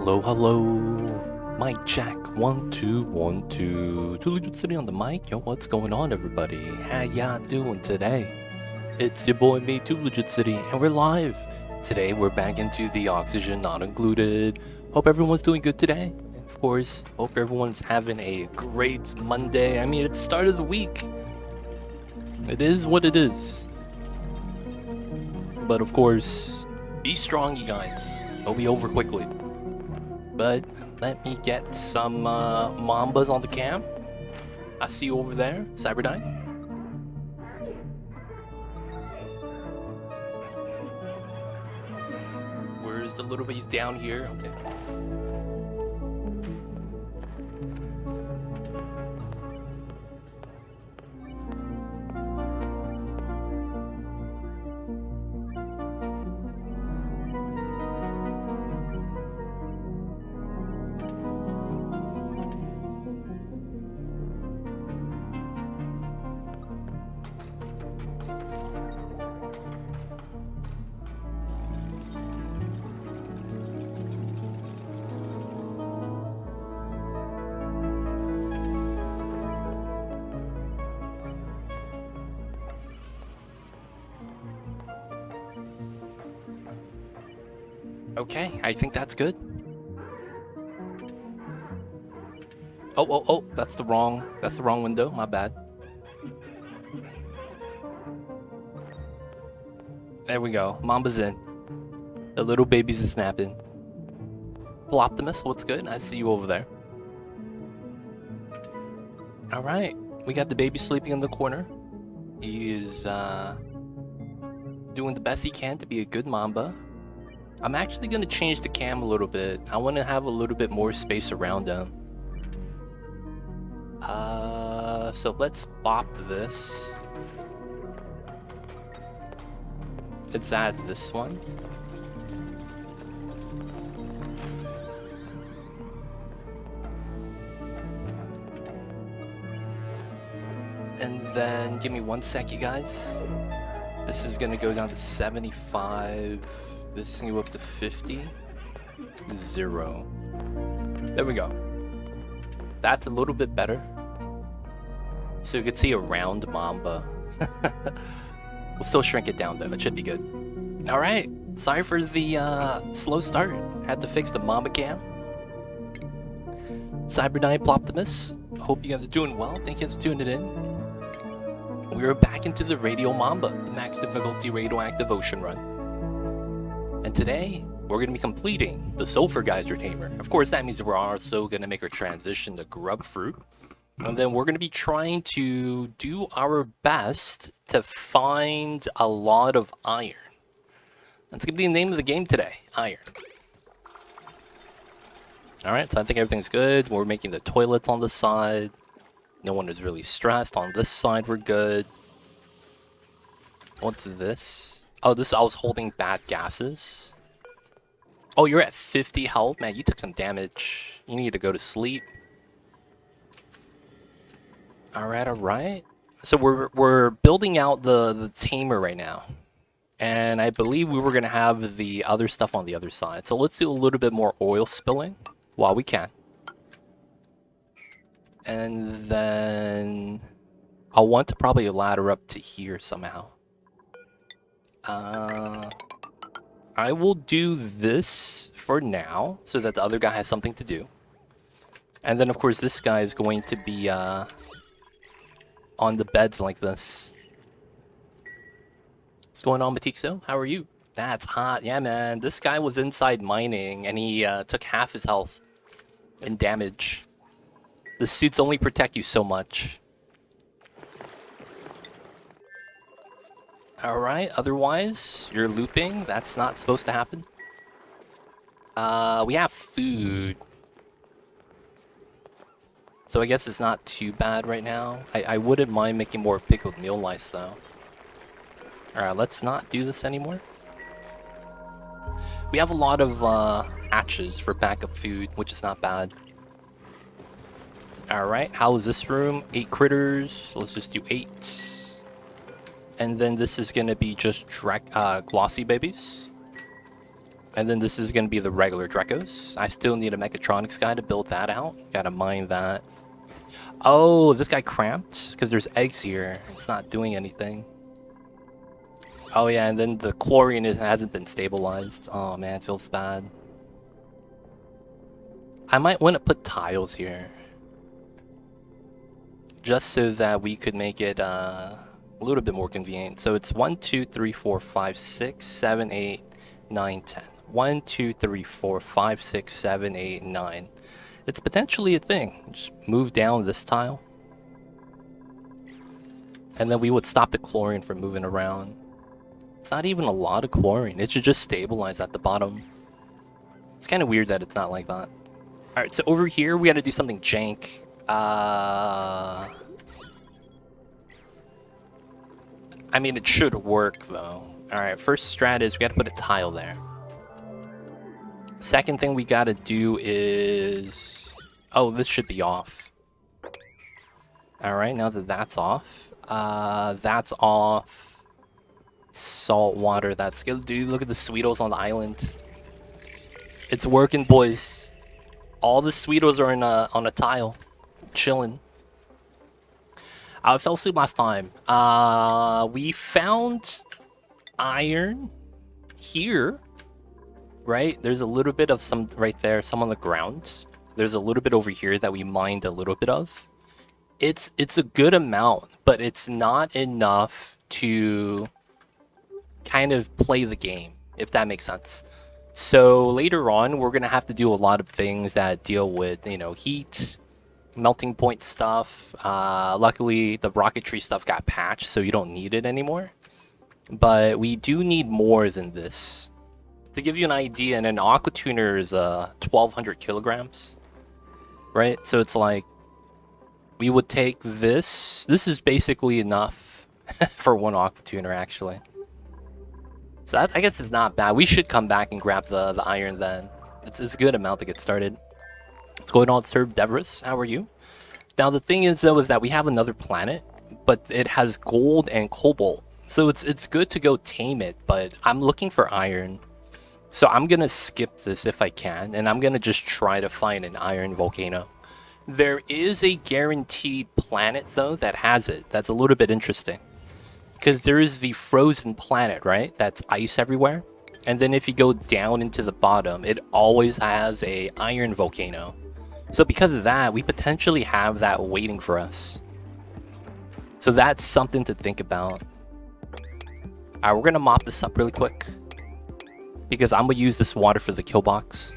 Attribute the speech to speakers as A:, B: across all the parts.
A: Hello. Mic check. 1 2 1 2. Too City on the mic. Yo, what's going on, everybody? How y'all doing today? It's your boy me, Too Legit City, and we're live. Today we're back into the oxygen not included. Hope everyone's doing good today. And of course, hope everyone's having a great Monday. I mean, it's the start of the week. It is what it is. But of course, be strong, you guys. It'll be over quickly. But let me get some Mambas on the cam. I see you over there, Cyberdyne. Where's the little bees down here? Okay. Okay, I think that's good. Oh, that's the wrong window, my bad. There we go, Mamba's in. The little babies are snapping. Optimus, what's good? I see you over there. Alright, we got the baby sleeping in the corner. He is doing the best he can to be a good Mamba. I'm actually going to change the cam a little bit. I want to have a little bit more space around him. So let's bop this. Let's add this one. And then give me 1 sec, you guys. This is going to go down to 75. This can go up to 50. 0. There we go. That's a little bit better. So you can see a round Mamba. We'll still shrink it down though. It should be good. Alright. Sorry for the slow start. Had to fix the Mamba cam. Cyberdyne Optimus. Hope you guys are doing well. Thank you guys for tuning in. We're back into the Radio Mamba, the max difficulty Radioactive Ocean run. And today, we're going to be completing the Sulfur Geyser Tamer. Of course, that means we're also going to make our transition to Grub Fruit. And then we're going to be trying to do our best to find a lot of iron. That's going to be the name of the game today, iron. Alright, so I think everything's good. We're making the toilets on the side. No one is really stressed. On this side, we're good. What's this? Oh, I was holding bad gases. Oh, you're at 50 health? Man, you took some damage. You need to go to sleep. Alright. So we're building out the Tamer right now. And I believe we were going to have the other stuff on the other side. So let's do a little bit more oil spilling while we can. And then I'll want to probably ladder up to here somehow. I will do this for now, so that the other guy has something to do. And then, of course, this guy is going to be on the beds like this. What's going on, Matixo? How are you? That's hot. Yeah, man. This guy was inside mining, and he took half his health in damage. The suits only protect you so much. Alright, otherwise, you're looping. That's not supposed to happen. We have food. So I guess it's not too bad right now. I wouldn't mind making more pickled meal lice, though. Alright, let's not do this anymore. We have a lot of hatches for backup food, which is not bad. Alright, how is this room? 8 critters. Let's just do 8. And then this is going to be just glossy babies. And then this is going to be the regular Drecos. I still need a mechatronics guy to build that out. Gotta mine that. Oh, this guy cramped? Because there's eggs here. It's not doing anything. Oh yeah, and then the chlorine hasn't been stabilized. Oh man, it feels bad. I might want to put tiles here. Just so that we could make it a little bit more convenient. So it's 1, 2, 3, 4, 5, 6, 7, 8, 9, 10. 1, 2, 3, 4, 5, 6, 7, 8, 9. It's potentially a thing. Just move down this tile. And then we would stop the chlorine from moving around. It's not even a lot of chlorine. It should just stabilize at the bottom. It's kind of weird that it's not like that. Alright, so over here we gotta do something jank. I mean, it should work though. Alright, first strat is we gotta put a tile there. Second thing we gotta do is... Oh, this should be off. Alright, now that that's off. That's off. Salt water, that's good. Dude, look at the Sweetos on the island. It's working, boys. All the Sweetos are on a tile. Chilling. I fell asleep last time. We found iron here. Right? There's a little bit of some right there, some on the ground. There's a little bit over here that we mined a little bit of. It's a good amount, but it's not enough to kind of play the game, if that makes sense. So later on, we're gonna have to do a lot of things that deal with, you know, heat, melting point stuff. Luckily, the rocketry stuff got patched, so you don't need it anymore. But we do need more than this. To give you an idea, an aqua tuner is 1,200 kilograms, right? So it's like we would take this. This is basically enough for one aqua tuner, actually. So that, I guess it's not bad. We should come back and grab the iron then. It's a good amount to get started. What's going on, Sir Deverus? How are you? Now the thing is though is that we have another planet, but it has gold and cobalt. So it's good to go tame it, but I'm looking for iron. So I'm gonna skip this if I can, and I'm gonna just try to find an iron volcano. There is a guaranteed planet though that has it. That's a little bit interesting. Because there is the frozen planet, right? That's ice everywhere. And then if you go down into the bottom, it always has a iron volcano. So because of that, we potentially have that waiting for us. So that's something to think about. Alright, we're gonna mop this up really quick. Because I'm gonna use this water for the kill box.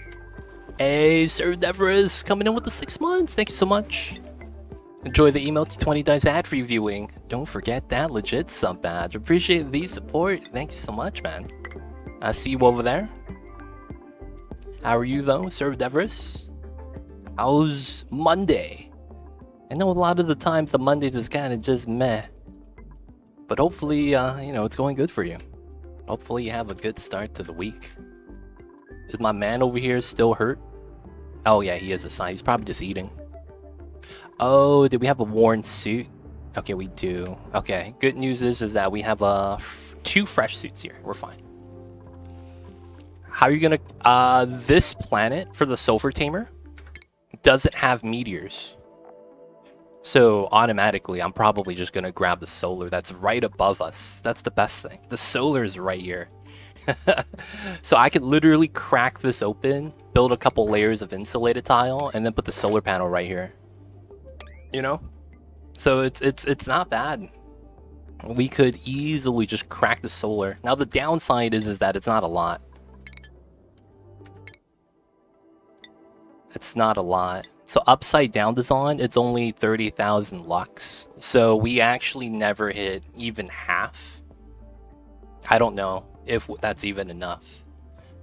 A: Hey, Sir Deverus, coming in with the 6 months. Thank you so much. Enjoy the email T20 Dice ad for you viewing. Don't forget that legit sub badge. Appreciate the support. Thank you so much, man. I see you over there. How are you though, Sir Deverus? How's Monday? I know a lot of the times the Mondays is kind of just meh. But hopefully, you know, it's going good for you. Hopefully you have a good start to the week. Is my man over here still hurt? Oh yeah, he is a sign. He's probably just eating. Oh, did we have a worn suit? Okay, we do. Okay, good news is that we have 2 fresh suits here. We're fine. How are you gonna... this planet for the Sulfur Tamer doesn't have meteors. So automatically, I'm probably just gonna grab the solar that's right above us. That's the best thing. The solar is right here. So I could literally crack this open, build a couple layers of insulated tile, and then put the solar panel right here. You know? So it's not bad. We could easily just crack the solar. Now the downside is that it's not a lot. It's not a lot. So upside down design, it's only 30,000 lux. So we actually never hit even half. I don't know if that's even enough.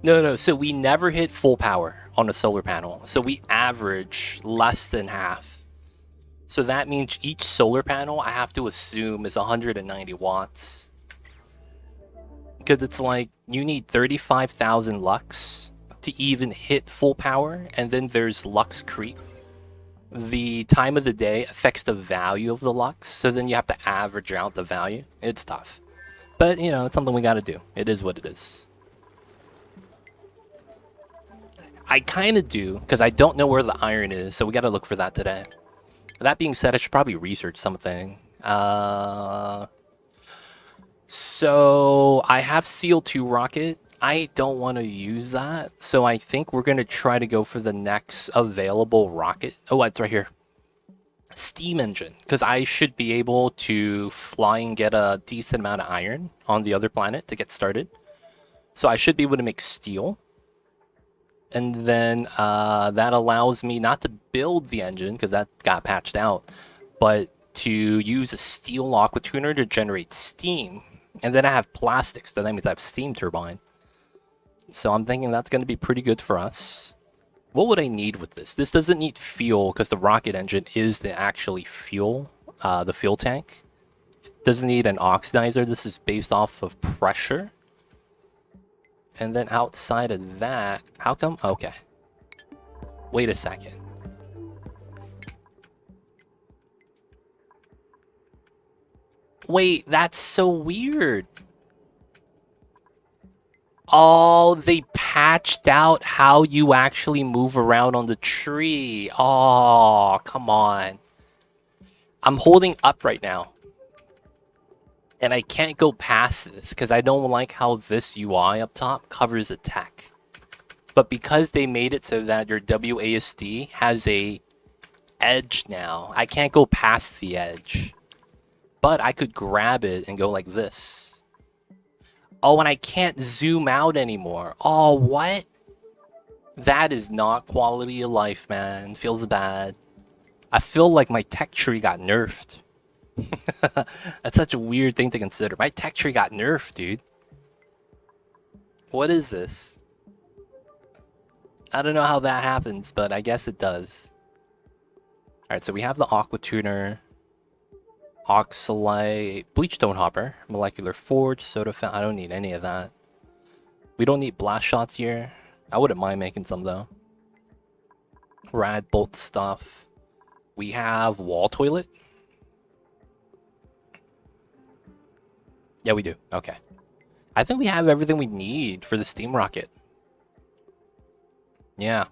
A: No, so we never hit full power on a solar panel. So we average less than half. So that means each solar panel, I have to assume, is 190 watts. Because it's like, you need 35,000 lux to even hit full power, and then there's lux creep. The time of the day affects the value of the lux, so then you have to average out the value. It's tough. But, you know, it's something we gotta do. It is what it is. I kind of do, because I don't know where the iron is, so we gotta look for that today. That being said, I should probably research something. So I have Seal-2 rocket. I don't want to use that, so I think we're gonna try to go for the next available rocket. Oh, it's right here. Steam engine, because I should be able to fly and get a decent amount of iron on the other planet to get started. So I should be able to make steel. And then that allows me not to build the engine, because that got patched out, but to use a steel aqua tuner to generate steam. And then I have plastics, so that means I have steam turbine. So I'm thinking that's going to be pretty good for us. What would I need with this? This doesn't need fuel, because the rocket engine is the actually fuel, the fuel tank. Doesn't need an oxidizer. This is based off of pressure. And then outside of that, how come? Okay. Wait a second. Wait, that's so weird. Oh, they patched out how you actually move around on the tree. Oh, come on. I'm holding up right now. And I can't go past this because I don't like how this UI up top covers attack. But because they made it so that your WASD has a edge now, I can't go past the edge. But I could grab it and go like this. Oh, and I can't zoom out anymore. Oh, what? That is not quality of life, man. Feels bad. I feel like my tech tree got nerfed. That's such a weird thing to consider. My tech tree got nerfed, dude. What is this? I don't know how that happens, but I guess it does. Alright, so we have the aqua tuner, oxalite, bleachstone hopper, molecular forge, soda fountain. I don't need any of that. We don't need blast shots here. I wouldn't mind making some though. Rad bolt stuff. We have wall toilet. Yeah, we do. Okay. I think we have everything we need for the steam rocket. Yeah.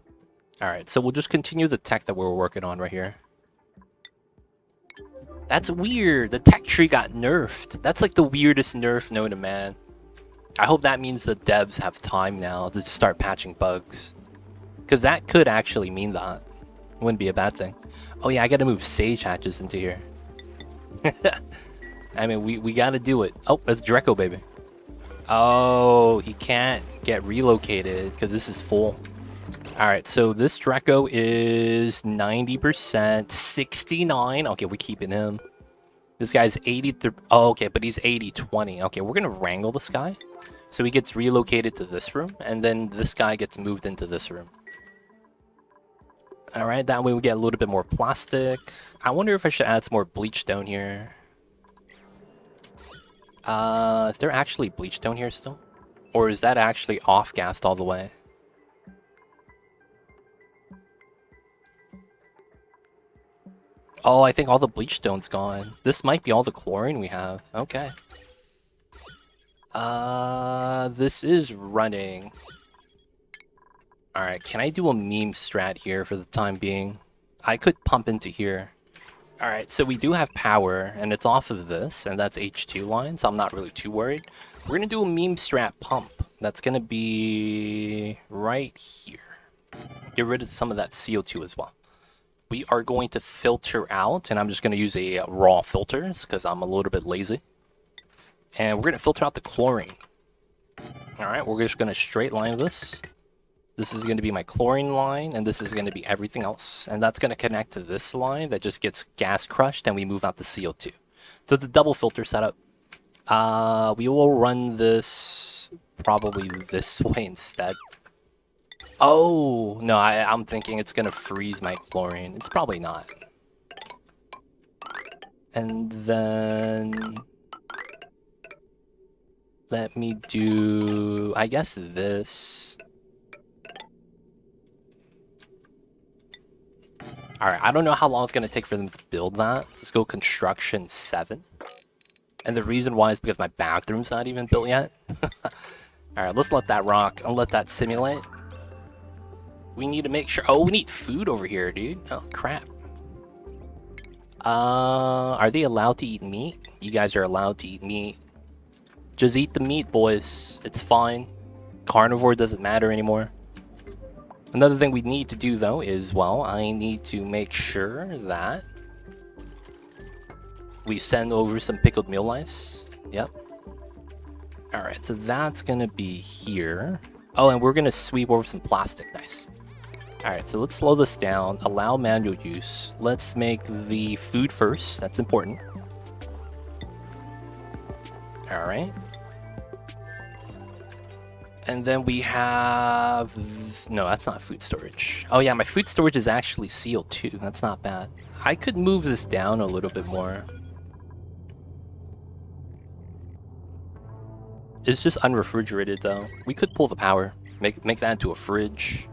A: Alright, so we'll just continue the tech that we're working on right here. That's weird. The tech tree got nerfed. That's like the weirdest nerf known to man. I hope that means the devs have time now to just start patching bugs. Because that could actually mean that. It wouldn't be a bad thing. Oh yeah, I gotta move sage hatches into here. I mean, we gotta do it. Oh, that's Draco, baby. Oh, he can't get relocated because this is full. Alright, so this Draco is 90%, 69. Okay, we're keeping him. This guy's 83. Oh, okay, but he's 80-20. Okay, we're gonna wrangle this guy. So he gets relocated to this room, and then this guy gets moved into this room. Alright, that way we get a little bit more plastic. I wonder if I should add some more bleachstone here. Is there actually bleachstone here still? Or is that actually off-gassed all the way? Oh, I think all the bleachstone's gone. This might be all the chlorine we have. Okay. This is running. Alright, can I do a meme strat here for the time being? I could pump into here. Alright, so we do have power, and it's off of this, and that's H2 line, so I'm not really too worried. We're gonna do a meme strat pump. That's gonna be right here. Get rid of some of that CO2 as well. We are going to filter out, and I'm just gonna use a raw filters, because I'm a little bit lazy. And we're gonna filter out the chlorine. Alright, we're just gonna straight line this. This is going to be my chlorine line, and this is going to be everything else. And that's going to connect to this line that just gets gas crushed, and we move out the CO2. So it's a double filter setup. We will run this probably this way instead. Oh, no, I'm thinking it's going to freeze my chlorine. It's probably not. And then let me do, I guess, this. Alright, I don't know how long it's going to take for them to build that. Let's go construction 7. And the reason why is because my bathroom's not even built yet. Alright, let's let that rock and let that simulate. We need to make sure... Oh, we need food over here, dude. Oh, crap. Are they allowed to eat meat? You guys are allowed to eat meat. Just eat the meat, boys. It's fine. Carnivore doesn't matter anymore. Another thing we need to do, though, is, well, I need to make sure that we send over some pickled meal lice. Yep. Alright, so that's gonna be here. Oh, and we're gonna sweep over some plastic. Nice. Alright, so let's slow this down. Allow manual use. Let's make the food first. That's important. Alright. And then we have... No, that's not food storage. Oh yeah, my food storage is actually sealed too. That's not bad. I could move this down a little bit more. It's just unrefrigerated though. We could pull the power. Make that into a fridge.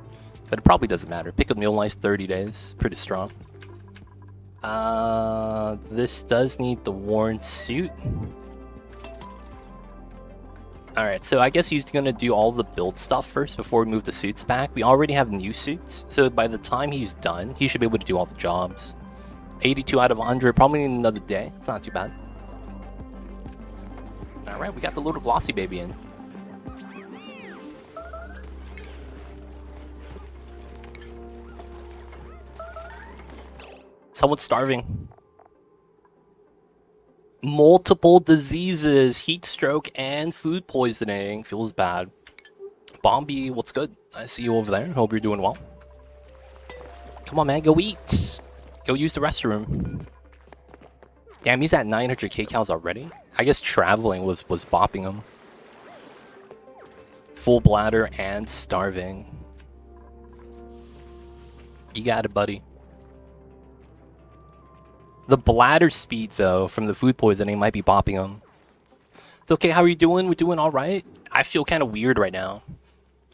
A: But it probably doesn't matter. Pickled meal lice, 30 days. Pretty strong. This does need the worn suit. Alright, so I guess he's gonna do all the build stuff first before we move the suits back. We already have new suits, so by the time he's done, he should be able to do all the jobs. 82 out of 100, probably need another day. It's not too bad. Alright, we got the little glossy baby in. Someone's starving. Multiple diseases, heat stroke, and food poisoning. Feels bad. Bombi, what's good? I see you over there. Hope you're doing well. Come on, man. Go eat. Go use the restroom. Damn, he's at 900 kcals already. I guess traveling was bopping him. Full bladder and starving. You got it, buddy. The bladder speed, though, from the food poisoning might be bopping him. It's okay, how are you doing? We're doing alright. I feel kind of weird right now.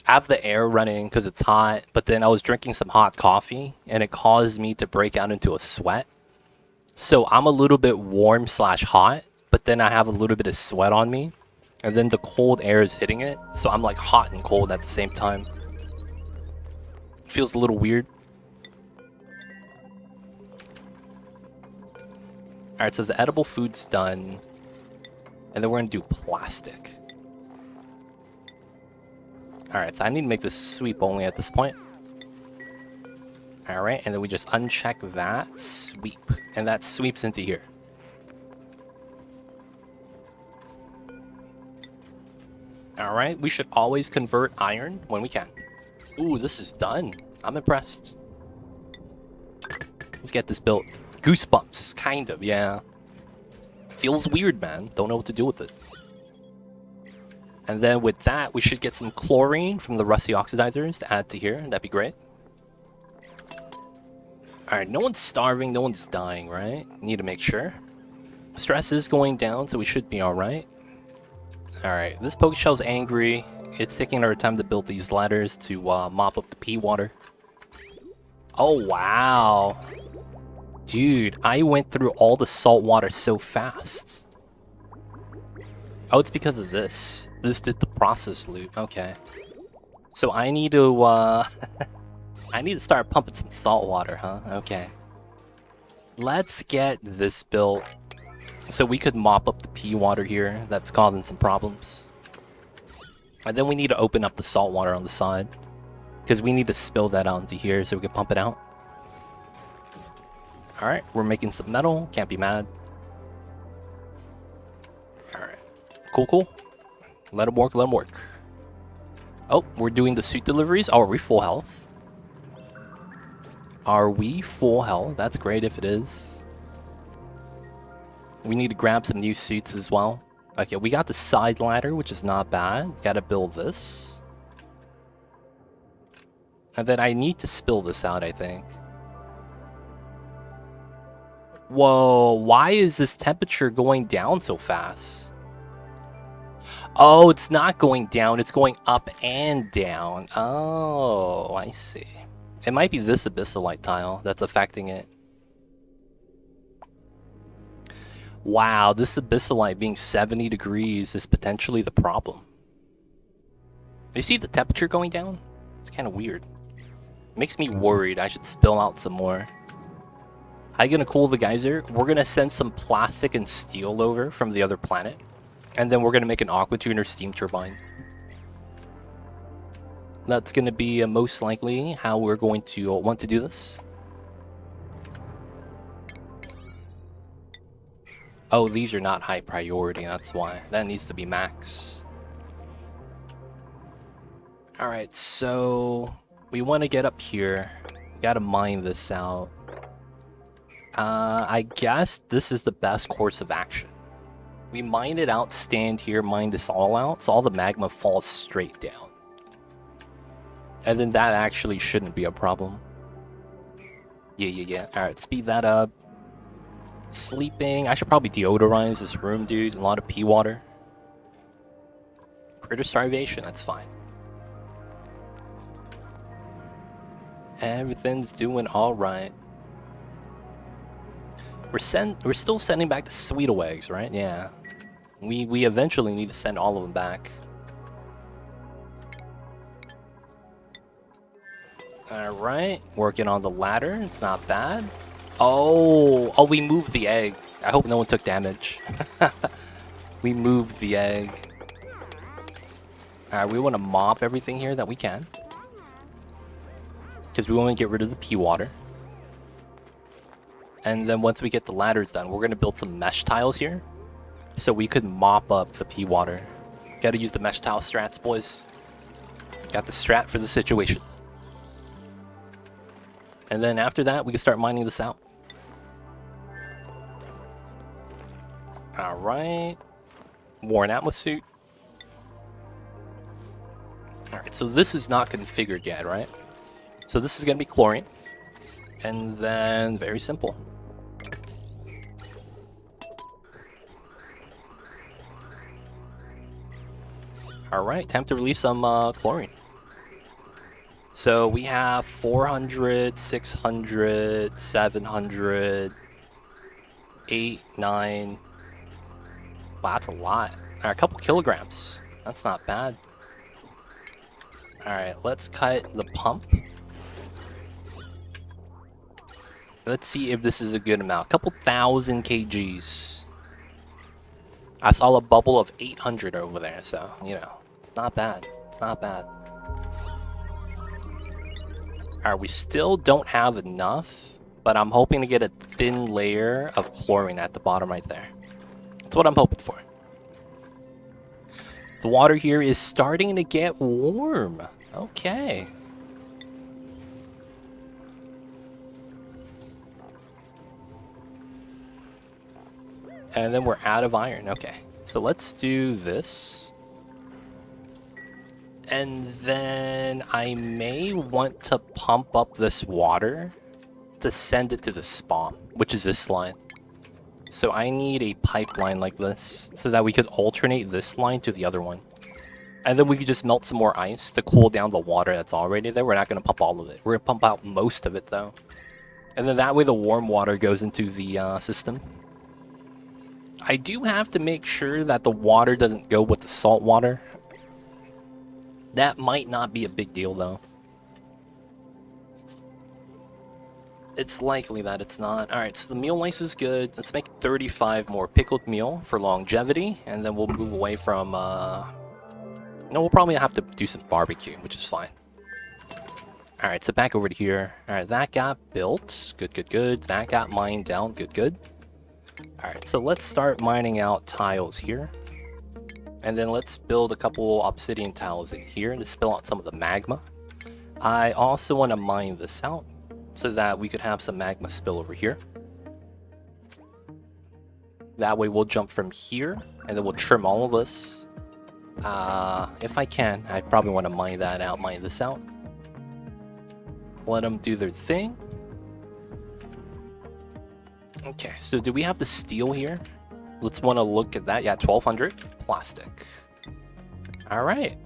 A: I have the air running because it's hot, but then I was drinking some hot coffee, and it caused me to break out into a sweat. So I'm a little bit warm slash hot, but then I have a little bit of sweat on me, and then the cold air is hitting it, so I'm like hot and cold at the same time. Feels a little weird. Alright, so the edible food's done. And then we're going to do plastic. Alright, so I need to make this sweep only at this point. Alright, and then we just uncheck that sweep. And that sweeps into here. Alright, we should always convert iron when we can. Ooh, this is done. I'm impressed. Let's get this built. Goosebumps, kind of, yeah. Feels weird, man. Don't know what to do with it. And then with that, we should get some chlorine from the rusty oxidizers to add to here. That'd be great. Alright, no one's starving, no one's dying, right? Need to make sure. Stress is going down, so we should be alright. Alright, this Pokeshell's angry. It's taking our time to build these ladders to mop up the pea water. Oh, wow. Dude, I went through all the salt water so fast. Oh, it's because of this. This did the process loop. Okay. So I need to, I need to start pumping some salt water, huh? Okay. Let's get this built so we could mop up the pea water here. That's causing some problems. And then we need to open up the salt water on the side, because we need to spill that out into here so we can pump it out. Alright, we're making some metal. Can't be mad. Alright. Cool, cool. Let them work, let them work. Oh, we're doing the suit deliveries. Oh, are we full health? Are we full health? That's great if it is. We need to grab some new suits as well. Okay, we got the side ladder, which is not bad. Gotta build this. And then I need to spill this out, I think. Whoa, why is this temperature going down so fast? Oh, it's not going down, it's going up and down. Oh, I see. It might be this abyssalite tile that's affecting it. Wow, this abyssalite being 70 degrees is potentially the problem. You see the temperature going down? It's kind of weird. Makes me worried. I should spill out some more. How you gonna cool the geyser? We're gonna send some plastic and steel over from the other planet. And then we're gonna make an aqua tuner steam turbine. That's gonna be most likely how we're going to want to do this. Oh, these are not high priority, that's why. That needs to be max. Alright, so we want to get up here. We gotta mine this out. I guess this is the best course of action. We mine it out, stand here, mine this all out, so all the magma falls straight down. And then that actually shouldn't be a problem. Yeah. Alright, speed that up. Sleeping. I should probably deodorize this room, dude. A lot of pee water. Critter starvation, that's fine. Everything's doing alright. We're still sending back the Sweeto eggs, right? Yeah. We eventually need to send all of them back. Alright, working on the ladder. It's not bad. Oh, we moved the egg. I hope no one took damage. We moved the egg. Alright, we want to mop everything here that we can. Because we want to get rid of the pee water. And then once we get the ladders done, we're going to build some mesh tiles here. So we could mop up the pee water. Gotta use the mesh tile strats, boys. Got the strat for the situation. And then after that, we can start mining this out. Alright. Worn Atlas suit. Alright, so this is not configured yet, right? So this is going to be chlorine. And then, very simple. Alright, time to release some chlorine. So we have 400, 600, 700, 8, 9. Wow, that's a lot. Alright, a couple kilograms. That's not bad. Alright, let's cut the pump. Let's see if this is a good amount. A couple thousand kgs. I saw a bubble of 800 over there, so, you know, it's not bad. It's not bad. Alright, we still don't have enough, but I'm hoping to get a thin layer of chlorine at the bottom right there. That's what I'm hoping for. The water here is starting to get warm. Okay. And then we're out of iron. Okay. So let's do this. And then I may want to pump up this water to send it to the spawn, which is this line. So I need a pipeline like this so that we could alternate this line to the other one. And then we could just melt some more ice to cool down the water that's already there. We're not going to pump all of it. We're going to pump out most of it though. And then that way the warm water goes into the system. I do have to make sure that the water doesn't go with the salt water. That might not be a big deal though. It's likely that it's not. Alright, so the meal ice is good. Let's make 35 more pickled meal for longevity. And then we'll move away from... No, we'll probably have to do some barbecue, which is fine. Alright, so back over to here. Alright, that got built. Good. That got mined down. Good. Alright, so let's start mining out tiles here. And then let's build a couple obsidian tiles in here to spill out some of the magma. I also want to mine this out so that we could have some magma spill over here. That way we'll jump from here and then we'll trim all of this. If I can, I probably want to mine that out, mine this out. Let them do their thing. Okay, so do we have the steel here? Let's want to look at that. Yeah, 1200 plastic. All right,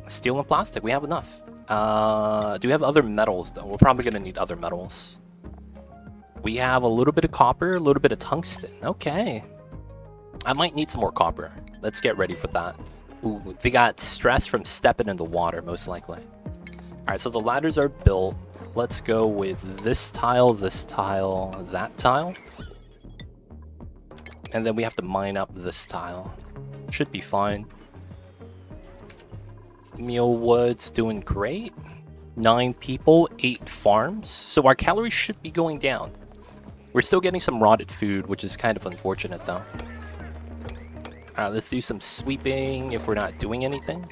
A: steel and plastic. We have enough. Do we have other metals though? We're probably gonna need other metals. We have a little bit of copper, a little bit of tungsten. Okay, I might need some more copper. Let's get ready for that. Ooh, they got stress from stepping in the water, most likely. All right, so the ladders are built. Let's go with this tile, that tile. And then we have to mine up this tile. Should be fine. Mealwood's doing great. 9 people, 8 farms. So our calories should be going down. We're still getting some rotted food, which is kind of unfortunate though. Alright, let's do some sweeping if we're not doing anything.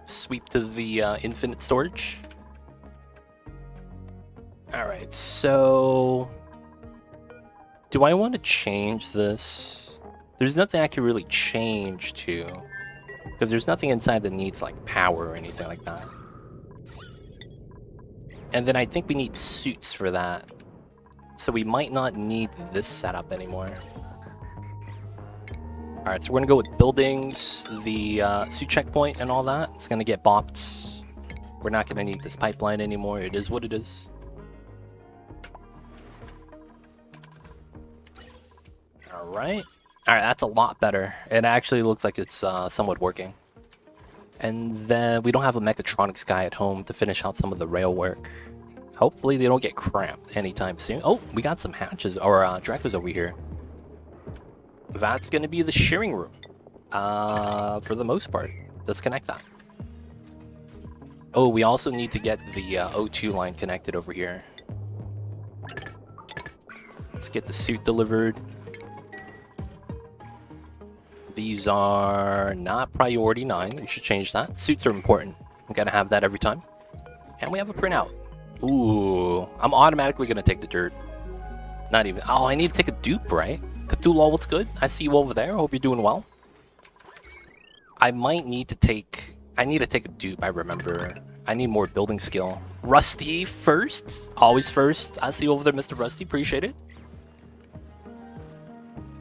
A: Sweep to the infinite storage. Alright, so... do I want to change this? There's nothing I can really change to. Because there's nothing inside that needs like power or anything like that. And then I think we need suits for that. So we might not need this setup anymore. Alright, so we're going to go with buildings, the suit checkpoint and all that. It's going to get bopped. We're not going to need this pipeline anymore. It is what it is. Alright. Alright, that's a lot better. It actually looks like it's somewhat working. And then we don't have a mechatronics guy at home to finish out some of the rail work. Hopefully they don't get cramped anytime soon. Oh, we got some hatches, or Dracos over here. That's going to be the shearing room. For the most part. Let's connect that. Oh, we also need to get the O2 line connected over here. Let's get the suit delivered. These are not priority 9. We should change that. Suits are important. We gotta have that every time. And we have a printout. Ooh, I'm automatically gonna take the dirt. Not even. Oh, I need to take a dupe, right? Cthulhu, what's good? I see you over there. Hope you're doing well. I might need to take... I need to take a dupe, I remember. I need more building skill. Rusty first. Always first. I see you over there, Mr. Rusty. Appreciate it.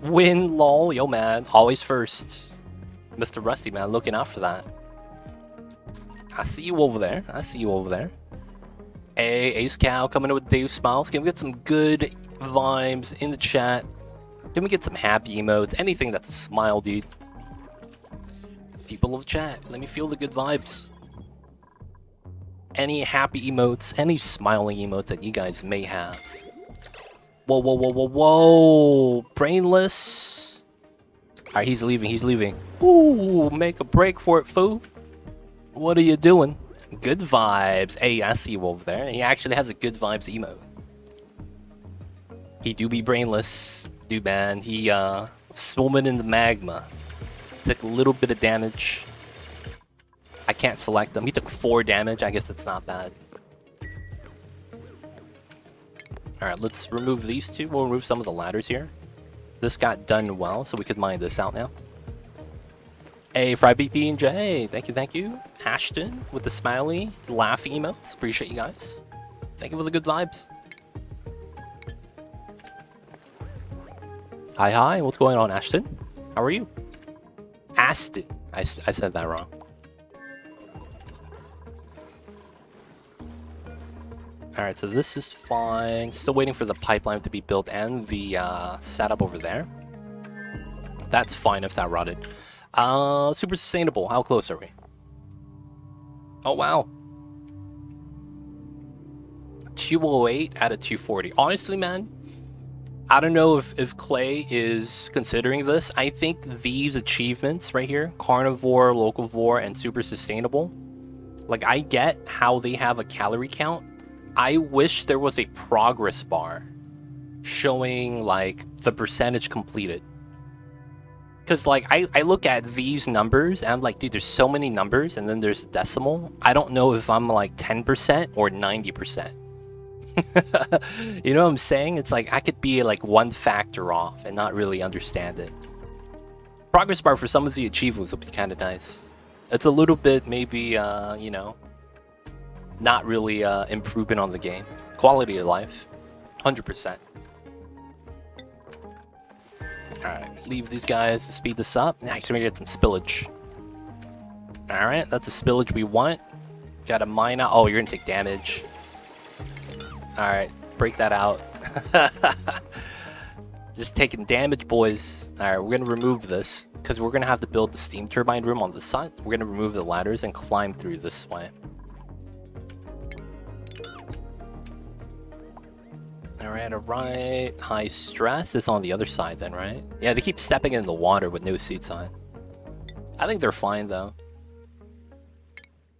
A: Win, lol. Yo, man. Always first. Mr. Rusty, man. Looking out for that. I see you over there. I see you over there. Hey, Ace Cow coming in with Dave Smiles. Can we get some good vibes in the chat? Can we get some happy emotes? Anything that's a smile, dude. People of the chat, let me feel the good vibes. Any happy emotes, any smiling emotes that you guys may have. Whoa, whoa, whoa, whoa, whoa. Brainless. Alright, he's leaving, he's leaving. Ooh, make a break for it, fool. What are you doing? Good vibes. Hey, I see you over there. He actually has a good vibes emote. He do be brainless. Dude, man. He, swimming in the magma. Took a little bit of damage. I can't select him. He took 4 damage. I guess that's not bad. Alright, let's remove these two. We'll remove some of the ladders here. This got done well, so we could mine this out now. Hey, Fry BP and J. Thank you, thank you. Ashton with the smiley, laugh emotes. Appreciate you guys. Thank you for the good vibes. Hi, hi. What's going on, Ashton? How are you? Aston. I said that wrong. Alright, so this is fine. Still waiting for the pipeline to be built and the setup over there. That's fine if that rotted. Super sustainable. How close are we? Oh, wow. 208 out of 240. Honestly, man, I don't know if Clay is considering this. I think these achievements right here, Carnivore, Locavore, and Super Sustainable, like, I get how they have a calorie count. I wish there was a progress bar showing, like, the percentage completed. Because, like, I look at these numbers, and I'm like, dude, there's so many numbers, and then there's a decimal. I don't know if I'm, like, 10% or 90%. You know what I'm saying? It's like, I could be, like, 1 factor off and not really understand it. Progress bar for some of the achievements would be kind of nice. It's a little bit, maybe, you know, not really improvement on the game. Quality of life, 100%. Alright, leave these guys to speed this up. Next, we're gonna get some spillage. Alright, that's a spillage we want. Gotta mine out. Oh, you're gonna take damage. Alright, break that out. Just taking damage, boys. Alright, we're gonna remove this, because we're gonna have to build the steam turbine room on the side. We're gonna remove the ladders and climb through this way. Alright. High stress is on the other side then, right? Yeah, they keep stepping in the water with no seats on. I think they're fine, though.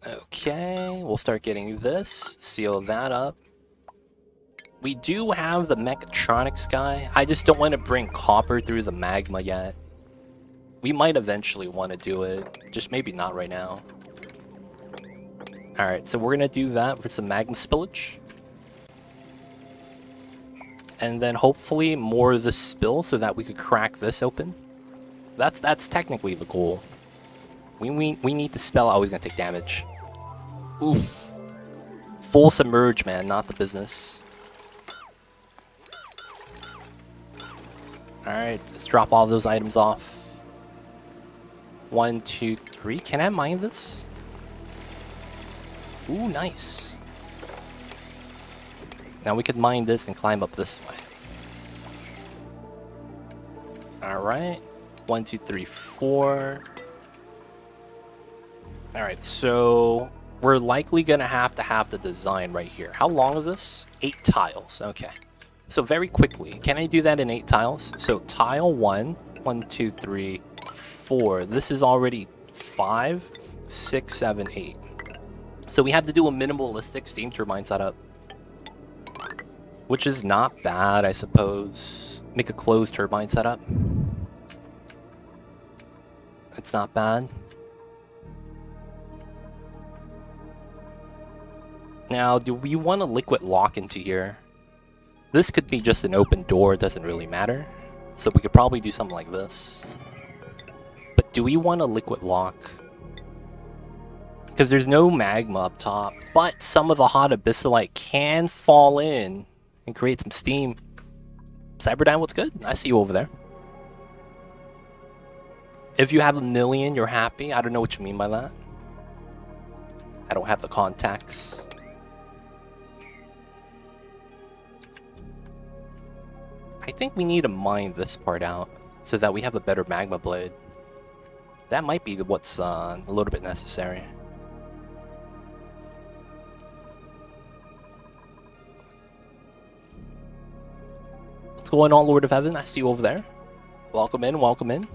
A: Okay, we'll start getting this. Seal that up. We do have the mechatronics guy. I just don't want to bring copper through the magma yet. We might eventually want to do it. Just maybe not right now. Alright, so we're going to do that for some magma spillage. And then hopefully more of the spill so that we could crack this open. That's technically the goal. We need to spell. Oh, he's going to take damage. Oof. Full submerge, man, not the business. Alright, let's drop all those items off. 1, 2, 3. Can I mine this? Ooh, nice. Now we could mine this and climb up this way. Alright. 1, 2, 3, 4. Alright, so we're likely gonna have the design right here. How long is this? 8 tiles. Okay. So very quickly, can I do that in 8 tiles? So tile 1, 1, 2, 3, 4. This is already 5, 6, 7, 8. So we have to do a minimalistic steam turbine setup, which is not bad, I suppose. Make a closed turbine setup. It's not bad. Now, do we want a liquid lock into here? This could be just an open door, it doesn't really matter. So we could probably do something like this. But do we want a liquid lock? Because there's no magma up top, but some of the hot abyssalite can fall in and create some steam. Cyberdyne, what's good? I see you over there. If you have 1 million, you're happy. I don't know what you mean by that. I don't have the contacts. I think we need to mine this part out so that we have a better magma blade. That might be what's a little bit necessary. What's going on, Lord of Heaven? I see you over there. Welcome in, welcome in.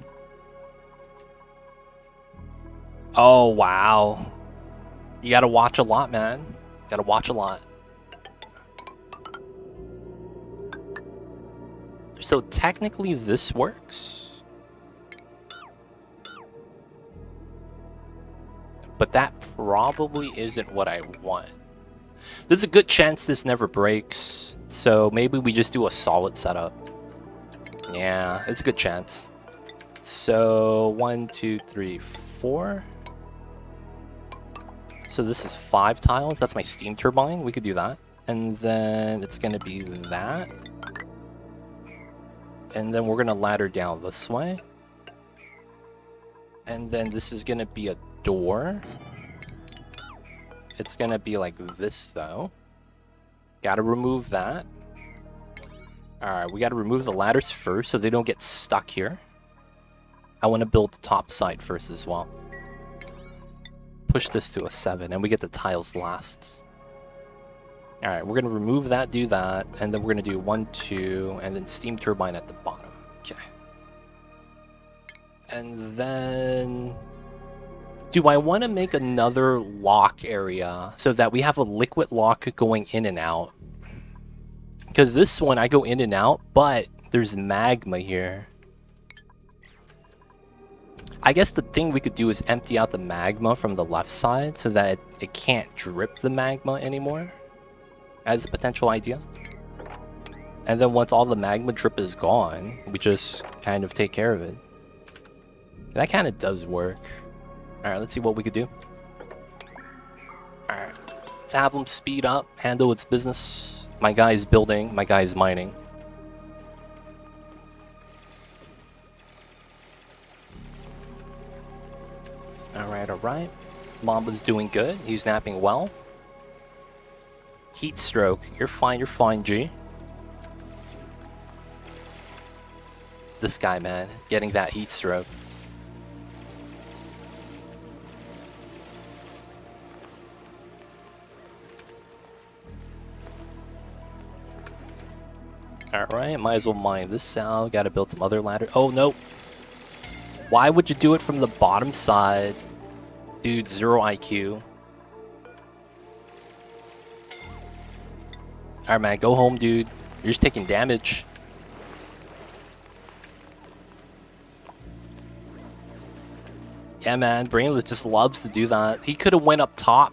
A: Oh, wow. You gotta watch a lot, man. Gotta watch a lot. So technically this works. But that probably isn't what I want. There's a good chance this never breaks. So maybe we just do a solid setup. Yeah, it's a good chance. So 1, 2, 3, 4. So this is 5 tiles. That's my steam turbine. We could do that. And then it's going to be that. And then we're going to ladder down this way. And then this is going to be a door. It's going to be like this, though. Got to remove that. Alright, we got to remove the ladders first so they don't get stuck here. I want to build the top side first as well. Push this to a 7, and we get the tiles last. Alright, we're going to remove that, do that, and then we're going to do 1, 2, and then steam turbine at the bottom. Okay. And then... do I want to make another lock area so that we have a liquid lock going in and out? Because this one, I go in and out, but there's magma here. I guess the thing we could do is empty out the magma from the left side so that it can't drip the magma anymore. As a potential idea. And then once all the magma drip is gone, we just kind of take care of it. That kind of does work. Alright, let's see what we could do. Alright, let's have them speed up, handle its business. My guy is building, my guy is mining. Alright. Mamba's doing good, he's napping well. Heat stroke. You're fine, G. This guy, man, getting that heat stroke. Alright, might as well mine this out. Gotta build some other ladder. Oh, no. Why would you do it from the bottom side? Dude, 0 IQ. Alright, man, go home, dude. You're just taking damage. Yeah, man, Brainless just loves to do that. He could have went up top.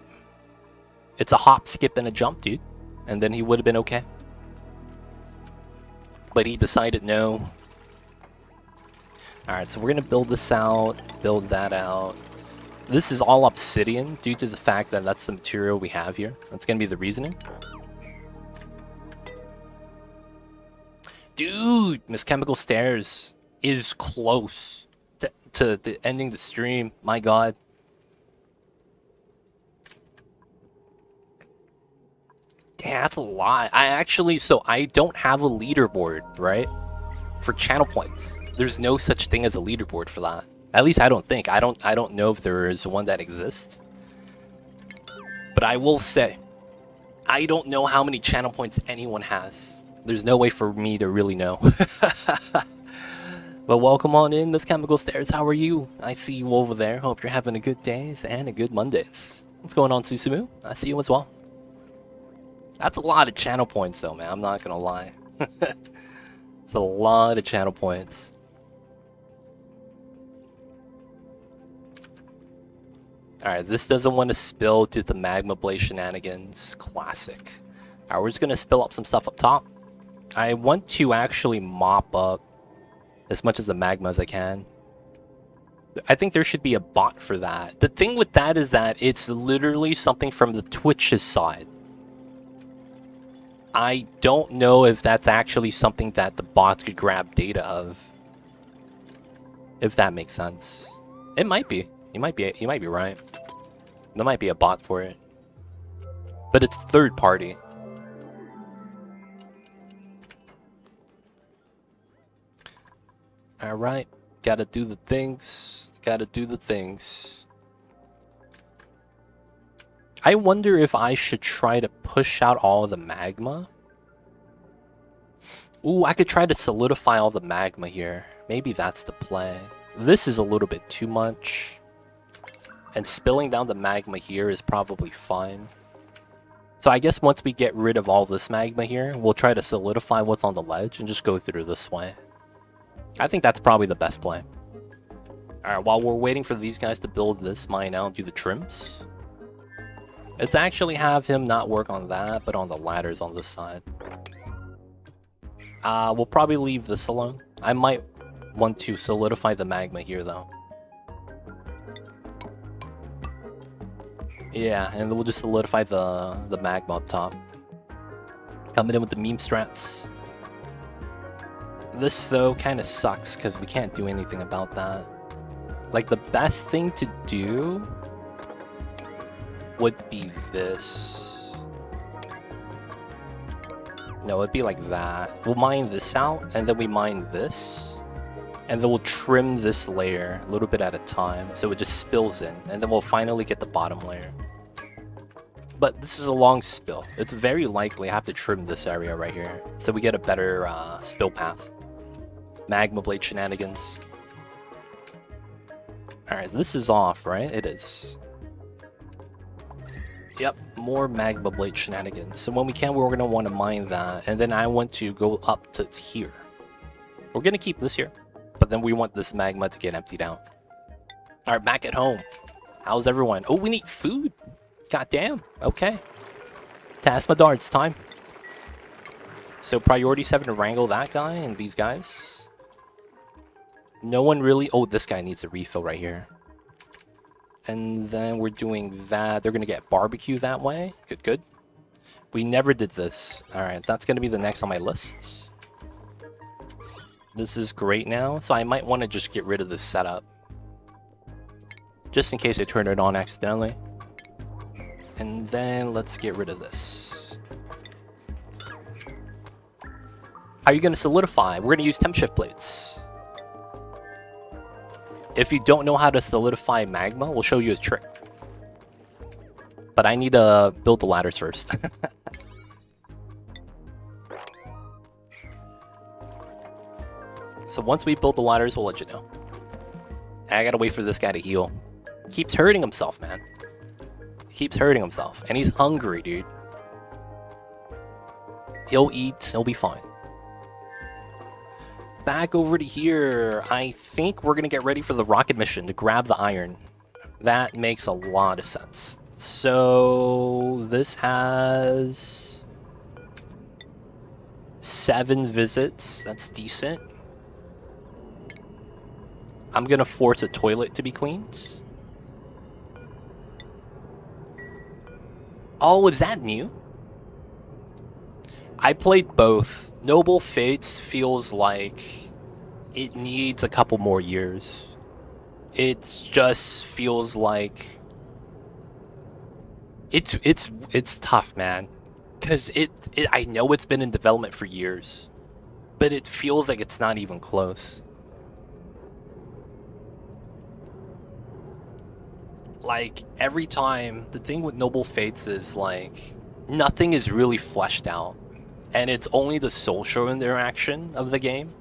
A: It's a hop, skip, and a jump, dude. And then he would have been okay. But he decided no. Alright, so we're going to build this out, build that out. This is all obsidian due to the fact that that's the material we have here. That's going to be the reasoning. Dude, Miss Chemical Stairs is close to ending the stream. My god. Damn, that's a lot. So I don't have a leaderboard, right? For channel points. There's no such thing as a leaderboard for that. At least I don't think. I don't know if there is one that exists. But I will say, I don't know how many channel points anyone has. There's no way for me to really know. But welcome on in, Miss Chemical Stairs. How are you? I see you over there. Hope you're having a good day and a good Mondays. What's going on, Susumu? I see you as well. That's a lot of channel points, though, man. I'm not gonna lie. It's a lot of channel points. Alright, this doesn't want to spill due to the Magma Blade shenanigans. Classic. Alright, we're just gonna spill up some stuff up top. I want to actually mop up as much of the magma as I can. I think there should be a bot for that. The thing with that is that it's literally something from the Twitch's side. I don't know if that's actually something that the bots could grab data of. If that makes sense. It might be. You might be right. There might be a bot for it. But it's third party. Alright. Gotta do the things. Gotta do the things. I wonder if I should try to push out all the magma. Ooh, I could try to solidify all the magma here. Maybe that's the play. This is a little bit too much. And spilling down the magma here is probably fine. So I guess once we get rid of all this magma here, we'll try to solidify what's on the ledge and just go through this way. I think that's probably the best play. Alright, while we're waiting for these guys to build this mine out and do the trims, let's actually have him not work on that, but on the ladders on this side. We'll probably leave this alone. I might want to solidify the magma here, though. Yeah, and we'll just solidify the magma up top. Coming in with the meme strats. This, though, kind of sucks, because we can't do anything about that. Like, the best thing to do would be this. No, it'd be like that. We'll mine this out, and then we mine this. And then we'll trim this layer a little bit at a time, so it just spills in. And then we'll finally get the bottom layer. But this is a long spill. It's very likely I have to trim this area right here, so we get a better spill path. Magma Blade shenanigans. Alright, this is off, right? It is. Yep, more Magma Blade shenanigans. So when we can, we're going to want to mine that. And then I want to go up to here. We're going to keep this here. But then we want this magma to get emptied out. Alright, back at home. How's everyone? Oh, we need food. Goddamn. Okay. Task my darts. Time. So priority 7 to wrangle that guy and these guys. No one really... Oh, this guy needs a refill right here. And then we're doing that. They're going to get barbecue that way. Good, good. We never did this. Alright, that's going to be the next on my list. This is great now. So I might want to just get rid of this setup. Just in case I turn it on accidentally. And then let's get rid of this. How are you going to solidify? We're going to use temp shift plates. If you don't know how to solidify magma, we'll show you a trick. But I need to build the ladders first. So once we build the ladders, we'll let you know. I gotta wait for this guy to heal. Keeps hurting himself, man. Keeps hurting himself. And he's hungry, dude. He'll eat, he'll be fine. Back over to here. I think we're gonna get ready for the rocket mission to grab the iron. That makes a lot of sense. So this has 7 visits. That's decent. I'm gonna force a toilet to be cleaned. Oh, is that new? I played both. Noble Fates feels like it needs a couple more years. It just feels like it's tough, man. Cause I know it's been in development for years, but it feels like it's not even close. Like, every time, the thing with Noble Fates is, like, nothing is really fleshed out. And it's only the social interaction of the game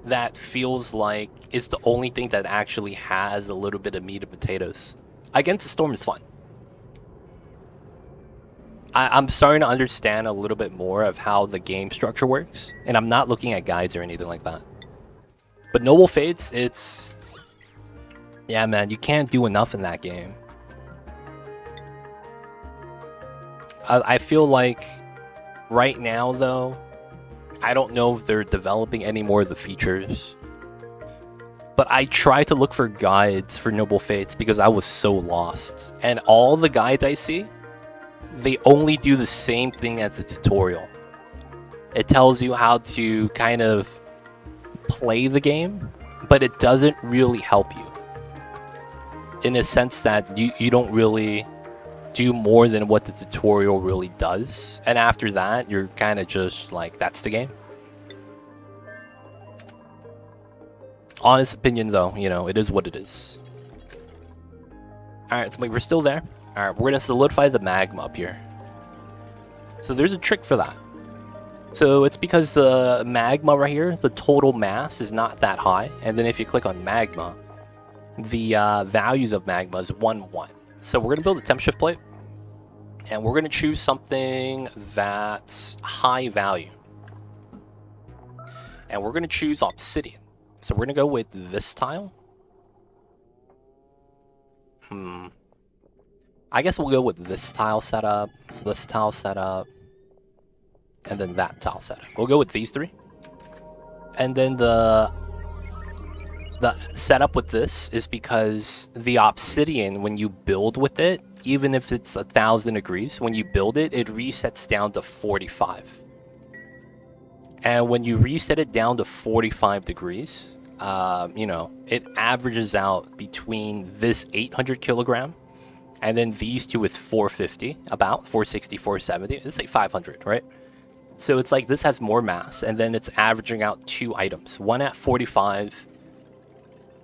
A: that feels like it's the only thing that actually has a little bit of meat and potatoes. Against the Storm is fun. I'm starting to understand a little bit more of how the game structure works. And I'm not looking at guides or anything like that. But Noble Fates, it's... yeah, man, you can't do enough in that game. I feel like right now, though, I don't know if they're developing any more of the features. But I try to look for guides for Noble Fates because I was so lost. And all the guides I see, they only do the same thing as the tutorial. It tells you how to kind of play the game, but it doesn't really help you. In a sense that you don't really do more than what the tutorial really does. And after that, you're kind of just like, that's the game. Honest opinion, though, you know, it is what it is. Alright, so we're still there. Alright, we're going to solidify the magma up here. So there's a trick for that. So it's because the magma right here, the total mass is not that high. And then if you click on magma, the values of magma is 1, 1. So we're going to build a temp shift plate. And we're going to choose something that's high value. And we're going to choose obsidian. So we're going to go with this tile. I guess we'll go with this tile setup, this tile setup, and then that tile setup. We'll go with these 3. And then the setup with this is because the obsidian, when you build with it, even if it's 1,000 degrees, when you build it, it resets down to 45. And when you reset it down to 45 degrees, you know, it averages out between this 800 kilogram and then these two with 450, about 460, 470. Let's say 500, right? So it's like this has more mass, and then it's averaging out 2 items, one at 45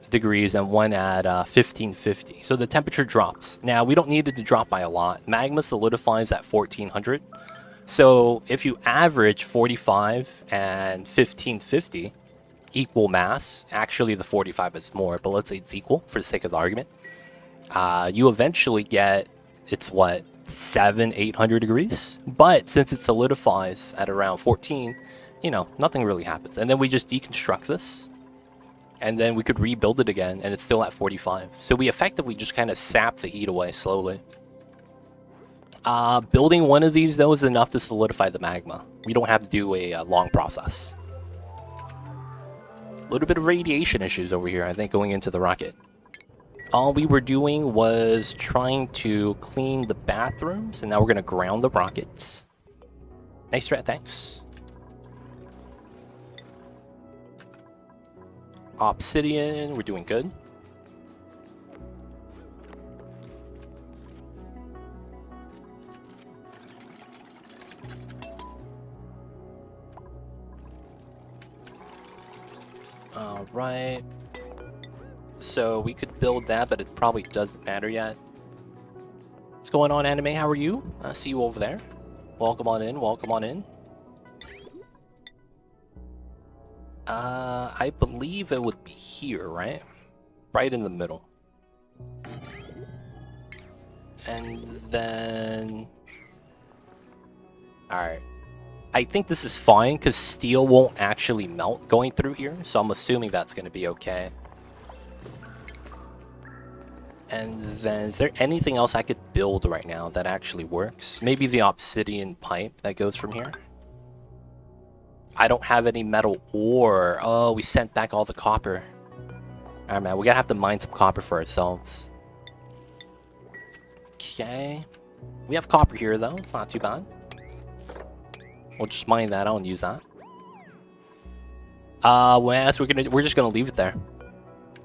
A: degrees and one at 1550. So the temperature drops. Now, we don't need it to drop by a lot. Magma solidifies at 1400. So if you average 45 and 1550 equal mass, actually the 45 is more, but let's say it's equal for the sake of the argument, you eventually get, it's what, 700-800 degrees? But since it solidifies at around 14, you know, nothing really happens. And then we just deconstruct this, and then we could rebuild it again, and it's still at 45. So we effectively just kind of sap the heat away slowly. Building one of these, though, is enough to solidify the magma. We don't have to do a long process. A little bit of radiation issues over here, I think, going into the rocket. All we were doing was trying to clean the bathrooms, and now we're going to ground the rocket. Nice strat, thanks. Obsidian, we're doing good. Alright. so we could build that, but it probably doesn't matter yet. What's going on, Anime? How are you? I see you over there. Welcome on in, welcome on in. I believe it would be here, right? Right in the middle. And then... Alright. I think this is fine, because steel won't actually melt going through here, so I'm assuming that's going to be okay. And then, is there anything else I could build right now that actually works? Maybe the obsidian pipe that goes from here? I don't have any metal ore. Oh, we sent back all the copper. Alright, man, we're gonna have to mine some copper for ourselves. Okay. We have copper here, though. It's not too bad. We'll just mine that. I don't use that. Well, we're just gonna leave it there.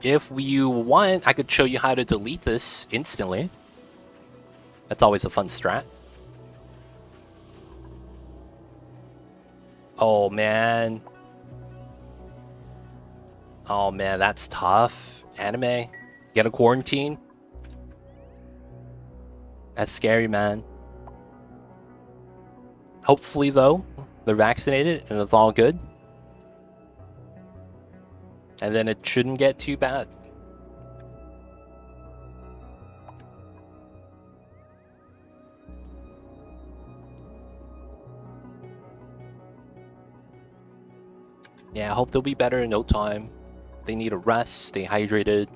A: If you want, I could show you how to delete this instantly. That's always a fun strat. Oh, man. Oh, man, that's tough. Anime, get a quarantine. That's scary, man. Hopefully, though, they're vaccinated and it's all good. And then it shouldn't get too bad. Yeah, I hope they'll be better in no time. They need a rest, stay hydrated.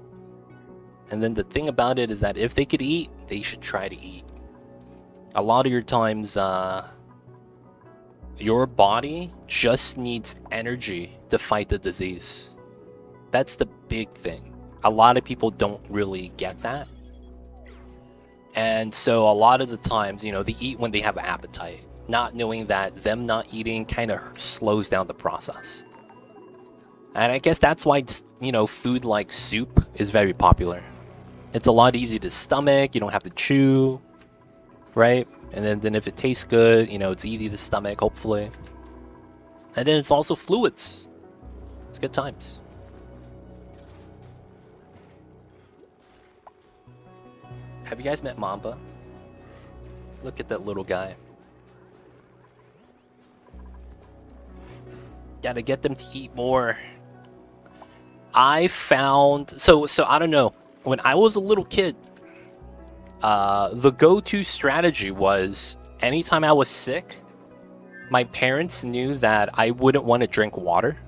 A: And then the thing about it is that if they could eat, they should try to eat. A lot of your times, your body just needs energy to fight the disease. That's the big thing. A lot of people don't really get that. And so a lot of the times, you know, they eat when they have appetite, not knowing that them not eating kind of slows down the process. And I guess that's why, you know, food like soup is very popular. It's a lot easier to stomach, you don't have to chew, right? And then if it tastes good, you know, it's easy to stomach, hopefully. And then it's also fluids. It's good times. Have you guys met Mamba? Look at that little guy. Gotta get them to eat more. I found... So I don't know. When I was a little kid, the go-to strategy was anytime I was sick, my parents knew that I wouldn't want to drink water.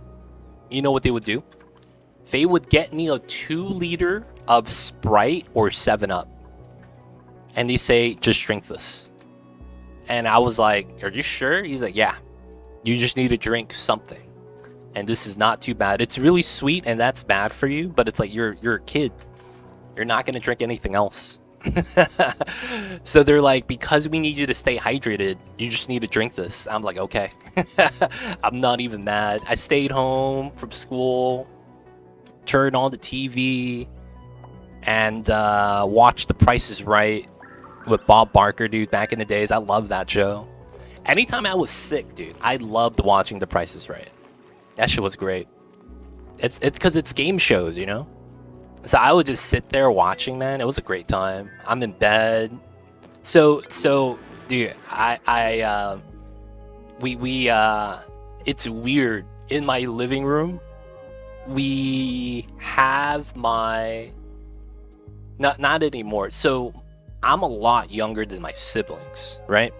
A: You know what they would do? They would get me a 2-liter of Sprite or 7-Up. And they say, just drink this. And I was like, are you sure? He's like, yeah. You just need to drink something. And this is not too bad. It's really sweet, and that's bad for you. But it's like, you're a kid. You're not going to drink anything else. So they're like, because we need you to stay hydrated, you just need to drink this. I'm like, okay. I'm not even mad. I stayed home from school, turned on the TV, and watched The Price is Right with Bob Barker, dude, back in the days. I love that show. Anytime I was sick, dude, I loved watching The Price is Right. That shit was great. It's because it's game shows, you know? So I would just sit there watching, man. It was a great time. I'm in bed. So, dude, it's weird. In my living room, we have my... Not anymore. So, I'm a lot younger than my siblings, right?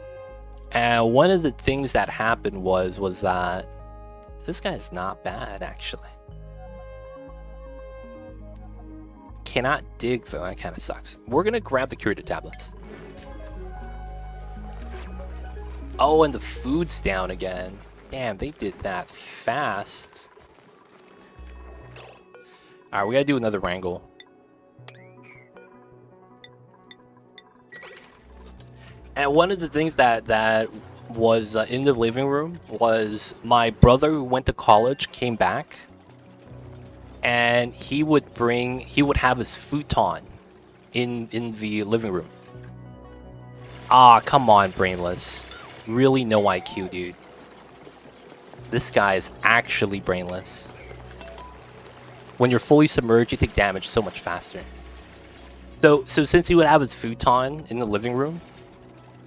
A: And one of the things that happened was that this guy's not bad, actually. Cannot dig, though. That kind of sucks. We're going to grab the curated tablets. Oh, and the food's down again. Damn, they did that fast. Alright, we got to do another wrangle. And one of the things that was in the living room was my brother who went to college came back, and he would have his futon in the living room. Ah, come on, brainless. Really no IQ, dude. This guy is actually brainless. when you're fully submerged, you take damage so much faster. So since he would have his futon in the living room,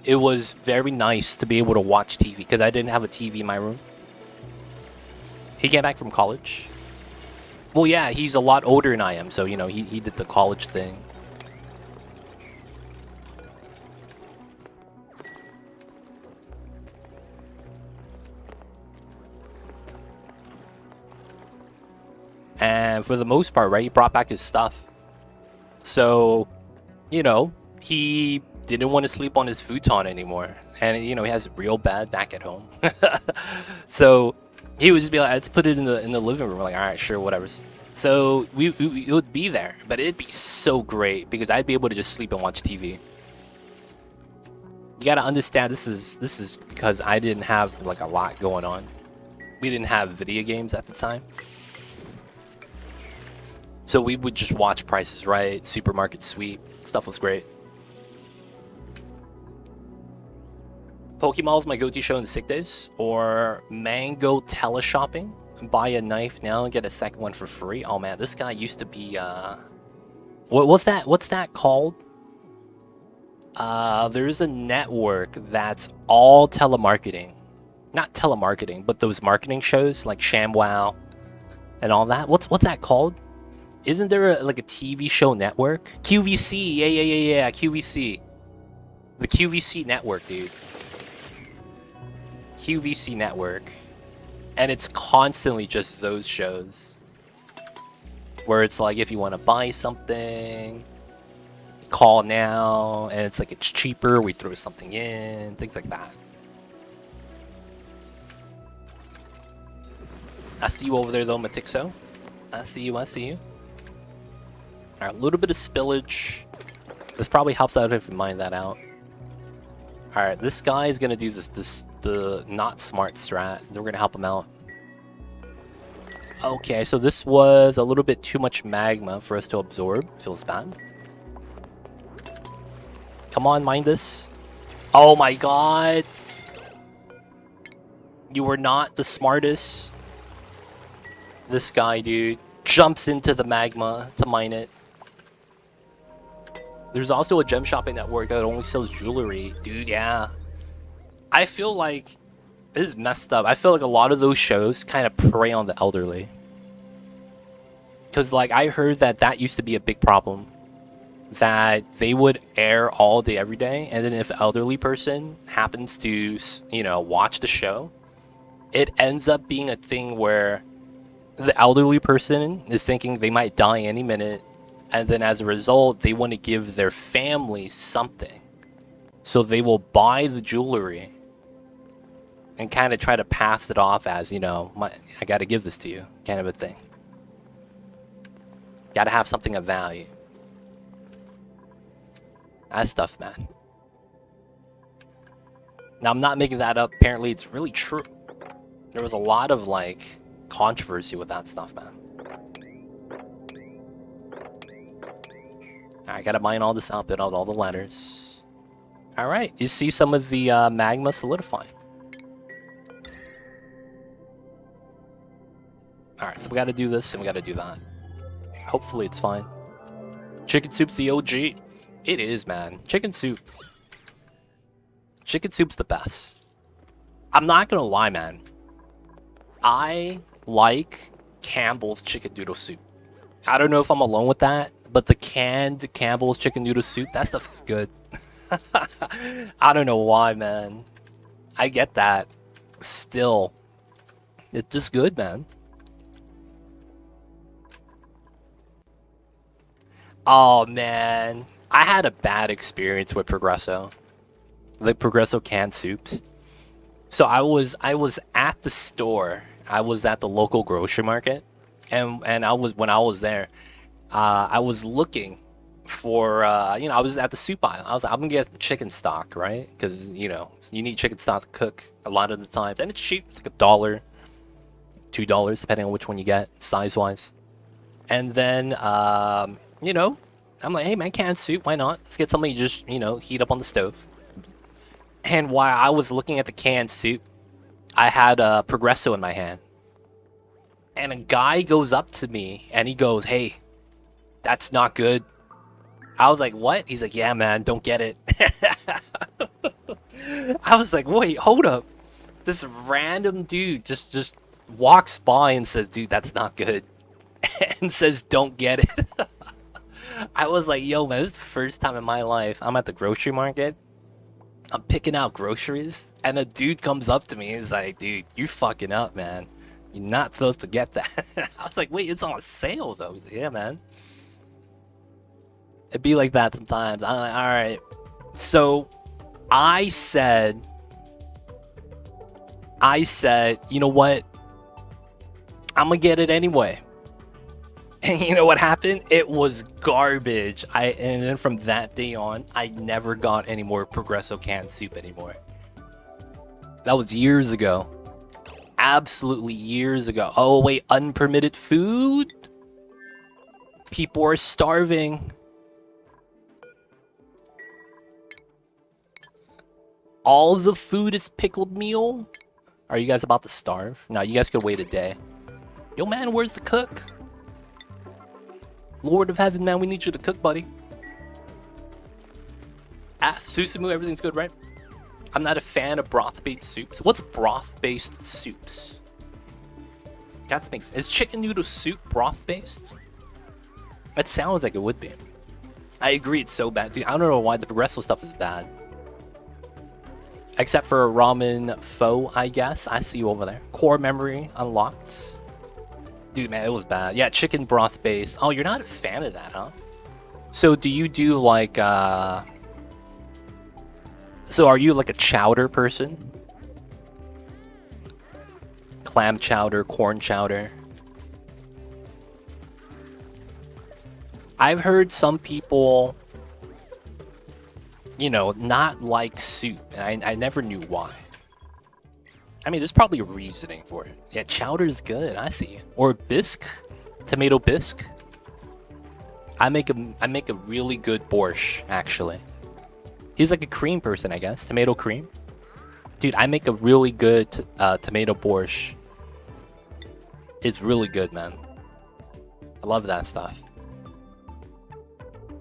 A: it was very nice to be able to watch TV because I didn't have a TV in my room. He came back from college. Well, yeah, he's a lot older than I am, so, you know, he did the college thing. And for the most part, right, he brought back his stuff. So, you know, he didn't want to sleep on his futon anymore. And, you know, he has real bad back at home. So he would just be like, let's put it in the living room. We're like, all right, sure, whatever. So we would be there, but it'd be so great because I'd be able to just sleep and watch TV. You gotta understand, this is because I didn't have like a lot going on. We didn't have video games at the time. So we would just watch Price is Right, Supermarket Sweep. Stuff was great. Pokemon is my go-to show in the sick days. Or Mango Teleshopping. Buy a knife now and get a second one for free. Oh man, this guy used to be what's that called? There's a network that's all telemarketing. Not telemarketing, but those marketing shows like ShamWow and all that. What's that called? Isn't there like a TV show network? QVC, yeah, QVC. The QVC network, dude. QVC network. And it's constantly just those shows. Where it's like, if you want to buy something, call now, and it's like, it's cheaper, we throw something in, things like that. I see you over there though, Matixo. I see you. Alright, a little bit of spillage. This probably helps out if we mine that out. Alright, this guy is gonna do the not smart strat. We're gonna help him out. Okay, so this was a little bit too much magma for us to absorb. Feels bad. Come on, mine this. Oh my god. You were not the smartest. This guy, dude, jumps into the magma to mine it. There's also a gem shopping network that only sells jewelry. Dude, yeah. I feel like this is messed up. I feel like a lot of those shows kind of prey on the elderly. Because, like, I heard that used to be a big problem. That they would air all day, every day. And then if an elderly person happens to, you know, watch the show, it ends up being a thing where the elderly person is thinking they might die any minute. And then as a result, they want to give their family something. So they will buy the jewelry and kind of try to pass it off as, you know, I got to give this to you, kind of a thing. Got to have something of value. That stuff, man. Now, I'm not making that up. Apparently, it's really true. There was a lot of, like, controversy with that stuff, man. I gotta mine all this out, bit out all the ladders. Alright, you see some of the magma solidifying. Alright, so we gotta do this and we gotta do that. Hopefully it's fine. Chicken soup's the OG. It is, man. Chicken soup. Chicken soup's the best. I'm not gonna lie, man. I like Campbell's chicken noodle soup. I don't know if I'm alone with that, but the canned Campbell's chicken noodle soup, that stuff is good. I don't know why, man. I get that. Still, it's just good, man. Oh, man. I had a bad experience with Progresso. The Progresso canned soups. So I was at the store. I was at the local grocery market. And when I was there, I was looking for, you know, I was at the soup aisle. I'm gonna get chicken stock, right? Because, you know, you need chicken stock to cook a lot of the times. And it's cheap. It's like $1, $2, depending on which one you get, size-wise. And then, you know, I'm like, hey, man, canned soup, why not? Let's get something you just, you know, heat up on the stove. And while I was looking at the canned soup, I had Progresso in my hand. And a guy goes up to me and he goes, "Hey, that's not good." I was like, "What?" He's like, "Yeah, man, don't get it." I was like, "Wait, hold up." This random dude just walks by and says, "Dude, that's not good." And says, "Don't get it." I was like, "Yo, man, this is the first time in my life I'm at the grocery market. I'm picking out groceries, and a dude comes up to me and is like, 'Dude, you're fucking up, man. You're not supposed to get that.'" I was like, "Wait, it's on sale though." He's like, "Yeah, man." It'd be like that sometimes. I'm like, "All right." So I said, "You know what? I'm gonna get it anyway." And you know what happened? It was garbage. And then from that day on, I never got any more Progresso canned soup anymore. That was years ago. Absolutely years ago. Oh wait, unpermitted food? People are starving. All the food is pickled meal? Are you guys about to starve? No, you guys could wait a day. Yo man, where's the cook? Lord of Heaven, man, we need you to cook, buddy. Susumu, everything's good, right? I'm not a fan of broth-based soups. What's broth-based soups? That makes sense. Is chicken noodle soup broth-based? It sounds like it would be. I agree, it's so bad. Dude, I don't know why the Progresso stuff is bad. Except for ramen pho, I guess. I see you over there. Core memory unlocked. Dude, man, it was bad. Yeah, chicken broth based. Oh, you're not a fan of that, huh? So do you do like, So are you like a chowder person? Clam chowder, corn chowder? I've heard some people, you know, not like soup, and I never knew why. I mean, there's probably a reasoning for it. Yeah, chowder is good. I see. Or bisque, tomato bisque. I make a really good borscht, actually. He's like a cream person, I guess. Tomato cream. Dude, I make a really good tomato borscht. It's really good, man. I love that stuff.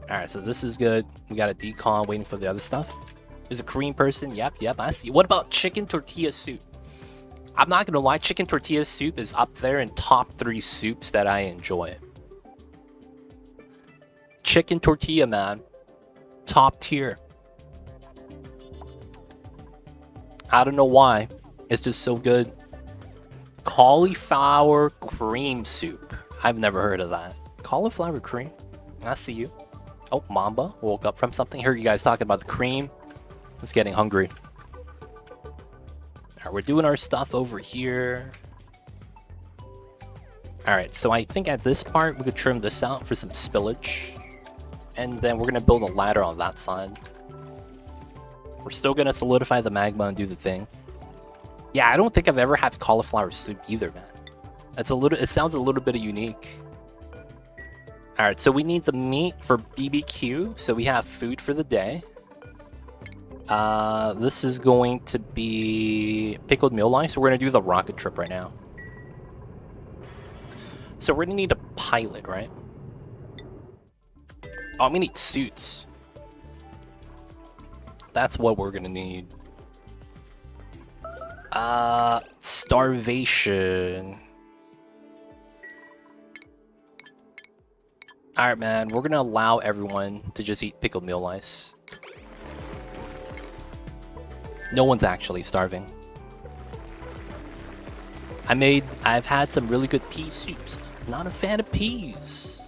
A: Alright, so this is good. We got a decon waiting for the other stuff. Is a cream person? Yep, I see. What about chicken tortilla soup? I'm not gonna lie, chicken tortilla soup is up there in top 3 soups that I enjoy. Chicken tortilla, man. Top tier. I don't know why. It's just so good. Cauliflower cream soup. I've never heard of that. Cauliflower cream? I see you. Oh, Mamba woke up from something. Heard you guys talking about the cream. It's getting hungry. Alright, we're doing our stuff over here. Alright, so I think at this part we could trim this out for some spillage. And then we're going to build a ladder on that side. We're still going to solidify the magma and do the thing. Yeah, I don't think I've ever had cauliflower soup either, man. It sounds a little bit unique. Alright, so we need the meat for BBQ, so we have food for the day. This is going to be pickled meal line, so we're going to do the rocket trip right now. So we're going to need a pilot, right? Oh, we need suits. That's what we're going to need. Starvation. Alright, man, we're going to allow everyone to just eat pickled meal lice. No one's actually starving. I've had some really good pea soups. I'm not a fan of peas.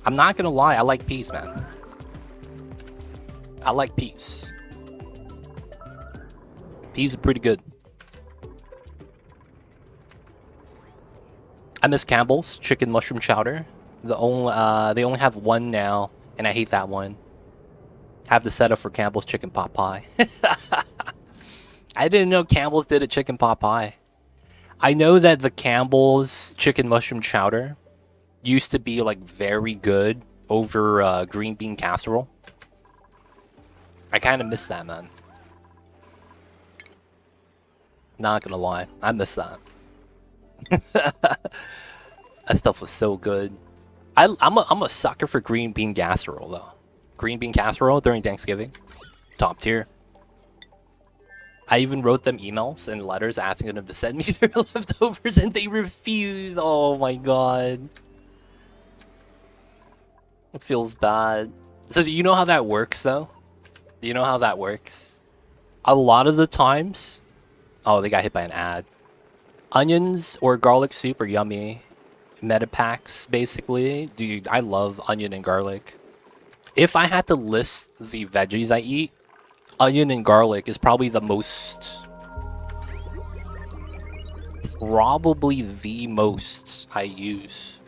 A: I'm not gonna lie, I like peas, man. I like peas. Peas are pretty good. I miss Campbell's chicken mushroom chowder. They only have one now, and I hate that one. Have the setup for Campbell's chicken pot pie. I didn't know Campbell's did a chicken pot pie. I know that the Campbell's chicken mushroom chowder used to be like very good over green bean casserole. I kind of miss that, man. Not gonna lie, I miss that. That stuff was so good. I'm a sucker for green bean casserole though. Green bean casserole during Thanksgiving, top tier. I even wrote them emails and letters asking them to send me their leftovers, and they refused. Oh my god, it feels bad. So do you know how that works though? Do you know how that works? A lot of the times, oh, they got hit by an ad. Onions or garlic soup are yummy. Meta packs, basically. Dude, I love onion and garlic. If I had to list the veggies I eat, onion and garlic is probably the most... Probably the most I use.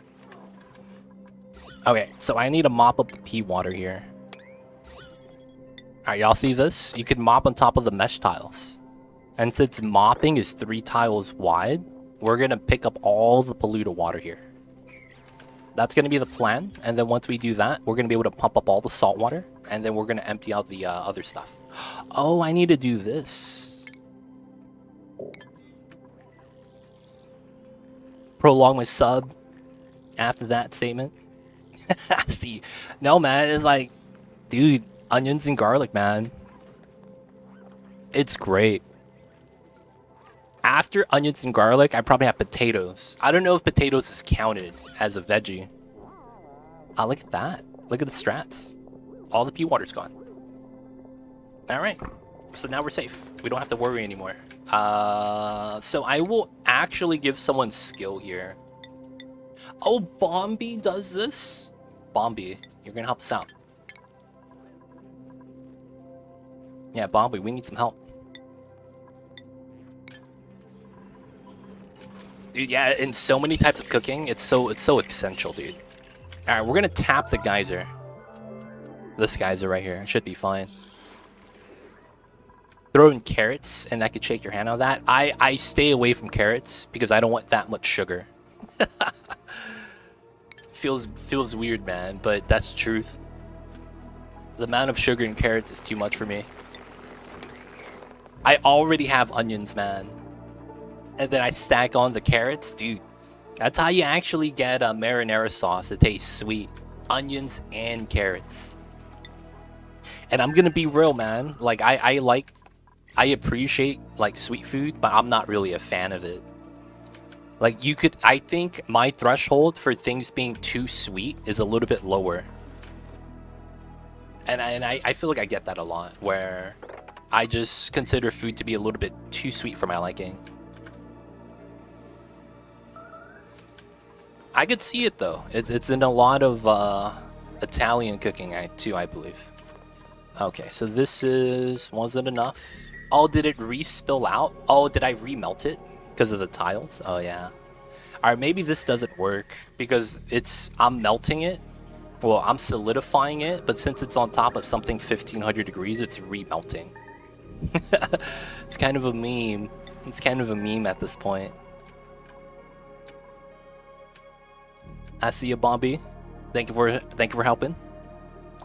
A: Okay, so I need to mop up the pea water here. Alright, y'all see this? You can mop on top of the mesh tiles. And since mopping is 3 tiles wide, we're gonna pick up all the polluted water here. That's gonna be the plan, and then once we do that, we're gonna be able to pump up all the salt water, and then we're gonna empty out the other stuff. Oh, I need to do this. Prolong my sub after that statement. See, no man, it's like, dude, onions and garlic, man. It's great. After onions and garlic, I probably have potatoes. I don't know if potatoes is counted as a veggie. Ah, look at that. Look at the strats. All the pea water's gone. Alright. So now we're safe. We don't have to worry anymore. So I will actually give someone skill here. Oh, Bombi does this? Bombi, you're gonna help us out. Yeah, Bombi, we need some help. Dude, yeah, in so many types of cooking, it's so essential, dude. Alright, we're gonna tap the geyser. This geyser right here. It should be fine. Throw in carrots, and that could shake your hand on that. I stay away from carrots because I don't want that much sugar. Feels weird, man, but that's the truth. The amount of sugar in carrots is too much for me. I already have onions, man. And then I stack on the carrots, dude. That's how you actually get a marinara sauce that tastes sweet. Onions and carrots. And I'm gonna be real, man. Like, I appreciate, like, sweet food, but I'm not really a fan of it. Like, I think my threshold for things being too sweet is a little bit lower. And I feel like I get that a lot, where I just consider food to be a little bit too sweet for my liking. I could see it though. It's in a lot of Italian cooking too, I believe. Okay, so wasn't enough. Oh, did it re-spill out? Oh, did I remelt it because of the tiles? Oh yeah. All right, maybe this doesn't work because I'm melting it. Well, I'm solidifying it, but since it's on top of something 1500 degrees, it's re-melting. It's kind of a meme. It's kind of a meme at this point. I see you, Bombi. Thank you for helping.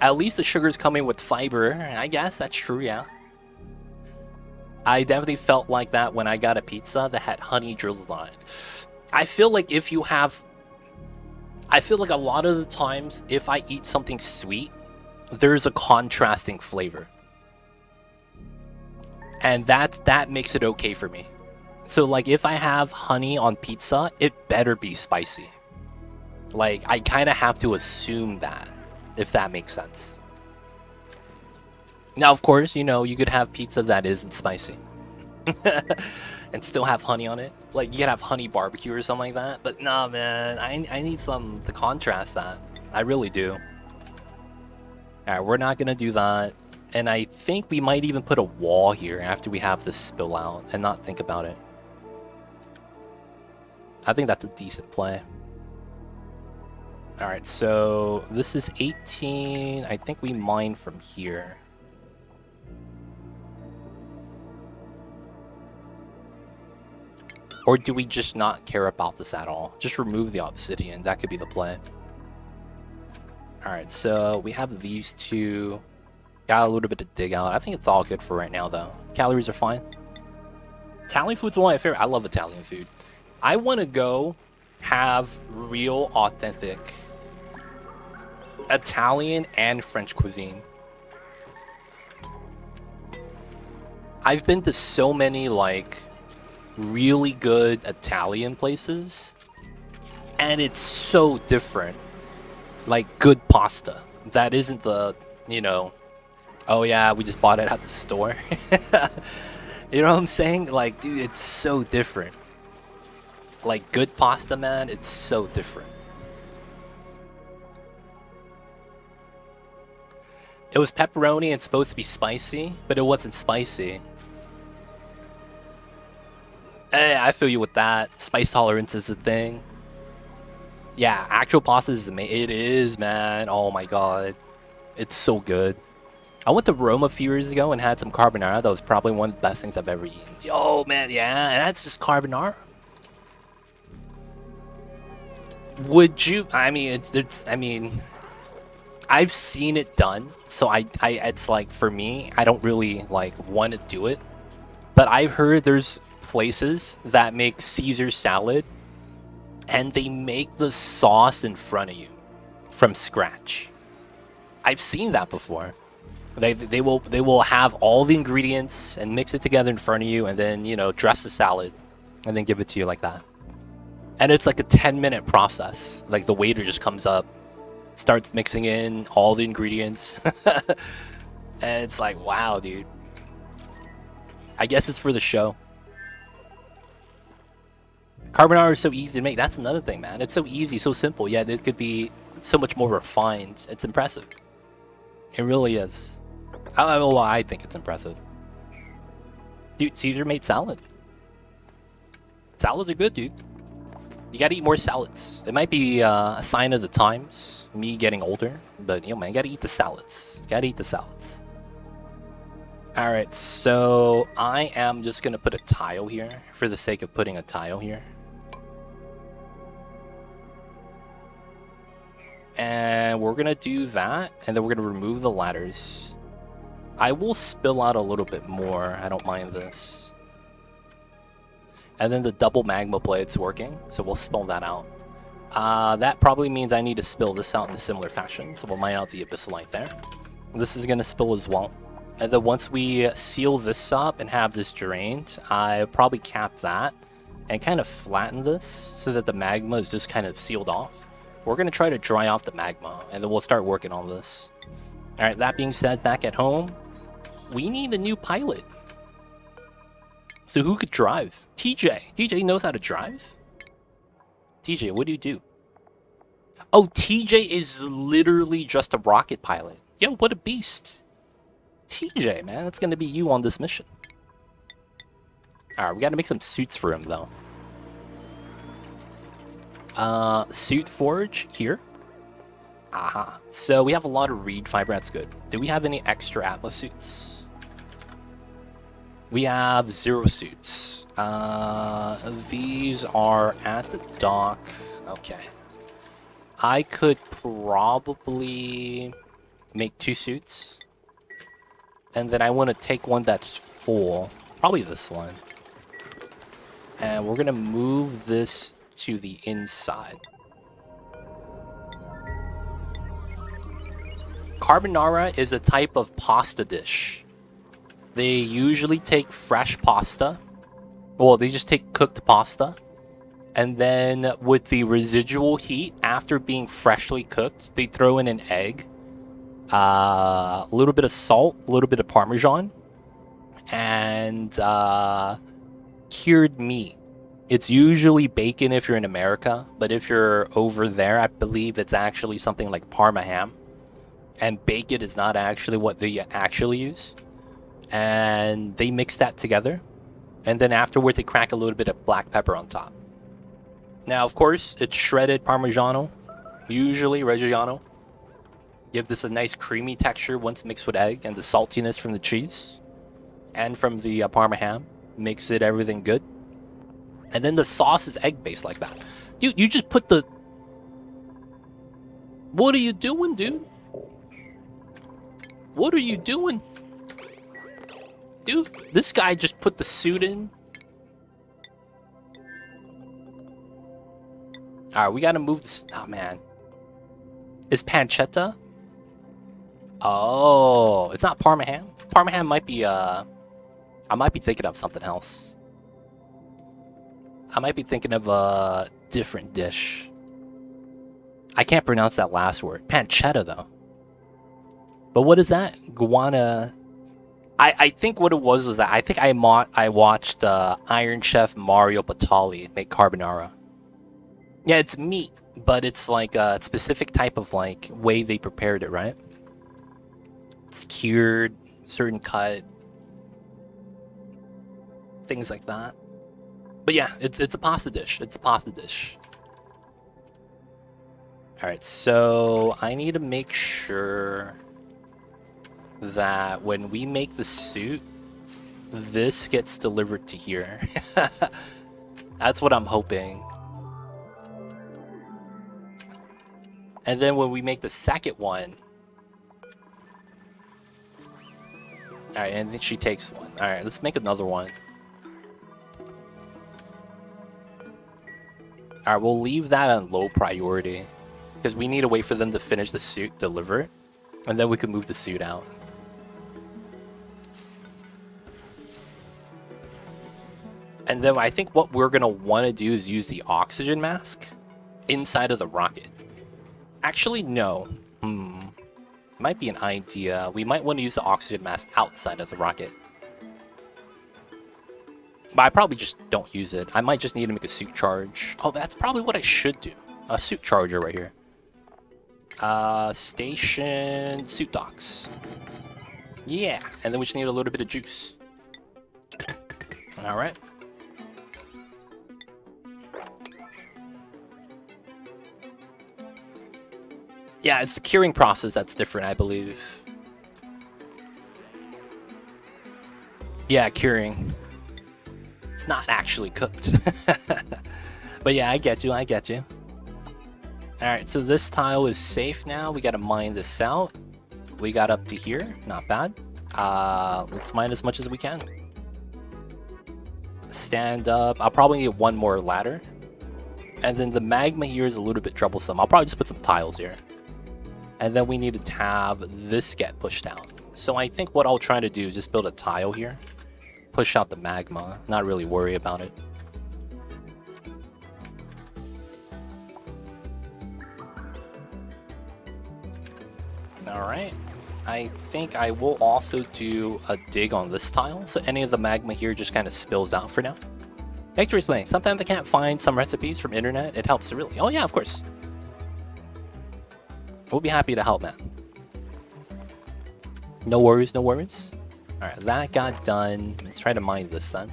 A: At least the sugar's coming with fiber. I guess that's true, yeah. I definitely felt like that when I got a pizza that had honey drizzled on it. I feel like a lot of the times, if I eat something sweet, there's a contrasting flavor. And that makes it okay for me. So, like, if I have honey on pizza, it better be spicy. Like, I kind of have to assume that, if that makes sense. Now, of course, you know, you could have pizza that isn't spicy. And still have honey on it. Like, you could have honey barbecue or something like that. But nah, man, I need some to contrast that. I really do. Alright, we're not gonna do that. And I think we might even put a wall here after we have this spill out and not think about it. I think that's a decent play. Alright, so this is 18. I think we mine from here. Or do we just not care about this at all? Just remove the obsidian. That could be the play. Alright, so we have these two. Got a little bit to dig out. I think it's all good for right now, though. Calories are fine. Italian food's one of my favorite. I love Italian food. I want to go have real, authentic Italian and French cuisine. I've been to so many, like, really good Italian places, and it's so different. Like, good pasta. That isn't the, you know, oh yeah, we just bought it at the store. You know what I'm saying? Like, dude, it's so different. Like, good pasta, man, it's so different. It was pepperoni and supposed to be spicy, but it wasn't spicy. Hey, I feel you with that. Spice tolerance is a thing. Yeah, actual pasta is amazing. It is, man. Oh my god. It's so good. I went to Rome a few years ago and had some carbonara. That was probably one of the best things I've ever eaten. Yo, man, yeah, and that's just carbonara. Would you? I mean, I mean, I've seen it done, so it's like for me, I don't really like want to do it. But I've heard there's places that make Caesar salad, and they make the sauce in front of you from scratch. I've seen that before. They will have all the ingredients and mix it together in front of you, and then, you know, dress the salad, and then give it to you like that. And it's like a 10-minute process. Like, the waiter just comes up, starts mixing in all the ingredients, and it's like, wow, dude. I guess it's for the show. Carbonara is so easy to make. That's another thing, man. It's so easy, so simple. Yeah, it could be so much more refined. It's impressive. It really is. I don't know why I think it's impressive. Dude, Caesar made salad. Salads are good, dude. You gotta eat more salads. It might be a sign of the times, me getting older, but, you know, man, you gotta eat the salads. You gotta eat the salads. Alright, so I am just gonna put a tile here for the sake of putting a tile here. And we're gonna do that, and then we're gonna remove the ladders. I will spill out a little bit more. I don't mind this. And then the double magma blade's working, so we'll spill that out. That probably means I need to spill this out in a similar fashion, so we'll mine out the abyssalite there. This is gonna spill as well. And then once we seal this up and have this drained, I probably cap that and kind of flatten this so that the magma is just kind of sealed off. We're going to try to dry off the magma, and then we'll start working on this. Alright, that being said, back at home, we need a new pilot. So who could drive? TJ. TJ knows how to drive? TJ, what do you do? Oh, TJ is literally just a rocket pilot. Yo, what a beast. TJ, man, that's going to be you on this mission. Alright, we got to make some suits for him, though. Suit forge here. Aha. So we have a lot of reed fiber. That's good. Do we have any extra Atlas suits? We have 0 suits. These are at the dock. Okay. I could probably make 2 suits. And then I want to take one that's full. Probably this one. And we're going to move this to the inside. Carbonara is a type of pasta dish. They usually take fresh pasta. Well, they just take cooked pasta. And then with the residual heat, after being freshly cooked, they throw in an egg, a little bit of salt, a little bit of Parmesan, and cured meat. It's usually bacon if you're in America, but if you're over there, I believe it's actually something like Parma ham. And bacon is not actually what they actually use. And they mix that together. And then afterwards, they crack a little bit of black pepper on top. Now, of course, it's shredded Parmigiano, usually Reggiano. Give this a nice creamy texture once mixed with egg, and the saltiness from the cheese and from the Parma ham makes it everything good. And then the sauce is egg-based like that. Dude, you just put the... What are you doing, dude? What are you doing? Dude, this guy just put the suit in. Alright, we gotta move this. Oh, man. Is pancetta? Oh, it's not Parma ham? Parma ham might be, I might be thinking of something else. I might be thinking of a different dish. I can't pronounce that last word. Pancetta, though. But what is that? Guana. I think what it was that I think I watched Iron Chef Mario Batali make carbonara. Yeah, it's meat, but it's like a specific type of like way they prepared it, right? It's cured, certain cut, things like that. But yeah, it's a pasta dish. It's a pasta dish. All right, so I need to make sure that when we make the suit, this gets delivered to here. That's what I'm hoping. And then when we make the second one... Alright, and then she takes one. Alright, let's make another one. Alright, we'll leave that on low priority. Because we need to wait for them to finish the suit, deliver it. And then we can move the suit out. And then I think what we're going to want to do is use the oxygen mask inside of the rocket. Actually, no. Might be an idea. We might want to use the oxygen mask outside of the rocket. But I probably just don't use it. I might just need to make a suit charge. Oh, that's probably what I should do. A suit charger right here. Station suit docks. Yeah, and then we just need a little bit of juice. Alright. Yeah, it's the curing process that's different, I believe. Yeah, curing. It's not actually cooked. But yeah, I get you, I get you. Alright, so this tile is safe now. We gotta mine this out. We got up to here, not bad. Let's mine as much as we can. Stand up. I'll probably need one more ladder. And then the magma here is a little bit troublesome. I'll probably just put some tiles here. And then we need to have this get pushed out. So I think what I'll try to do is just build a tile here. Push out the magma. Not really worry about it. Alright. I think I will also do a dig on this tile. So any of the magma here just kind of spills out for now. Thanks for explaining. Sometimes I can't find some recipes from internet. It helps really. Oh yeah, of course. We'll be happy to help, man. No worries, no worries. Alright, that got done. Let's try to mine this then.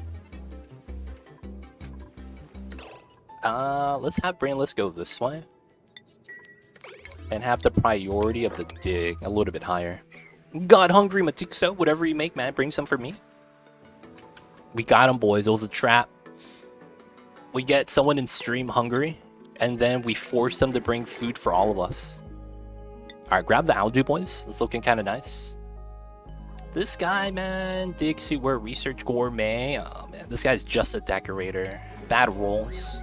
A: Let's have Brainless go this way. And have the priority of the dig a little bit higher. God hungry, Matixo. Whatever you make, man, bring some for me. We got him, boys. It was a trap. We get someone in stream hungry, and then we force them to bring food for all of us. Alright, grab the algae, boys. It's looking kind of nice. This guy, man, dig suit wear research gourmet. Oh, man, this guy's just a decorator. Bad rolls.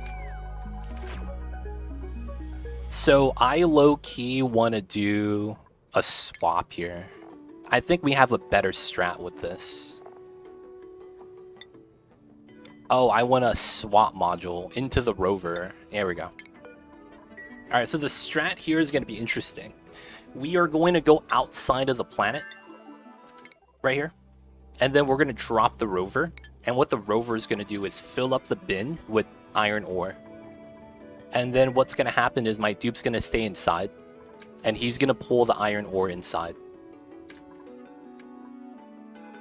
A: So I low-key want to do a swap here. I think we have a better strat with this. Oh, I want a swap module into the rover. There we go. Alright, so the strat here is going to be interesting. We are going to go outside of the planet. Right here. And then we're going to drop the rover. And what the rover is going to do is fill up the bin with iron ore. And then what's going to happen is my dupe's going to stay inside. And he's going to pull the iron ore inside.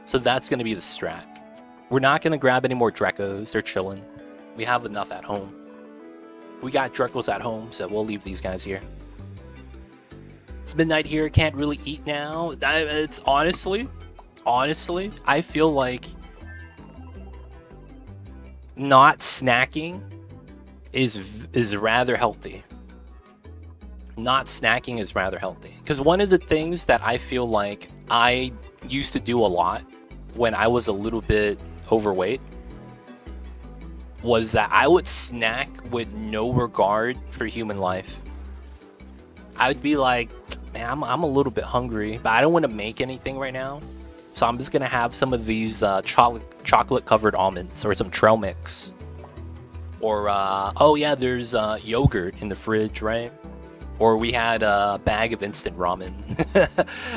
A: So that's going to be the strat. We're not going to grab any more Drekos. They're chilling. We have enough at home. We got Drekos at home, so we'll leave these guys here. It's midnight here. Can't really eat now. It's honestly, I feel like not snacking is rather healthy. Not snacking is rather healthy. Because one of the things that I feel like I used to do a lot when I was a little bit overweight was that I would snack with no regard for human life. I would be like, man, I'm a little bit hungry, but I don't want to make anything right now. So I'm just going to have some of these chocolate covered almonds or some trail mix. Or, oh yeah, there's yogurt in the fridge, right? Or we had a bag of instant ramen.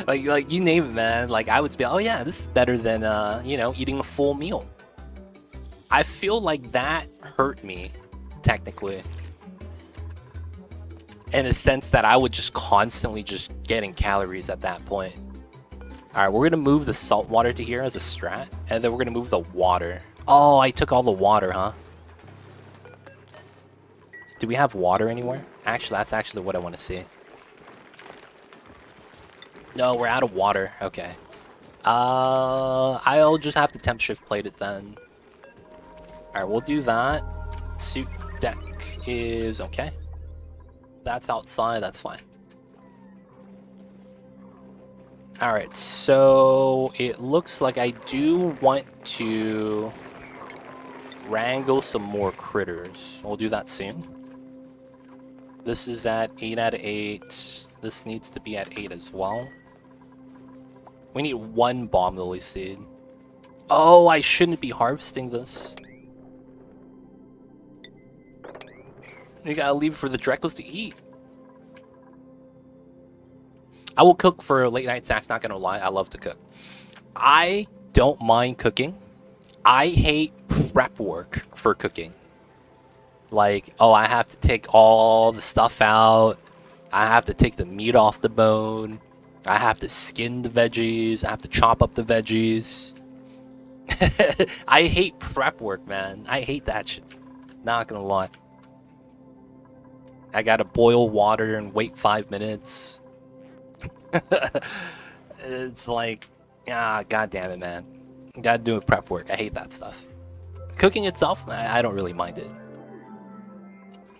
A: like you name it, man. Like I would be, oh yeah, this is better than, you know, eating a full meal. I feel like that hurt me, technically. In the sense that I would just constantly just getting calories at that point. Alright, we're gonna move the salt water to here as a strat, and then we're gonna move the water. Oh, I took all the water, huh? Do we have water anywhere? Actually, that's actually what I want to see. No, we're out of water. Okay. I'll just have to temp shift plate it then. Alright, we'll do that. Suit deck is okay. That's outside, that's fine. Alright, so it looks like I do want to wrangle some more critters. We'll do that soon. This is at 8 out of 8. This needs to be at 8 as well. We need 1 bomb lily seed. Oh, I shouldn't be harvesting this. You gotta leave it for the Drekos to eat. I will cook for late night snacks, not gonna lie. I love to cook. I don't mind cooking. I hate prep work for cooking. Like, oh, I have to take all the stuff out. I have to take the meat off the bone. I have to skin the veggies. I have to chop up the veggies. I hate prep work, man. I hate that shit. Not gonna lie. I gotta boil water and wait 5 minutes. It's like, god damn it, man. Gotta do prep work. I hate that stuff. Cooking itself, I don't really mind it.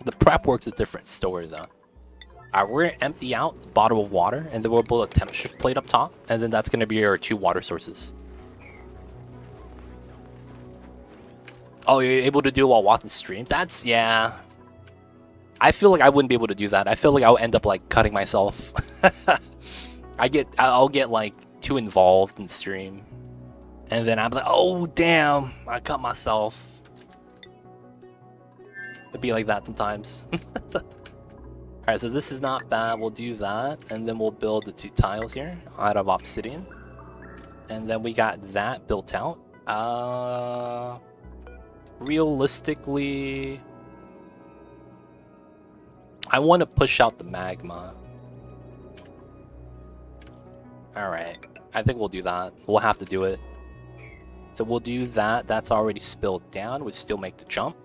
A: The prep work's a different story, though. Alright, we're gonna empty out the bottle of water, and then we'll build a temp shift plate up top, and then that's gonna be our 2 water sources. Oh, you're able to do it while watching stream? That's, yeah. I feel like I wouldn't be able to do that. I feel like I'll end up, like, cutting myself. I'll get, like, too involved in stream. And then I'm like, oh, damn, I cut myself. It'd be like that sometimes. Alright, so this is not bad. We'll do that. And then we'll build the 2 tiles here out of obsidian. And then we got that built out. Realistically, I want to push out the magma. Alright, I think we'll do that. We'll have to do it. So we'll do that. That's already spilled down. We still make the jump.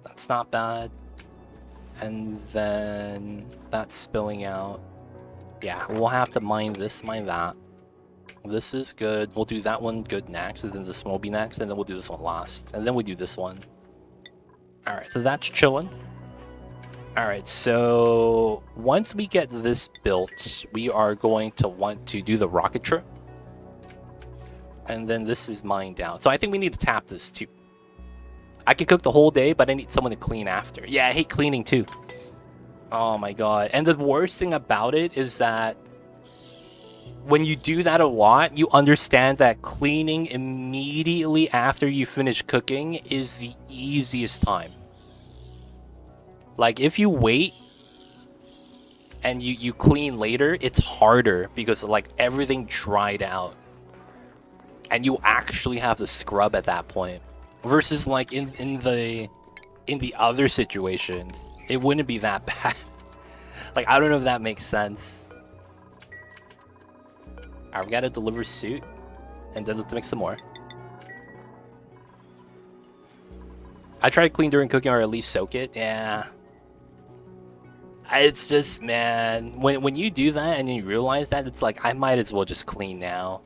A: That's not bad. And then that's spilling out. Yeah, we'll have to mine this, mine that. This is good. We'll do that one good next, and then this one will be next, and then we'll do this one last. And then we do this one. Alright, so that's chilling. Alright, so once we get this built, we are going to want to do the rocket trip. And then this is mined out. So I think we need to tap this too. I can cook the whole day, but I need someone to clean after. Yeah, I hate cleaning too. Oh my god. And the worst thing about it is that when you do that a lot, you understand that cleaning immediately after you finish cooking is the easiest time. Like, if you wait and you clean later, it's harder because, like, everything dried out. And you actually have to scrub at that point. Versus, like, in the other situation, it wouldn't be that bad. Like, I don't know if that makes sense. Alright, we gotta deliver suit. And then let's make some more. I try to clean during cooking or at least soak it. Yeah. It's just, man, when you do that and you realize that, it's like, I might as well just clean now.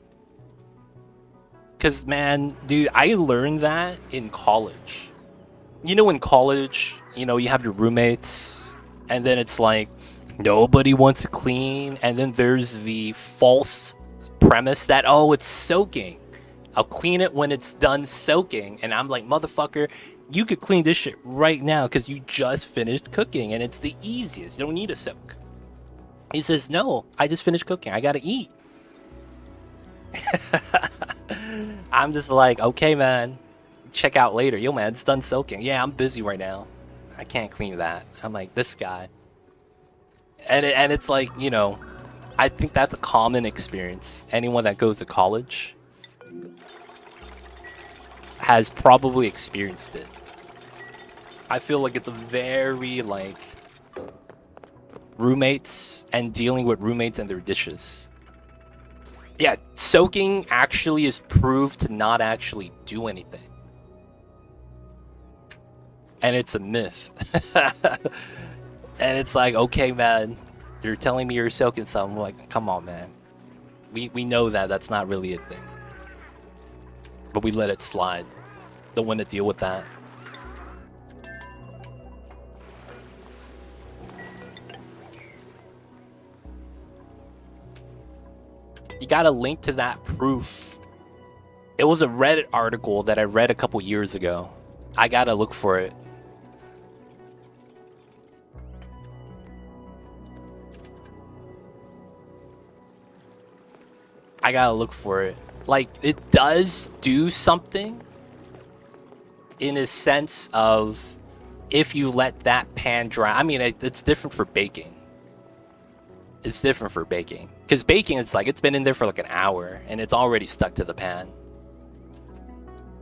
A: Because, man, dude, I learned that in college. You know, in college, you know, you have your roommates, and then it's like, nobody wants to clean, and then there's the false premise that, oh, it's soaking. I'll clean it when it's done soaking, and I'm like, motherfucker, You could clean this shit right now because you just finished cooking and it's the easiest. You don't need a soak. He says, no, I just finished cooking. I gotta eat. I'm just like, okay, man. Check out later. Yo, man, it's done soaking. Yeah, I'm busy right now. I can't clean that. I'm like, this guy. And it's like, you know, I think that's a common experience. Anyone that goes to college has probably experienced it. I feel like it's a very, like, roommates and dealing with roommates and their dishes. Yeah, soaking actually is proved to not actually do anything. And it's a myth. And it's like, okay, man, you're telling me you're soaking something. Like, come on, man. We know that that's not really a thing. But we let it slide. Don't want to deal with that. You got a link to that proof. It was a Reddit article that I read a couple years ago. I gotta look for it. I gotta look for it. Like, it does do something in a sense of if you let that pan dry. I mean, it's different for baking. It's different for baking. Because baking, it's like, it's been in there for like an hour and it's already stuck to the pan.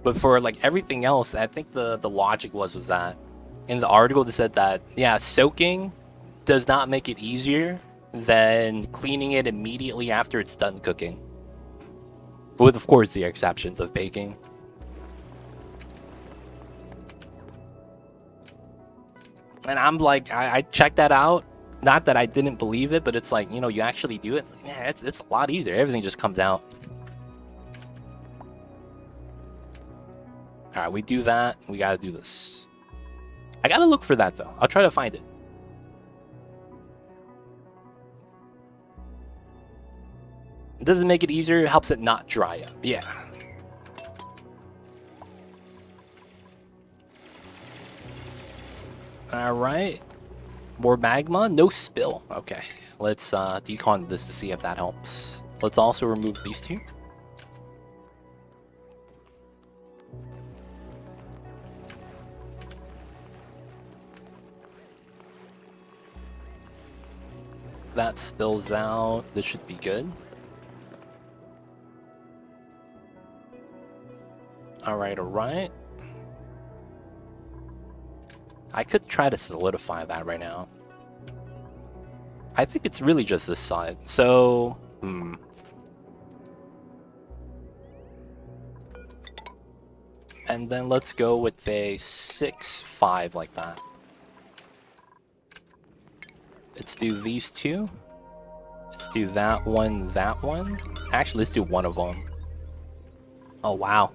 A: But for like everything else, I think the logic was that in the article they said that, yeah, soaking does not make it easier than cleaning it immediately after it's done cooking. With, of course, the exceptions of baking. And I'm like, I checked that out. Not that I didn't believe it, but it's like, you know, you actually do it. It's like, man, it's a lot easier. Everything just comes out. All right, we do that. We got to do this. I got to look for that, though. I'll try to find it. It doesn't make it easier. It helps it not dry up. Yeah. All right. More magma. No spill. Okay. Let's decon this to see if that helps. Let's also remove these two. That spills out. This should be good. Alright, alright. I could try to solidify that right now. I think it's really just this side. So, And then let's go with a 6-5 like that. Let's do these two. Let's do that one, that one. Actually, let's do one of them. Oh, wow.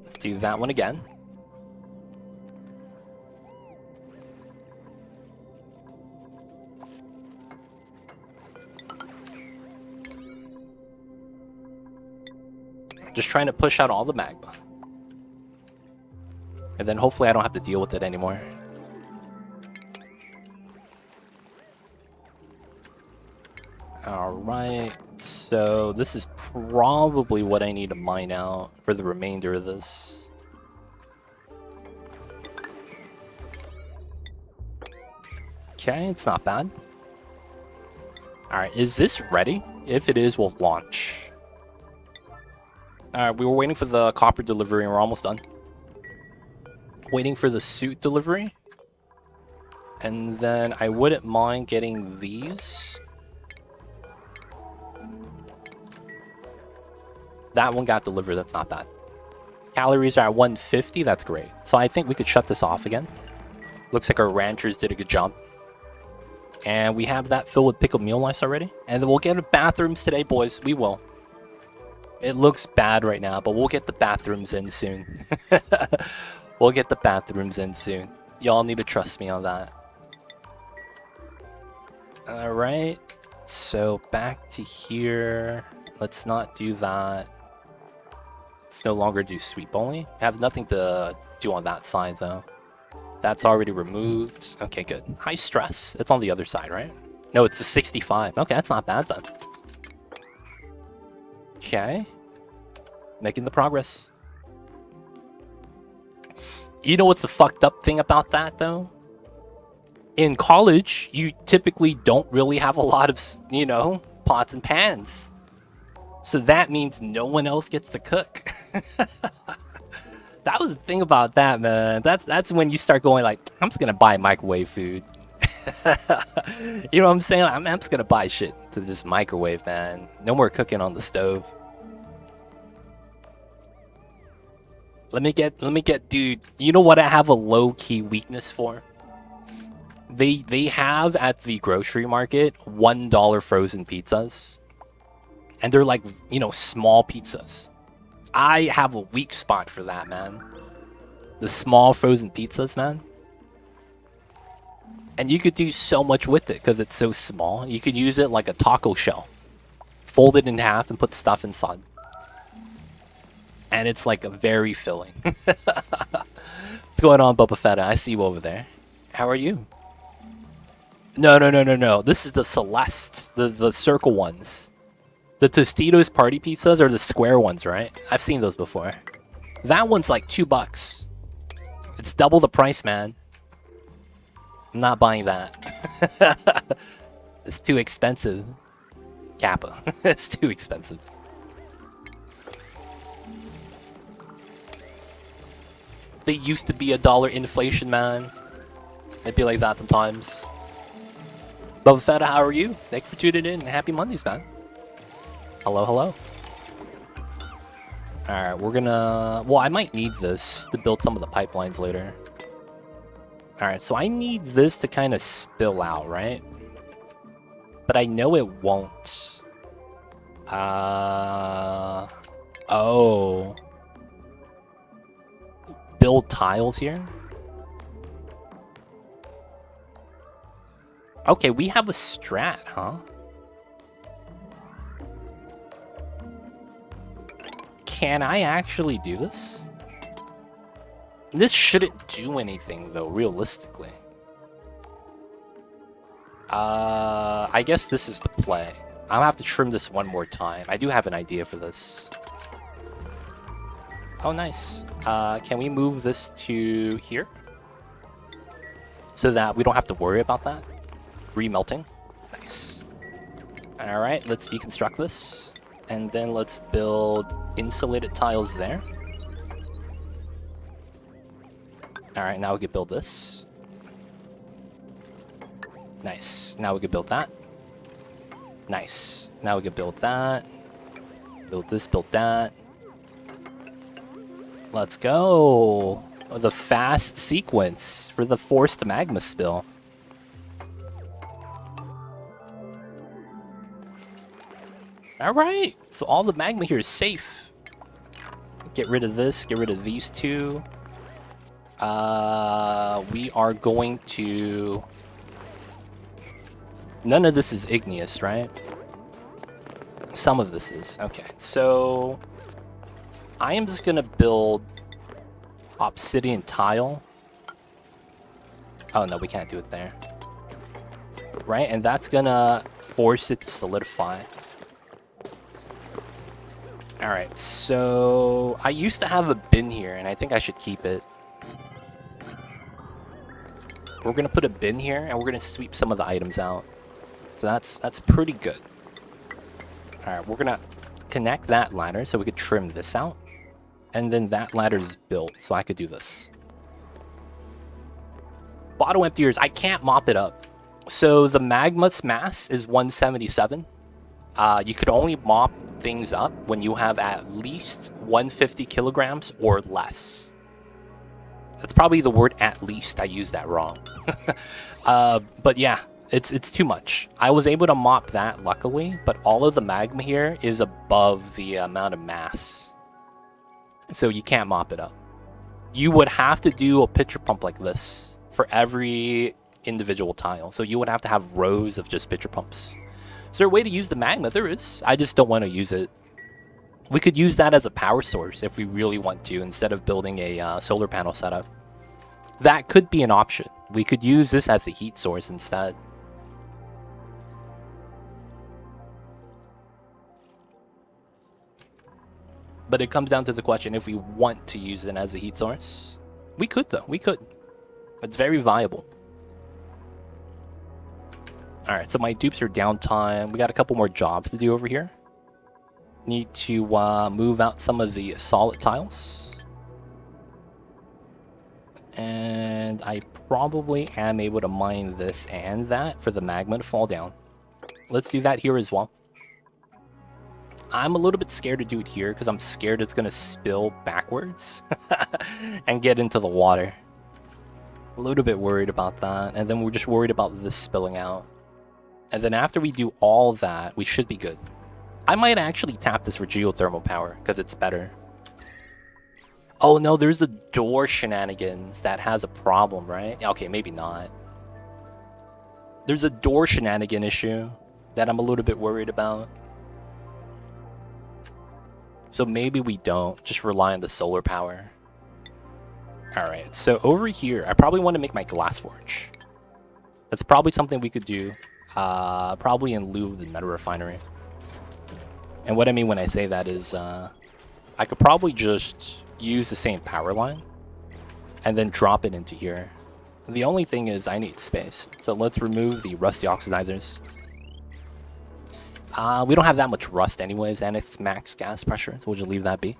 A: Let's do that one again. Just trying to push out all the magma. And then hopefully I don't have to deal with it anymore. Alright, so this is probably what I need to mine out for the remainder of this. Okay, it's not bad. Alright, is this ready? If it is, we'll launch. Alright, we were waiting for the copper delivery and we're almost done. Waiting for the suit delivery. And then I wouldn't mind getting these. That one got delivered, that's not bad. Calories are at 150, that's great. So I think we could shut this off again. Looks like our ranchers did a good job. And we have that filled with pickled meal lice already. And then we'll get the bathrooms today, boys. We will. It looks bad right now, but we'll get the bathrooms in soon. We'll get the bathrooms in soon. Y'all need to trust me on that. Alright. So back to here. Let's not do that. It's no longer do sweep only. I have nothing to do on that side though. That's already removed. Okay, good. High stress. It's on the other side, right? No, it's a 65. Okay, that's not bad then. Okay. Making the progress. You know what's the fucked up thing about that though? In college, you typically don't really have a lot of, you know, pots and pans. So that means no one else gets to cook. That was the thing about that, man. That's when you start going like, I'm just gonna buy microwave food. You know what I'm saying? I'm just gonna buy shit to just microwave, man. No more cooking on the stove. Let me get, dude. You know what I have a low-key weakness for? They have at the grocery market $1 frozen pizzas. And they're like, you know, small pizzas. I have a weak spot for that, man. The small frozen pizzas, man. And you could do so much with it because it's so small. You could use it like a taco shell. Fold it in half and put stuff inside. And it's like a very filling. What's going on, Boba Fett? I see you over there. How are you? No. This is the Celeste. The circle ones. The Tostitos party pizzas are the square ones, right? I've seen those before. That one's like $2. It's double the price, man. I'm not buying that. It's too expensive. Kappa. It's too expensive. They used to be $1 inflation, man. It'd be like that sometimes. Boba Fett, how are you? Thanks for tuning in. Happy Mondays, man. Hello, hello. Alright, we're gonna... Well, I might need this to build some of the pipelines later. Alright, so I need this to kind of spill out, right? But I know it won't. Oh. Build tiles here? Okay, we have a strat, huh? Can I actually do this? This shouldn't do anything, though, realistically. I guess this is the play. I'll have to trim this one more time. I do have an idea for this. Oh, nice. Can we move this to here? So that we don't have to worry about that? Remelting. Nice. Alright, let's deconstruct this. And then let's build insulated tiles there. Alright, now we can build this. Nice. Now we can build that. Nice. Now we can build that. Build this, build that. Let's go. Oh, the fast sequence for the forced magma spill. Alright, so all the magma here is safe. Get rid of this, get rid of these two. We are going to... None of this is igneous, right? Some of this is. Okay, so... I am just gonna build obsidian tile. Oh no, we can't do it there. Right, and that's gonna force it to solidify. Alright, so I used to have a bin here, and I think I should keep it. We're gonna put a bin here, and we're gonna sweep some of the items out. So that's pretty good. Alright, we're gonna connect that ladder so we could trim this out. And then that ladder is built, so I could do this. Bottle emptiers, I can't mop it up. So the magma's mass is 177. You could only mop things up when you have at least 150 kilograms or less. That's probably the word "at least." I used that wrong. But yeah, it's too much. I was able to mop that, luckily, but all of the magma here is above the amount of mass. So you can't mop it up. You would have to do a pitcher pump like this for every individual tile. So you would have to have rows of just pitcher pumps. Is there a way to use the magma? There is. I just don't want to use it We could use that as a power source if we really want to, instead of building a solar panel setup. That could be an option. We could use this as a heat source instead. But it comes down to the question if we want to use it as a heat source. We could, though. We could. It's very viable. Alright, so my dupes are downtime. We got a couple more jobs to do over here. Need to move out some of the solid tiles. And I probably am able to mine this and that for the magma to fall down. Let's do that here as well. I'm a little bit scared to do it here because I'm scared it's going to spill backwards and get into the water. A little bit worried about that. And then we're just worried about this spilling out. And then after we do all that, we should be good. I might actually tap this for geothermal power because it's better. Oh no, there's a door shenanigans that has a problem, right? Okay, maybe not. There's a door shenanigan issue that I'm a little bit worried about. So maybe we don't. Just rely on the solar power. Alright, so over here, I probably want to make my glass forge. That's probably something we could do. Probably in lieu of the metal refinery. And what I mean when I say that is, I could probably just use the same power line and then drop it into here. The only thing is I need space. So let's remove the rusty oxidizers. We don't have that much rust anyways, and it's max gas pressure, so we'll just leave that be.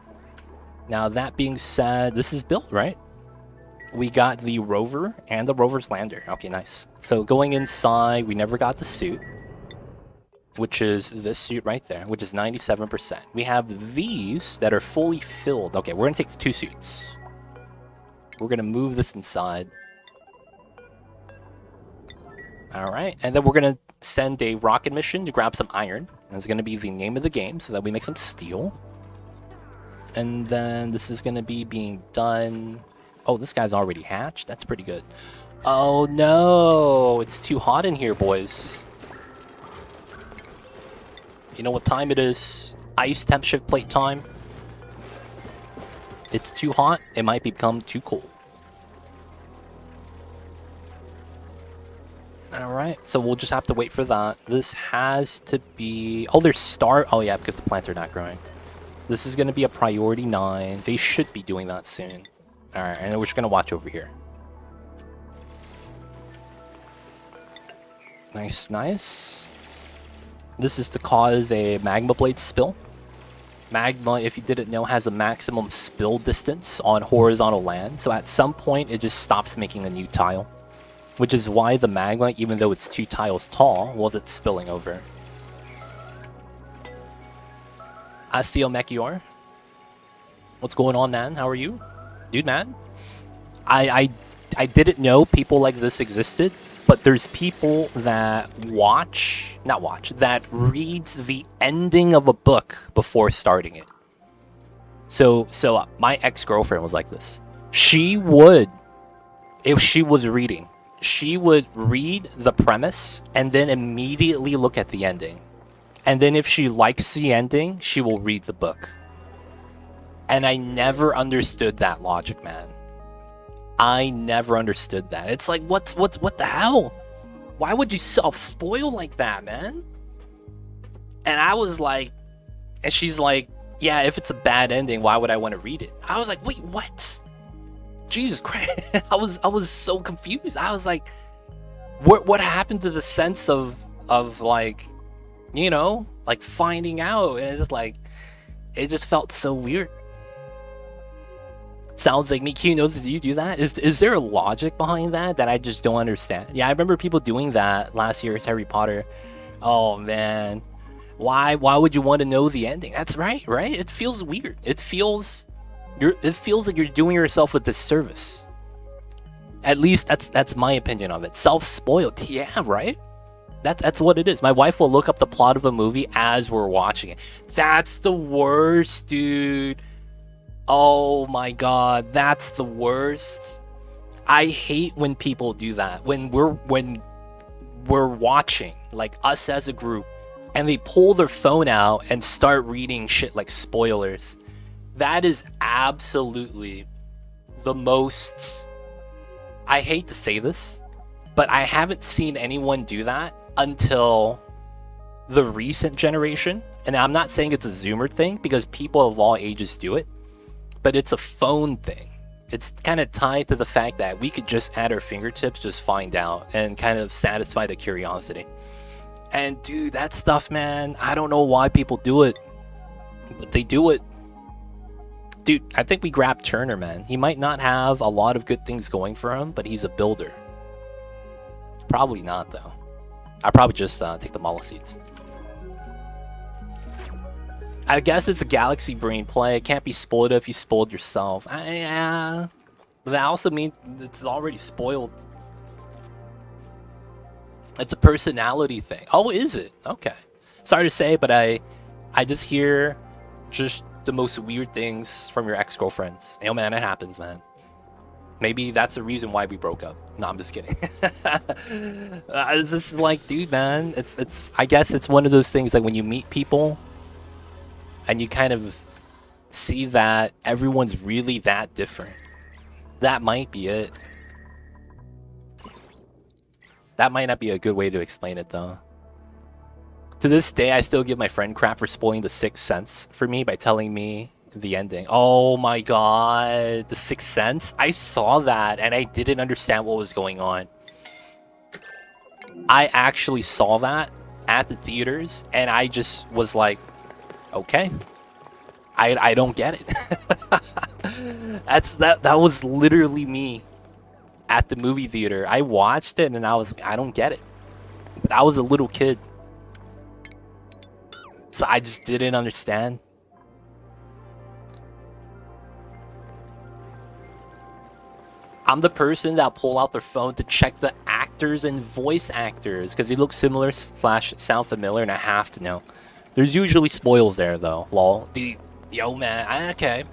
A: Now, that being said, this is built, right? We got the rover and the rover's lander. Okay, nice. So going inside, we never got the suit, which is this suit right there, which is 97%. We have these that are fully filled. Okay, we're going to take the 2 suits. We're going to move this inside. Alright, and then we're going to send a rocket mission to grab some iron. That's going to be the name of the game, so that we make some steel. And then this is going to be being done... Oh, this guy's already hatched? That's pretty good. Oh no! It's too hot in here, boys. You know what time it is? Ice temp shift plate time. It's too hot. It might become too cold. Alright, so we'll just have to wait for that. This has to be... Oh, there's star... Oh yeah, because the plants are not growing. This is going to be a priority 9. They should be doing that soon. Alright, and then we're just going to watch over here. Nice, nice. This is to cause a magma blade spill. Magma, if you didn't know, has a maximum spill distance on horizontal land. So at some point, it just stops making a new tile. Which is why the magma, even though it's 2 tiles tall, wasn't spilling over. Astio Meteor. What's going on, man? How are you? Dude, man. I didn't know people like this existed, but there's people that that reads the ending of a book before starting it. So my ex-girlfriend was like this. She would, if she was reading, she would read the premise and then immediately look at the ending. And then if she likes the ending, she will read the book. And I never understood that logic, man. I never understood that. It's like, what the hell? Why would you self-spoil like that, man? And I was like, and she's like, yeah, if it's a bad ending, why would I want to read it? I was like, wait, what? Jesus Christ. I was so confused. I was like, what happened to the sense of like, you know, like finding out? And it's like, it just felt so weird. Sounds like me. Q knows, do you do that? Is there a logic behind that I just don't understand? Yeah, I remember people doing that last year with Harry Potter. Oh man, why would you want to know the ending? That's right? It feels weird. It feels like you're doing yourself a disservice. At least that's my opinion of it. Self-spoiled. Yeah, right? That's what it is. My wife will look up the plot of a movie as we're watching it. That's the worst, dude. Oh my god, that's the worst. I hate when people do that. When we're watching, like us as a group, and they pull their phone out and start reading shit like spoilers. That is absolutely the most... I hate to say this, but I haven't seen anyone do that until the recent generation. And I'm not saying it's a Zoomer thing, because people of all ages do it, but it's a phone thing. It's kind of tied to the fact that we could just at our fingertips just find out and kind of satisfy the curiosity. And dude, that stuff, man, I don't know why people do it, but they do it. Dude, I think we grabbed Turner, man. He might not have a lot of good things going for him, but he's a builder. Probably not, though. I'd probably just take the Mala seeds. I guess it's a Galaxy Brain play. It can't be spoiled if you spoiled yourself. Yeah. But that also means it's already spoiled. It's a personality thing. Oh, is it? Okay. Sorry to say, but I just hear just the most weird things from your ex-girlfriends. You know, man, it happens, man. Maybe that's the reason why we broke up. No, I'm just kidding. It's just like, dude, man, it's. I guess it's one of those things like when you meet people, and you kind of see that everyone's really that different. That might be it. That might not be a good way to explain it, though. To this day, I still give my friend crap for spoiling The Sixth Sense for me by telling me the ending. Oh my god, The Sixth Sense? I saw that and I didn't understand what was going on. I actually saw that at the theaters and I just was like, okay. I don't get it. That was literally me at the movie theater. I watched it and I was like, I don't get it. But I was a little kid. So I just didn't understand. I'm the person that pull out their phone to check the actors and voice actors because they look similar / sound familiar and I have to know. There's usually spoils there though. Lol. Dude, yo man, okay.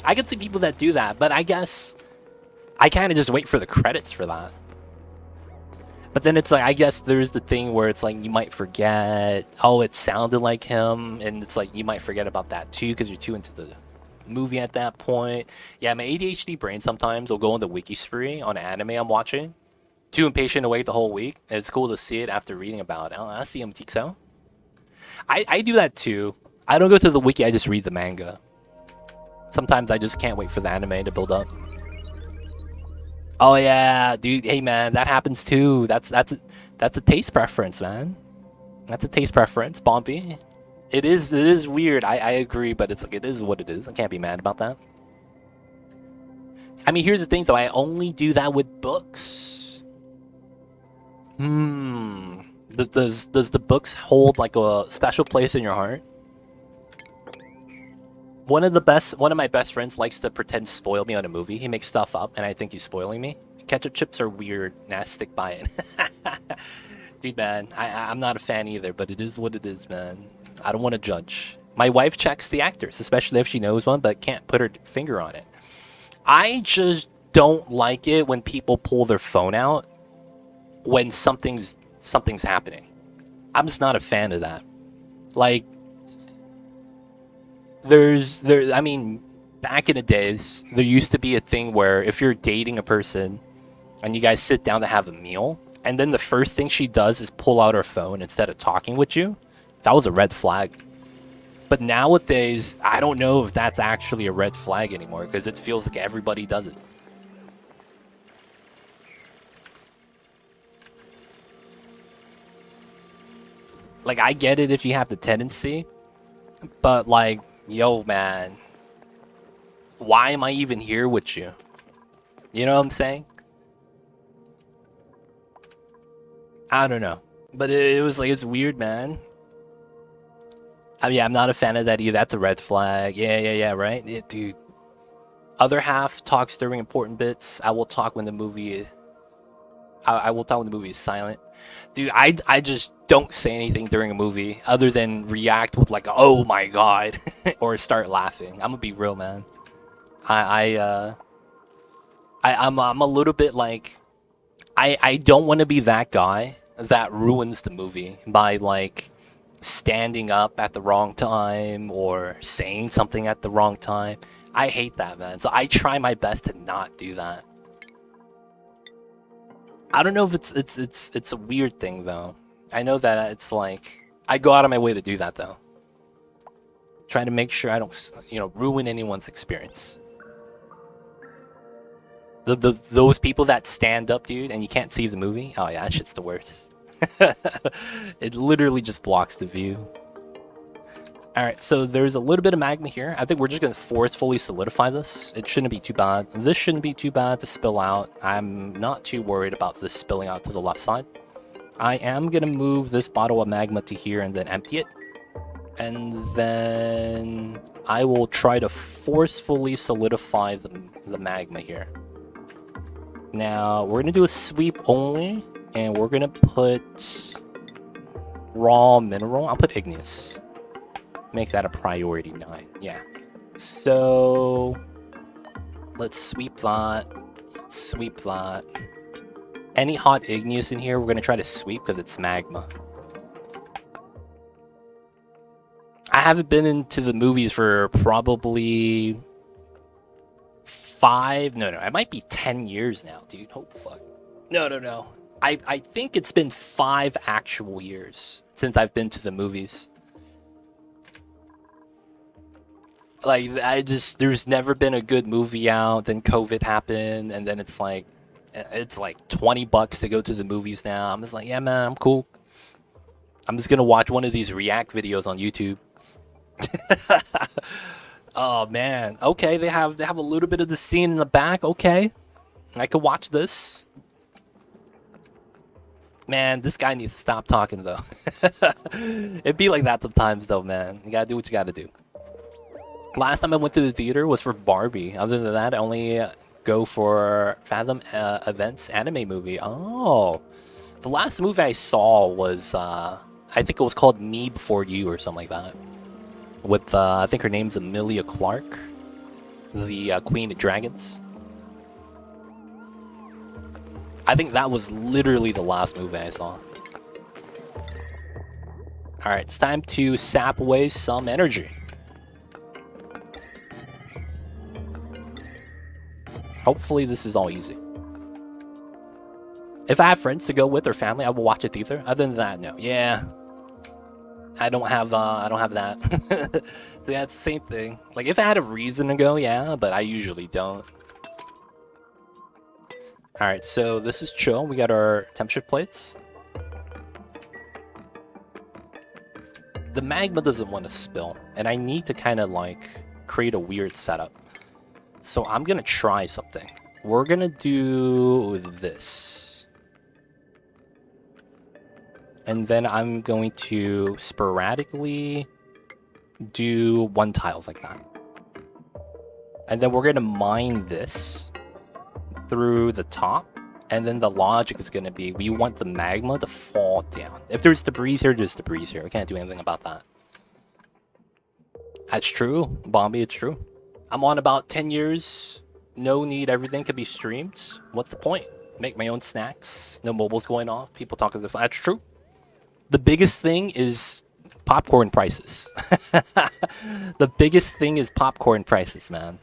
A: I can see people that do that, but I guess I kind of just wait for the credits for that. But then it's like, I guess there's the thing where it's like you might forget, oh, it sounded like him, and it's like you might forget about that too because you're too into the movie at that point. Yeah, my ADHD brain sometimes will go on the wiki spree on anime I'm watching. Too impatient to wait the whole week. And it's cool to see it after reading about it. Oh, I see him, Tixo. I do that too. I don't go to the wiki, I just read the manga. Sometimes I just can't wait for the anime to build up. Oh yeah, dude. Hey man, that happens too. That's a taste preference, man. That's a taste preference, Bompy. It is weird. I agree, but it's like it is what it is. I can't be mad about that. I mean, here's the thing though. I only do that with books. Does the books hold like a special place in your heart? One of my best friends likes to pretend to spoil me on a movie. He makes stuff up, and I think he's spoiling me. Ketchup chips are weird, and I stick by it. Dude, man, I'm not a fan either, but it is what it is, man. I don't want to judge. My wife checks the actors, especially if she knows one, but can't put her finger on it. I just don't like it when people pull their phone out when something's happening. I'm just not a fan of that. Like, I mean, back in the days, there used to be a thing where if you're dating a person and you guys sit down to have a meal, and then the first thing she does is pull out her phone instead of talking with you, that was a red flag. But nowadays, I don't know if that's actually a red flag anymore because it feels like everybody does it. Like, I get it if you have the tendency, but like, yo, man, why am I even here with you? You know what I'm saying? I don't know. But it was like, it's weird, man. I mean, I'm not a fan of that either. That's a red flag. Yeah, right? Yeah, dude. Other half talks during important bits. I will talk when the movie... I will talk when the movie is silent. Dude, I just don't say anything during a movie other than react with like, oh my god, or start laughing. I'm gonna be real, man. I'm a little bit like, I don't want to be that guy that ruins the movie by like standing up at the wrong time or saying something at the wrong time. I hate that, man. So I try my best to not do that. I don't know if it's a weird thing though. I know that it's like I go out of my way to do that though. Trying to make sure I don't, ruin anyone's experience. Those people that stand up, dude, and you can't see the movie. Oh yeah, that shit's the worst. It literally just blocks the view. Alright, so there's a little bit of magma here. I think we're just going to forcefully solidify this. It shouldn't be too bad. This shouldn't be too bad to spill out. I'm not too worried about this spilling out to the left side. I am going to move this bottle of magma to here and then empty it. And then I will try to forcefully solidify the magma here. Now, we're going to do a sweep only. And we're going to put raw mineral. I'll put igneous. Make that a priority 9. Yeah. So let's sweep that. Sweep that. Any hot igneous in here, we're going to try to sweep because it's magma. I haven't been into the movies for probably 5. No, it might be 10 years now, dude. Oh, fuck. No. I think it's been 5 actual years since I've been to the movies. Like, there's never been a good movie out, then COVID happened, and then it's like $20 to go to the movies now. I'm just like, yeah, man, I'm cool. I'm just gonna watch one of these react videos on YouTube. Oh, man. Okay, they have a little bit of the scene in the back. Okay. I could watch this. Man, this guy needs to stop talking, though. It'd be like that sometimes, though, man. You gotta do what you gotta do. Last time I went to the theater was for Barbie. Other than that, I only go for Fathom Events anime movie. Oh. The last movie I saw was, I think it was called Me Before You or something like that. With, I think her name's Emilia Clarke. The Queen of Dragons. I think that was literally the last movie I saw. Alright, it's time to sap away some energy. Hopefully this is all easy. If I have friends to go with or family, I will watch it either. Other than that, no. Yeah. I don't have that. So yeah, it's the same thing. Like, if I had a reason to go, yeah, but I usually don't. Alright, so this is chill. We got our temperature plates. The magma doesn't want to spill, and I need to kind of, like, create a weird setup. So I'm going to try something. We're going to do this. And then I'm going to sporadically do one tile like that. And then we're going to mine this through the top. And then the logic is going to be, we want the magma to fall down. If there's debris here, there's debris here. We can't do anything about that. That's true, Bombi, it's true. I'm on about 10 years. No need, everything can be streamed. What's the point? Make my own snacks. No mobiles going off. People talking to the phone. That's true. The biggest thing is popcorn prices. The biggest thing is popcorn prices, man.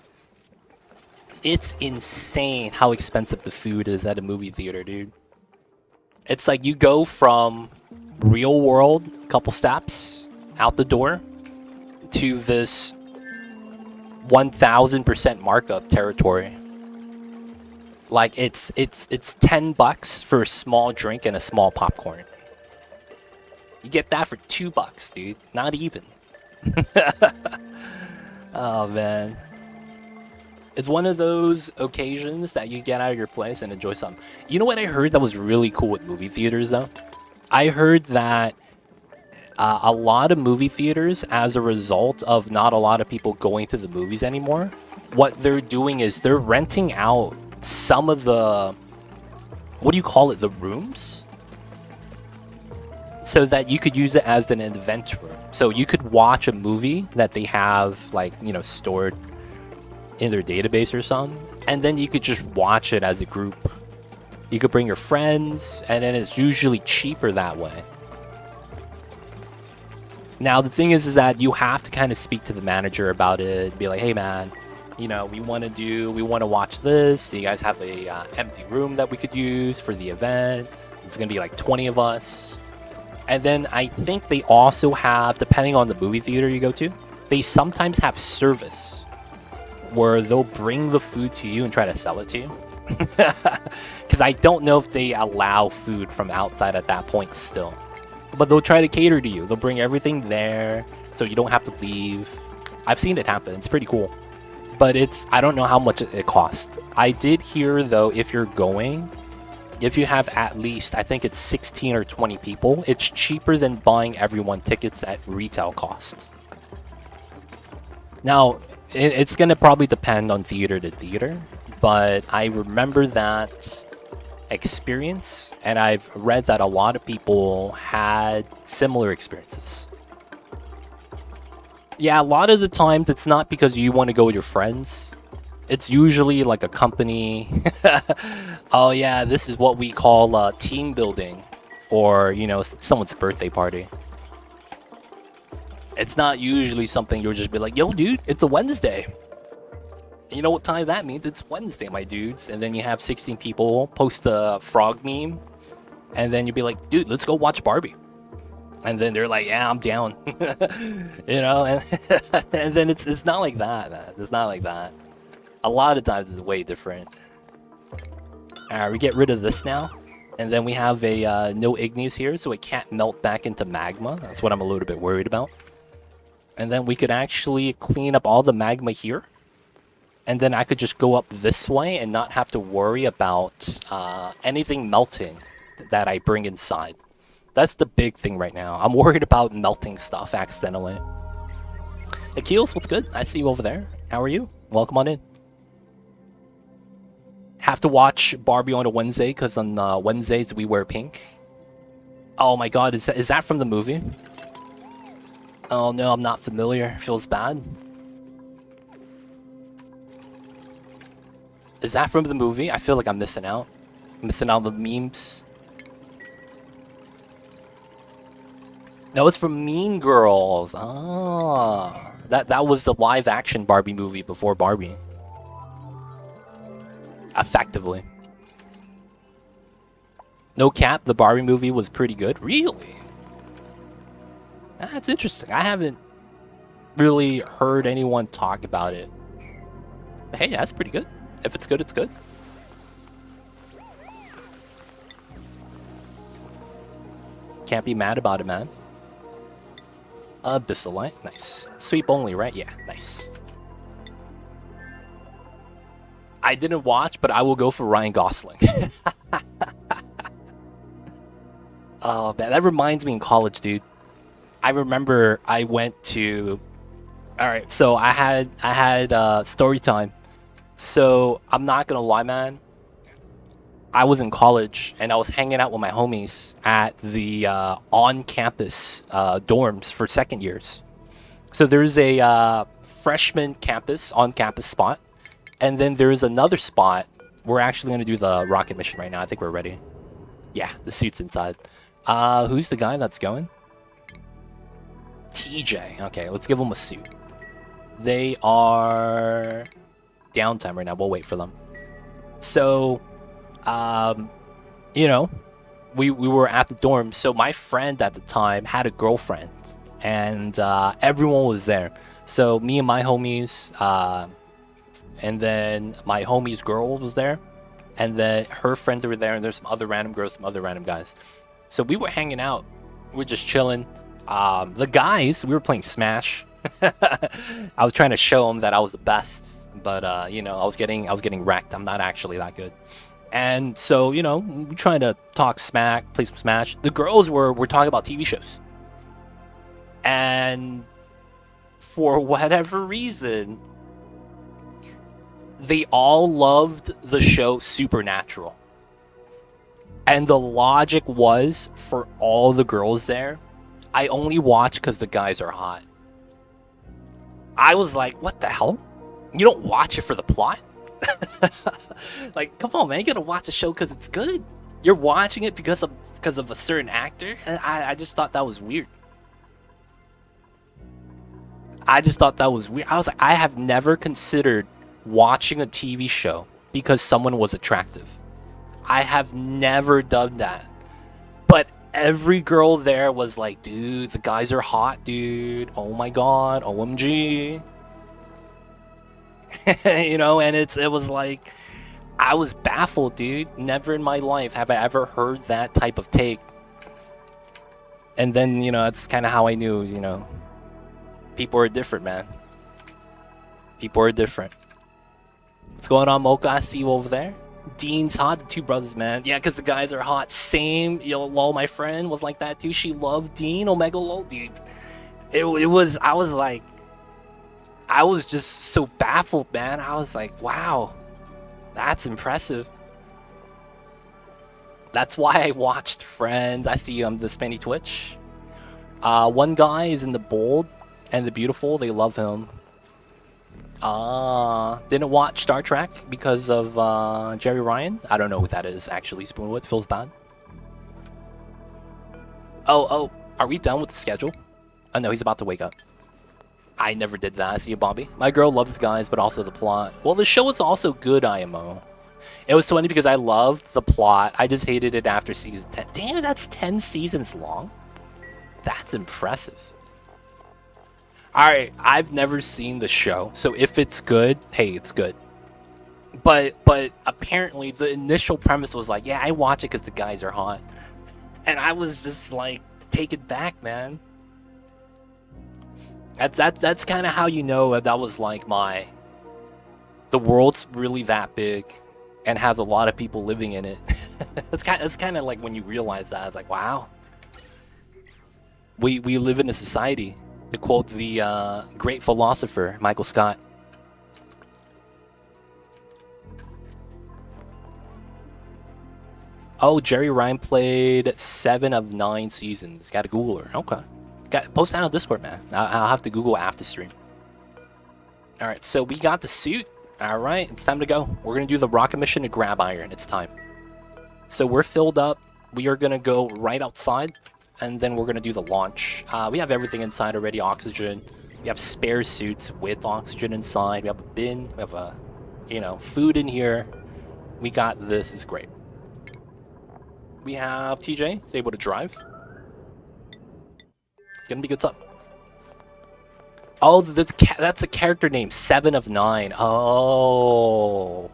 A: It's insane how expensive the food is at a movie theater, dude. It's like you go from real world, couple steps out the door, to this 1000% markup territory. Like it's $10 for a small drink and a small popcorn. You get that for $2, dude. Not even. Oh man. It's one of those occasions that you get out of your place and enjoy something. You know what I heard that was really cool with movie theaters though? I heard that a lot of movie theaters, as a result of not a lot of people going to the movies anymore, what they're doing is they're renting out some of the, what do you call it, the rooms? So that you could use it as an event room. So you could watch a movie that they have, like, you know, stored in their database or something, and then you could just watch it as a group. You could bring your friends, and then it's usually cheaper that way. Now, the thing is that you have to kind of speak to the manager about it. Be like, hey, man, you know, we want to watch this. Do you guys have a empty room that we could use for the event? It's going to be like 20 of us. And then I think they also have, depending on the movie theater you go to, they sometimes have service where they'll bring the food to you and try to sell it to you. Because I don't know if they allow food from outside at that point still. But they'll try to cater to you. They'll bring everything there so you don't have to leave. I've seen it happen. It's pretty cool. But I don't know how much it costs. I did hear, though, if you're going, if you have at least, I think it's 16 or 20 people, it's cheaper than buying everyone tickets at retail cost. Now, it's going to probably depend on theater to theater, but I remember that experience, and I've read that a lot of people had similar experiences. Yeah, a lot of the times it's not because you want to go with your friends. It's usually like a company. Oh yeah, this is what we call team building, or you know, someone's birthday party. It's not usually something you'll just be like, yo dude, it's a Wednesday. You know what time that means? It's Wednesday, my dudes. And then you have 16 people post a frog meme, and then you'll be like, dude, let's go watch Barbie. And then they're like, yeah, I'm down. You know, and then it's not like that, man. It's not like that. A lot of times it's way different. Alright, we get rid of this now. And then we have a no igneous here, so it can't melt back into magma. That's what I'm a little bit worried about. And then we could actually clean up all the magma here. And then I could just go up this way and not have to worry about anything melting that I bring inside. That's the big thing right now. I'm worried about melting stuff accidentally. Akils, what's good? I see you over there. How are you? Welcome on in. Have to watch Barbie on a Wednesday because on Wednesdays we wear pink. Oh my god, is that from the movie? Oh no, I'm not familiar. Feels bad. Is that from the movie? I feel like I'm missing out. Missing out on the memes. No, it's from Mean Girls. Ah, that was the live action Barbie movie before Barbie. Effectively. No cap, the Barbie movie was pretty good. Really? That's interesting. I haven't really heard anyone talk about it. But hey, that's pretty good. If it's good, it's good. Can't be mad about it, man. Abyssalite, nice. Sweep only, right? Yeah, nice. I didn't watch, but I will go for Ryan Gosling. Oh, man, that reminds me in college, dude. I remember I went to... Alright, so I had story time. So, I'm not gonna lie, man. I was in college, and I was hanging out with my homies at the on-campus dorms for second years. So, there's a freshman campus, on-campus spot. And then there's another spot. We're actually going to do the rocket mission right now. I think we're ready. Yeah, the suit's inside. Who's the guy that's going? TJ. Okay, let's give him a suit. They are... downtime right now. We'll wait for them. So, you know, we were at the dorm. So my friend at the time had a girlfriend. And everyone was there. So me and my homies... and then my homie's girl was there. And then her friends were there. And there's some other random girls, some other random guys. So we were hanging out. We were just chilling. The guys, we were playing Smash. I was trying to show them that I was the best. But, you know, I was getting wrecked. I'm not actually that good. And so, you know, we're trying to talk smack, play some Smash. The girls were talking about TV shows. And for whatever reason... they all loved the show Supernatural. And the logic was, for all the girls there, I only watch because the guys are hot. I was like, what the hell? You don't watch it for the plot? Like, come on, man. You gotta watch the show because it's good. You're watching it because of a certain actor? I just thought that was weird. I just thought that was weird. I was like, I have never considered watching a TV show because someone was attractive. I have never done that. But every girl there was like, dude, the guys are hot, dude. Oh my god, OMG. You know, and it was like, I was baffled, dude. Never in my life have I ever heard that type of take. And then, you know, it's kind of how I knew, you know, people are different, man. People are different. What's going on, Mocha? I see you over there. Dean's hot, the two brothers, man. Yeah, because the guys are hot. Same, yo, lol, my friend was like that too. She loved Dean, Omega lol, dude. It was, I was like, I was just so baffled, man. I was like, wow, that's impressive. That's why I watched Friends. I see the Spenny Twitch. One guy is in the bold and the beautiful. They love him. Didn't watch Star Trek because of Jerry Ryan. I don't know who that is, actually. Spoonwood feels bad. Oh, are we done with the schedule? Oh no, he's about to wake up. I never did that. I see you, Bobby. My girl loves the guys, but also the plot. Well, the show is also good, IMO. It was funny because I loved the plot. I just hated it after season 10. Damn, that's 10 seasons long? That's impressive. Alright, I've never seen the show, so if it's good, hey, it's good. But apparently the initial premise was like, yeah, I watch it because the guys are hot. And I was just like, take it back, man. That's kind of how you know that was like the world's really that big and has a lot of people living in it. That's kind of like when you realize that. It's like, wow. We live in a society. To quote the great philosopher, Michael Scott. Oh, Jerry Ryan played 7 of 9 seasons. Got to Google her. Okay. Post that on Discord, man. I'll have to Google after stream. Alright, so we got the suit. Alright, it's time to go. We're going to do the rocket mission to grab iron. It's time. So we're filled up. We are going to go right outside. And then we're going to do the launch. We have everything inside already. Oxygen. We have spare suits with oxygen inside. We have a bin. We have a, you know, food in here. We got this. It's great. We have TJ. He's able to drive. It's going to be good stuff. Oh, that's a character name. 7 of 9. Oh.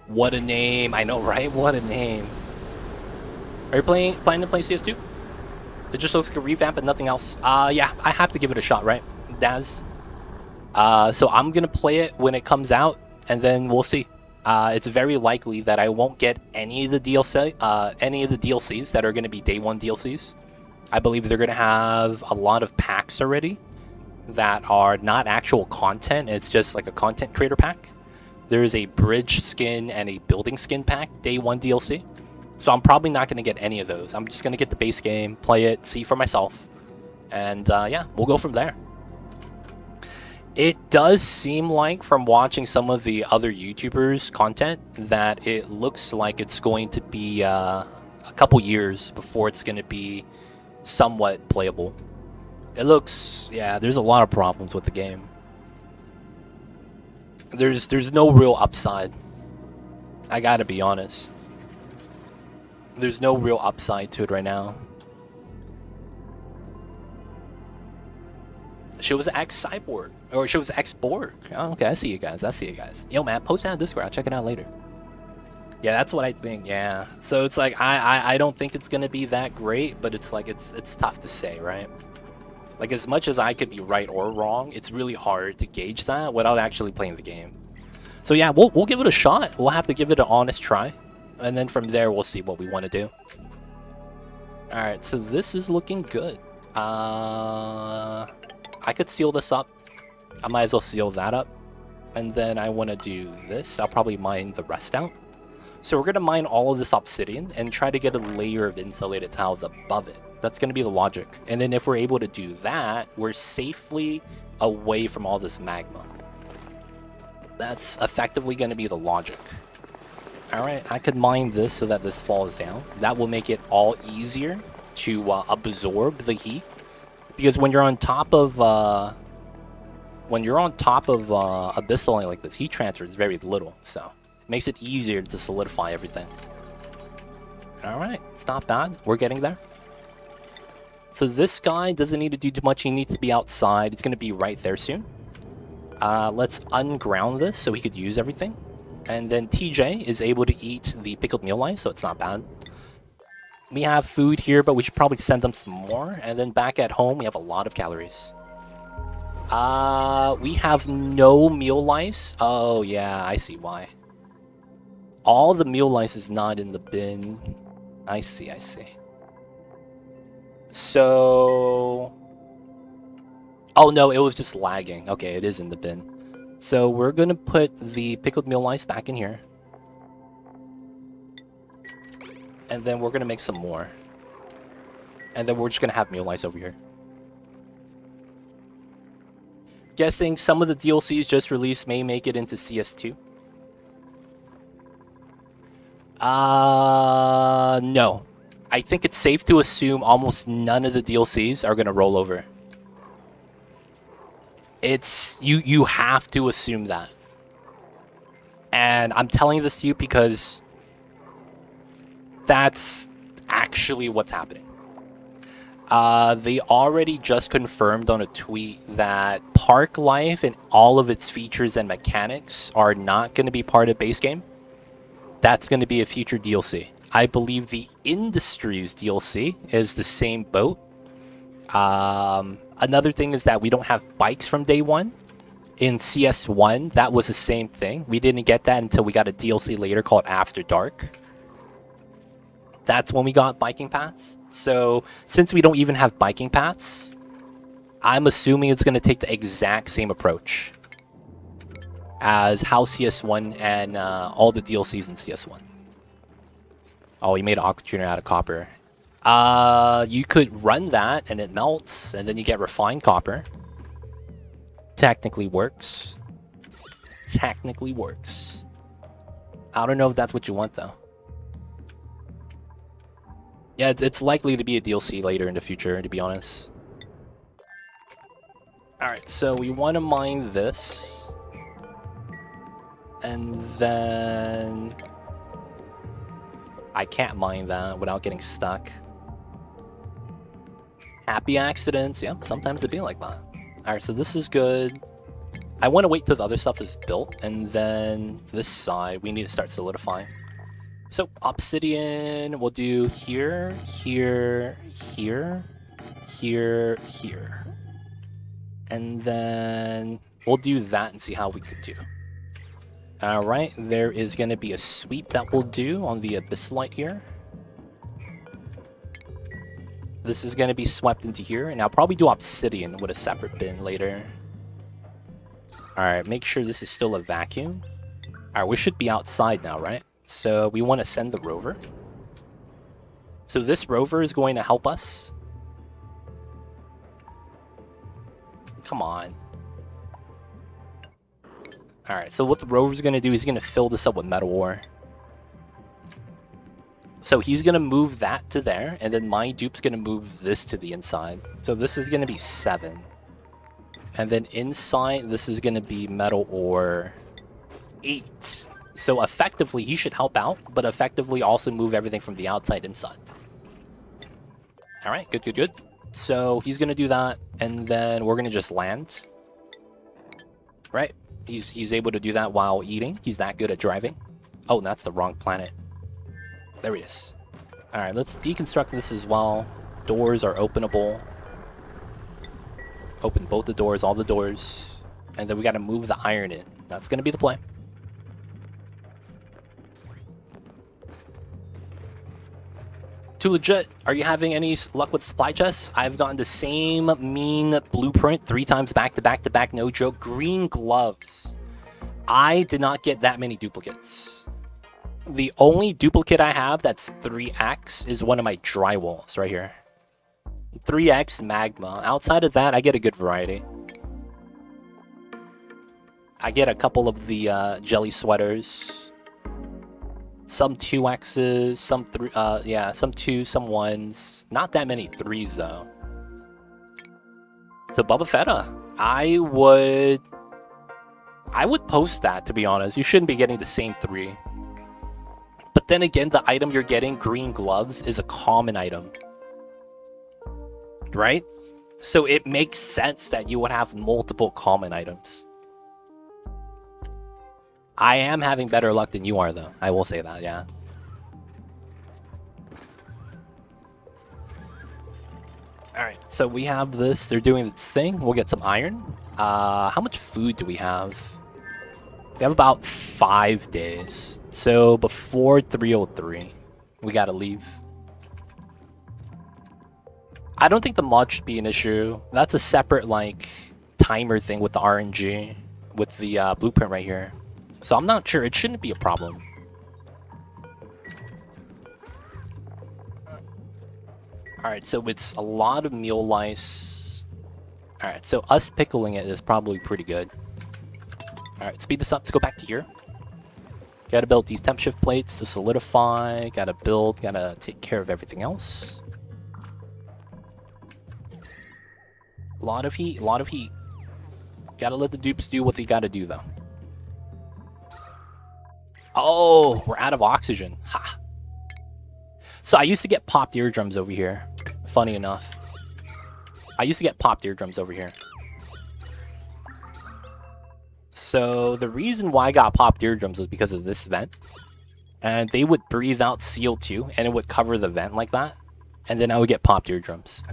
A: What a name. I know, right? What a name. Are you planning to play CS2? It just looks like a revamp and nothing else. Yeah, I have to give it a shot, right, Daz? So I'm gonna play it when it comes out, and then we'll see. It's very likely that I won't get any of the DLCs that are gonna be day 1 DLCs. I believe they're gonna have a lot of packs already that are not actual content. It's just like a content creator pack. There is a bridge skin and a building skin pack, day 1 DLC. So I'm probably not going to get any of those. I'm just going to get the base game, play it, see for myself. And yeah, we'll go from there. It does seem like, from watching some of the other YouTubers' content, that it looks like it's going to be a couple years before it's going to be somewhat playable. It looks, yeah, there's a lot of problems with the game. There's no real upside. I gotta be honest. There's no real upside to it right now. She was ex-Cyborg. Or she was ex-Borg. Oh, okay, I see you guys. Yo, man, post that on Discord. I'll check it out later. Yeah, that's what I think, yeah. So it's like, I don't think it's gonna be that great, but it's like, it's tough to say, right? Like, as much as I could be right or wrong, it's really hard to gauge that without actually playing the game. So yeah, we'll give it a shot. We'll have to give it an honest try. And then from there, we'll see what we want to do. Alright, so this is looking good. I could seal this up. I might as well seal that up. And then I want to do this. I'll probably mine the rest out. So we're going to mine all of this obsidian and try to get a layer of insulated tiles above it. That's going to be the logic. And then if we're able to do that, we're safely away from all this magma. That's effectively going to be the logic. Alright, I could mine this so that this falls down. That will make it all easier to absorb the heat. Because when you're on top of when you're on top of abyssal like this, heat transfer is very little, so it makes it easier to solidify everything. All right, it's not bad. We're getting there. So this guy doesn't need to do too much. He needs to be outside. He's going to be right there soon. Let's unground this so he could use everything. And then TJ is able to eat the pickled meal lice, so it's not bad. We have food here, but we should probably send them some more. And then back at home, we have a lot of calories. We have no meal lice. Oh, yeah, I see why. All the meal lice is not in the bin. I see, I see. So... Oh, no, it was just lagging. Okay, it is in the bin. So we're going to put the pickled meal lice back in here. And then we're going to make some more. And then we're just going to have meal lice over here. Guessing some of the DLCs just released may make it into CS2. No. I think it's safe to assume almost none of the DLCs are going to roll over. It's... You have to assume that. And I'm telling this to you because... that's actually what's happening. They already just confirmed on a tweet that Park Life and all of its features and mechanics are not going to be part of base game. That's going to be a future DLC. I believe the Industries DLC is the same boat. Another thing is that we don't have bikes from day one. In CS1, that was the same thing. We didn't get that until we got a DLC later called After Dark. That's when we got biking paths. So, since we don't even have biking paths, I'm assuming it's going to take the exact same approach as how CS1 and all the DLCs in CS1. Oh, you made an aqua tuner out of copper. You could run that and it melts, and then you get refined copper. Technically works. Technically works. I don't know if that's what you want, though. Yeah, it's likely to be a DLC later in the future, to be honest. Alright, so we want to mine this. And then... I can't mine that without getting stuck. Happy accidents. Yeah, sometimes it'd be like that. Alright, so this is good. I want to wait till the other stuff is built. And then this side, we need to start solidifying. So, obsidian, we'll do here, here, here, here, here. And then we'll do that and see how we could do. Alright, there is going to be a sweep that we'll do on the abyssalite here. This is going to be swept into here, and I'll probably do obsidian with a separate bin later. Alright, make sure this is still a vacuum. Alright, we should be outside now, right? So we want to send the rover. So this rover is going to help us. Come on. Alright, so what the rover's going to do is he's going to fill this up with metal ore. So he's going to move that to there, and then my dupe's going to move this to the inside. So this is going to be 7. And then inside, this is going to be metal ore 8. So effectively, he should help out, but effectively also move everything from the outside inside. Alright, good, good, good. So he's going to do that, and then we're going to just land. Right? He's able to do that while eating. He's that good at driving. Oh, that's the wrong planet. There he is. Alright, let's deconstruct this as well. Doors are openable. Open both the doors, all the doors. And then we gotta move the iron in. That's gonna be the play. Too legit. Are you having any luck with supply chests? I've gotten the same mean blueprint 3 times back to back to back, no joke. Green gloves. I did not get that many duplicates. The only duplicate I have that's 3x is one of my drywalls right here. 3x Magma. Outside of that, I get a good variety. I get a couple of the jelly sweaters. Some 2x's, some 3, yeah, some 2s, some 1s. Not that many 3s though. So Bubba Fetta, I would post that, to be honest. You shouldn't be getting the same 3. But then again, the item you're getting, green gloves, is a common item. Right? So it makes sense that you would have multiple common items. I am having better luck than you are, though. I will say that, yeah. Alright, so we have this. They're doing this thing. We'll get some iron. How much food do we have? We have about 5 days. So before 303, we gotta leave. I don't think the mod should be an issue. That's a separate, like, timer thing with the RNG, with the blueprint right here. So I'm not sure. It shouldn't be a problem. Alright, so it's a lot of meal lice. Alright, so us pickling it is probably pretty good. Alright, speed this up. Let's go back to here. Gotta build these temp shift plates to solidify. Gotta take care of everything else. A lot of heat, a lot of heat. Gotta let the dupes do what they gotta do, though. Oh, we're out of oxygen. Ha! So I used to get popped eardrums over here. Funny enough. I used to get popped eardrums over here. So the reason why I got popped eardrums was because of this vent. And they would breathe out CO2 and it would cover the vent like that. And then I would get popped eardrums.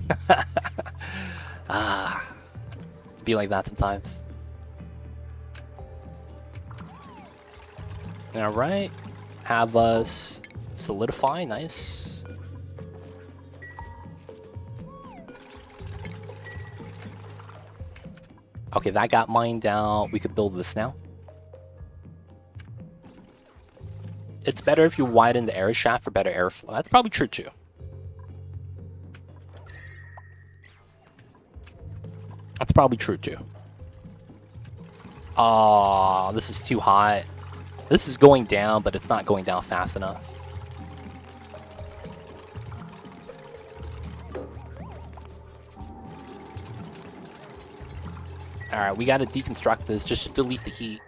A: Be like that sometimes. Alright. Have us solidify. Nice. Okay, that got mined out. We could build this now. It's better if you widen the air shaft for better airflow. That's probably true too. That's probably true too. Oh, this is too hot. This is going down, but it's not going down fast enough. Alright, we gotta deconstruct this just to delete the heat.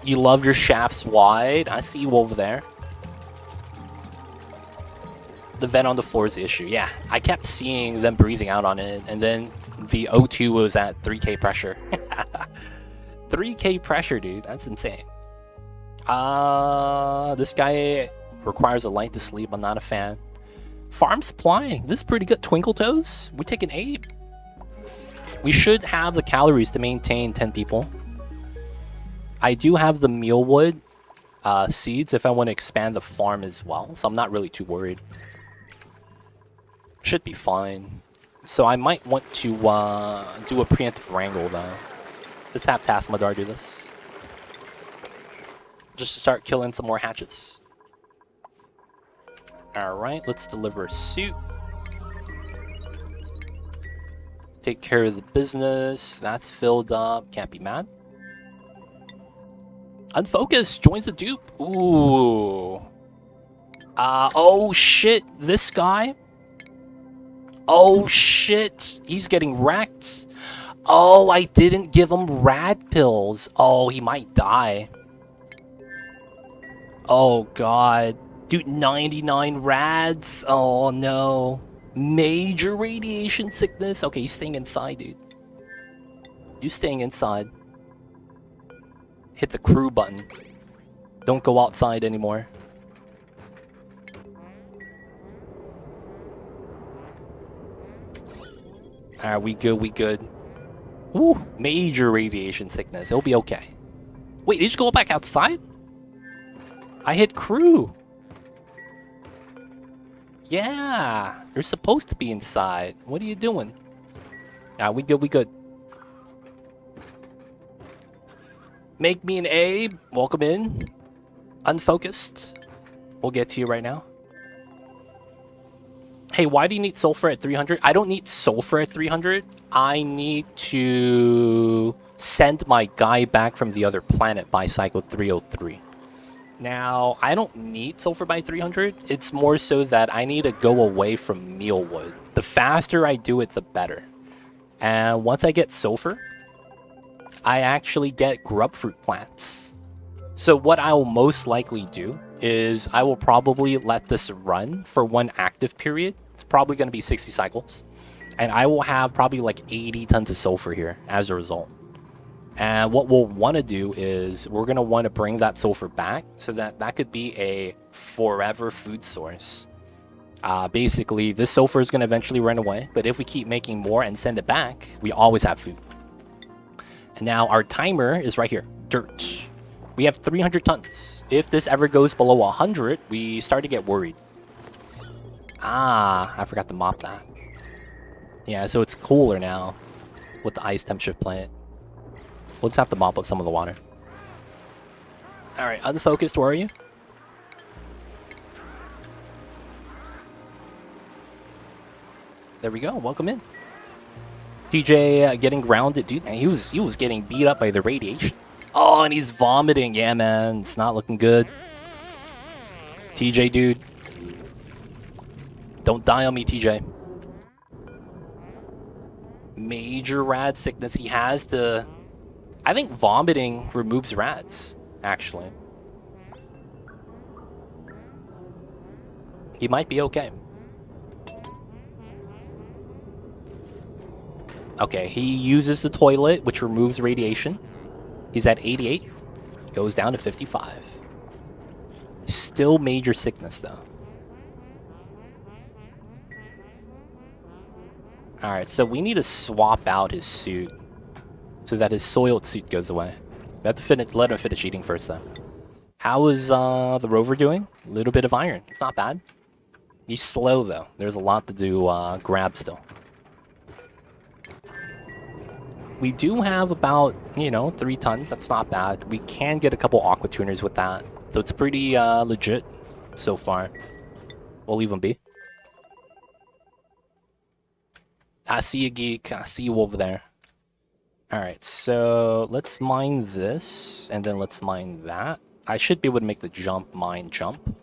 A: You love your shafts wide. I see you over there. The vent on the floor is the issue. Yeah, I kept seeing them breathing out on it, and then the O2 was at 3K pressure. 3K pressure, dude. That's insane. This guy requires a light to sleep. I'm not a fan. Farm supplying. This is pretty good. Twinkle Toes. We take an 8. We should have the calories to maintain 10 people. I do have the mealwood seeds if I want to expand the farm as well, so I'm not really too worried. Should be fine. So I might want to do a preemptive wrangle though. Let's have Tasmadar do this. Just to start killing some more hatches. Alright, let's deliver a suit. Take care of the business. That's filled up. Can't be mad. Unfocused joins the dupe. Ooh. Oh shit. This guy. Oh shit. He's getting wrecked. Oh, I didn't give him rad pills. Oh, he might die. Oh god. Dude, 99 rads. Oh no. Major radiation sickness. Okay, you're staying inside, dude. You staying inside. Hit the crew button. Don't go outside anymore. Alright, we good, we good. Ooh, major radiation sickness. It'll be okay. Wait, did you go back outside? I hit crew. Yeah, you're supposed to be inside. What are you doing? Ah, we good, we good. Make me an A. Welcome in. Unfocused. We'll get to you right now. Hey, why do you need sulfur at 300? I don't need sulfur at 300. I need to send my guy back from the other planet by cycle 303. Now, I don't need sulfur by 300. It's more so that I need to go away from mealwood. The faster I do it, the better. And once I get sulfur, I actually get grub fruit plants. So what I will most likely do is I will probably let this run for one active period. It's probably going to be 60 cycles. And I will have probably like 80 tons of sulfur here as a result. And what we'll want to do is we're going to want to bring that sulfur back so that that could be a forever food source. Basically, this sulfur is going to eventually run away. But if we keep making more and send it back, we always have food. And now our timer is right here. Dirt. We have 300 tons. If this ever goes below 100, we start to get worried. Ah, I forgot to mop that. Yeah, so it's cooler now with the ice temp shift plant. We'll just have to mop up some of the water. Alright, unfocused, where are you? There we go, welcome in. TJ getting grounded, dude. He was getting beat up by the radiation. Oh, and he's vomiting. Yeah, man, it's not looking good. TJ, dude. Don't die on me, TJ. Major rad sickness. He has to... I think vomiting removes rads, actually. He might be okay. Okay, he uses the toilet, which removes radiation. He's at 88. Goes down to 55. Still major sickness, though. Alright, so we need to swap out his suit so that his soiled suit goes away. We have to finish, let him finish eating first, though. How is the rover doing? A little bit of iron. It's not bad. He's slow, though. There's a lot to do grab still. We do have about, 3 tons. That's not bad. We can get a couple aqua tuners with that. So it's pretty legit so far. We'll leave them be. I see you, geek. I see you over there. Alright, so let's mine this, and then let's mine that. I should be able to make the mine jump.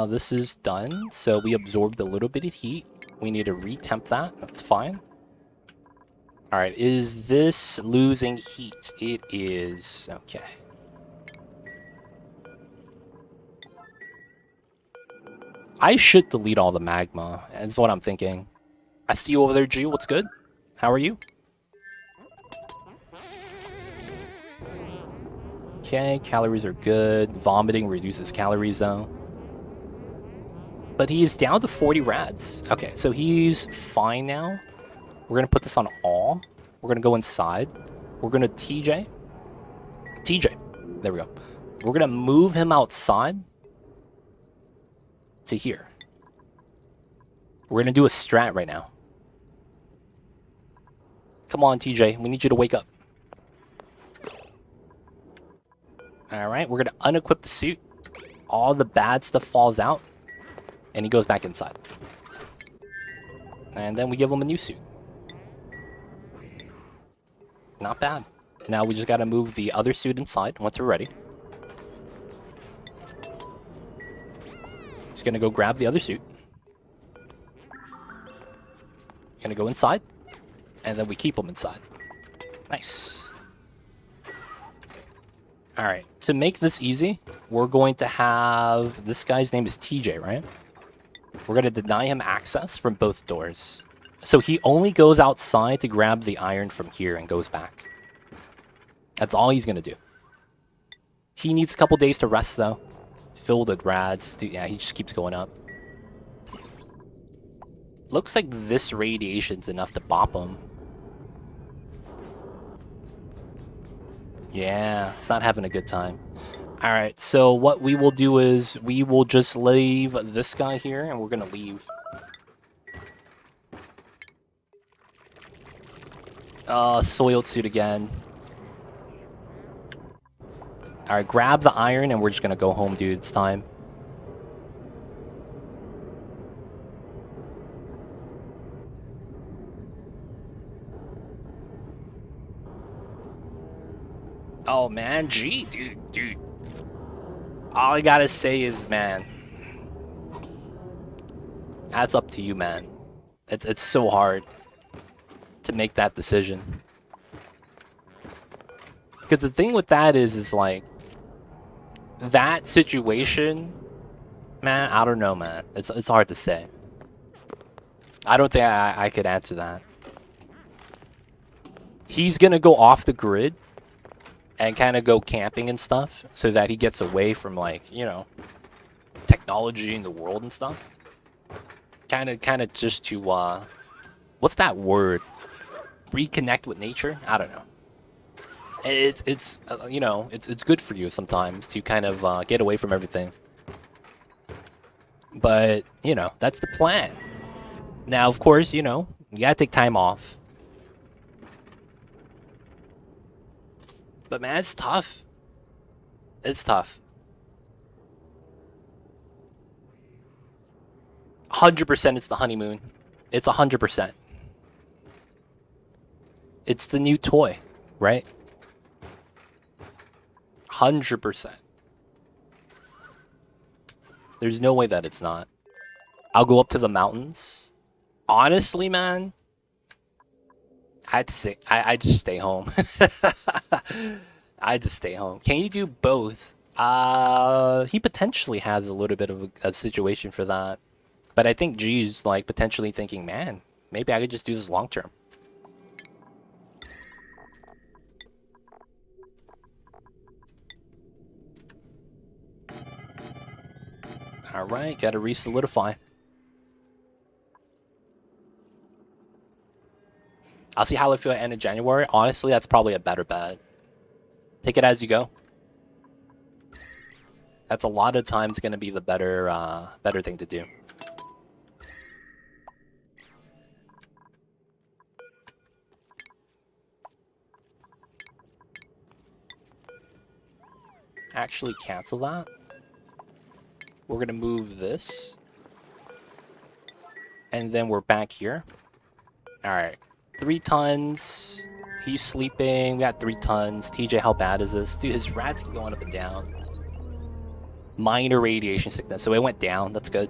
A: This is done. So we absorbed a little bit of heat. We need to retemp that. That's fine. Alright, is this losing heat? It is. Okay. I should delete all the magma. That's what I'm thinking. I see you over there, G. What's good? How are you? Okay, calories are good. Vomiting reduces calories, though. But he is down to 40 rads. Okay, so he's fine now. We're going to put this on all. We're going to go inside. We're going to TJ. There we go. We're going to move him outside to here. We're going to do a strat right now. Come on, TJ. We need you to wake up. Alright, we're going to unequip the suit. All the bad stuff falls out. And he goes back inside. And then we give him a new suit. Not bad. Now we just got to move the other suit inside once we're ready. Just going to go grab the other suit. Going to go inside. And then we keep him inside. Nice. Alright, to make this easy, we're going to have... This guy's name is TJ, right? We're going to deny him access from both doors. So he only goes outside to grab the iron from here and goes back. That's all he's going to do. He needs a couple days to rest, though. He's filled with rads. Yeah, he just keeps going up. Looks like this radiation's enough to bop him. Yeah, he's not having a good time. Alright, so what we will do is we will just leave this guy here and we're going to leave. Soiled suit again. Alright, grab the iron and we're just going to go home, dude. It's time. Oh, man, G, dude. All I gotta say is, man, that's up to you, man. It's so hard. to make that decision. Because the thing with that is like, that situation, man, I don't know, man. It's hard to say. I don't think I could answer that. He's gonna go off the grid and kind of go camping and stuff so that he gets away from, like, you know, technology in the world and stuff. Kind of just to, what's that word? Reconnect with nature? I don't know. It's you know, it's good for you sometimes to kind of get away from everything. But, you know, that's the plan. Now, of course, you know, you gotta take time off. But man, it's tough. It's tough. 100% it's the honeymoon. It's 100%. It's the new toy, right? 100%. There's no way that it's not. I'll go up to the mountains. Honestly, man, I'd just stay home. I'd just stay home. Can you do both? He potentially has a little bit of a situation for that. But I think G's like potentially thinking, man, maybe I could just do this long term. Alright, gotta re-solidify. I'll see how I feel at the end of January. Honestly, that's probably a better bet. Take it as you go. That's a lot of times gonna be the better thing to do. Actually cancel that. We're gonna move this. And then we're back here. Alright. 3 tons. He's sleeping. We got 3 tons. TJ, how bad is this? Dude, his rats keep going up and down. Minor radiation sickness. So it went down. That's good.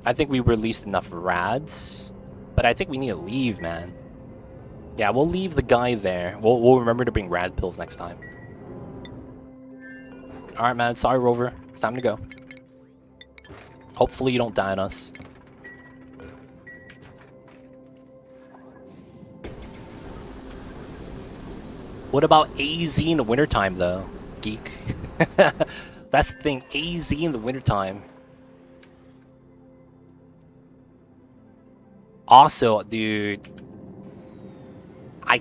A: I think we released enough rads. But I think we need to leave, man. Yeah, we'll leave the guy there. We'll remember to bring rad pills next time. Alright, man. Sorry, Rover. It's time to go. Hopefully you don't die on us. What about AZ in the wintertime, though? Geek. That's the thing. AZ in the wintertime. Also, dude, I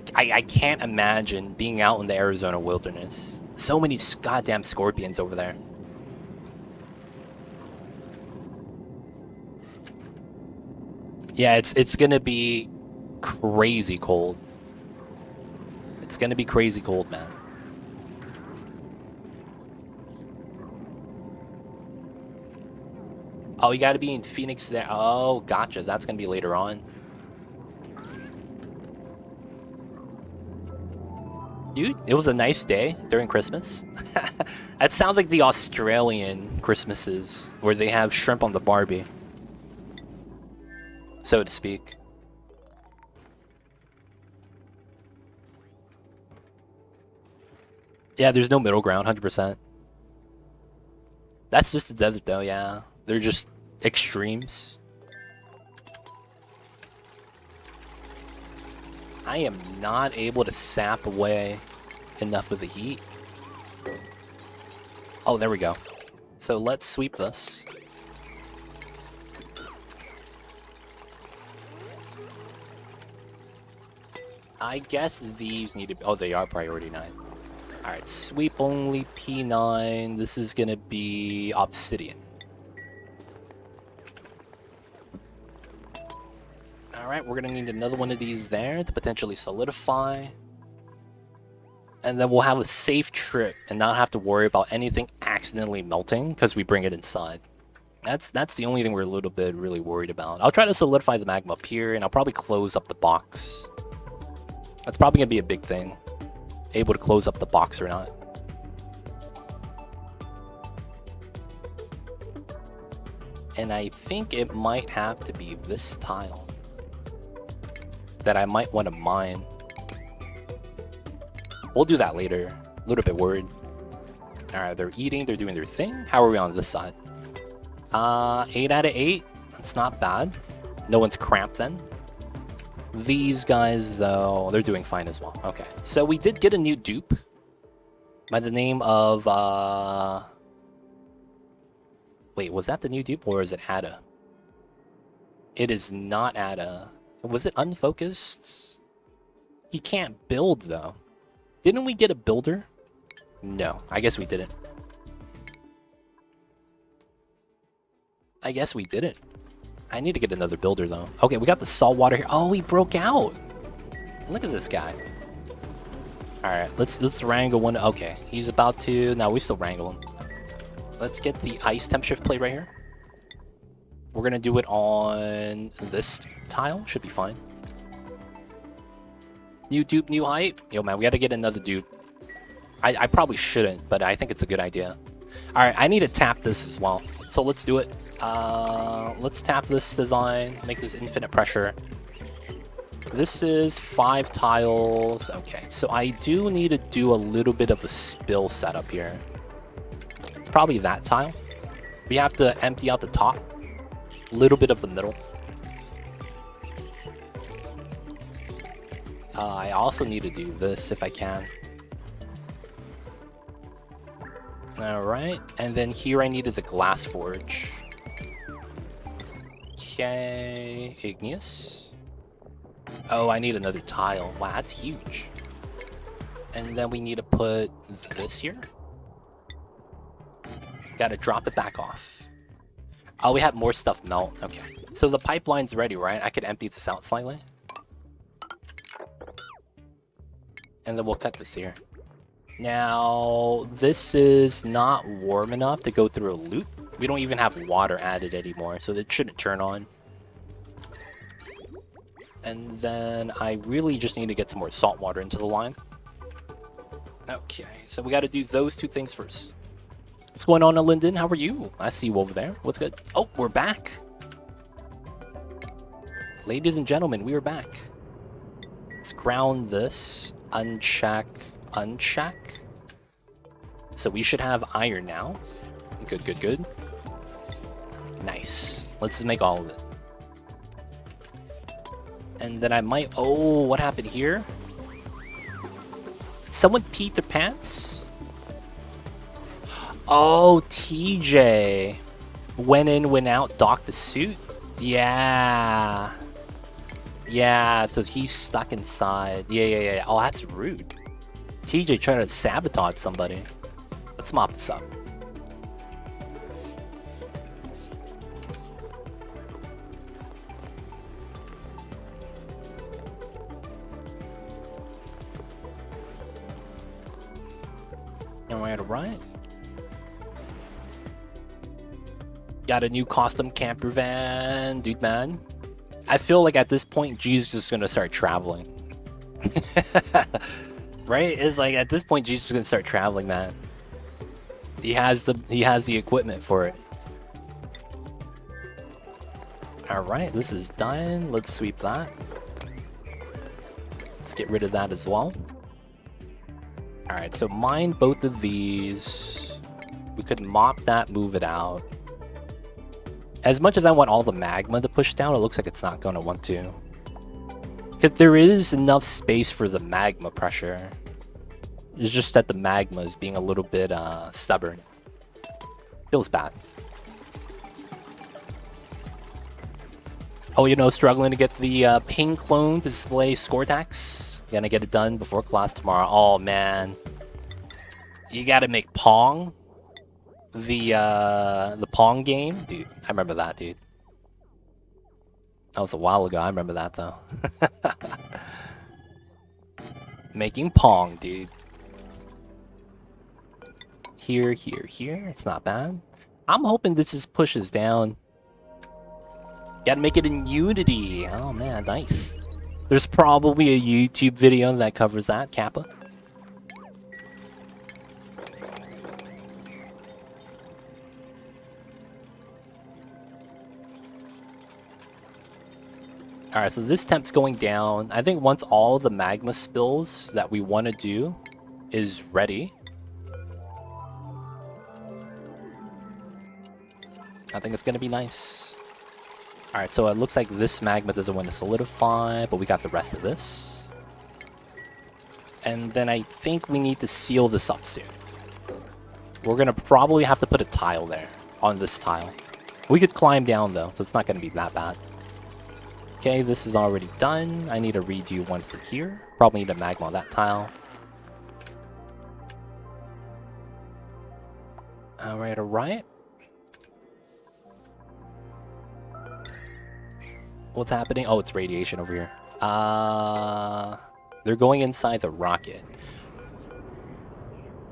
A: can't imagine being out in the Arizona wilderness. So many goddamn scorpions over there. Yeah, it's gonna be crazy cold. It's gonna be crazy cold, man. Oh, you gotta be in Phoenix there. Oh, gotcha. That's gonna be later on. Dude, it was a nice day during Christmas. That sounds like the Australian Christmases, where they have shrimp on the Barbie, so to speak. Yeah, there's no middle ground, 100%. That's just the desert, though, yeah. They're just extremes. I am not able to sap away enough of the heat. Oh, there we go. So let's sweep this. I guess these need to be... Oh, they are priority 9. Alright, sweep only P9. This is gonna be obsidian. Alright, we're gonna need another one of these there to potentially solidify. And then we'll have a safe trip and not have to worry about anything accidentally melting because we bring it inside. That's the only thing we're a little bit really worried about. I'll try to solidify the magma up here, and I'll probably close up the box. That's probably gonna be a big thing. Able to close up the box or not. And I think it might have to be this tile. that I might want to mine. We'll do that later. A little bit worried. Alright, they're eating, they're doing their thing. How are we on this side? 8 out of 8. That's not bad. No one's cramped then. These guys, though, they're doing fine as well. Okay, so we did get a new dupe by the name of, wait, was that the new dupe or is it Ada? It is not Ada. Was it unfocused? You can't build, though. Didn't we get a builder? No, I guess we didn't. I guess we didn't. I need to get another builder, though. Okay, we got the saltwater here. Oh, he broke out. Look at this guy. All right, let's wrangle one. Okay, he's about to. No, we still wrangle him. Let's get the ice temp shift plate right here. We're gonna do it on this tile. Should be fine. New dupe, new height. Yo, man, we gotta get another dupe. I probably shouldn't, but I think it's a good idea. All right, I need to tap this as well. So let's do it. Let's tap this design. Make this infinite pressure. This is 5 tiles. Okay, so I do need to do a little bit of a spill setup here. It's probably that tile. We have to empty out the top. A little bit of the middle. I also need to do this if I can. Alright, and then here I needed the glass forge. Okay, igneous. Oh, I need another tile. Wow, that's huge. And then we need to put this here. Gotta drop it back off. Oh, we have more stuff melt. Okay. So the pipeline's ready, right? I could empty this out slightly. And then we'll cut this here. Now, this is not warm enough to go through a loop. We don't even have water added anymore, so it shouldn't turn on. And then I really just need to get some more salt water into the line. Okay, so we got to do those 2 things first. What's going on, Lyndon? How are you? I see you over there. What's good? Oh, we're back. Ladies and gentlemen, we are back. Let's ground this. Uncheck. Uncheck. So we should have iron now. Good, good, good. Nice. Let's just make all of it. And then I might... Oh, what happened here? Someone peed their pants? Oh, TJ. Went in, went out, docked the suit? Yeah. Yeah, so he's stuck inside. Yeah. Oh, that's rude. TJ trying to sabotage somebody. Let's mop this up. Alright. Got a new custom camper van, dude, man. I feel like at this point, G's just gonna start traveling. Right? It's like at this point, G's just gonna start traveling, man. He has the equipment for it. Alright, this is done. Let's sweep that. Let's get rid of that as well. Alright, so mine both of these. We could mop that, move it out. As much as I want all the magma to push down, it looks like it's not going to want to. Because there is enough space for the magma pressure. It's just that the magma is being a little bit stubborn. Feels bad. Oh, you know, struggling to get the ping clone to display score tax. Gonna get it done before class tomorrow. Oh, man. You gotta make Pong. The Pong game. Dude, I remember that, dude. That was a while ago. I remember that, though. Making Pong, dude. Here. It's not bad. I'm hoping this just pushes down. Gotta make it in Unity. Oh, man, nice. There's probably a YouTube video that covers that, Kappa. Alright, so this temp's going down. I think once all the magma spills that we want to do is ready, I think it's going to be nice. Alright, so it looks like this magma doesn't want to solidify, but we got the rest of this. And then I think we need to seal this up soon. We're going to probably have to put a tile there, on this tile. We could climb down though, so it's not going to be that bad. Okay, this is already done. I need to redo one for here. Probably need a magma on that tile. Alright, alright. What's happening? Oh, it's radiation over here. They're going inside the rocket.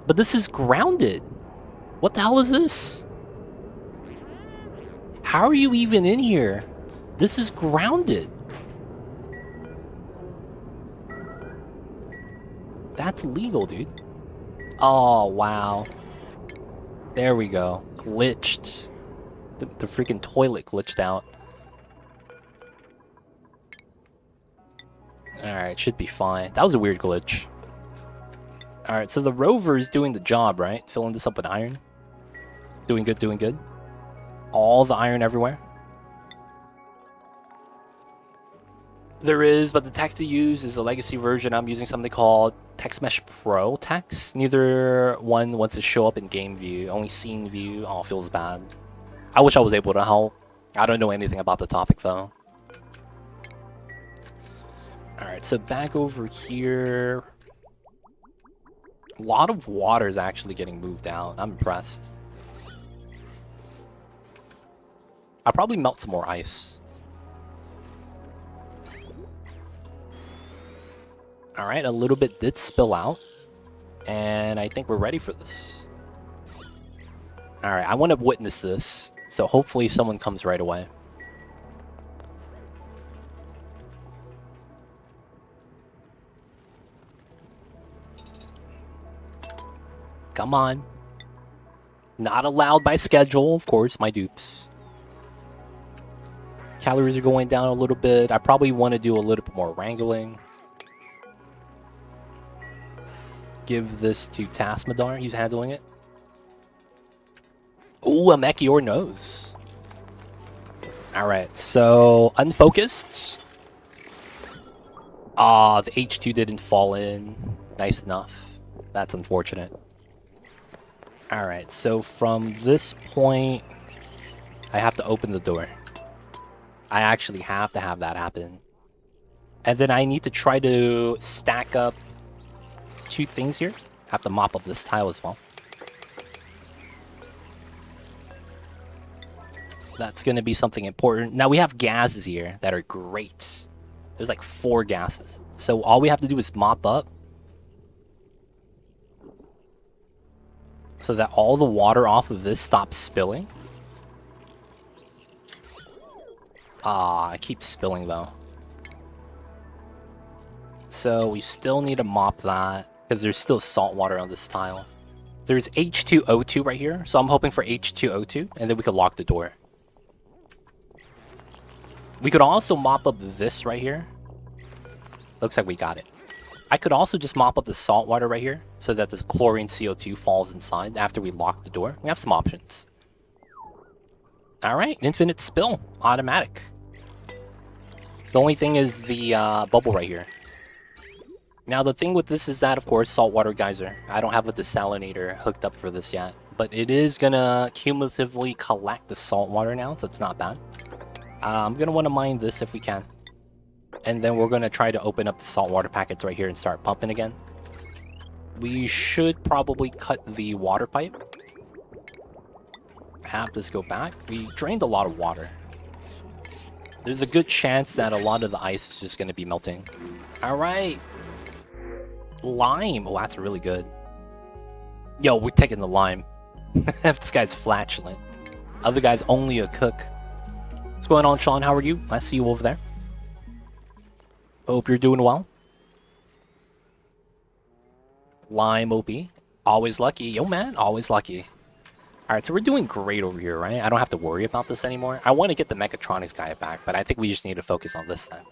A: But this is grounded. What the hell is this? How are you even in here? This is grounded. That's legal, dude. Oh, wow. There we go. Glitched. The freaking toilet glitched out. Alright, should be fine. That was a weird glitch. Alright, so the rover is doing the job, right? Filling this up with iron. Doing good, doing good. All the iron everywhere. There is, but the text to use is a legacy version. I'm using something called Text Mesh Pro text. Neither one wants to show up in game view, only scene view. Oh, feels bad. I wish I was able to help. I don't know anything about the topic though. Alright, so back over here. A lot of water is actually getting moved out. I'm impressed. I'll probably melt some more ice. Alright, a little bit did spill out. And I think we're ready for this. Alright, I want to witness this. So hopefully someone comes right away. Come on. Not allowed by schedule, of course, my dupes. Calories are going down a little bit. I probably want to do a little bit more wrangling. Give this to Tasmadar. He's handling it. Ooh, a Meteor knows. Alright, so unfocused. Ah, the H2 didn't fall in. Nice enough. That's unfortunate. Alright, so from this point, I have to open the door. I actually have to have that happen. And then I need to try to stack up two things here. Have to mop up this tile as well. That's going to be something important. Now we have gases here that are great. There's like 4 gases. So all we have to do is mop up. So that all the water off of this stops spilling. Ah, I keep spilling though. So we still need to mop that because there's still salt water on this tile. There's H2O2 right here, so I'm hoping for H2O2, and then we could lock the door. We could also mop up this right here. Looks like we got it. I could also just mop up the salt water right here so that the chlorine CO2 falls inside after we lock the door. We have some options. Alright, infinite spill. Automatic. The only thing is the bubble right here. Now the thing with this is that, of course, saltwater geyser. I don't have a desalinator hooked up for this yet. But it is gonna cumulatively collect the salt water now, so it's not bad. I'm gonna want to mine this if we can. And then we're gonna try to open up the saltwater packets right here and start pumping again. We should probably cut the water pipe. Have this go back. We drained a lot of water. There's a good chance that a lot of the ice is just gonna be melting. Alright. Lime. Oh, that's really good. Yo, we're taking the lime. This guy's flatulent. Other guy's only a cook. What's going on, Sean? How are you? I see you over there. Hope you're doing well. Lime OP. Always lucky. Yo, man. Always lucky. Alright, so we're doing great over here, right? I don't have to worry about this anymore. I want to get the mechatronics guy back, but I think we just need to focus on this then.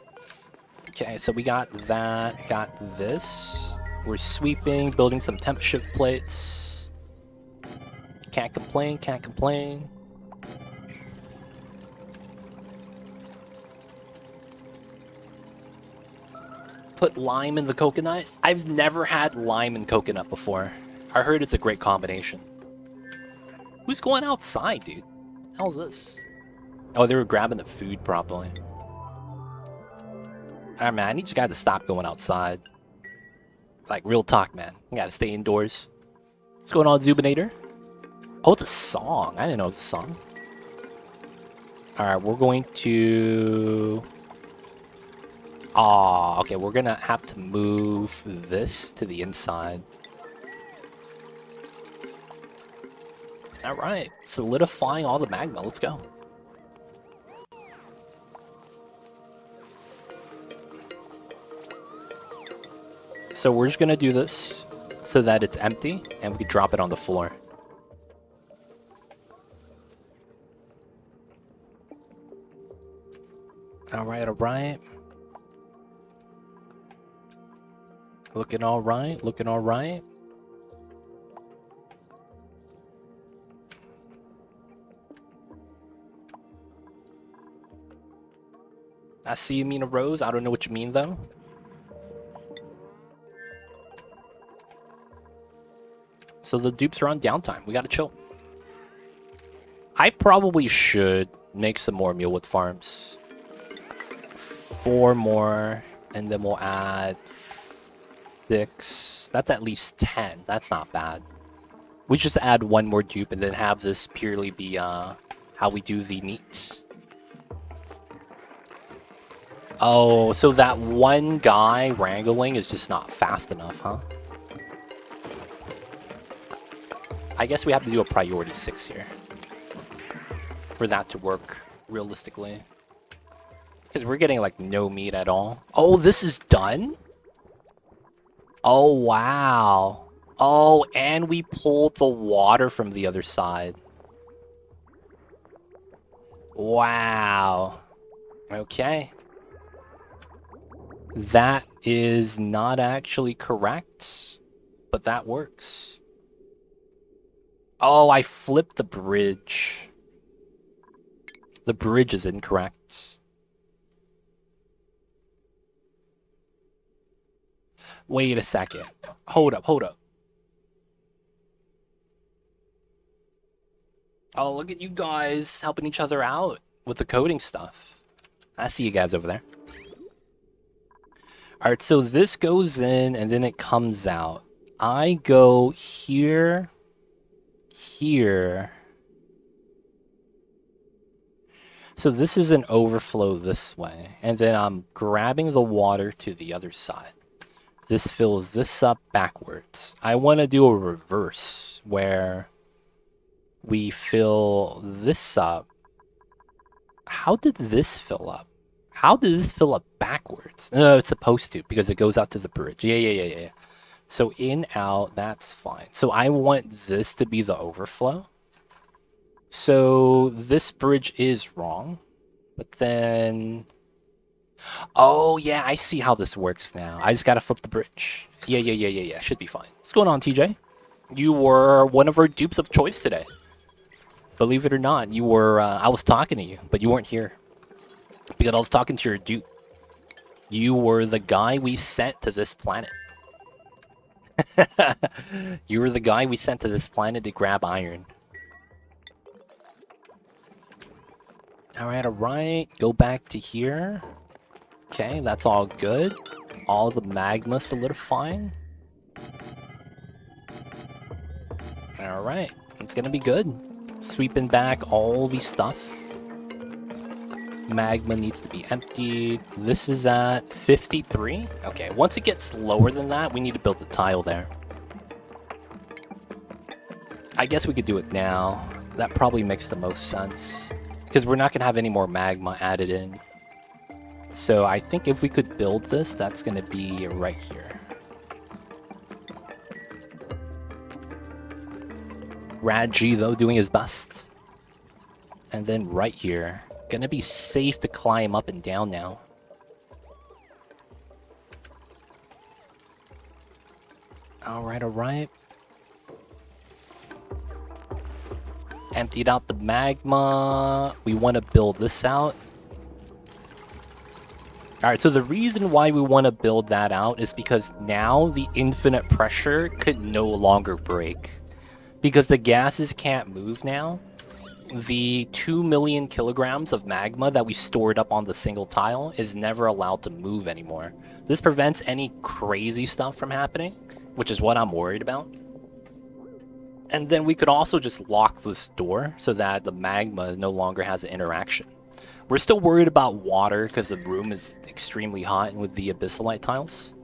A: Okay, so we got that, got this. We're sweeping, building some temp shift plates. Can't complain, can't complain. Put lime in the coconut. I've never had lime and coconut before. I heard it's a great combination. Who's going outside, dude? What the hell is this? Oh, they were grabbing the food probably. Alright, man, I need you guys to stop going outside. Like, real talk, man. You gotta stay indoors. What's going on, Zubinator? Oh, it's a song. I didn't know it was a song. Alright, we're going to... Aw, okay, we're gonna have to move this to the inside. Alright, solidifying all the magma. Let's go. So we're just gonna do this so that it's empty and we can drop it on the floor. Alright, alright. Looking alright, looking alright. I see you mean a rose. I don't know what you mean though. So the dupes are on downtime. We gotta chill. I probably should make some more mulewood farms. 4 more, and then we'll add 6. That's at least 10. That's not bad. We just add 1 more dupe and then have this purely be how we do the meat. Oh, so that one guy wrangling is just not fast enough, huh? I guess we have to do a priority 6 here for that to work realistically. Because we're getting like no meat at all. Oh, this is done? Oh, wow. Oh, and we pulled the water from the other side. Wow. Okay. That is not actually correct, but that works. Oh, I flipped the bridge. The bridge is incorrect. Wait a second. Hold up, hold up. Oh, look at you guys helping each other out with the coding stuff. I see you guys over there. Alright, so this goes in and then it comes out. I go here, here. So this is an overflow this way. And then I'm grabbing the water to the other side. This fills this up backwards. I want to do a reverse where we fill this up. How did this fill up? How did this fill up backwards? No, it's supposed to because it goes out to the bridge. Yeah. So in, out, that's fine. So I want this to be the overflow. So this bridge is wrong. But then... Oh, yeah, I see how this works now. I just gotta flip the bridge. Yeah. Should be fine. What's going on, TJ? You were one of our dupes of choice today. Believe it or not, you were... I was talking to you, but you weren't here. Because I was talking to your dupe. You were the guy we sent to this planet. You were the guy we sent to this planet to grab iron. Alright. Go back to here. Okay, that's all good. All the magma solidifying. Alright, it's gonna be good. Sweeping back all the stuff. Magma needs to be emptied. This is at 53. Okay, once it gets lower than that, we need to build a tile there. I guess we could do it now. That probably makes the most sense. Because we're not going to have any more magma added in. So I think if we could build this, that's going to be right here. Rad G, though, doing his best. And then right here. Gonna be safe to climb up and down now. Alright, alright. Emptied out the magma. We want to build this out. Alright, so the reason why we want to build that out is because now the infinite pressure could no longer break. Because the gases can't move now. The 2 million kilograms of magma that we stored up on the single tile is never allowed to move anymore. This prevents any crazy stuff from happening, which is what I'm worried about. And then we could also just lock this door so that the magma no longer has an interaction. We're still worried about water because the room is extremely hot with the abyssalite tiles.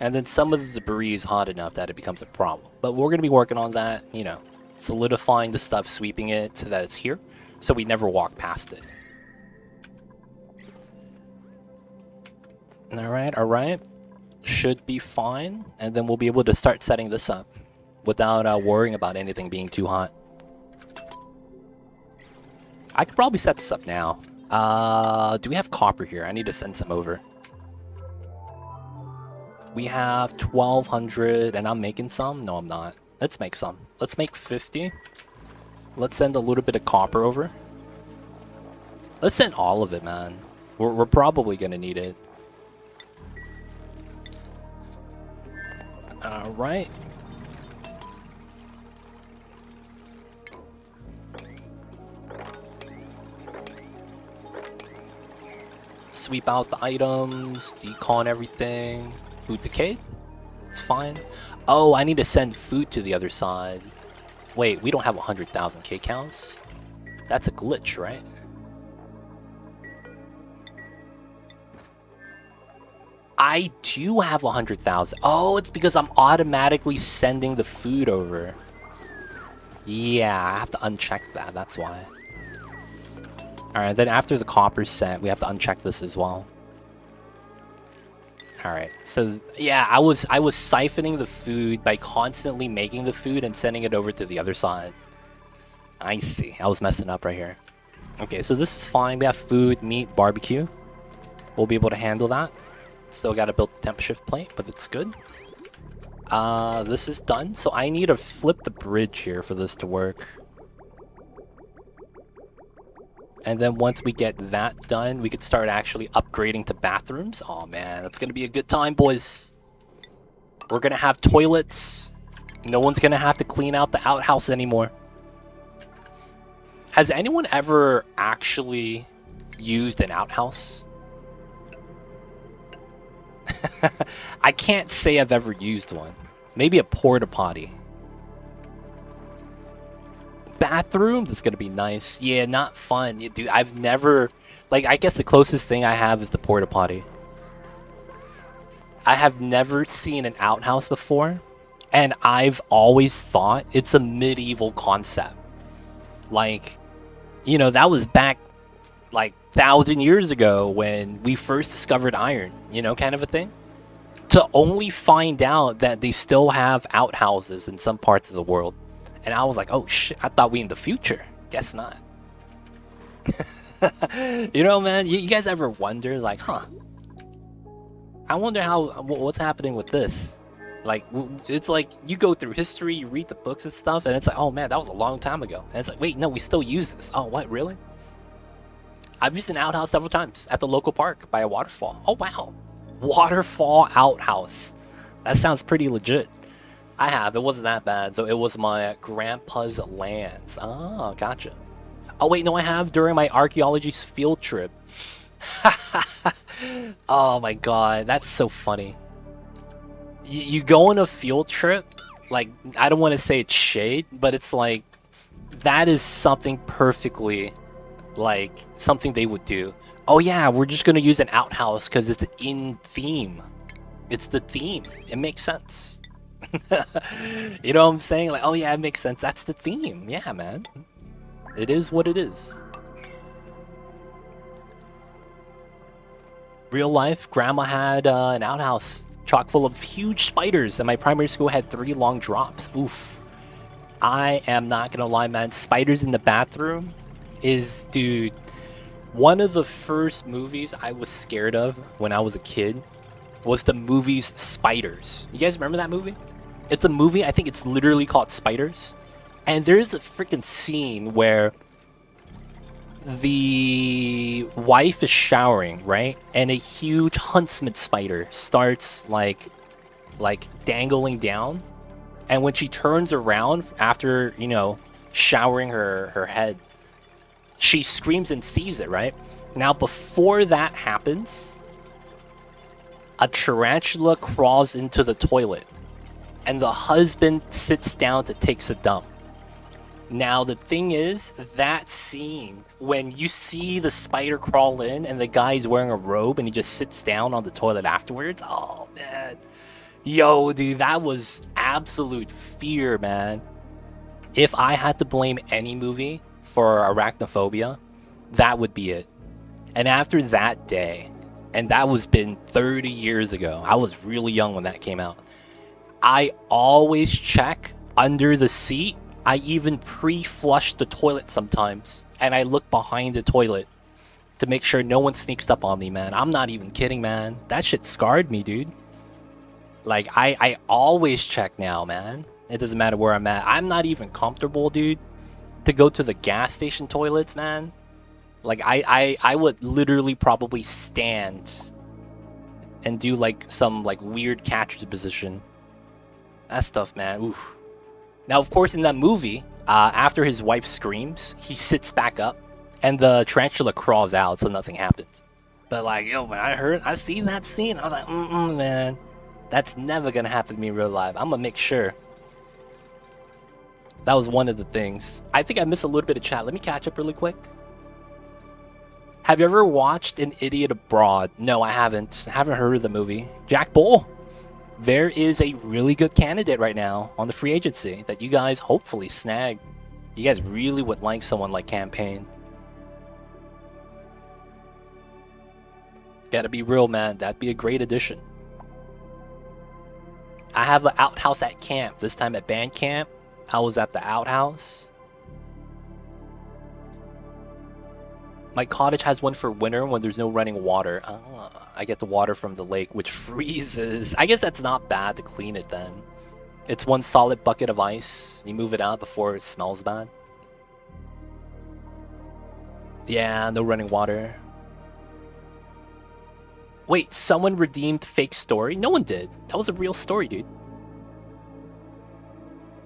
A: And then some of the debris is hot enough that it becomes a problem. But we're going to be working on that, you know, solidifying the stuff, sweeping it so that it's here, so we never walk past it. Alright, alright. Should be fine. And then we'll be able to start setting this up without worrying about anything being too hot. I could probably set this up now. Do we have copper here? I need to send some over. We have 1,200, and I'm making some? No, I'm not. Let's make some. Let's make 50. Let's send a little bit of copper over. Let's send all of it, man. We're probably gonna need it. Alright. Sweep out the items, decon everything. Food decayed? It's fine. Oh, I need to send food to the other side. Wait, we don't have 100,000 K-cows? That's a glitch, right? I do have 100,000. Oh, it's because I'm automatically sending the food over. Yeah, I have to uncheck that. That's why. Alright, then after the copper's sent, we have to uncheck this as well. Alright, so yeah, I was siphoning the food by constantly making the food and sending it over to the other side. I see. I was messing up right here. Okay, so this is fine. We have food, meat, barbecue. We'll be able to handle that. Still got to build the temp shift plate, but it's good. This is done, so I need to flip the bridge here for this to work. And then once we get that done, we could start actually upgrading to bathrooms. Oh man, that's gonna be a good time, boys. We're gonna have toilets. No one's gonna have to clean out the outhouse anymore. Has anyone ever actually used an outhouse? I can't say I've ever used one. Maybe a porta potty. Bathrooms is gonna be nice. Yeah, not fun. Yeah, dude, I've never, like, I guess the closest thing I have is the porta potty. I have never seen an outhouse before, and I've always thought it's a medieval concept. Like, you know, that was back like 1,000 years ago when we first discovered iron, you know, kind of a thing. To only find out that they still have outhouses in some parts of the world. And I was like, oh shit, I thought we in the future. Guess not. You know, man, you guys ever wonder, like, huh? I wonder what's happening with this. Like, it's like, you go through history, you read the books and stuff, and it's like, oh man, that was a long time ago. And it's like, wait, no, we still use this. Oh, what, really? I've used an outhouse several times at the local park by a waterfall. Oh, wow. Waterfall outhouse. That sounds pretty legit. I have. It wasn't that bad, though. It was my grandpa's lands. Oh, gotcha. Oh, wait, no, I have during my archaeology field trip. Oh, my God. That's so funny. You go on a field trip, like, I don't want to say it's shade, but it's like, that is something perfectly, like, something they would do. Oh, yeah, we're just going to use an outhouse because it's in theme. It's the theme. It makes sense. You know what I'm saying? Like, oh yeah, it makes sense. That's the theme. Yeah, man. It is what it is. Real life, grandma had an outhouse chock full of huge spiders, and my primary school had 3 long drops. Oof. I am not gonna lie, man. Spiders in the bathroom is, dude, one of the first movies I was scared of when I was a kid was the movie's Spiders. You guys remember that movie? It's a movie, I think it's literally called Spiders. And there's a freaking scene where the wife is showering, right? And a huge huntsman spider starts like dangling down. And when she turns around after, you know, showering her head, she screams and sees it, right? Now, before that happens, a tarantula crawls into the toilet, and the husband sits down to take a dump. Now, the thing is, that scene, when you see the spider crawl in and the guy's wearing a robe and he just sits down on the toilet afterwards, oh, man. Yo, dude, that was absolute fear, man. If I had to blame any movie for arachnophobia, that would be it. And after that day, and that was been 30 years ago, I was really young when that came out, I always check under the seat. I even pre-flush the toilet sometimes, and I look behind the toilet to make sure no one sneaks up on me, man. I'm not even kidding, man. That shit scarred me, dude. Like, I always check now, man. It doesn't matter where I'm at. I'm not even comfortable, dude, to go to the gas station toilets, man. Like, I would literally probably stand and do, like, some, like, weird catcher's position. That stuff, man. Oof. Now, of course, in that movie, after his wife screams, he sits back up, and the tarantula crawls out, so nothing happens. But, like, yo, man, I seen that scene. I was like, man, that's never gonna happen to me in real life. I'm gonna make sure. That was one of the things. I think I missed a little bit of chat. Let me catch up really quick. Have you ever watched An Idiot Abroad? No, I haven't. I haven't heard of the movie. Jack Bull. There is a really good candidate right now on the free agency that you guys hopefully snag. You guys really would like someone like Campaign. Gotta be real, man. That'd be a great addition. I have an outhouse at camp. This time at band camp, I was at the outhouse. My cottage has one for winter when there's no running water. I get the water from the lake, which freezes. I guess that's not bad to clean it then. It's one solid bucket of ice. You move it out before it smells bad. Yeah, no running water. Wait, someone redeemed fake story? No one did. That was a real story, dude.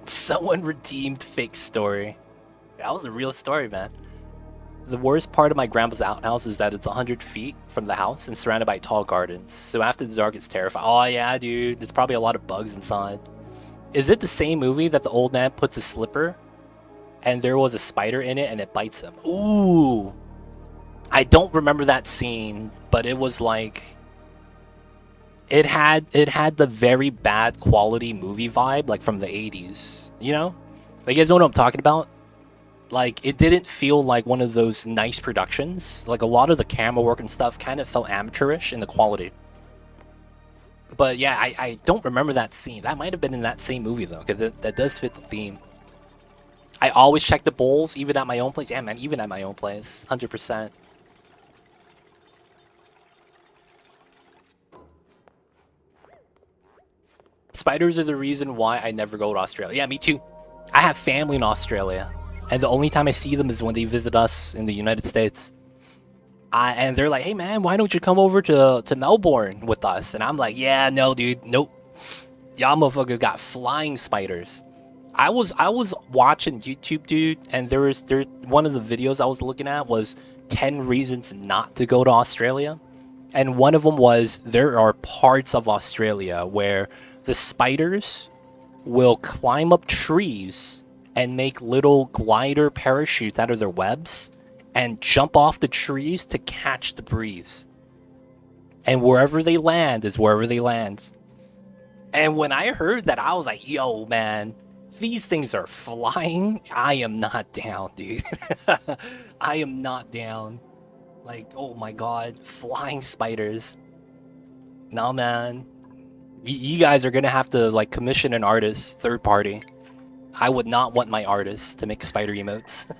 A: Someone redeemed fake story. That was a real story, man. The worst part of my grandpa's outhouse is that it's 100 feet from the house and surrounded by tall gardens. So after the dark, it's terrifying. Oh, yeah, dude. There's probably a lot of bugs inside. Is it the same movie that the old man puts a slipper and there was a spider in it and it bites him? Ooh. I don't remember that scene, but it was like... It had the very bad quality movie vibe, like from the 80s. You know? Like, you guys know what I'm talking about? Like, it didn't feel like one of those nice productions. Like, a lot of the camera work and stuff kind of felt amateurish in the quality. But yeah, I don't remember that scene. That might have been in that same movie, though, because that does fit the theme. I always check the bowls, even at my own place. Yeah, man, even at my own place. 100%. Spiders are the reason why I never go to Australia. Yeah, me too. I have family in Australia. And the only time I see them is when they visit us in the United States. And they're like, hey, man, why don't you come over to Melbourne with us? And I'm like, yeah, no, dude, nope. Y'all motherfuckers got flying spiders. I was watching YouTube, dude, and there's one of the videos I was looking at was 10 reasons not to go to Australia. And one of them was there are parts of Australia where the spiders will climb up trees and make little glider parachutes out of their webs and jump off the trees to catch the breeze. And wherever they land is wherever they land. And when I heard that, I was like, yo, man, these things are flying. I am not down, dude. I am not down. Like, oh my god, flying spiders. No, man. You guys are gonna have to, like, commission an artist, third party. I would not want my artists to make spider emotes.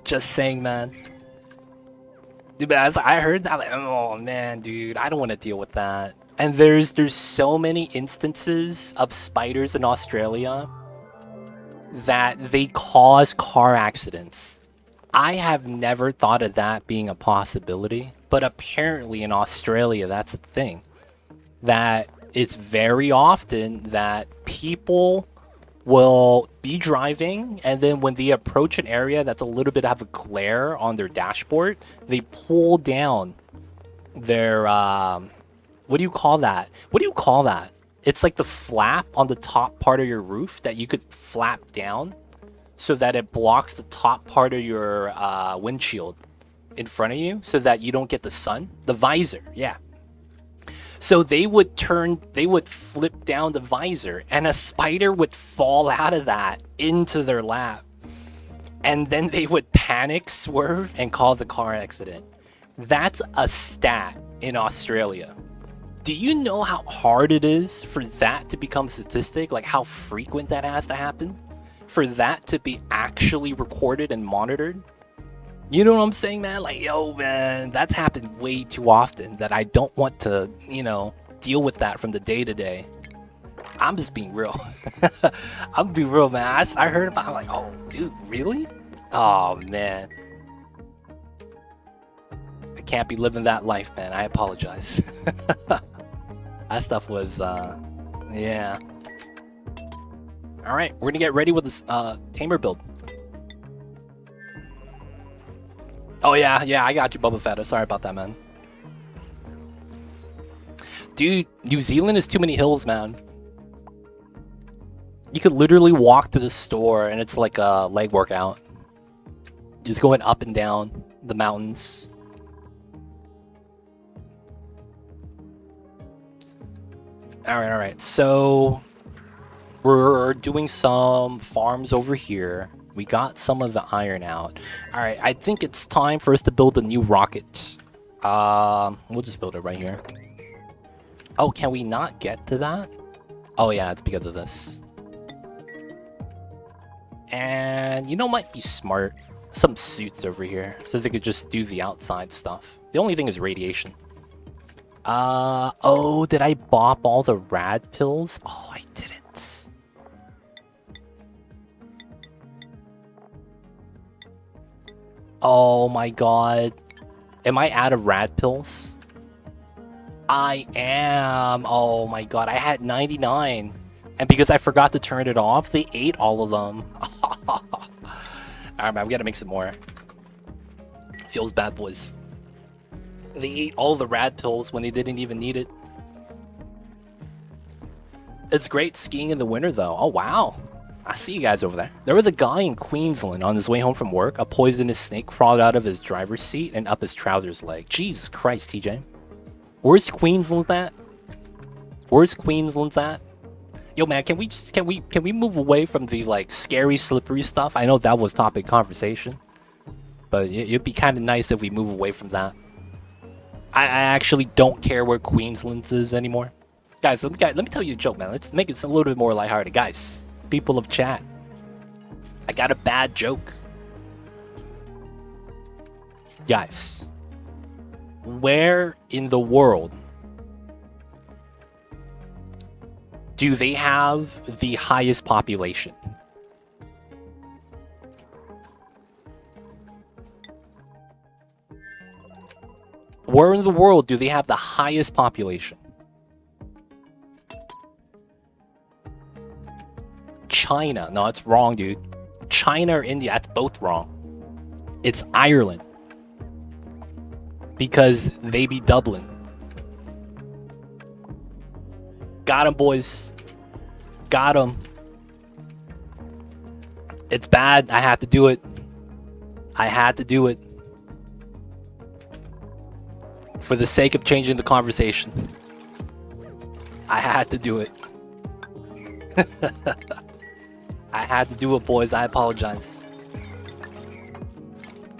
A: Just saying, man. Dude, as I heard that, like, oh man, dude, I don't want to deal with that. And there's so many instances of spiders in Australia that they cause car accidents. I have never thought of that being a possibility, but apparently in Australia that's a thing. That it's very often that people will be driving, and then when they approach an area that's a little bit of a glare on their dashboard, they pull down their what do you call that? What do you call that? It's like the flap on the top part of your roof that you could flap down so that it blocks the top part of your windshield in front of you so that you don't get the sun. The visor, yeah. So they would flip down the visor and a spider would fall out of that into their lap. And then they would panic, swerve, and cause a car accident. That's a stat in Australia. Do you know how hard it is for that to become a statistic? Like how frequent that has to happen? For that to be actually recorded and monitored? You know what I'm saying, man? Like, yo, man, that's happened way too often that I don't want to, you know, deal with that from the day to day. I'm just being real. I'm being real, man. I heard about it, I'm like, oh, dude, really? Oh, man. I can't be living that life, man. I apologize. That stuff was, yeah. All right, we're gonna get ready with this Tamer build. Oh yeah, I got you, Boba Fett. Sorry about that, man. Dude, New Zealand is too many hills, man. You could literally walk to the store and it's like a leg workout. Just going up and down the mountains. All right. So we're doing some farms over here. We got some of the iron out. All right, I think it's time for us to build a new rocket. We'll just build it right here. Oh, can we not get to that? Oh yeah, it's because of this. And you know, might be smart. Some suits over here, so they could just do the outside stuff. The only thing is radiation. Oh, did I bop all the rad pills? Oh, I didn't. Oh my god. Am I out of rad pills? I am. Oh my god, I had 99. And because I forgot to turn it off, they ate all of them. Alright, man, we gotta make some more. Feels bad, boys. They ate all the rad pills when they didn't even need it. It's great skiing in the winter, though. Oh, wow. I see you guys over there. There was a guy in Queensland on his way home from work. A poisonous snake crawled out of his driver's seat and up his trousers leg. Jesus Christ, TJ. Where's Queensland at? Where's Queensland at? Yo, man, can we move away from the like scary, slippery stuff? I know that was topic conversation, but it'd be kind of nice if we move away from that. I actually don't care where Queensland is anymore. Guys, let me tell you a joke, man. Let's make it a little bit more lighthearted. Guys, people of chat, I got a bad joke. Guys, where in the world do they have the highest population? Where in the world do they have the highest population? China. No, it's wrong, dude. China or India, that's both wrong. It's Ireland. Because they be Dublin. Got him, boys. Got him. It's bad. I had to do it. I had to do it. For the sake of changing the conversation. I had to do it. I had to do it, boys. I apologize.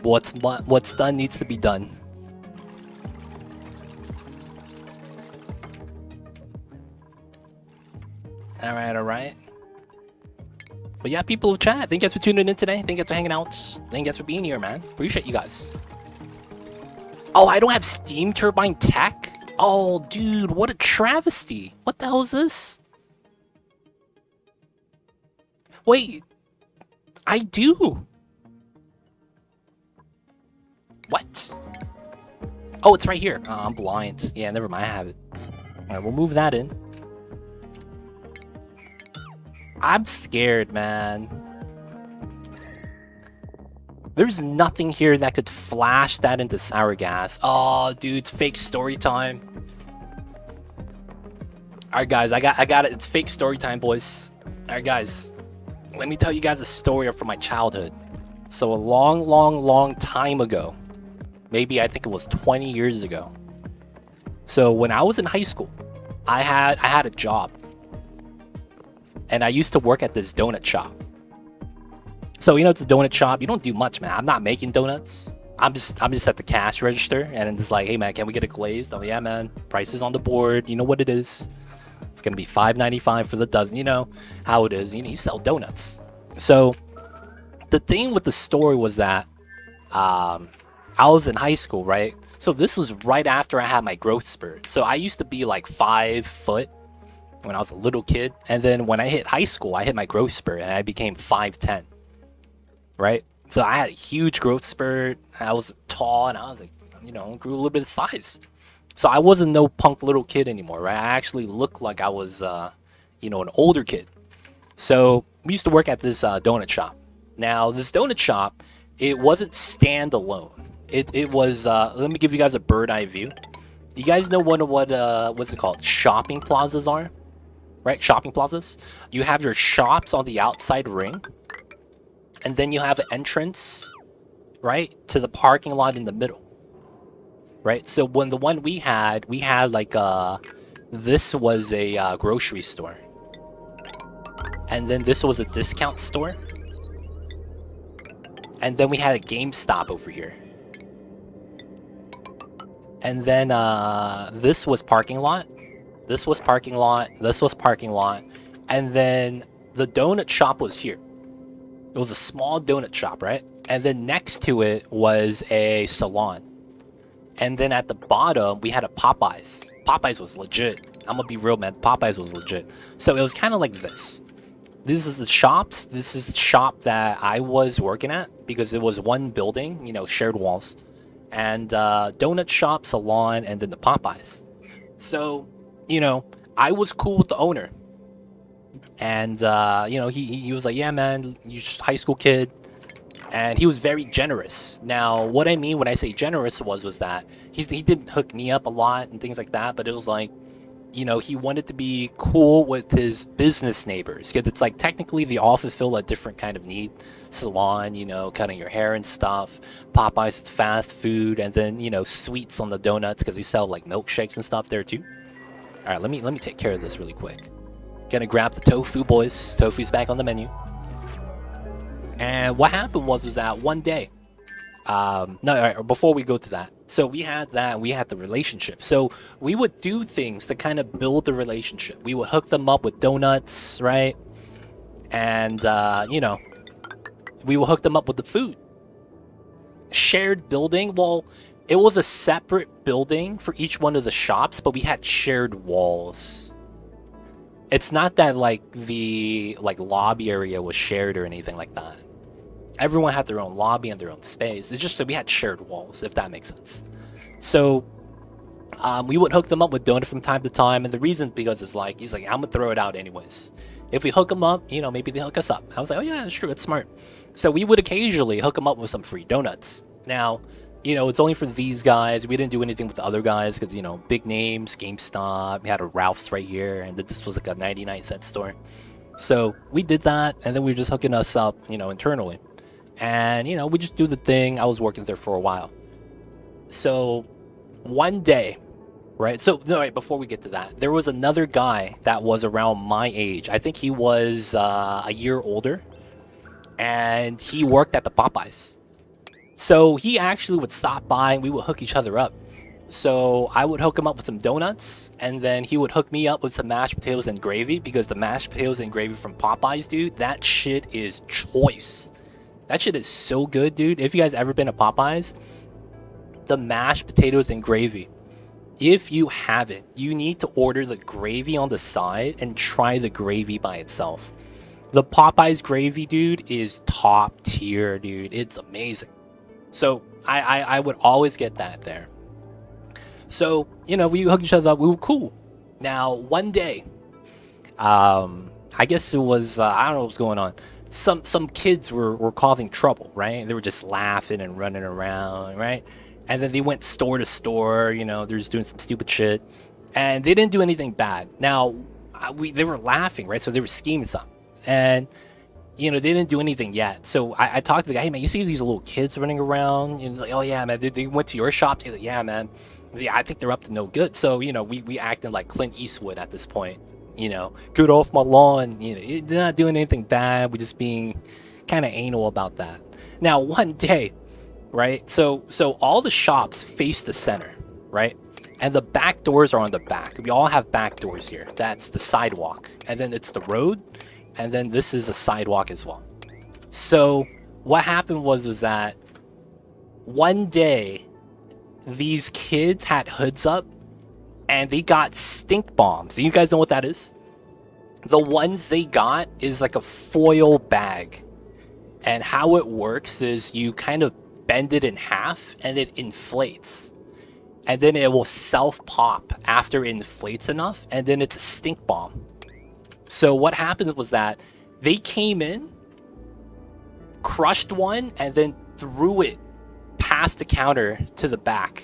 A: What's done needs to be done. Alright. But yeah, people of chat, thank you guys for tuning in today. Thank you guys for hanging out. Thank you guys for being here, man. Appreciate you guys. Oh, I don't have steam turbine tech? Oh, dude, what a travesty. What the hell is this? Wait, I do. What? Oh, it's right here. Oh, I'm blind. Yeah, never mind, I have it. Alright, we'll move that in. I'm scared, man. There's nothing here that could flash that into sour gas. Oh, dude, it's fake story time. Alright, guys, I got it. It's fake story time, boys. Alright, guys. Let me tell you guys a story from my childhood. So a long time ago. Maybe I think it was 20 years ago. So when I was in high school, I had a job. And I used to work at this donut shop. So, you know, it's a donut shop. You don't do much, man. I'm not making donuts. I'm just at the cash register, and it's like, hey, man, can we get it glazed? Oh, yeah, man. Price is on the board. You know what it is. It's going to be $5.95 for the dozen. You know how it is. You sell donuts. So, the thing with the story was that I was in high school, right? So, this was right after I had my growth spurt. So, I used to be like 5 foot when I was a little kid. And then when I hit high school, I hit my growth spurt, and I became 5'10". Right? So I had a huge growth spurt. I was tall, and I was like, you know, grew a little bit of size. So I wasn't no punk little kid anymore, right? I actually looked like I was, you know, an older kid. So we used to work at this donut shop. Now, this donut shop, it wasn't standalone. It was, let me give you guys a bird eye view. You guys know what's it called? Shopping plazas are? Right? Shopping plazas. You have your shops on the outside ring. And then you have an entrance, right, to the parking lot in the middle, right? So when the one we had like this was a grocery store, and then this was a discount store, and then we had a GameStop over here, and then this was parking lot, this was parking lot, this was parking lot, and then the donut shop was here. It was a small donut shop, right? And then next to it was a salon. And then at the bottom, we had a Popeyes. Popeyes was legit. I'm gonna be real, man. Popeyes was legit. So it was kind of like this. This is the shops. This is the shop that I was working at because it was one building, you know, shared walls. And donut shop, salon, and then the Popeyes. So, you know, I was cool with the owner. And, you know, he was like, yeah, man, you're just a high school kid. And he was very generous. Now, what I mean when I say generous was that he didn't hook me up a lot and things like that. But it was like, you know, he wanted to be cool with his business neighbors. Because it's like technically they all fulfill a different kind of need. Salon, you know, cutting your hair and stuff. Popeyes is fast food. And then, you know, sweets on the donuts because we sell like milkshakes and stuff there too. All right, let me take care of this really quick. Gonna grab the tofu, boys. Tofu's back on the menu. And what happened was that one day, before we go to that, so we had the relationship. So we would do things to kind of build the relationship. We would hook them up with donuts, right? And, you know, we would hook them up with the food. Shared building, well, it was a separate building for each one of the shops, but we had shared walls. It's not that like the lobby area was shared or anything like that. Everyone had their own lobby and their own space. It's just that we had shared walls, if that makes sense. So we would hook them up with donuts from time to time, and the reason because it's like he's like, I'm gonna throw it out anyways. If we hook them up, you know, maybe they hook us up. I was like, oh yeah, that's true, it's smart. So we would occasionally hook them up with some free donuts. Now, you know, it's only for these guys. We didn't do anything with the other guys because, you know, big names, GameStop, we had a Ralph's right here, and this was like a 99-cent store. So we did that, and then we were just hooking us up, you know, internally. And, you know, we just do the thing. I was working there for a while. So one day, right? So, no, wait, before we get to that, there was another guy that was around my age. I think he was a year older, and he worked at the Popeyes. So he actually would stop by and we would hook each other up. So I would hook him up with some donuts, and then he would hook me up with some mashed potatoes and gravy, because the mashed potatoes and gravy from Popeyes, dude, that shit is choice. That shit is so good, dude. If you guys ever been to Popeyes, the mashed potatoes and gravy, if you haven't, you need to order the gravy on the side and try the gravy by itself. The Popeyes gravy, dude, is top tier, dude. It's amazing. So I would always get that there. So, you know, we hooked each other up. We were cool. Now, one day, I guess it was, I don't know what was going on. Some kids were causing trouble, right? They were just laughing and running around, right? And then they went store to store, you know, they're just doing some stupid shit. And they didn't do anything bad. Now, they were laughing, right? So they were scheming something. And, you know, they didn't do anything yet. So I talked to the guy, hey, man, you see these little kids running around? And like, oh, yeah, man, they went to your shop? He's like, yeah, man. Yeah, I think they're up to no good. So, you know, we acting like Clint Eastwood at this point. You know, get off my lawn. You know, they're not doing anything bad. We're just being kind of anal about that. Now, one day, right? So all the shops face the center, right? And the back doors are on the back. We all have back doors here. That's the sidewalk. And then it's the road. And then this is a sidewalk as well. So what happened was that one day, these kids had hoods up and they got stink bombs. Do you guys know what that is? The ones they got is like a foil bag. And how it works is you kind of bend it in half and it inflates. And then it will self-pop after it inflates enough, and then it's a stink bomb. So what happened was that they came in, crushed one, and then threw it past the counter to the back.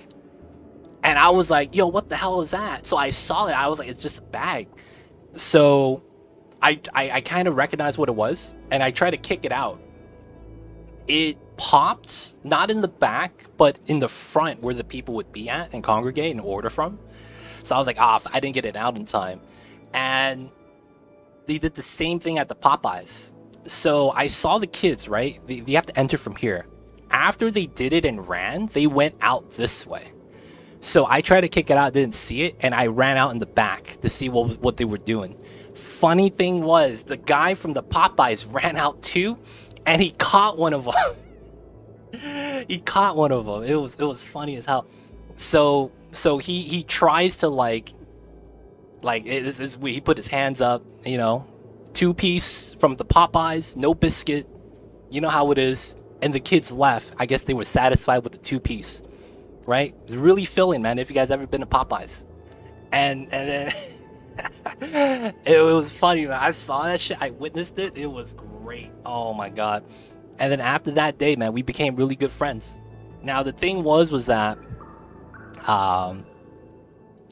A: And I was like, yo, what the hell is that? So I saw it. I was like, it's just a bag. So I kind of recognized what it was, and I tried to kick it out. It popped, not in the back, but in the front where the people would be at and congregate and order from. So I was like, I didn't get it out in time. And they did the same thing at the Popeyes. So I saw the kids, right? They have to enter from here. After they did it and ran, they went out this way. So I tried to kick it out, didn't see it, and I ran out in the back to see what they were doing. Funny thing was, the guy from the Popeyes ran out too, and he caught one of them. He caught one of them. It was funny as hell. So he tries to he put his hands up, you know, 2-piece from the Popeyes, no biscuit, you know how it is. And the kids left. I guess they were satisfied with the 2-piece, right? It's really filling, man. If you guys ever been to Popeyes, and then it was funny, man. I saw that shit. I witnessed it. It was great. Oh my god. And then after that day, man, we became really good friends. Now the thing was that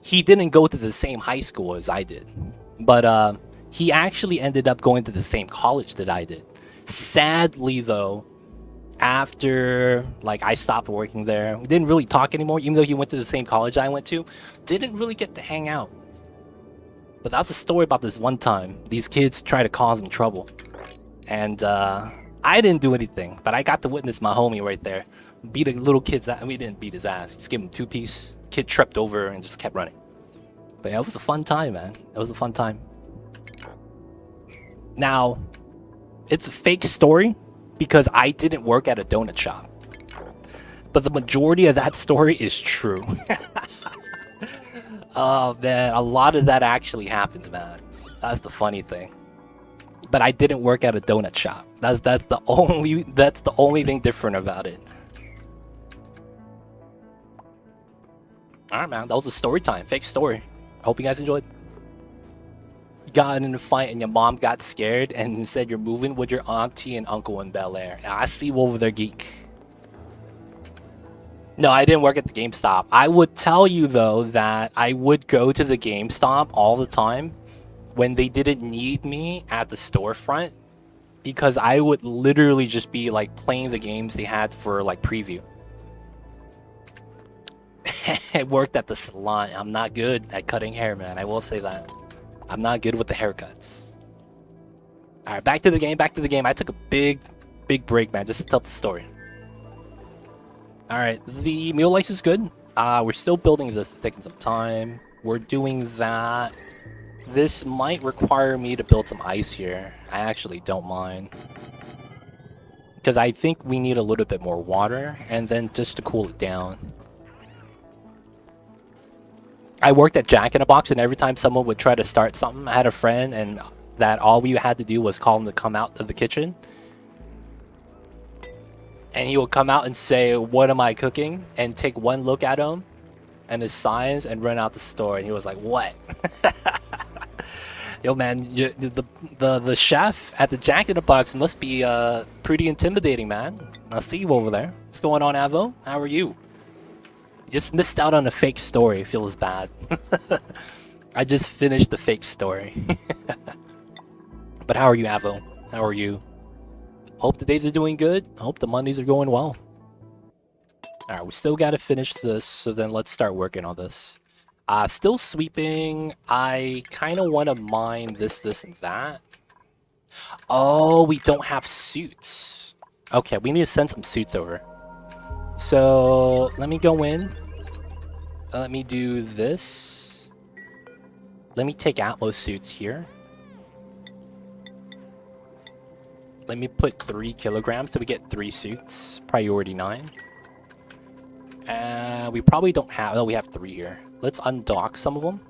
A: he didn't go to the same high school as I did, but he actually ended up going to the same college that I did. Sadly, though, after I stopped working there, we didn't really talk anymore. Even though he went to the same college I went to, didn't really get to hang out. But that's a story about this one time these kids tried to cause him trouble, and I didn't do anything, but I got to witness my homie right there beat a little kid's ass. We didn't beat his ass, just give him 2-piece. Kid tripped over and just kept running. But yeah, it was a fun time, man. It was a fun time. Now, it's a fake story because I didn't work at a donut shop. But the majority of that story is true. Oh man, a lot of that actually happened, man. That's the funny thing. But I didn't work at a donut shop. That's the only thing different about it. Alright, man, that was a story time. Fake story. I hope you guys enjoyed. You got in a fight and your mom got scared and said you're moving with your auntie and uncle in Bel Air. I see you over there, geek. No, I didn't work at the GameStop. I would tell you, though, that I would go to the GameStop all the time when they didn't need me at the storefront, because I would literally just be playing the games they had for preview. I worked at the salon. I'm not good at cutting hair, man. I will say that. I'm not good with the haircuts. Alright, back to the game. I took a big break, man, just to tell the story. Alright, the meal lice is good. We're still building this. It's taking some time. We're doing that. This might require me to build some ice here. I actually don't mind. Because I think we need a little bit more water, and then just to cool it down. I worked at Jack in a Box, and every time someone would try to start something, I had a friend, and that all we had to do was call him to come out of the kitchen. And he would come out and say, "What am I cooking?" And take one look at him and his signs and run out the store. And he was like, "What?" Yo, man, the chef at the Jack in the Box must be pretty intimidating, man. I see you over there. What's going on, Avo? How are you? You just missed out on a fake story. Feels bad. I just finished the fake story. But how are you, Avo? How are you? Hope the days are doing good. Hope the Mondays are going well. Alright, we still gotta finish this, so then let's start working on this. Still sweeping. I kind of want to mine this, and that. Oh, we don't have suits. Okay, we need to send some suits over. So, let me go in. Let me do this. Let me take Atmos suits here. Let me put 3 kilograms so we get 3 suits. Priority 9. We probably don't have... Oh, we have 3 here. Let's undock some of them.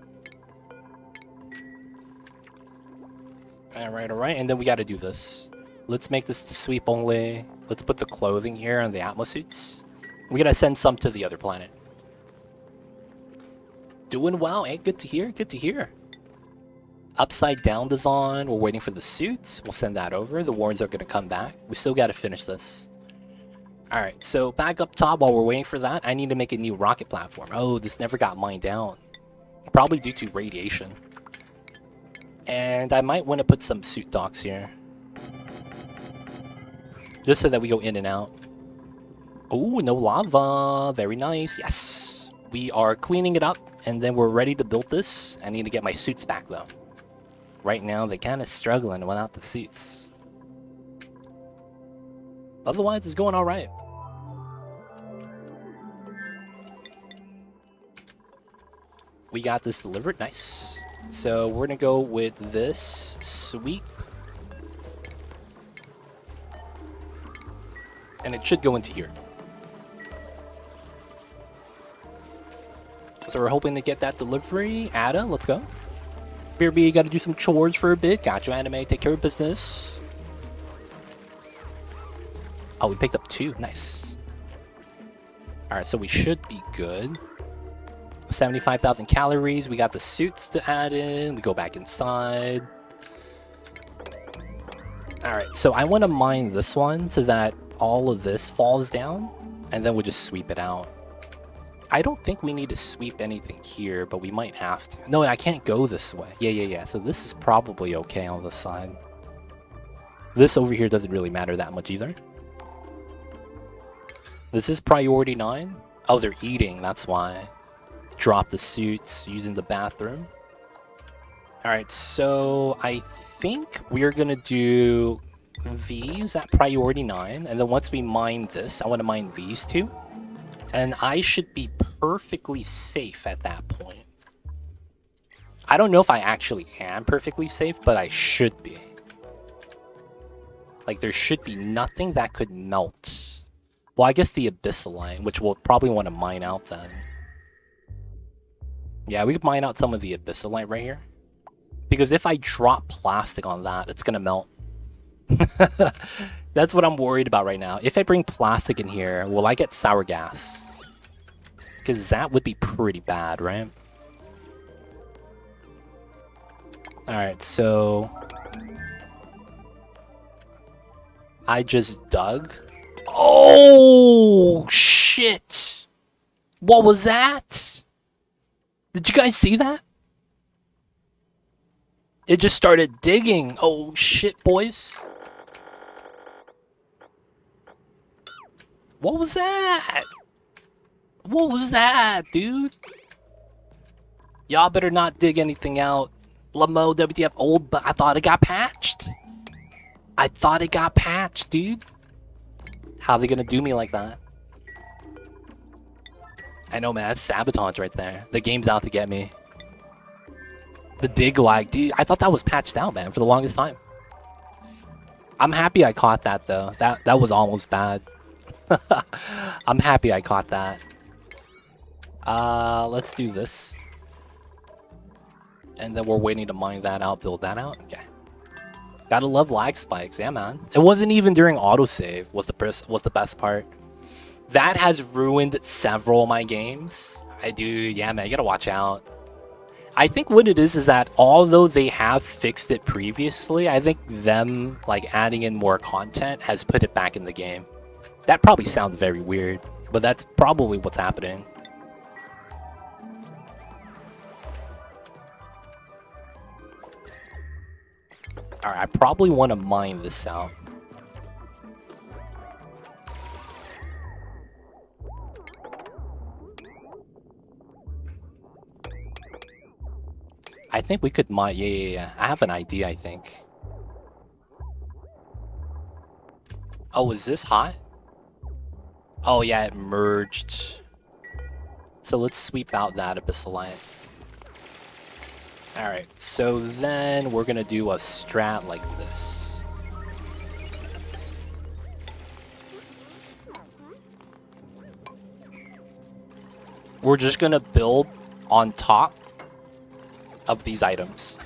A: Alright. And then we gotta do this. Let's make this the sweep only. Let's put the clothing here and the Atmos suits. We gotta send some to the other planet. Doing well, eh? Good to hear, good to hear. Upside down design. We're waiting for the suits. We'll send that over. The wards are gonna come back. We still gotta finish this. Alright, so back up top while we're waiting for that, I need to make a new rocket platform. Oh, this never got mined down. Probably due to radiation. And I might want to put some suit docks here. Just so that we go in and out. Oh, no lava. Very nice. Yes. We are cleaning it up, and then we're ready to build this. I need to get my suits back, though. Right now, they're kind of struggling without the suits. Otherwise, it's going alright. We got this delivered. Nice. So we're going to go with this sweep. And it should go into here. So we're hoping to get that delivery. Ada, let's go. BRB, got to do some chores for a bit. Got you, Anime. Take care of business. Oh, we picked up 2. Nice. Alright, so we should be good. 75,000 calories. We got the suits to add in. We go back inside. Alright, so I want to mine this one so that all of this falls down. And then we'll just sweep it out. I don't think we need to sweep anything here, but we might have to. No, I can't go this way. Yeah. So this is probably okay on this side. This over here doesn't really matter that much either. This is priority 9. Oh, they're eating. That's why. Drop the suits using the bathroom. Alright, so I think we're going to do these at priority 9. And then once we mine this, I want to mine these 2. And I should be perfectly safe at that point. I don't know if I actually am perfectly safe, but I should be. Like, there should be nothing that could melt. Well, I guess the abyssalite, which we'll probably want to mine out then. Yeah, we could mine out some of the abyssalite right here. Because if I drop plastic on that, it's going to melt. That's what I'm worried about right now. If I bring plastic in here, will I get sour gas? Because that would be pretty bad, right? Alright, so... I just dug. Oh, shit! What was that? Did you guys see that? It just started digging. Oh, shit, boys. What was that? What was that, dude? Y'all better not dig anything out. Lamo, WTF, old, but I thought it got patched. I thought it got patched, dude. How are they gonna do me like that? I know, man. That's sabotage right there. The game's out to get me. The dig lag, dude. I thought that was patched out, man, for the longest time. I'm happy I caught that, though. That was almost bad. I'm happy I caught that. Let's do this. And then we're waiting to mine that out, build that out. Okay. Gotta love lag spikes, yeah, man. It wasn't even during autosave was the best part. That has ruined several of my games. I do, yeah, man. You gotta watch out. I think what it is that although they have fixed it previously, I think them like adding in more content has put it back in the game. That probably sounds very weird, but that's probably what's happening. Alright, I probably want to mine this out. I think we could mine... Yeah. I have an idea, I think. Oh, is this hot? Oh, yeah, it merged. So let's sweep out that Abyssalite. Alright, so then we're gonna do a strat like this. We're just gonna build on top of these items.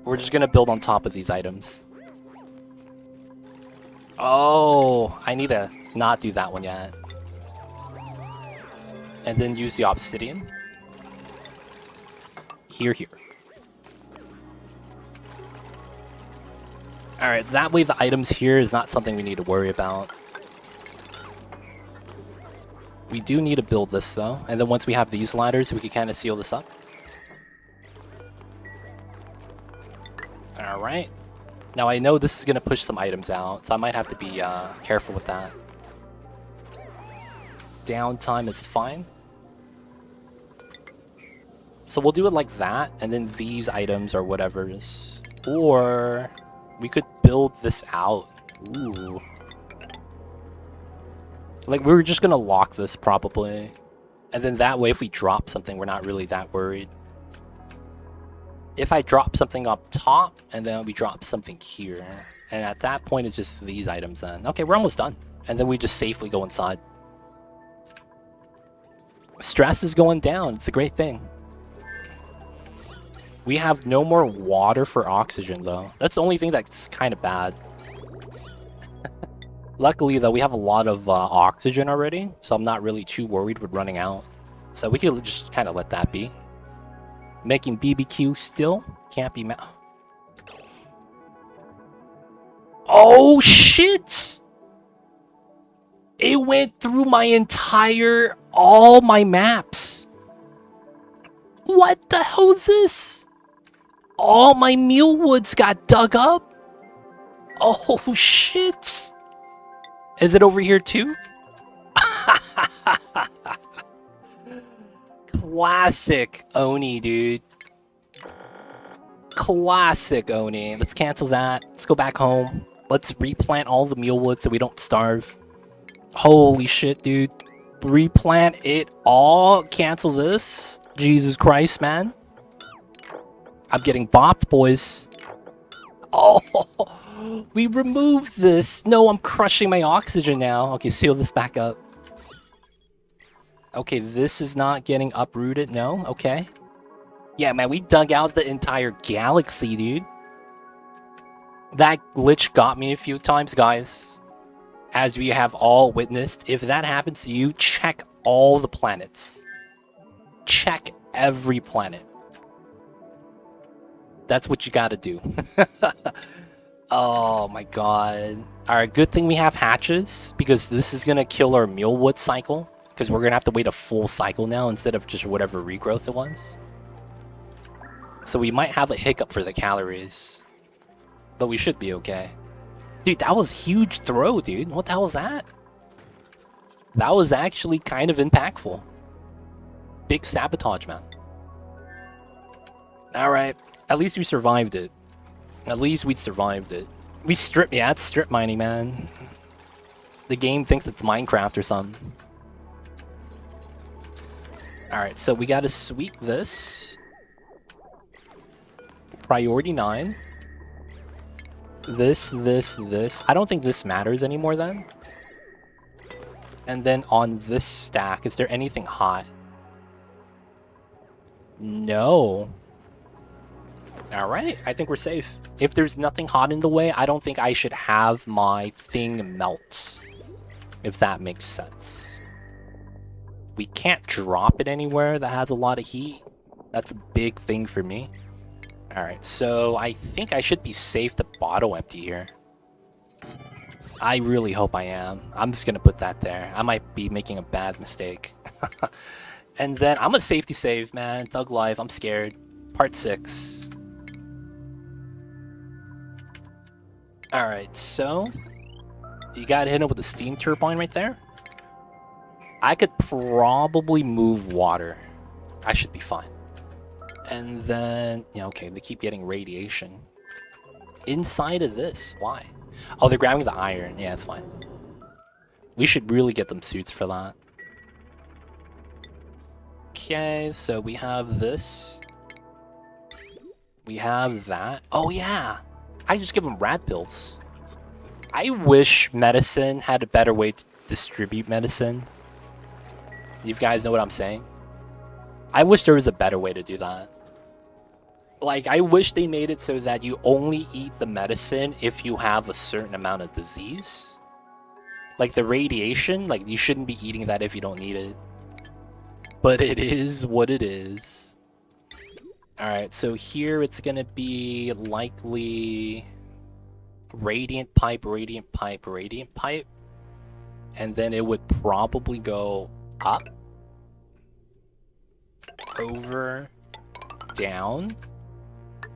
A: We're just gonna build on top of these items. Oh, I need to not do that one yet. And then use the obsidian. Here. Alright, that way the items here is not something we need to worry about. We do need to build this though, and then once we have these ladders, we can kind of seal this up. Alright. Now I know this is going to push some items out, so I might have to be careful with that. Downtime is fine. So we'll do it like that, and then these items or whatever's. Or we could build this out. Ooh. Like, we were just gonna lock this probably. And then that way, if we drop something, we're not really that worried. If I drop something up top, and then we drop something here. And at that point, it's just these items then. Okay, we're almost done. And then we just safely go inside. Stress is going down. It's a great thing. We have no more water for oxygen, though. That's the only thing that's kind of bad. Luckily, though, we have a lot of oxygen already, so I'm not really too worried with running out. So we could just kind of let that be. Making BBQ still? Can't be Oh, shit! It went through my entire... all my maps. What the hell is this? All my mealwoods got dug up? Oh, shit! Is it over here too? Classic Oni, dude. Classic Oni. Let's cancel that. Let's go back home. Let's replant all the mealwood so we don't starve. Holy shit, dude. Replant it all. Cancel this. Jesus Christ, man. I'm getting bopped, boys. Oh, we removed this. No, I'm crushing my oxygen now. Okay, seal this back up. Okay, this is not getting uprooted. No, okay. Yeah, man, we dug out the entire galaxy, dude. That glitch got me a few times, guys. As we have all witnessed. If that happens to you, check all the planets. Check every planet. That's what you gotta do. Oh my god. Alright, good thing we have hatches, because this is gonna kill our mealwood cycle. Because we're gonna have to wait a full cycle now instead of just whatever regrowth it was. So we might have a hiccup for the calories. But we should be okay. Dude, that was a huge throw, dude. What the hell was that? That was actually kind of impactful. Big sabotage, man. Alright. At least we survived it. At least we survived it. We strip, yeah, it's strip mining, man. The game thinks it's Minecraft or something. Alright, so we gotta sweep this. Priority 9. This. I don't think this matters anymore then. And then on this stack, is there anything hot? No. Alright, I think we're safe. If there's nothing hot in the way, I don't think I should have my thing melt. If that makes sense. We can't drop it anywhere that has a lot of heat. That's a big thing for me. Alright, so I think I should be safe to bottle empty here. I really hope I am. I'm just gonna put that there. I might be making a bad mistake. And then I'm a safety save, man. Thug life, I'm scared. Part 6. Alright, so you gotta hit him with the steam turbine right there. I could probably move water. I should be fine. And then, yeah, okay, they keep getting radiation. Inside of this, why? Oh, they're grabbing the iron. Yeah, it's fine. We should really get them suits for that. Okay, so we have this. We have that. Oh, yeah. I just give them rat pills. I wish medicine had a better way to distribute medicine. You guys know what I'm saying? I wish there was a better way to do that. Like, I wish they made it so that you only eat the medicine if you have a certain amount of disease. Like, the radiation, like, you shouldn't be eating that if you don't need it. But it is what it is. Alright, so here it's gonna be likely radiant pipe, radiant pipe, radiant pipe. And then it would probably go up, over, down,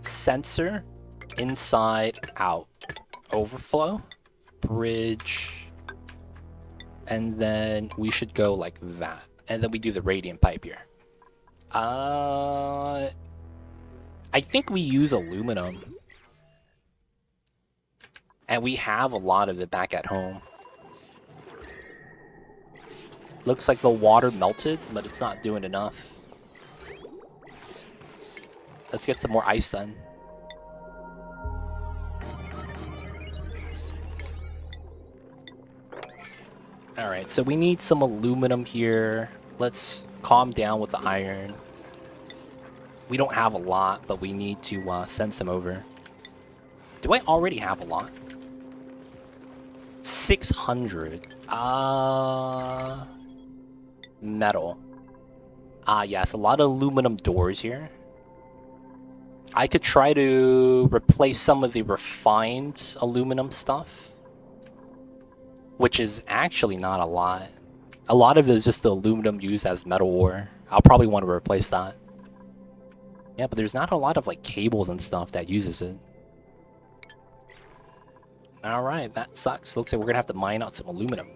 A: sensor, inside, out, overflow, bridge, and then we should go like that. And then we do the radiant pipe here. I think we use aluminum. And we have a lot of it back at home. Looks like the water melted, but it's not doing enough. Let's get some more ice then. Alright, so we need some aluminum here. Let's calm down with the iron. We don't have a lot, but we need to send some over. Do I already have a lot? 600. Metal. Yes, a lot of aluminum doors here. I could try to replace some of the refined aluminum stuff, which is actually not a lot. A lot of it is just the aluminum used as metal ore. I'll probably want to replace that. Yeah, but there's not a lot of like cables and stuff that uses it. Alright, that sucks. Looks like we're gonna have to mine out some aluminum.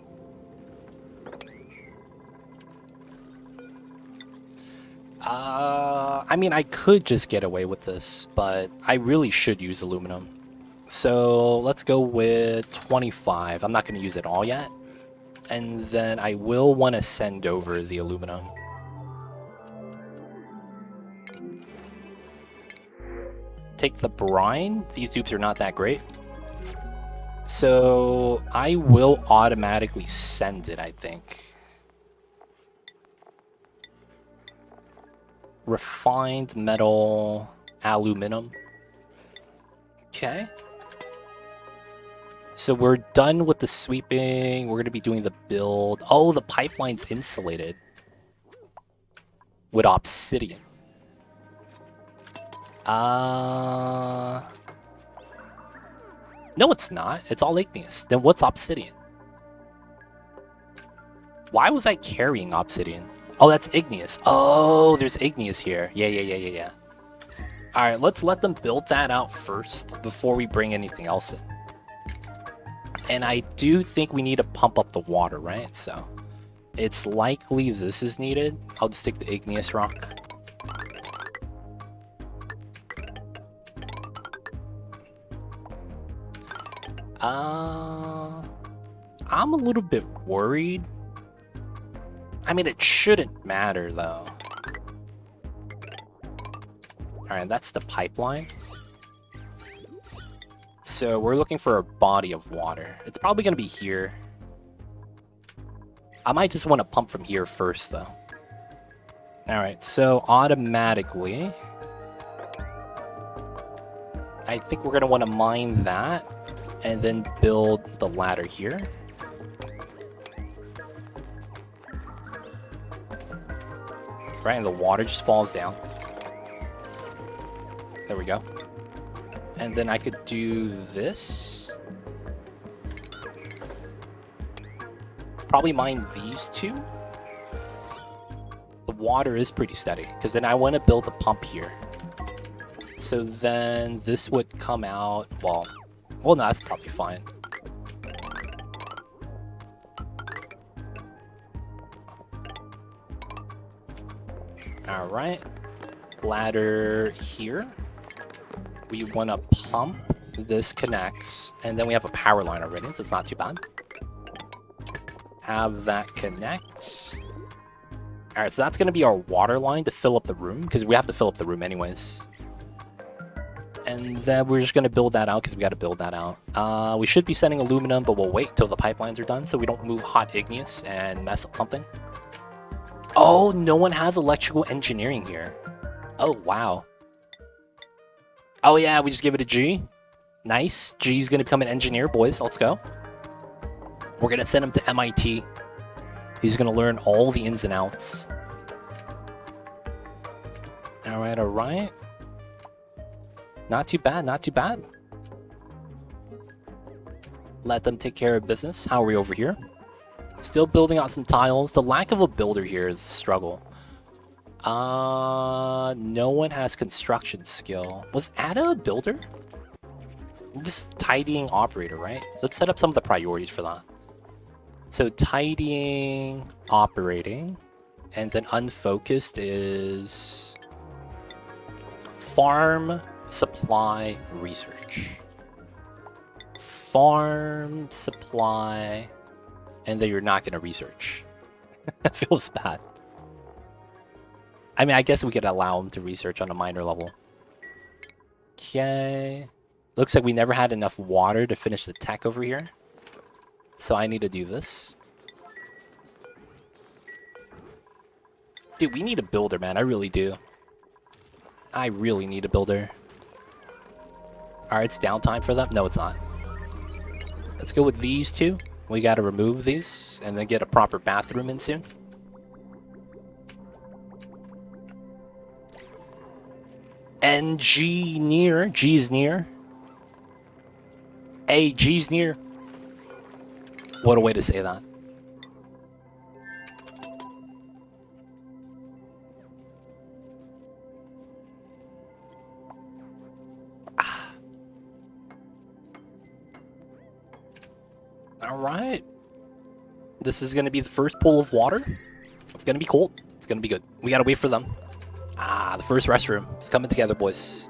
A: I mean, I could just get away with this, but I really should use aluminum. So let's go with 25. I'm not going to use it all yet. And then I will want to send over the aluminum. Take the brine. These dupes are not that great. So I will automatically send it, I think. Refined metal, aluminum. Okay. So we're done with the sweeping. We're going to be doing the build. Oh, the pipeline's insulated with obsidian. No, it's not. It's all igneous. Then what's obsidian? Why was I carrying obsidian? Oh, that's igneous. Oh, there's igneous here. Yeah. Alright, let's let them build that out first before we bring anything else in. And I do think we need to pump up the water, right? So it's likely this is needed. I'll just take the igneous rock. I'm a little bit worried. I mean, it shouldn't matter, though. Alright, that's the pipeline. So we're looking for a body of water. It's probably going to be here. I might just want to pump from here first, though. Alright, so automatically... I think we're going to want to mine that, and then build the ladder here. Right, and the water just falls down. There we go. And then I could do this. Probably mine these two. The water is pretty steady, because then I want to build a pump here. So then this would come out, well, no, that's probably fine. Alright, ladder here. We want to pump, this connects, and then we have a power line already, so it's not too bad. Have that connect. Alright, so that's going to be our water line to fill up the room, because we have to fill up the room anyways. And then we're just going to build that out, because we got to build that out. We should be sending aluminum, but we'll wait till the pipelines are done, so we don't move hot igneous and mess up something. Oh, no one has electrical engineering here. Oh, wow. Oh, yeah, we just give it a G. Nice. G's going to become an engineer, boys. Let's go. We're going to send him to MIT. He's going to learn all the ins and outs. Alright, alright. Not too bad, not too bad. Let them take care of business. How are we over here? Still building out some tiles. The lack of a builder here is a struggle. No one has construction skill. Was Ada a builder? Just tidying operator, right? Let's set up some of the priorities for that. So tidying, operating, and then unfocused is farm, supply, research. Farm, supply, and then you're not going to research. That feels bad. I mean, I guess we could allow them to research on a minor level. Okay. Looks like we never had enough water to finish the tech over here. So I need to do this. Dude, we need a builder, man. I really do. I really need a builder. Alright, it's downtime for them? No, it's not. Let's go with these two. We gotta remove these and then get a proper bathroom in soon. NG near. G's near. A, G's near. What a way to say that. Alright. This is going to be the first pool of water. It's going to be cold. It's going to be good. We got to wait for them. Ah, the first restroom. It's coming together, boys.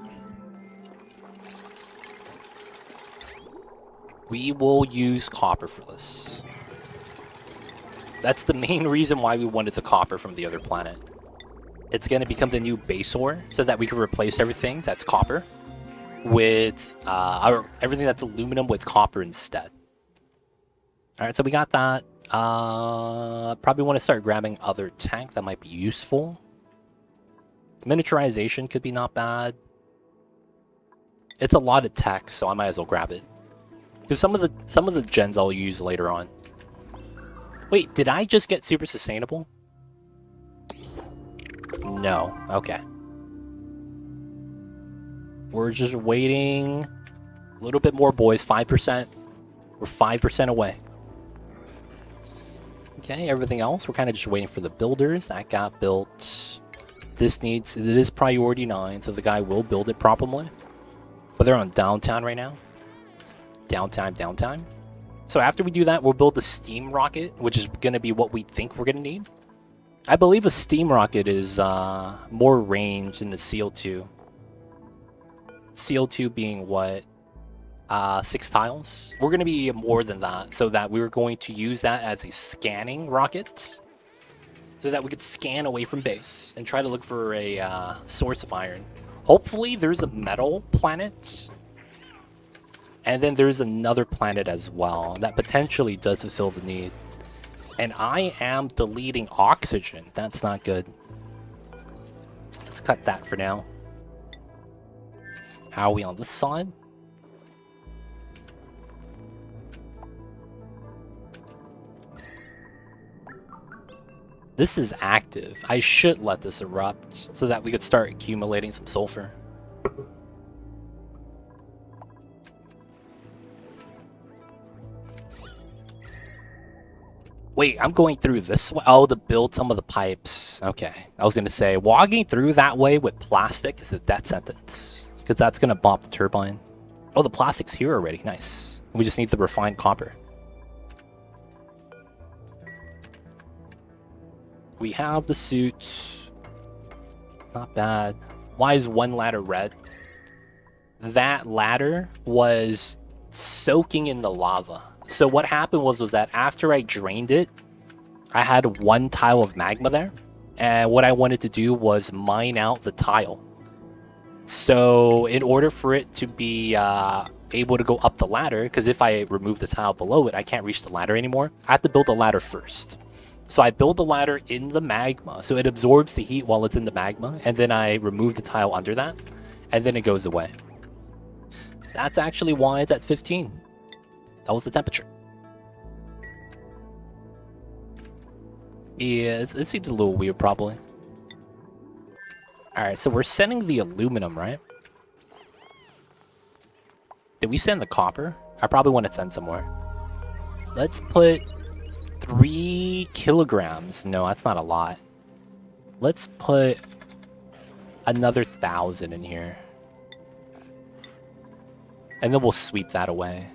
A: We will use copper for this. That's the main reason why we wanted the copper from the other planet. It's going to become the new base ore so that we can replace everything that's copper with everything that's aluminum with copper instead. Alright, so we got that. Probably want to start grabbing other tech that might be useful. Miniaturization could be not bad. It's a lot of tech, so I might as well grab it. Because some of the gens I'll use later on. Wait, did I just get super sustainable? No. Okay. We're just waiting a little bit more, boys. 5%. We're 5% away. Okay, everything else, we're kind of just waiting for the builders. That got built. It is priority 9, so the guy will build it properly. But they're on downtime right now. Downtime. So after we do that, we'll build the steam rocket, which is going to be what we think we're going to need. I believe a steam rocket is more range than the CO2. CO2 being what? 6 tiles. We're going to be more than that, so that we're going to use that as a scanning rocket, so that we could scan away from base and try to look for a source of iron. Hopefully there's a metal planet, and then there's another planet as well that potentially does fulfill the need. And I am deleting oxygen. That's not good. Let's cut that for now. How are we on this side? This is active. I should let this erupt so that we could start accumulating some sulfur. Wait, I'm going through this way? Oh, to build some of the pipes. Okay. I was going to say, walking through that way with plastic is a death sentence, because that's going to bump the turbine. Oh, the plastic's here already. Nice. We just need the refined copper. We have the suits. Not bad. Why is one ladder red? That ladder was soaking in the lava. So what happened was that after I drained it, I had one tile of magma there. And what I wanted to do was mine out the tile. So in order for it to be able to go up the ladder, because if I remove the tile below it, I can't reach the ladder anymore. I have to build a ladder first. So I build the ladder in the magma, so it absorbs the heat while it's in the magma, and then I remove the tile under that, and then it goes away. That's actually why it's at 15. That was the temperature. Yeah, it seems a little weird, probably. Alright, so we're sending the aluminum, right? Did we send the copper? I probably want to send somewhere. Let's put 3 kilograms. No, that's not a lot. Let's put another 1,000 in here. And then we'll sweep that away.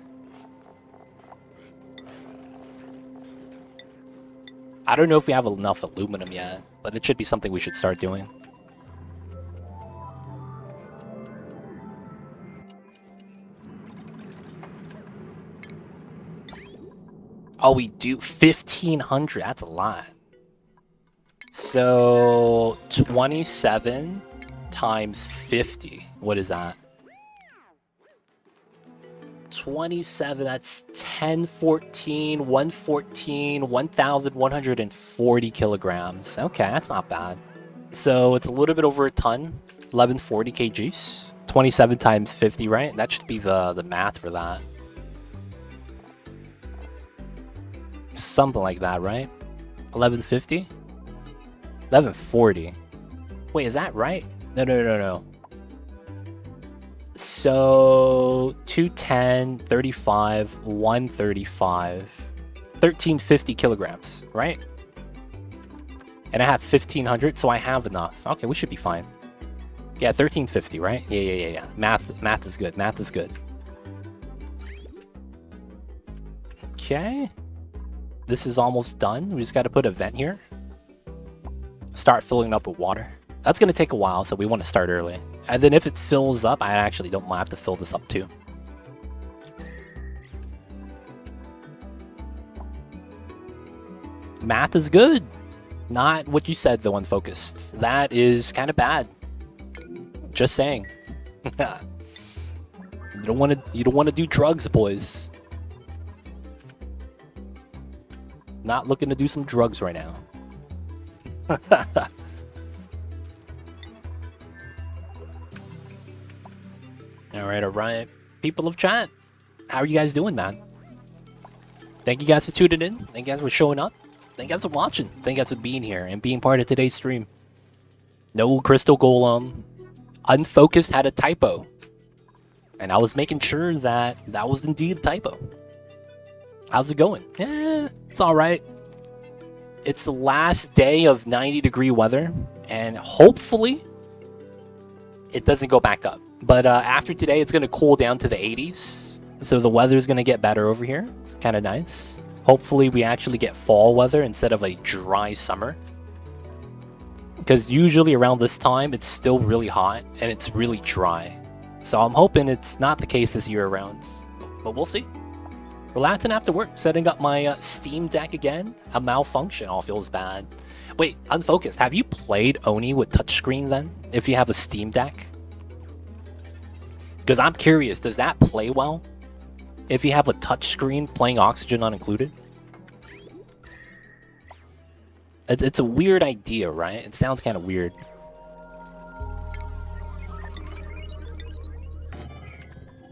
A: I don't know if we have enough aluminum yet, but it should be something we should start doing. Oh, we do 1,500. That's a lot. So 27 times 50. What is that? 27. That's 1014, 114, 1,140 kilograms. Okay, that's not bad. So it's a little bit over a ton. 1140 kgs. 27 times 50, right? That should be the math for that. Something like that, right? 1150? 1140. Wait, is that right? No. So 210, 35, 135, 1350 kilograms, right? And I have 1,500, so I have enough. Okay, we should be fine. Yeah, 1350, right? Yeah. Math is good. Math is good. Okay. This is almost done. We just got to put a vent here. Start filling it up with water. That's going to take a while, so we want to start early. And then if it fills up, I actually don't have to fill this up too. Math is good. Not what you said, though, Unfocused. That is kind of bad. Just saying. You don't want to do drugs, boys. Not looking to do some drugs right now. All right. People of chat, how are you guys doing, man? Thank you guys for tuning in. Thank you guys for showing up. Thank you guys for watching. Thank you guys for being here and being part of today's stream. No crystal golem. Unfocused had a typo. And I was making sure that that was indeed a typo. How's it going? It's all right. It's the last day of 90-degree weather, and hopefully it doesn't go back up. But after today, it's going to cool down to the 80s, so the weather's going to get better over here. It's kind of nice. Hopefully we actually get fall weather instead of a dry summer, because usually around this time, it's still really hot, and it's really dry. So I'm hoping it's not the case this year around. but we'll see. Relaxing after work, setting up my Steam Deck again. A malfunction, all feels bad. Wait, unfocused. Have you played Oni with touchscreen then? If you have a Steam Deck? Because I'm curious, does that play well? If you have a touchscreen playing Oxygen Unincluded? It's a weird idea, right? It sounds kind of weird.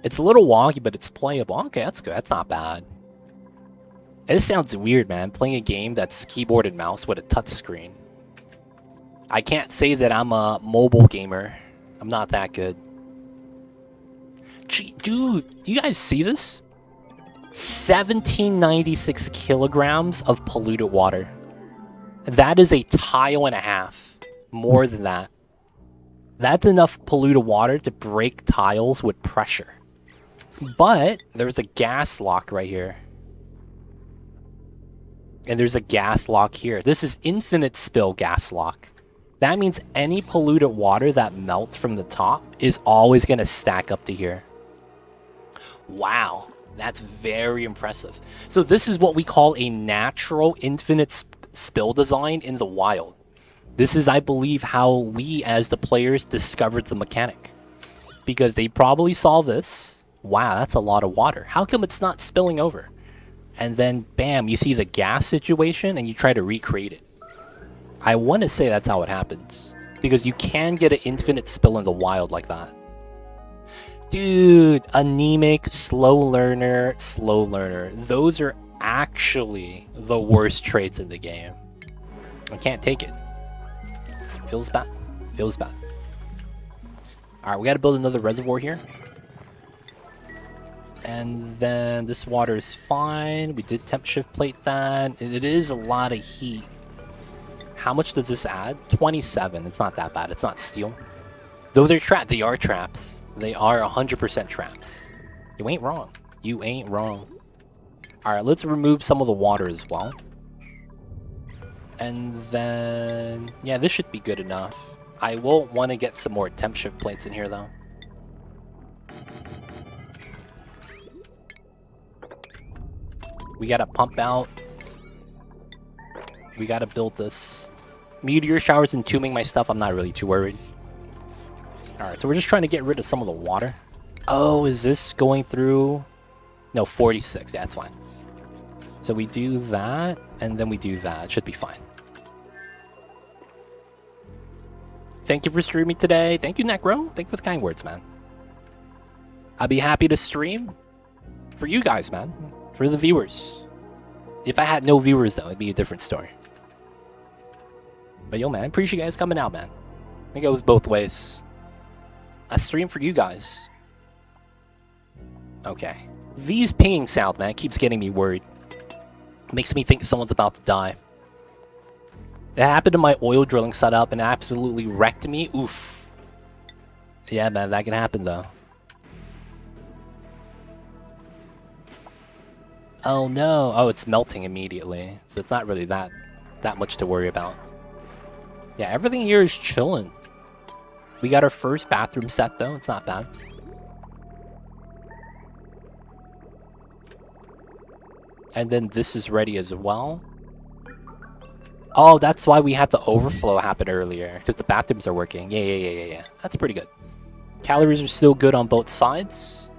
A: It's a little wonky, but it's playable. Okay, that's good. That's not bad. It sounds weird, man. Playing a game that's keyboard and mouse with a touchscreen. I can't say that I'm a mobile gamer. I'm not that good. Gee, dude, you guys see this? 1796 kilograms of polluted water. That is a tile and a half. More than that. That's enough polluted water to break tiles with pressure. But there's a gas lock right here. And there's a gas lock here. This is infinite spill gas lock. That means any polluted water that melts from the top is always going to stack up to here. Wow, that's very impressive. So this is what we call a natural infinite spill design in the wild. This is, I believe, how we as the players discovered the mechanic. Because they probably saw this. Wow, that's a lot of water. How come it's not spilling over? And then, bam, you see the gas situation and you try to recreate it. I want to say that's how it happens. Because you can get an infinite spill in the wild like that. Dude, anemic, slow learner. Those are actually the worst traits in the game. I can't take it. Feels bad. Feels bad. Alright, we gotta build another reservoir here. And then this water is fine. We did temp shift plate that. It is a lot of heat. How much does this add? 27. It's not that bad. It's not steel. Those are traps. They are traps. They are 100% traps. You ain't wrong. You ain't wrong. Alright, let's remove some of the water as well. And then... yeah, this should be good enough. I will want to get some more temp shift plates in here, though. We gotta pump out. We gotta build this. Meteor showers entombing my stuff. I'm not really too worried. Alright, so we're just trying to get rid of some of the water. Oh, is this going through? No, 46. Yeah, that's fine. So we do that, and then we do that. It should be fine. Thank you for streaming today. Thank you, Necro. Thank you for the kind words, man. I'd be happy to stream for you guys, man. For the viewers. If I had no viewers, though, it'd be a different story. But yo, man, I appreciate you guys coming out, man. I think it goes both ways. I stream for you guys. Okay. These pinging sound, man, keeps getting me worried. Makes me think someone's about to die. It happened to my oil drilling setup and absolutely wrecked me. Oof. Yeah, man, that can happen, though. Oh, no. Oh, it's melting immediately. So it's not really that much to worry about. Yeah, everything here is chilling. We got our first bathroom set, though. It's not bad. And then this is ready as well. Oh, that's why we had the overflow happen earlier. Because the bathrooms are working. Yeah. That's pretty good. Calories are still good on both sides.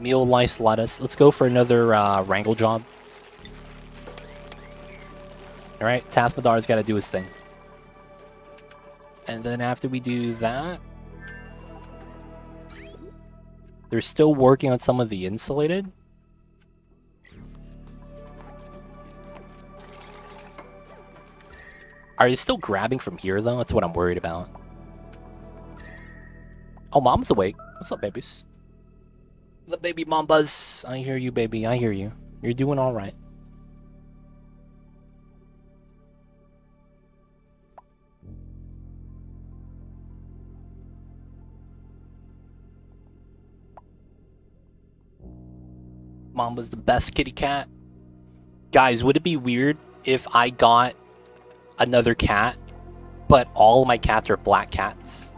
A: Meal, lice, lettuce. Let's go for another wrangle job. Alright, Tasmadar's got to do his thing. And then after we do that... they're still working on some of the insulated. Are you still grabbing from here, though? That's what I'm worried about. Oh, Mom's awake. What's up, babies? The baby Mambas. I hear you, baby. I hear you. You're doing all right. Mamba's the best kitty cat. Guys, would it be weird if I got another cat, but all of my cats are black cats?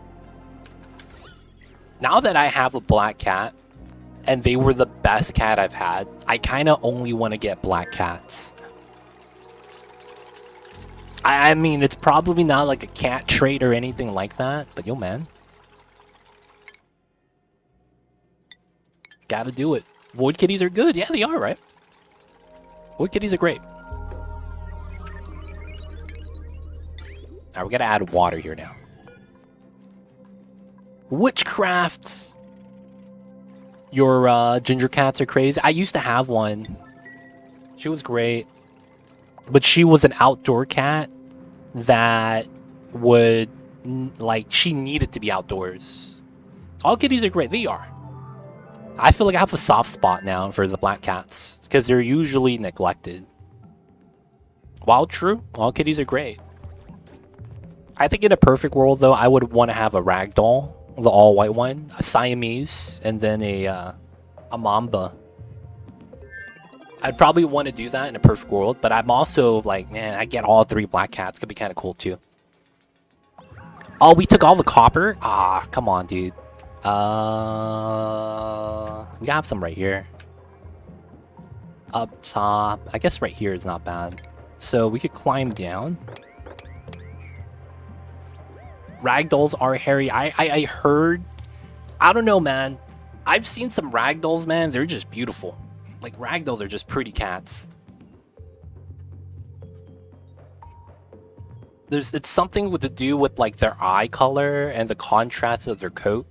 A: Now that I have a black cat, and they were the best cat I've had. I kind of only want to get black cats. I mean, it's probably not like a cat trait or anything like that, but yo, man. Gotta do it. Void kitties are good. Yeah, they are, right? Void kitties are great. Alright, we gotta add water here now. Witchcraft. Your ginger cats are crazy. I used to have one. She was great. But she was an outdoor cat that would, like, she needed to be outdoors. All kitties are great. They are. I feel like I have a soft spot now for the black cats because they're usually neglected. While true, all kitties are great. I think in a perfect world, though, I would want to have a ragdoll, the all-white one, a Siamese, and then a Mamba. I'd probably want to do that in a perfect world, but I'm also like, man, I get all 3 black cats. Could be kind of cool, too. Oh, we took all the copper? Ah, come on, dude. We have some right here. Up top. I guess right here is not bad. So we could climb down. Ragdolls are hairy. I heard... I don't know, man. I've seen some ragdolls, man. They're just beautiful. Like, ragdolls are just pretty cats. It's something to do with, like, their eye color and the contrast of their coat.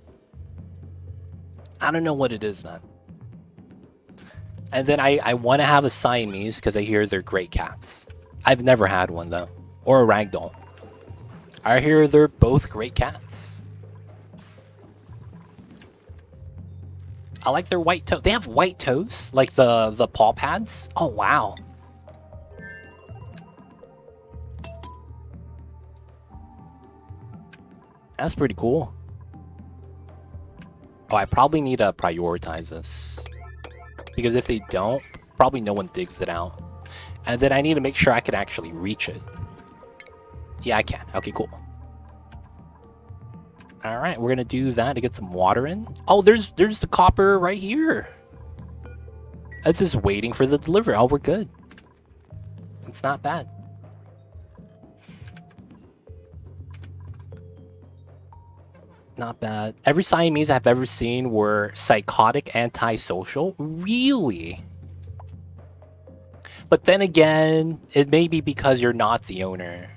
A: I don't know what it is, man. And then I want to have a Siamese because I hear they're great cats. I've never had one, though. Or a ragdoll. I hear they're both great cats. I like their white toes. They have white toes? Like the paw pads? Oh, wow. That's pretty cool. Oh, I probably need to prioritize this. Because if they don't, probably no one digs it out. And then I need to make sure I can actually reach it. Yeah, I can. Okay, cool. Alright, we're gonna do that to get some water in. Oh, there's the copper right here. It's just waiting for the delivery. Oh, we're good. It's not bad. Not bad. Every Siamese I've ever seen were psychotic, antisocial. Really? But then again, it may be because you're not the owner.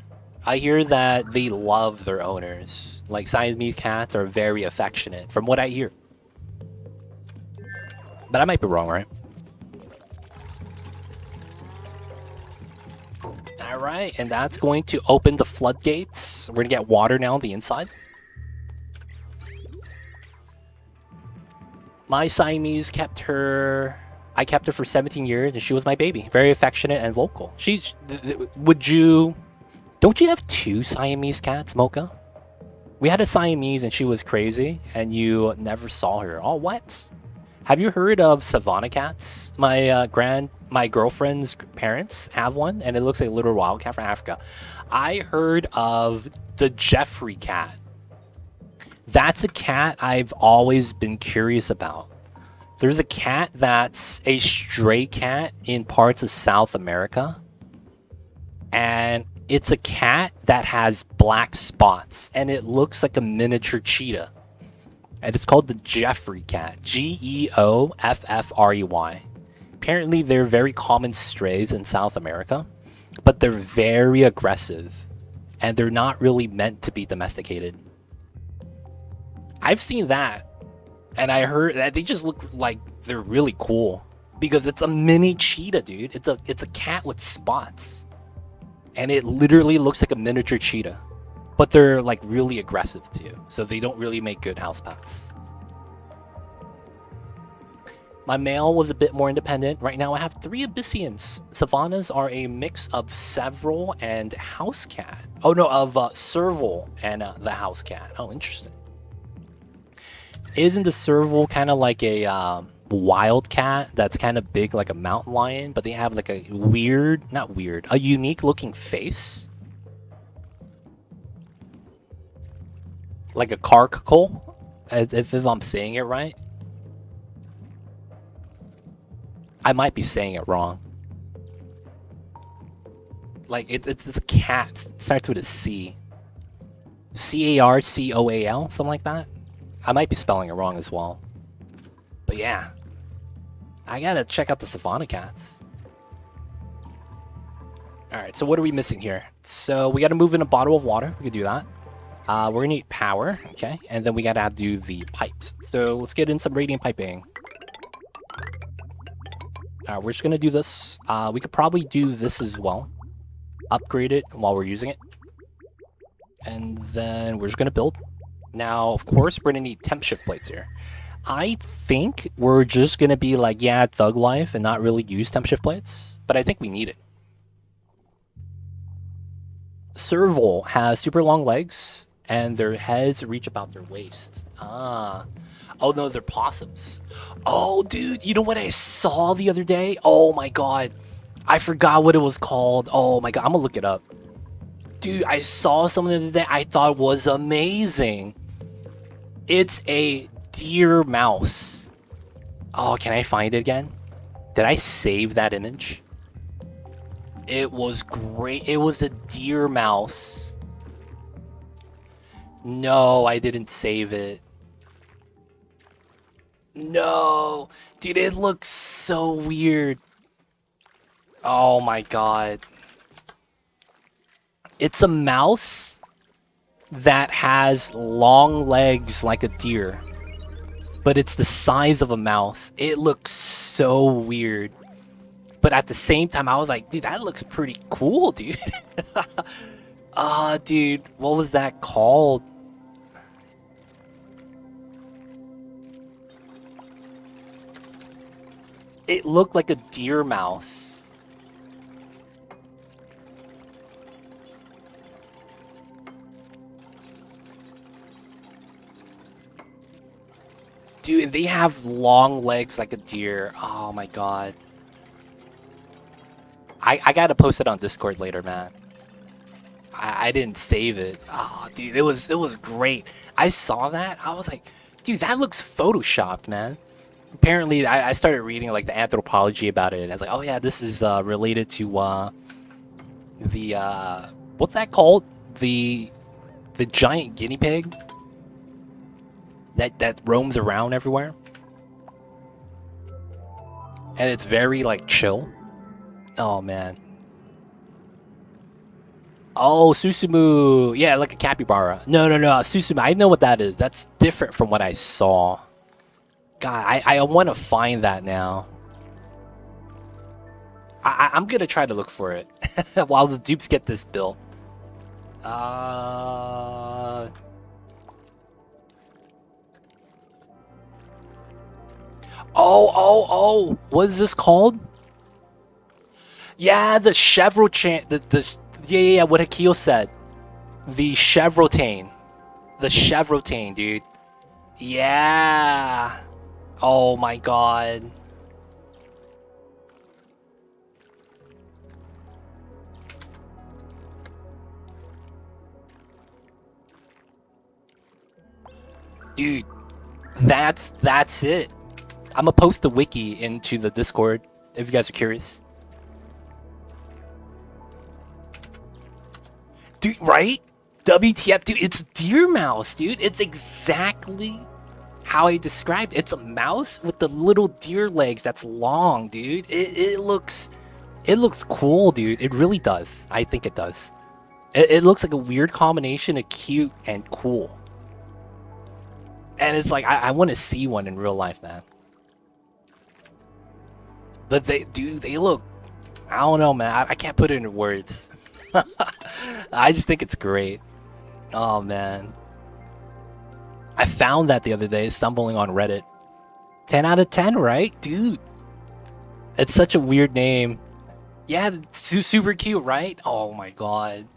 A: I hear that they love their owners. Like, Siamese cats are very affectionate, from what I hear. But I might be wrong, right? Alright, and that's going to open the floodgates. We're going to get water now on the inside. My Siamese kept her... I kept her for 17 years, and she was my baby. Very affectionate and vocal. She's... Would you... Don't you have 2 Siamese cats, Mocha? We had a Siamese, and she was crazy, and you never saw her. Oh, what? Have you heard of Savannah cats? My girlfriend's parents have one, and it looks like a little wildcat from Africa. I heard of the Jeffrey cat. That's a cat I've always been curious about. There's a cat that's a stray cat in parts of South America. And it's a cat that has black spots. And it looks like a miniature cheetah. And it's called the Jeffrey cat. Geoffrey. Apparently, they're very common strays in South America. But they're very aggressive. And they're not really meant to be domesticated. I've seen that, and I heard that they just look like they're really cool because it's a mini cheetah, dude. It's a cat with spots, and it literally looks like a miniature cheetah, but they're like really aggressive too, so they don't really make good house pets. My male was a bit more independent. Right now I have 3 Abyssinians. Savannas are a mix of Several and house cat. Oh no, of Serval and the house cat. Oh, interesting. Isn't the Serval kind of like a wildcat that's kind of big like a mountain lion, but they have like a a unique looking face? Like a carcacle, if I'm saying it right. I might be saying it wrong. Like, it's a cat. It starts with a C. Carcoal, something like that. I might be spelling it wrong as well. But yeah. I gotta check out the savanna cats. Alright, so what are we missing here? So we gotta move in a bottle of water. We can do that. We're gonna need power, okay? And then we gotta do the pipes. So let's get in some radiant piping. We're just gonna do this. We could probably do this as well. Upgrade it while we're using it. And then we're just gonna build. Now, of course, we're gonna need temp shift plates here. I think we're just gonna be like, yeah, thug life and not really use temp shift plates. But I think we need it. Serval has super long legs, and their heads reach about their waist. Ah. Oh, no, they're possums. Oh, dude, you know what I saw the other day? Oh, my God. I forgot what it was called. Oh, my God. I'm going to look it up. Dude, I saw something the other day I thought was amazing. It's a deer mouse. Oh, can I find it again? Did I save that image? It was great. It was a deer mouse. No, I didn't save it. No. Dude, it looks so weird. Oh my god. It's a mouse that has long legs like a deer. But it's the size of a mouse. It looks so weird. But at the same time, I was like, dude, that looks pretty cool, dude. Dude, what was that called? It looked like a deer mouse. Dude, they have long legs like a deer. Oh my god. I gotta post it on Discord later, man. I didn't save it. Oh, dude, it was great. I saw that. I was like, dude, that looks photoshopped, man. Apparently, I started reading like the anthropology about it. I was like, oh yeah, this is related to the what's that called? The giant guinea pig that roams around everywhere, and it's very like chill. Oh, man. Oh, Susumu. Yeah, like a capybara. No. Susumu. I know what that is. That's different from what I saw. God, I want to find that now. I'm going to try to look for it while the dupes get this built. Oh. What is this called? Yeah, the Chevrolet, yeah, what Akil said. The Chevrotain. The Chevrotain, dude. Yeah. Oh my god. Dude, that's it. I'm gonna post the wiki into the Discord if you guys are curious. Dude, right? WTF, dude, it's deer mouse, dude. It's exactly how I described it. It's a mouse with the little deer legs that's long, dude. It looks cool, dude. It really does. I think it does. It looks like a weird combination of cute and cool. And it's like, I want to see one in real life, man. But they look, I don't know, man. I can't put it into words. I just think it's great. Oh, man. I found that the other day, stumbling on Reddit. 10 out of 10, right? Dude. It's such a weird name. Yeah, super cute, right? Oh, my God.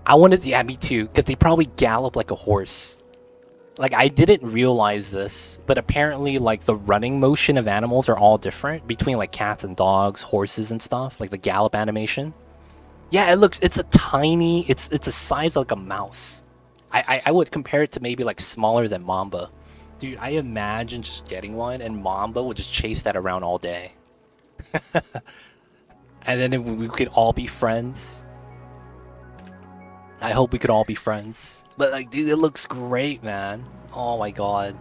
A: I wanted to, yeah, me too. Because they probably gallop like a horse. Like, I didn't realize this. But apparently, like, the running motion of animals are all different. Between, like, cats and dogs, horses and stuff. Like, the gallop animation. Yeah, it's a tiny, it's a size like a mouse. I would compare it to maybe like smaller than Mamba. Dude, I imagine just getting one and Mamba would just chase that around all day. And then we could all be friends. I hope we could all be friends. But like, dude, it looks great, man. Oh my god.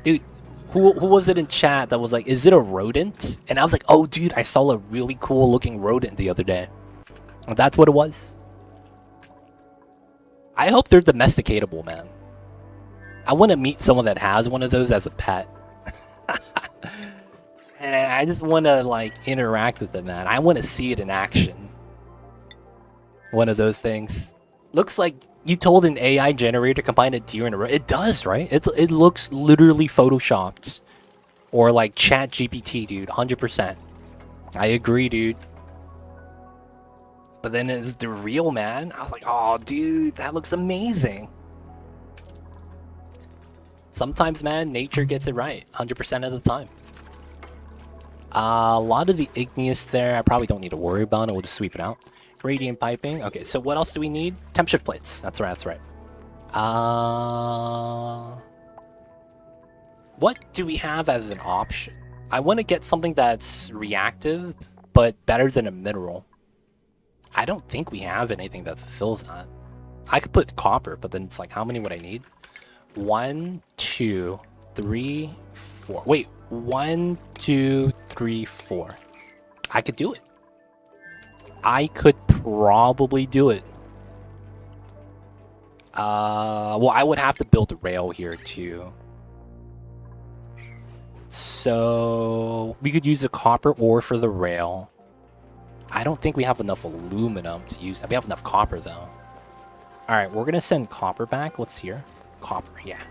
A: Dude, who was it in chat that was like, is it a rodent? And I was like, oh dude, I saw a really cool looking rodent the other day. And that's what it was. I hope they're domesticatable, man. I want to meet someone that has one of those as a pet. And I just want to like interact with it, man. I want to see it in action. One of those things. Looks like you told an AI generator to combine a deer and a rodent. It does, right? It looks literally photoshopped. Or like Chat GPT, dude. 100%. I agree, dude. But then it's the real, man. I was like, oh, dude, that looks amazing. Sometimes, man, nature gets it right. 100% of the time. A lot of the igneous there, I probably don't need to worry about it. We'll just sweep it out. Radiant piping. Okay, so what else do we need? Temp shift plates. That's right, that's right. What do we have as an option? I want to get something that's reactive, but better than a mineral. I don't think we have anything that fulfills that. I could put copper, but then it's like, how many would I need? 1, 2, 3, 4. Wait, 1, 2, 3, 4. I could do it. I could probably do it. Well, I would have to build a rail here too. So we could use the copper ore for the rail. I don't think we have enough aluminum to use that. We have enough copper though. All right, we're gonna send copper back. What's here? Copper, yeah.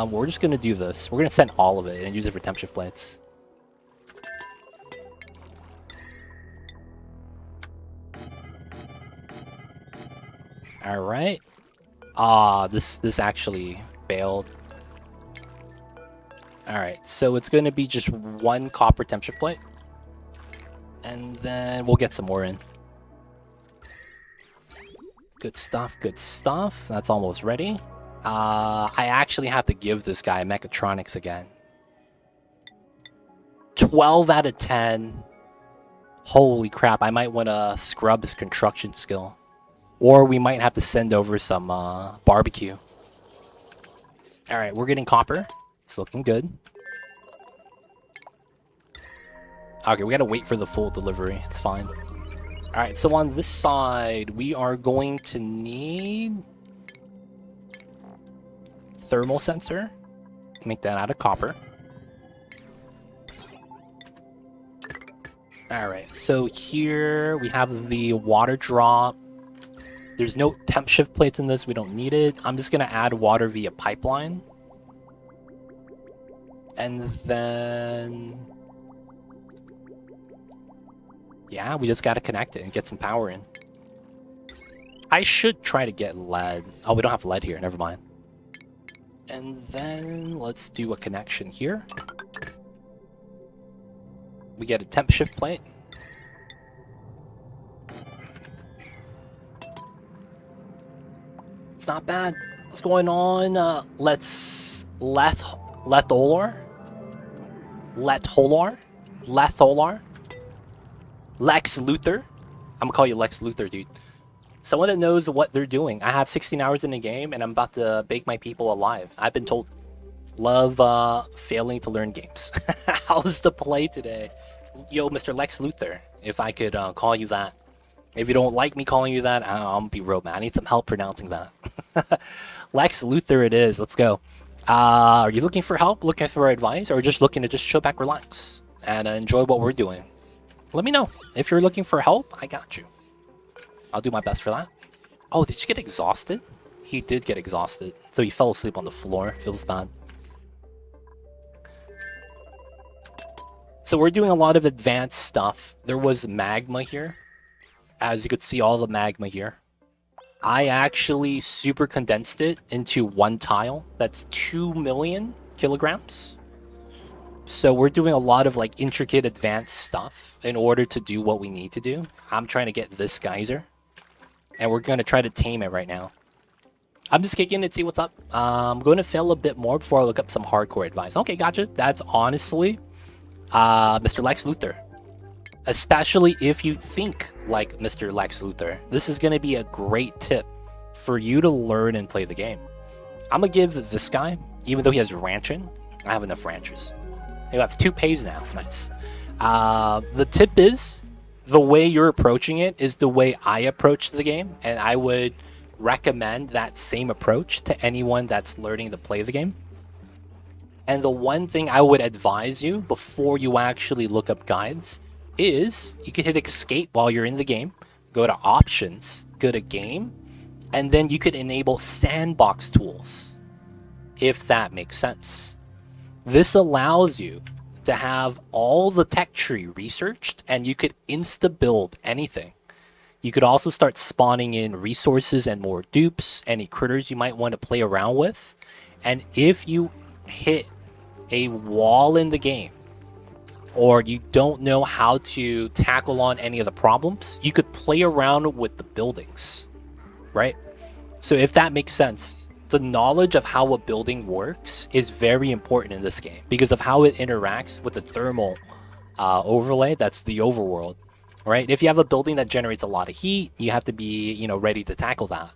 A: We're just gonna do this. We're gonna send all of it and use it for temp shift plates. All right. This actually failed. All right, so it's gonna be just 1 copper temp shift plate, and then we'll get some more in. Good stuff, good stuff. That's almost ready. I actually have to give this guy mechatronics again. 12 out of 10. Holy crap, I might want to scrub his construction skill. Or we might have to send over some barbecue. Alright, we're getting copper. It's looking good. Okay, we gotta wait for the full delivery. It's fine. Alright, so on this side, we are going to need... thermal sensor. Make that out of copper. Alright, so here we have the water drop. There's no temp shift plates in this. We don't need it. I'm just going to add water via pipeline. And then... yeah, we just got to connect it and get some power in. I should try to get lead. Oh, we don't have lead here. Never mind. And then let's do a connection here. We get a temp shift plate. It's not bad. What's going on? Letholar? Lex Luthor? I'm gonna call you Lex Luthor, dude. Someone that knows what they're doing. I have 16 hours in the game and I'm about to bake my people alive. I've been told. Love failing to learn games. How's the play today? Yo, Mr. Lex Luthor, if I could call you that. If you don't like me calling you that, I'm gonna be real, man. I need some help pronouncing that. Lex Luthor it is. Let's go. Are you looking for help, looking for advice, or just looking to just chill back, relax, and enjoy what we're doing? Let me know. If you're looking for help, I got you. I'll do my best for that. Oh, did you get exhausted? He did get exhausted. So he fell asleep on the floor. Feels bad. So we're doing a lot of advanced stuff. There was magma here. As you could see, all the magma here. I actually super condensed it into 1 tile. That's 2 million kilograms. So we're doing a lot of like intricate advanced stuff in order to do what we need to do. I'm trying to get this geyser. And we're going to try to tame it right now. I'm just kicking it to see what's up. I'm going to fail a bit more before I look up some hardcore advice. Okay, gotcha. That's honestly Mr. Lex Luthor. Especially if you think like Mr. Lex Luthor. This is going to be a great tip for you to learn and play the game. I'm going to give this guy, even though he has ranching, I have enough ranchers. You have 2 pays now. Nice. The tip is, the way you're approaching it is the way I approach the game, and I would recommend that same approach to anyone that's learning to play the game. And the one thing I would advise you before you actually look up guides is you can hit escape while you're in the game, go to options, go to game, and then you could enable sandbox tools, if that makes sense. This allows you to have all the tech tree researched, and you could insta-build anything. You could also start spawning in resources and more dupes, any critters you might want to play around with. And if you hit a wall in the game, or you don't know how to tackle on any of the problems, you could play around with the buildings, right? So if that makes sense, the knowledge of how a building works is very important in this game because of how it interacts with the thermal overlay. That's the overworld, right? If you have a building that generates a lot of heat, you have to be, ready to tackle that.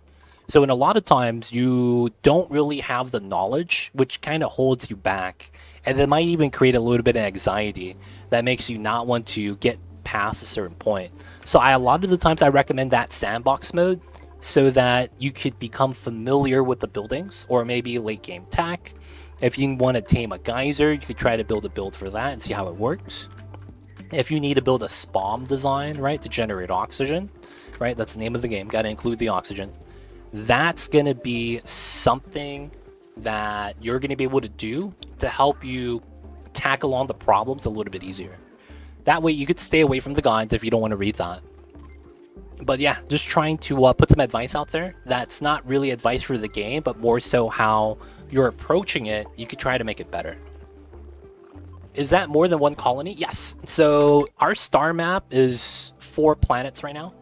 A: So in a lot of times, you don't really have the knowledge, which kind of holds you back. And it might even create a little bit of anxiety that makes you not want to get past a certain point. So a lot of the times I recommend that sandbox mode so that you could become familiar with the buildings, or maybe late game tech. If you want to tame a geyser, you could try to build a build for that and see how it works. If you need to build a spawn design, right, to generate oxygen, right, that's the name of the game, got to include the oxygen. That's going to be something that you're going to be able to do to help you tackle on the problems a little bit easier. That way you could stay away from the guides if you don't want to read that. But yeah, just trying to put some advice out there. That's not really advice for the game, but more so how you're approaching it. You could try to make it better. Is that more than one colony? Yes. So our star map is 4 planets right now.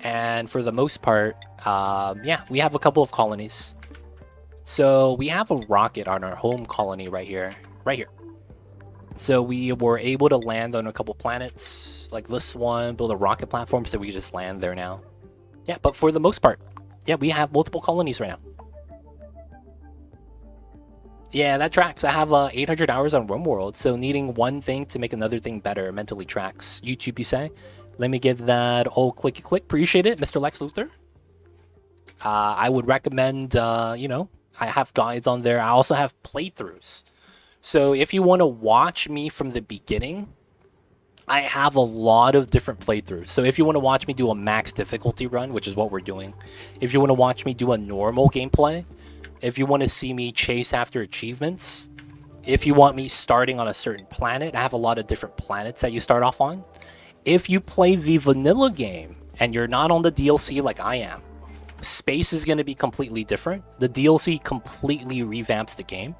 A: And for the most part, yeah, we have a couple of colonies. So we have a rocket on our home colony right here. So we were able to land on a couple planets, like this one, build a rocket platform, so we just land there now. Yeah, but for the most part, yeah, we have multiple colonies right now. Yeah, that tracks. I have 800 hours on RimWorld, so needing one thing to make another thing better mentally tracks. YouTube, you say? Let me give that clicky click. Appreciate it, Mr. Lex Luthor. I would recommend, I have guides on there. I also have playthroughs. So if you want to watch me from the beginning, I have a lot of different playthroughs. So if you want to watch me do a max difficulty run, which is what we're doing, if you want to watch me do a normal gameplay, if you want to see me chase after achievements, if you want me starting on a certain planet, I have a lot of different planets that you start off on. If you play the vanilla game and you're not on the DLC like I am, space is going to be completely different. The DLC completely revamps the game.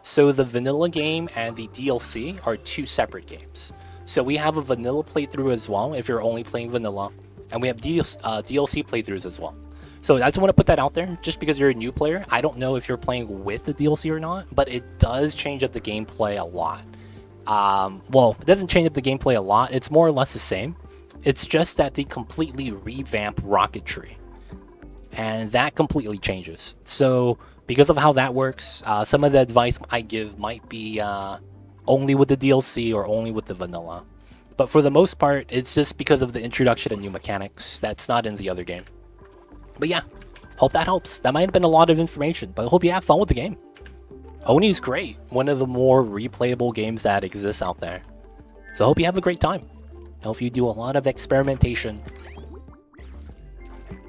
A: So the vanilla game and the DLC are 2 separate games. So we have a vanilla playthrough as well if you're only playing vanilla, and we have DLC playthroughs as well. So I just want to put that out there, just because you're a new player. I don't know if you're playing with the DLC or not, but it does change up the gameplay a lot. Well, it doesn't change up the gameplay a lot. It's more or less the same. It's just that they completely revamp rocketry, and that completely changes. So because of how that works, some of the advice I give might be only with the DLC or only with the vanilla. But for the most part, it's just because of the introduction of new mechanics that's not in the other game. But yeah, hope that helps. That might have been a lot of information, but I hope you have fun with the game. Oni's great. One of the more replayable games that exists out there. So I hope you have a great time. I hope you do a lot of experimentation.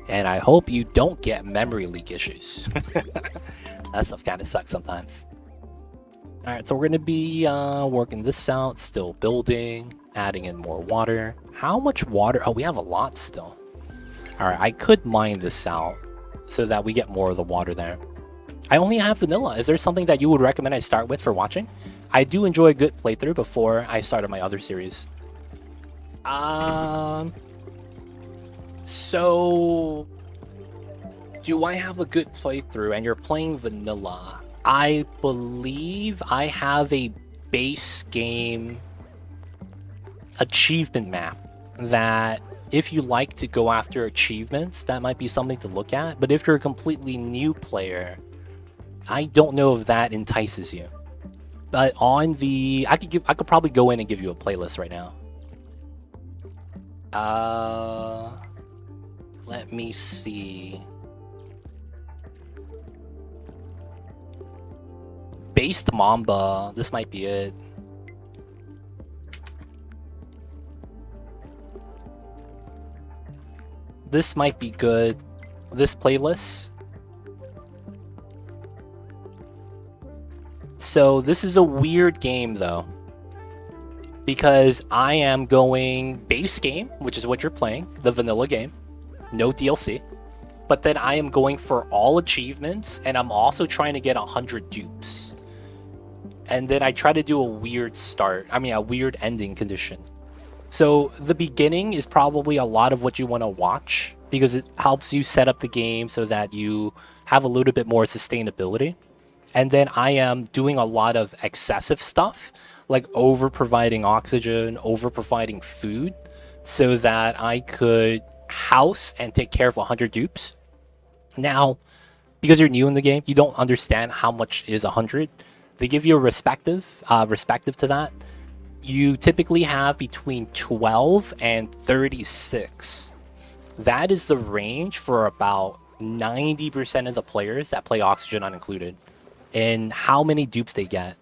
A: And I hope you don't get memory leak issues. That stuff kind of sucks sometimes. Alright, so we're going to be working this out, still building, adding in more water. How much water? Oh, we have a lot still. Alright, I could mine this out so that we get more of the water there. I only have vanilla. Is there something that you would recommend I start with for watching? I do enjoy a good playthrough before I started my other series. So Do I have a good playthrough and you're playing vanilla? I believe I have a base game achievement map that if you like to go after achievements, that might be something to look at. But if you're a completely new player, I don't know if that entices you. But on the, I could probably go in and give you a playlist right now. Let me see. Based Mamba, this might be it. This might be good. This playlist. So this is a weird game though, because I am going base game, which is what you're playing, the vanilla game, no DLC. But then I am going for all achievements, and I'm also trying to get 100 dupes. And then I try to do a weird a weird ending condition. So the beginning is probably a lot of what you want to watch, because it helps you set up the game so that you have a little bit more sustainability. And then I am doing a lot of excessive stuff, like over providing oxygen, over providing food, so that I could house and take care of 100 dupes. Now, because you're new in the game, you don't understand how much is 100. They give you a respective to that. You typically have between 12 and 36. That is the range for about 90% of the players that play Oxygen Unincluded, and how many dupes they get.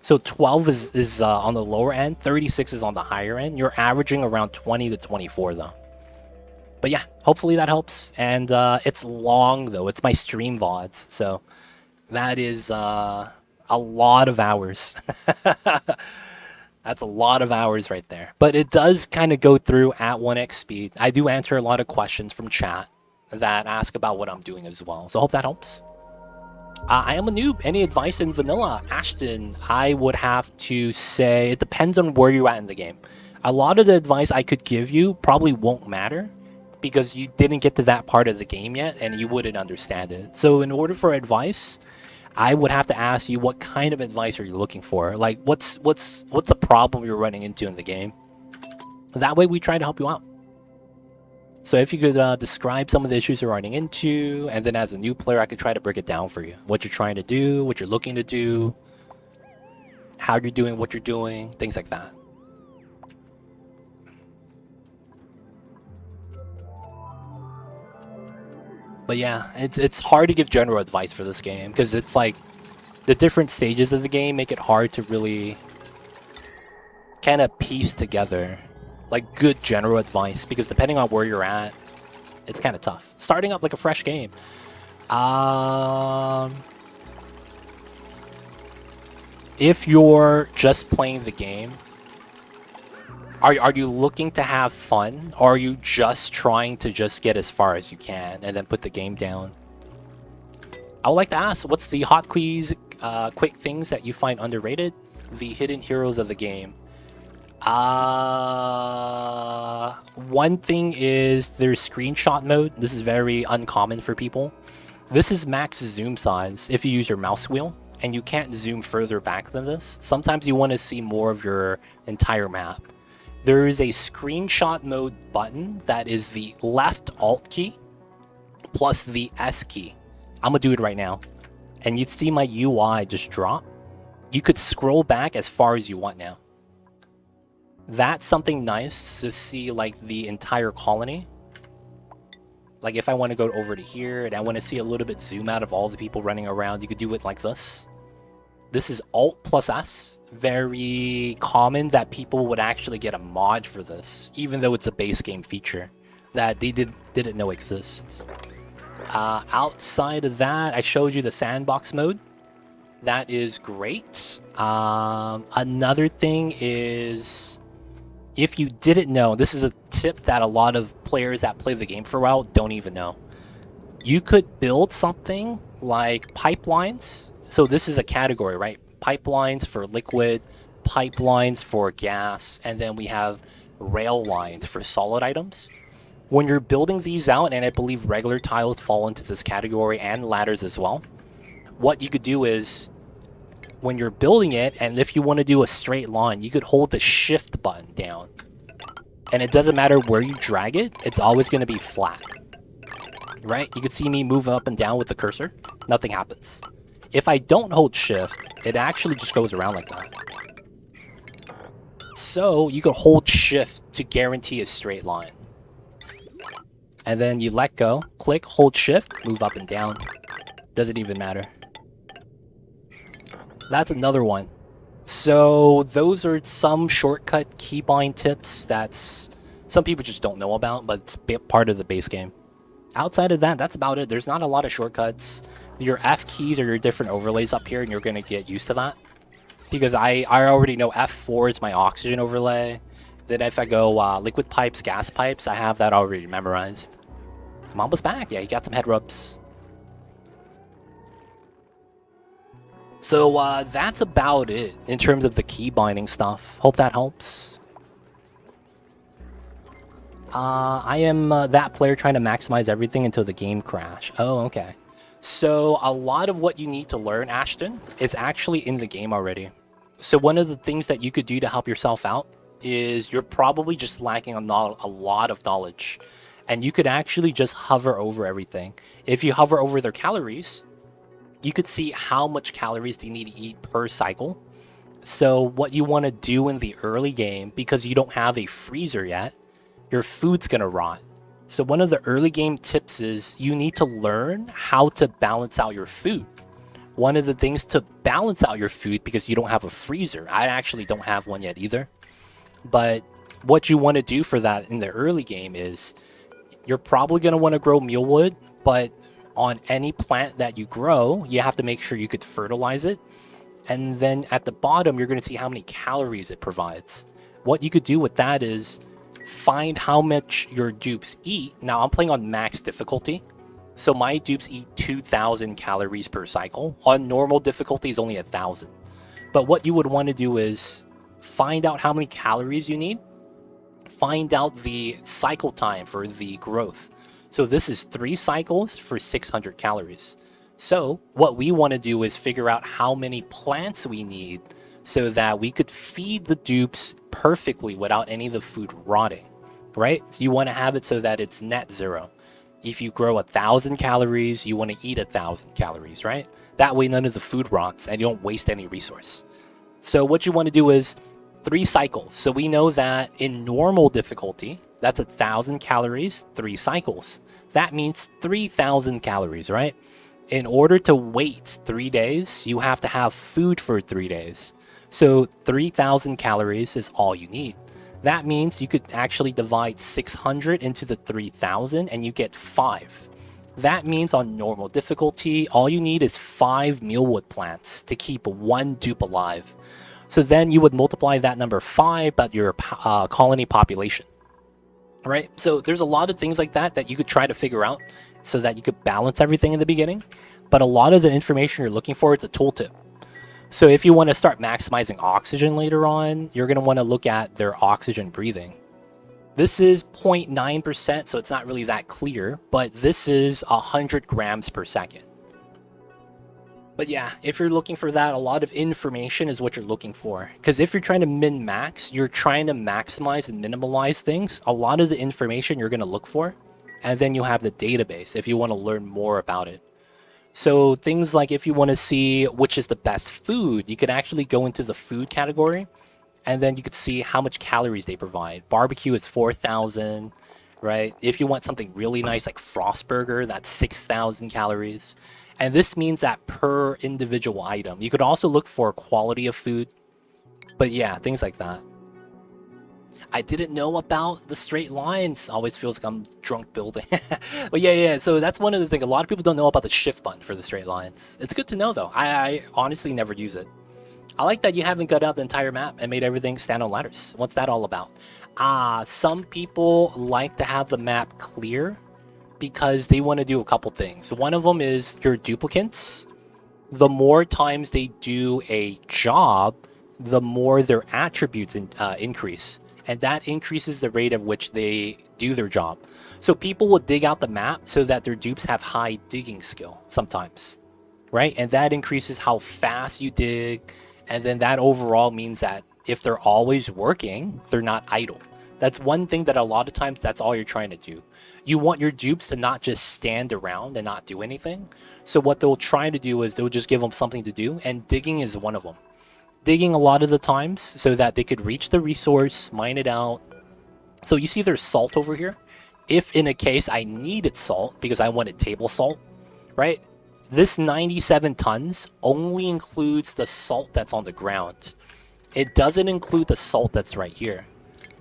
A: So 12 is on the lower end, 36 is on the higher end. You're averaging around 20 to 24 though. But yeah, hopefully that helps. And it's long though. It's my stream VODs, so that is a lot of hours. That's a lot of hours right there. But it does kind of go through at 1x speed. I do answer a lot of questions from chat that ask about what I'm doing as well. So I hope that helps. I am a noob. Any advice in vanilla? Ashton, I would have to say it depends on where you're at in the game. A lot of the advice I could give you probably won't matter because you didn't get to that part of the game yet and you wouldn't understand it. So in order for advice, I would have to ask you, what kind of advice are you looking for? Like, what's a problem you're running into in the game? That way we try to help you out. So if you could describe some of the issues you're running into, and then as a new player, I could try to break it down for you. What you're trying to do, what you're looking to do, how you're doing what you're doing, things like that. But yeah, it's hard to give general advice for this game, because it's like the different stages of the game make it hard to really kind of piece together like good general advice, because depending on where you're at, it's kind of tough. Starting up like a fresh game. If you're just playing the game, are you looking to have fun, or are you just trying to just get as far as you can and then put the game down? I would like to ask, what's the hot quiz, quick things that you find underrated? The hidden heroes of the game. One thing is there's screenshot mode. This is very uncommon for people. This is max zoom size if you use your mouse wheel, and you can't zoom further back than this. Sometimes you want to see more of your entire map. There is a screenshot mode button that is the left alt key plus the S key. I'm gonna do it right now, and you'd see my UI just drop. You could scroll back as far as you want now. That's something nice to see, like the entire colony. Like if I want to go over to here and I want to see a little bit zoom out of all the people running around, you could do it like this. This is Alt plus S. Very common that people would actually get a mod for this, even though it's a base game feature that they didn't know exists. Outside of that, I showed you the sandbox mode. That is great. Another thing is, if you didn't know, this is a tip that a lot of players that play the game for a while don't even know. You could build something like pipelines. So this is a category, right? Pipelines for liquid, pipelines for gas, and then we have rail lines for solid items. when you're building these out, and I believe regular tiles fall into this category and ladders as well, what you could do is when you're building it, and if you want to do a straight line, you could hold the shift button down. And it doesn't matter where you drag it, it's always going to be flat. Right? You can see me move up and down with the cursor. Nothing happens. If I don't hold shift, it actually just goes around like that. So you could hold shift to guarantee a straight line. And then you let go, click, hold shift, move up and down. Doesn't even matter. That's another one. So those are some shortcut keybind tips that's some people just don't know about, but it's part of the base game. Outside of that, that's about it. There's not a lot of shortcuts. Your F keys are your different overlays up here, and you're going to get used to that. Because I already know F4 is my oxygen overlay. Then if I go liquid pipes, gas pipes, I have that already memorized. Mamba's back. Yeah, he got some head rubs. So that's about it in terms of the key binding stuff. Hope that helps. I am that player trying to maximize everything until the game crash. Oh, okay. So a lot of what you need to learn, Ashton, is actually in the game already. So one of the things that you could do to help yourself out is you're probably just lacking a lot of knowledge. And you could actually just hover over everything. If you hover over their calories, you could see how much calories do you need to eat per cycle. So what you want to do in the early game, because you don't have a freezer yet, your food's going to rot. So one of the early game tips is you need to learn how to balance out your food. One of the things to balance out your food, because you don't have a freezer, I actually don't have one yet either, but what you want to do for that in the early game is you're probably going to want to grow mealwood, but on any plant that you grow, you have to make sure you could fertilize it. And then at the bottom, you're going to see how many calories it provides. What you could do with that is find how much your dupes eat. Now, I'm playing on max difficulty, so my dupes eat 2,000 calories per cycle. On normal difficulty is only 1,000. But what you would want to do is find out how many calories you need, find out the cycle time for the growth. So this is 3 cycles for 600 calories. So what we want to do is figure out how many plants we need so that we could feed the dupes perfectly without any of the food rotting, right? So you want to have it so that it's net zero. If you grow 1,000 calories, you want to eat 1,000 calories, right? That way none of the food rots and you don't waste any resource. So what you want to do is 3 cycles. So we know that in normal difficulty, that's 1,000 calories, 3 cycles. That means 3,000 calories, right? In order to wait 3 days, you have to have food for 3 days. So 3,000 calories is all you need. That means you could actually divide 600 into the 3,000 and you get 5. That means on normal difficulty, all you need is 5 mealwood plants to keep 1 dupe alive. So then you would multiply that number 5 by your colony population. Right? So there's a lot of things like that that you could try to figure out so that you could balance everything in the beginning. But a lot of the information you're looking for, it's a tooltip. So if you want to start maximizing oxygen later on, you're going to want to look at their oxygen breathing. This is 0.9%, so it's not really that clear, but this is 100 grams per second. But yeah, if you're looking for that, a lot of information is what you're looking for. Because if you're trying to min-max, you're trying to maximize and minimalize things. A lot of the information you're going to look for, and then you have the database if you want to learn more about it. So things like if you want to see which is the best food, you could actually go into the food category, and then you could see how much calories they provide. Barbecue is 4,000, right? If you want something really nice like Frostburger, that's 6,000 calories. And this means that per individual item. You could also look for quality of food. But yeah, things like that. I didn't know about the straight lines. Always feels like I'm drunk building. But yeah. So that's one of the things. A lot of people don't know about the shift button for the straight lines. It's good to know, though. I honestly never use it. I like that you haven't cut out the entire map and made everything stand on ladders. What's that all about? Some people like to have the map clear because they want to do a couple things. One of them is your duplicates. The more times they do a job, the more their attributes increase. and that increases the rate at which they do their job. So people will dig out the map so that their dupes have high digging skill sometimes, right? And that increases how fast you dig, and then that overall means that if they're always working, they're not idle. That's one thing that a lot of times that's all you're trying to do. You want your dupes to not just stand around and not do anything. So what they'll try to do is they'll just give them something to do, and digging is one of them. Digging a lot of the times so that they could reach the resource, mine it out. So you see there's salt over here. If in a case I needed salt because I wanted table salt, right? This 97 tons only includes the salt that's on the ground. It doesn't include the salt that's right here.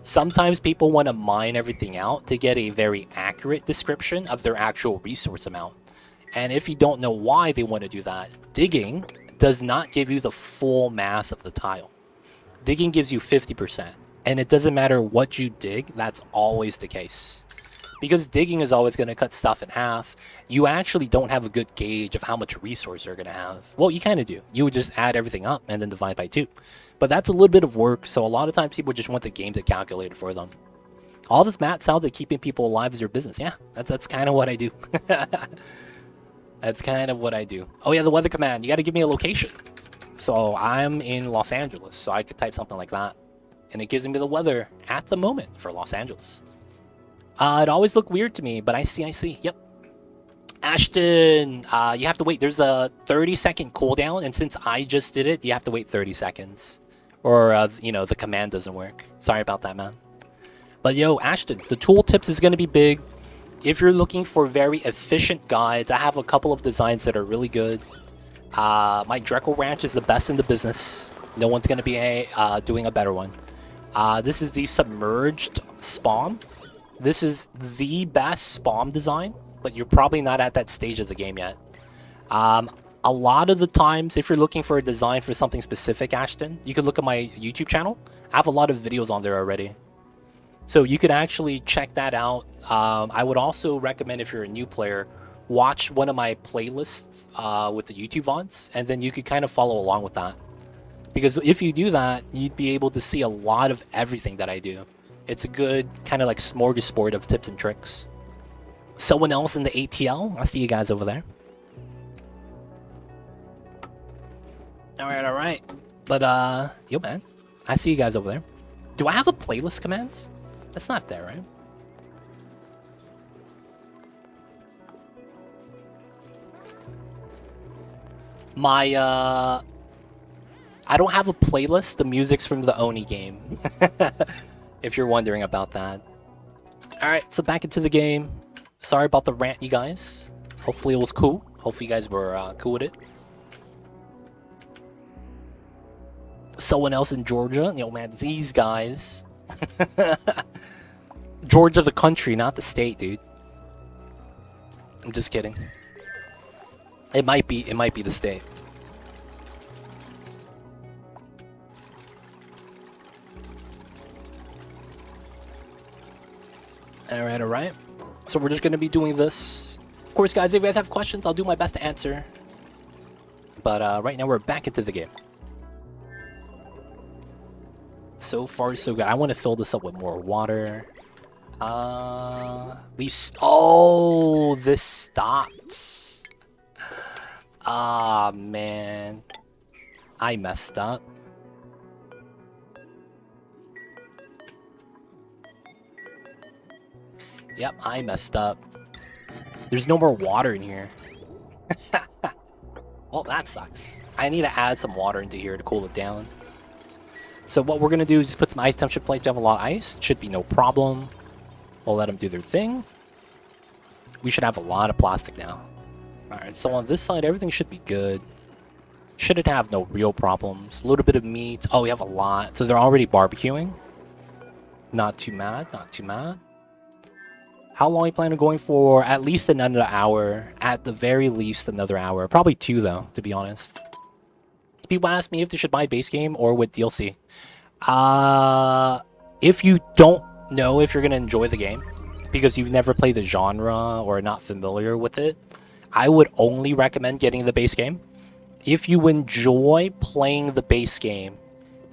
A: Sometimes people want to mine everything out to get a very accurate description of their actual resource amount. And if you don't know why they want to do that, digging does not give you the full mass of the tile. Digging gives you 50%. And it doesn't matter what you dig, that's always the case. Because digging is always going to cut stuff in half, you actually don't have a good gauge of how much resource you're going to have. Well, you kind of do. You would just add everything up and then divide by 2. But that's a little bit of work, so a lot of times people just want the game to calculate it for them. All this math sounds like keeping people alive is your business. Yeah, that's kind of what I do. That's kind of what I do. Oh yeah, the weather command. You got to give me a location. So I'm in Los Angeles, so I could type something like that. And it gives me the weather at the moment for Los Angeles. It always looked weird to me, but I see. Yep. Ashton, you have to wait. There's a 30-second cooldown, and since I just did it, you have to wait 30 seconds. Or, the command doesn't work. Sorry about that, man. But yo, Ashton, the tooltips is going to be big. If you're looking for very efficient guides, I have a couple of designs that are really good. My Dreckle Ranch is the best in the business. No one's going to be doing a better one. This is the Submerged Spawn. This is the best spawn design, but you're probably not at that stage of the game yet. A lot of the times, if you're looking for a design for something specific, Ashton, you could look at my YouTube channel. I have a lot of videos on there already. So you could actually check that out. I would also recommend, if you're a new player, watch one of my playlists with the YouTube VODs, and then you could kind of follow along with that. Because if you do that, you'd be able to see a lot of everything that I do. It's a good kind of like smorgasbord of tips and tricks. Someone else in the ATL, I see you guys over there. Alright. But, yo man, I see you guys over there. Do I have a playlist command? That's not there, right? My, I don't have a playlist. The music's from the Oni game. If you're wondering about that. Alright, so back into the game. Sorry about the rant, you guys. Hopefully it was cool. Hopefully you guys were cool with it. Someone else in Georgia. Yo, man, these guys. Georgia the country, not the state, dude. I'm just kidding. It might be the state. Alright. So we're just going to be doing this. Of course, guys, if you guys have questions, I'll do my best to answer. But right now, we're back into the game. So far, so good. I want to fill this up with more water. Oh, this stopped. Ah, man. I messed up. Yep, I messed up. There's no more water in here. Well, that sucks. I need to add some water into here to cool it down. So what we're going to do is just put some ice temperature plates. We have a lot of ice. Should be no problem. We'll let them do their thing. We should have a lot of plastic now. Alright, so on this side, everything should be good. Shouldn't have no real problems. A little bit of meat. Oh, we have a lot. So they're already barbecuing. Not too mad. How long are you planning on going for? At least another hour. At the very least, another hour. Probably 2, though, to be honest. People ask me if they should buy base game or with DLC. If you don't know if you're going to enjoy the game, because you've never played the genre or not familiar with it, I would only recommend getting the base game. If you enjoy playing the base game,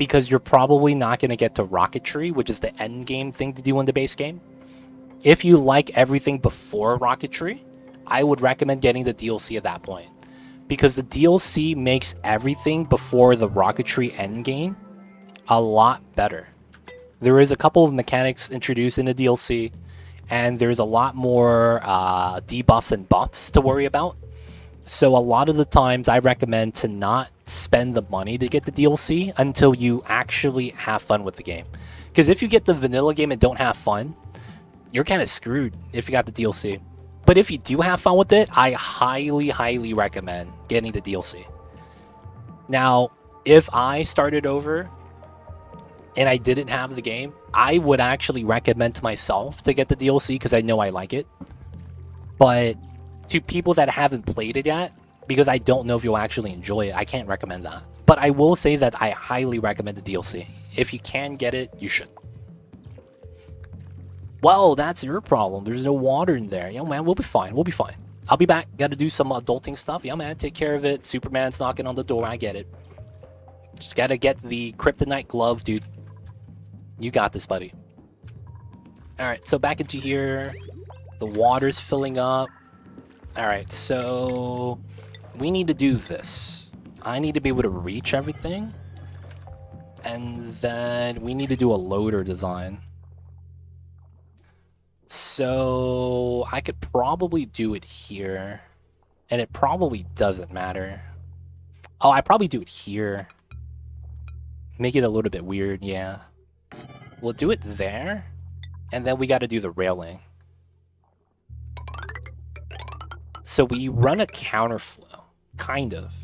A: because you're probably not going to get to rocketry, which is the end game thing to do in the base game. If you like everything before rocketry, I would recommend getting the DLC at that point, because the DLC makes everything before the rocketry end game a lot better. There is a couple of mechanics introduced in the DLC, and there's a lot more debuffs and buffs to worry about. So a lot of the times I recommend to not spend the money to get the DLC until you actually have fun with the game. Because if you get the vanilla game and don't have fun, you're kind of screwed if you got the DLC. But if you do have fun with it, I highly, highly recommend getting the DLC. Now, if I started over and I didn't have the game, I would actually recommend to myself to get the DLC because I know I like it. But to people that haven't played it yet, because I don't know if you'll actually enjoy it, I can't recommend that. But I will say that I highly recommend the DLC. If you can get it, you should. Well, that's your problem. There's no water in there. Yo, man, we'll be fine. We'll be fine. I'll be back. Got to do some adulting stuff. Yeah, man, take care of it. Superman's knocking on the door. I get it. Just got to get the kryptonite glove, dude. You got this, buddy. Alright, so back into here. The water's filling up. Alright, so we need to do this. I need to be able to reach everything. And then we need to do a loader design. So I could probably do it here. And it probably doesn't matter. Oh, I probably do it here. Make it a little bit weird, yeah. We'll do it there. And then we got to do the railing. So we run a counterflow. Kind of.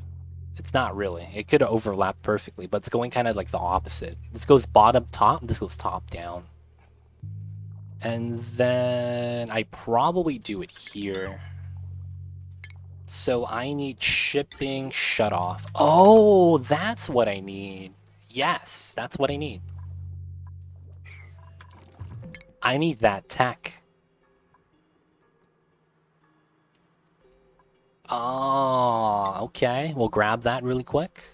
A: It's not really. It could overlap perfectly, but it's going kind of like the opposite. This goes bottom top, this goes top down. And then I probably do it here. So I need shipping shut off. Oh, that's what I need. Yes, that's what I need. I need that tech. Oh, okay. We'll grab that really quick.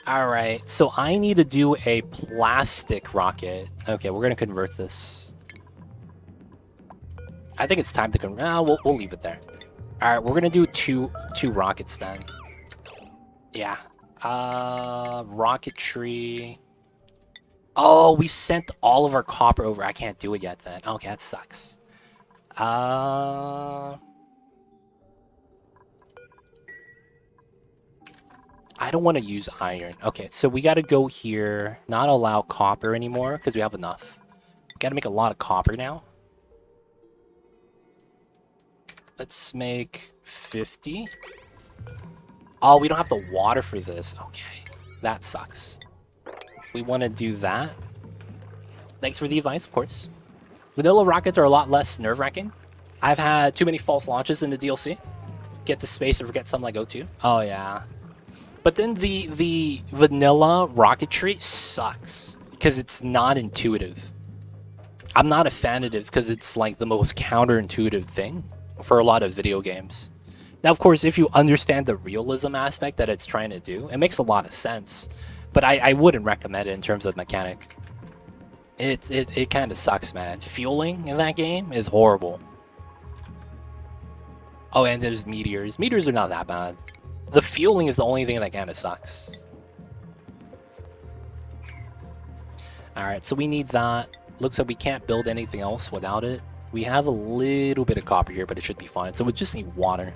A: Alright, so I need to do a plastic rocket. Okay, we're gonna convert this. I think it's time to convert. No, we'll leave it there. Alright, we're gonna do two rockets then. Yeah. Rocketry. Oh, we sent all of our copper over. I can't do it yet then. Okay, that sucks. I don't want to use iron. Okay, so we got to go here. Not allow copper anymore because we have enough. Got to make a lot of copper now. Let's make 50. Oh, we don't have the water for this. Okay, that sucks. We want to do that. Thanks for the advice, of course. Vanilla rockets are a lot less nerve-wracking. I've had too many false launches in the DLC. Get to space and forget something like O2. Oh, yeah. But then the vanilla rocketry sucks because it's not intuitive. I'm not a fan of it because it's like the most counterintuitive thing for a lot of video games. Now, of course, if you understand the realism aspect that it's trying to do, it makes a lot of sense. But I wouldn't recommend it in terms of mechanic. It kind of sucks, man. Fueling in that game is horrible. Oh, and there's meteors. Meteors are not that bad. The fueling is the only thing that kind of sucks. Alright, so we need that. Looks like we can't build anything else without it. We have a little bit of copper here, but it should be fine. So we just need water.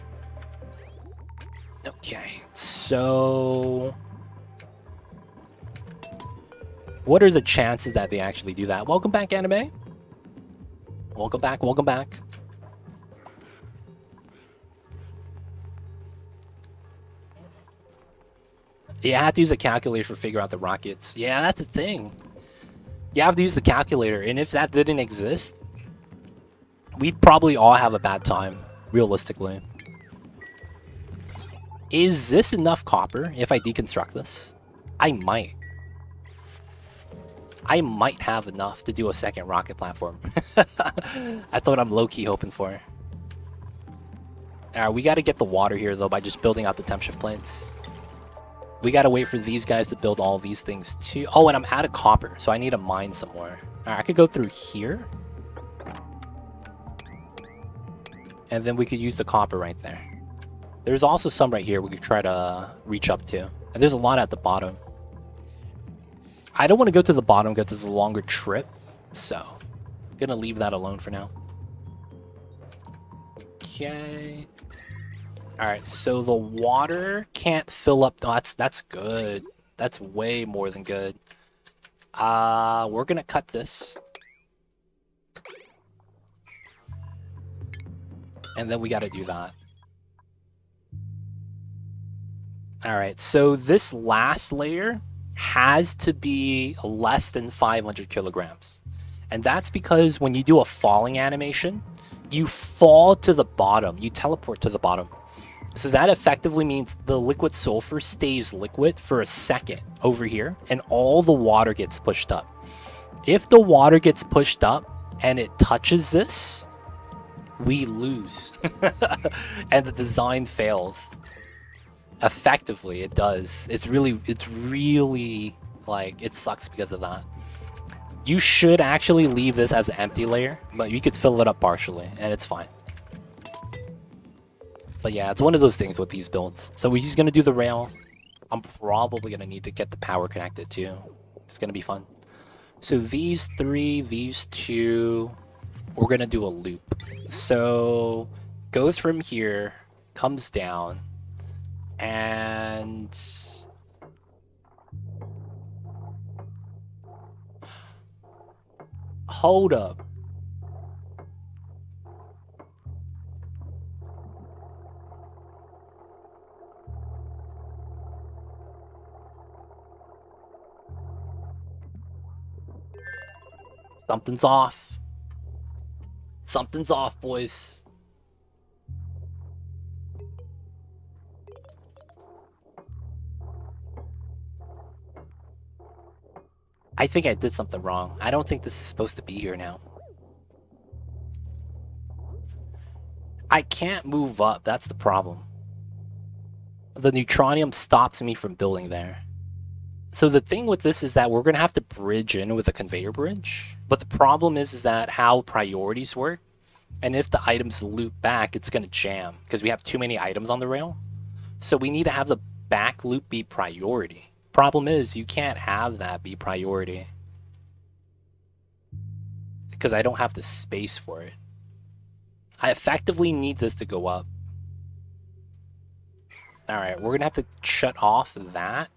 A: Okay, so what are the chances that they actually do that? Welcome back, anime. Welcome back, welcome back. Yeah, I have to use a calculator to figure out the rockets. Yeah, that's the thing. You have to use the calculator, and if that didn't exist, we'd probably all have a bad time, realistically. Is this enough copper if I deconstruct this? I might. I might have enough to do a second rocket platform. That's what I'm low-key hoping for. Alright, we gotta get the water here, though, by just building out the temp shift planes. We gotta wait for these guys to build all these things too. Oh, and I'm out of copper, so I need to mine some more. Alright, I could go through here. And then we could use the copper right there. There's also some right here we could try to reach up to. And there's a lot at the bottom. I don't want to go to the bottom because it's a longer trip. So, I'm gonna leave that alone for now. Okay. Alright, so the water can't fill up. Oh, that's good. That's way more than good. We're gonna cut this. And then we gotta do that. Alright, so this last layer has to be less than 500 kilograms. And that's because when you do a falling animation, you fall to the bottom. You teleport to the bottom. So that effectively means the liquid sulfur stays liquid for a second over here, and all the water gets pushed up. If the water gets pushed up and it touches this, we lose. And the design fails. Effectively, it does. It's really, like, it sucks because of that. You should actually leave this as an empty layer, but you could fill it up partially, and it's fine. But yeah, it's one of those things with these builds. So we're just gonna do the rail. I'm probably gonna need to get the power connected too. It's gonna be fun. So these three, these two, we're gonna do a loop. So goes from here, comes down, and hold up. Something's off. Something's off, boys. I think I did something wrong. I don't think this is supposed to be here now. I can't move up. That's the problem. The neutronium stops me from building there. So the thing with this is that we're going to have to bridge in with a conveyor bridge. But the problem is that how priorities work. And if the items loop back, it's going to jam. Because we have too many items on the rail. So we need to have the back loop be priority. Problem is, you can't have that be priority. Because I don't have the space for it. I effectively need this to go up. Alright, we're going to have to shut off that.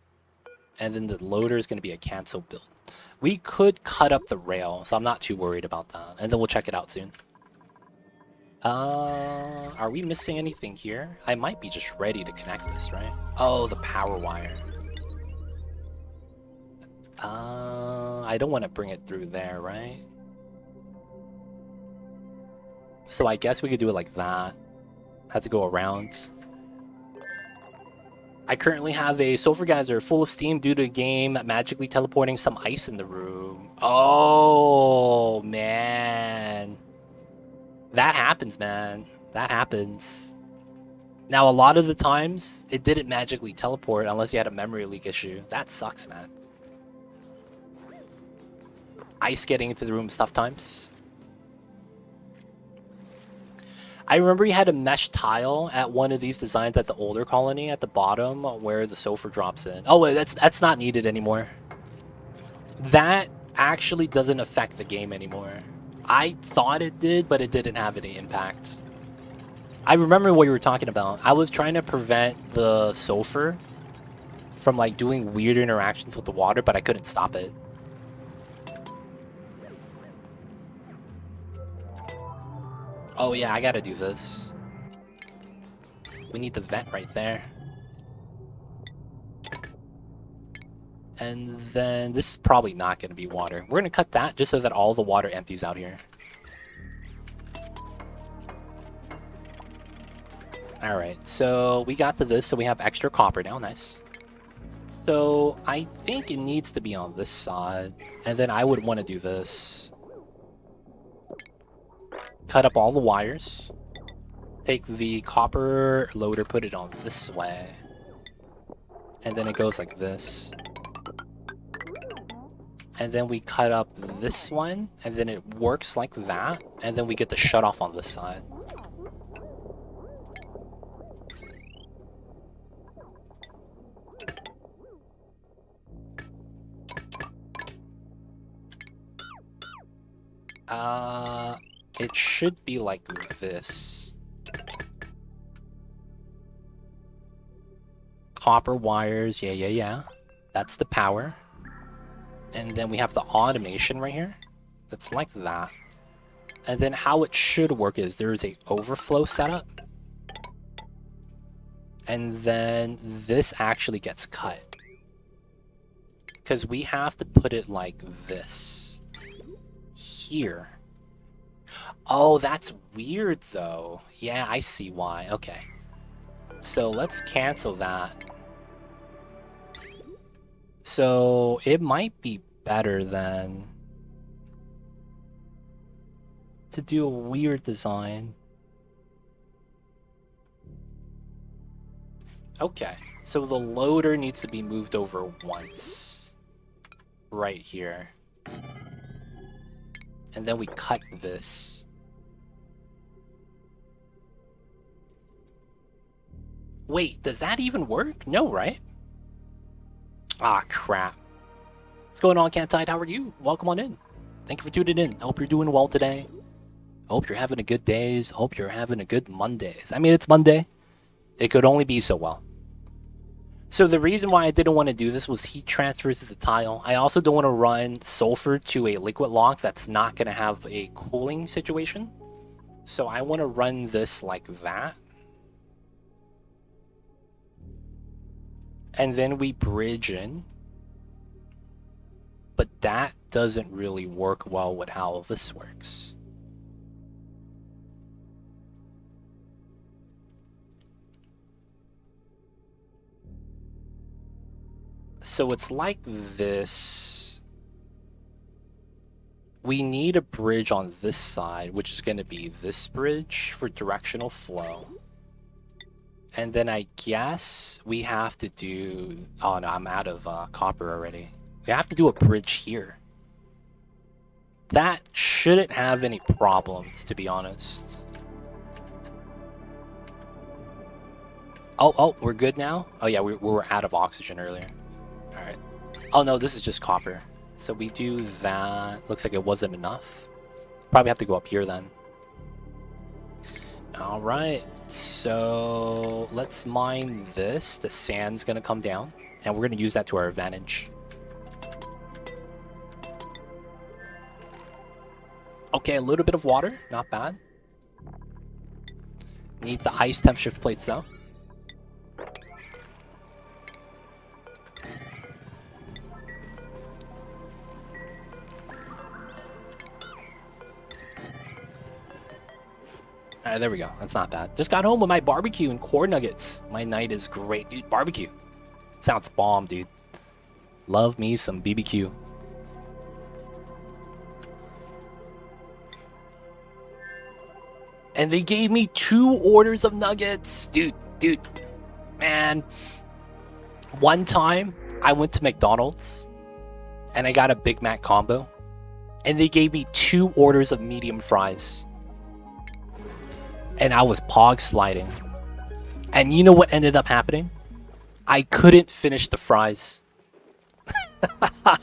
A: And then the loader is going to be a cancel build. We could cut up the rail, so I'm not too worried about that. And then we'll check it out soon. Are we missing anything here? I might be just ready to connect this, right? Oh, the power wire. I don't want to bring it through there, right? So I guess we could do it like that. Have to go around. I currently have a sulfur geyser full of steam due to a game magically teleporting some ice in the room. Oh, man. That happens, man. That happens. Now, a lot of the times, it didn't magically teleport unless you had a memory leak issue. That sucks, man. Ice getting into the room is tough times. I remember you had a mesh tile at one of these designs at the older colony at the bottom where the sulfur drops in. Oh, wait, that's not needed anymore. That actually doesn't affect the game anymore. I thought it did, but it didn't have any impact. I remember what you were talking about. I was trying to prevent the sulfur from like doing weird interactions with the water, but I couldn't stop it. Oh yeah, I gotta do this. We need the vent right there. And then this is probably not gonna be water. We're gonna cut that just so that all the water empties out here. Alright, so we got to this, so we have extra copper now, nice. So I think it needs to be on this side, and then I would want to do this. Cut up all the wires. Take the copper loader, put it on this way. And then it goes like this. And then we cut up this one, and then it works like that, and then we get the shut off on this side. It should be like this. Copper wires, yeah. That's the power. And then we have the automation right here. That's like that. And then how it should work is there is a overflow setup. And then this actually gets cut. Because we have to put it like this. Here. Oh, that's weird though. Yeah, I see why. Okay. So let's cancel that. So it might be better than to do a weird design. Okay, so the loader needs to be moved over once. Right here. And then we cut this. Wait, does that even work? No, right? Ah, crap. What's going on, Cantide? How are you? Welcome on in. Thank you for tuning in. Hope you're doing well today. Hope you're having a good days. Hope you're having a good Mondays. I mean, it's Monday. It could only be so well. So the reason why I didn't want to do this was heat transfers to the tile. I also don't want to run sulfur to a liquid lock that's not going to have a cooling situation. So I want to run this like that. And then we bridge in. But that doesn't really work well with how this works. So it's like this. We need a bridge on this side, which is going to be this bridge for directional flow. And then I guess we have to do... Oh no, I'm out of copper already. We have to do a bridge here. That shouldn't have any problems, to be honest. Oh, we're good now? Oh yeah, we were out of oxygen earlier. Alright. Oh no, this is just copper. So we do that. Looks like it wasn't enough. Probably have to go up here then. Alright. So let's mine this. The sand's gonna come down. And we're gonna use that to our advantage. Okay, a little bit of water. Not bad. Need the ice temp shift plates though. Alright, there we go. That's not bad. Just got home with my barbecue and corn nuggets. My night is great, dude. Barbecue. Sounds bomb, dude. Love me some BBQ. And they gave me 2 orders of nuggets. Dude. Man. One time, I went to McDonald's. And I got a Big Mac combo. And they gave me 2 orders of medium fries. And I was pog sliding. And you know what ended up happening? I couldn't finish the fries. I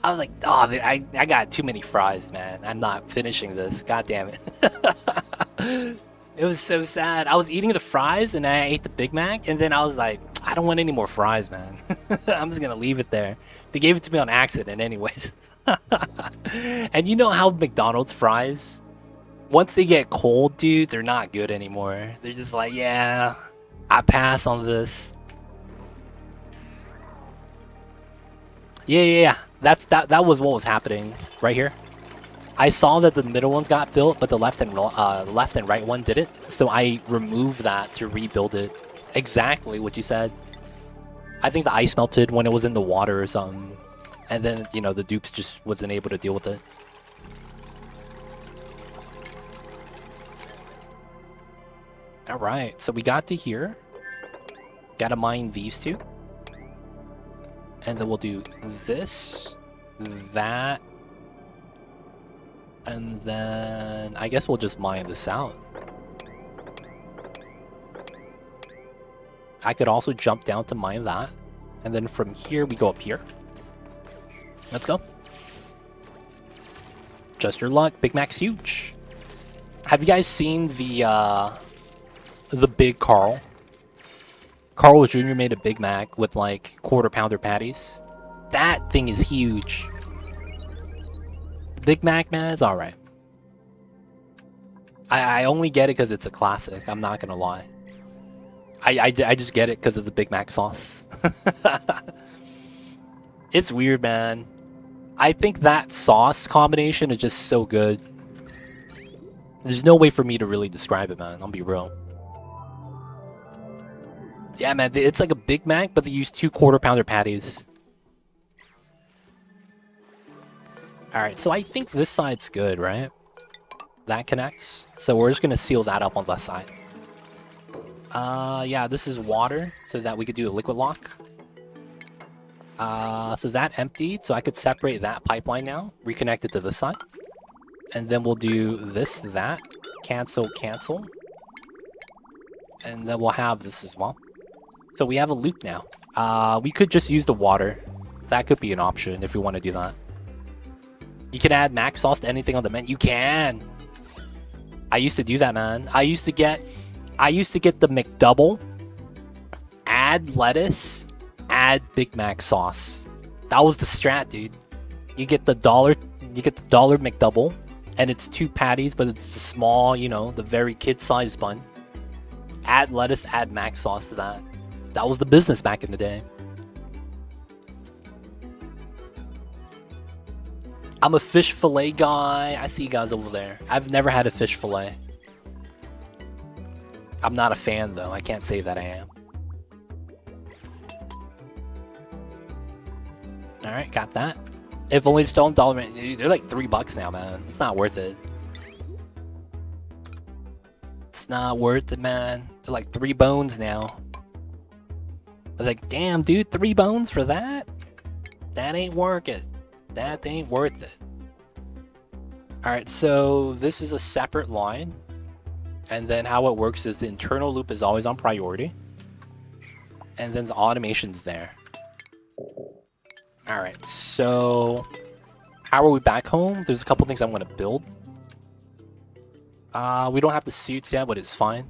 A: was like, oh, I got too many fries, man. I'm not finishing this. God damn it. It was so sad. I was eating the fries and I ate the Big Mac. And then I was like, I don't want any more fries, man. I'm just going to leave it there. They gave it to me on accident anyways. And you know how McDonald's fries... Once they get cold, dude, they're not good anymore. They're just like, yeah, I pass on this. Yeah. That was what was happening right here. I saw that the middle ones got built, but the left and right one didn't. So I removed that to rebuild it. Exactly what you said. I think the ice melted when it was in the water or something. And then, you know, the dupes just wasn't able to deal with it. Alright, so we got to here. Gotta mine these two. And then we'll do this, that, and then I guess we'll just mine this out. I could also jump down to mine that. And then from here, we go up here. Let's go. Just your luck. Big Mac's huge. Have you guys seen the big Carl? Carl Jr. made a Big Mac with like quarter-pounder patties. That thing is huge. Big Mac, man, it's alright. I only get it because it's a classic. I'm not gonna lie. I just get it because of the Big Mac sauce. It's weird, man. I think that sauce combination is just so good. There's no way for me to really describe it, man. I'll be real. Yeah, man, it's like a Big Mac, but they use 2 quarter-pounder patties. Alright, so I think this side's good, right? That connects. So we're just gonna seal that up on the left side. Yeah, this is water, so that we could do a liquid lock. So that emptied, so I could separate that pipeline now, reconnect it to this side. And then we'll do this, that, cancel, cancel. And then we'll have this as well. So we have a loop now. We could just use the water. That could be an option if we want to do that. You can add mac sauce to anything on the menu. You can! I used to do that, man. I used to get the McDouble, add lettuce, add Big Mac sauce. That was the strat, dude. You get the dollar McDouble, and it's 2 patties, but it's the small, you know, the very kid-sized bun. Add lettuce, add mac sauce to that. That was the business back in the day. I'm a fish fillet guy. I see you guys over there. I've never had a fish fillet. I'm not a fan, though. I can't say that I am. Alright, got that. If only it's still $1, they're like $3 now, man. It's not worth it. It's not worth it, man. They're like 3 bones now. I was like, damn, dude, 3 bones for that? That ain't worth it. That ain't worth it. Alright, so this is a separate line. And then how it works is the internal loop is always on priority. And then the automation's there. Alright, so how are we back home? There's a couple things I want to build. We don't have the suits yet, but it's fine.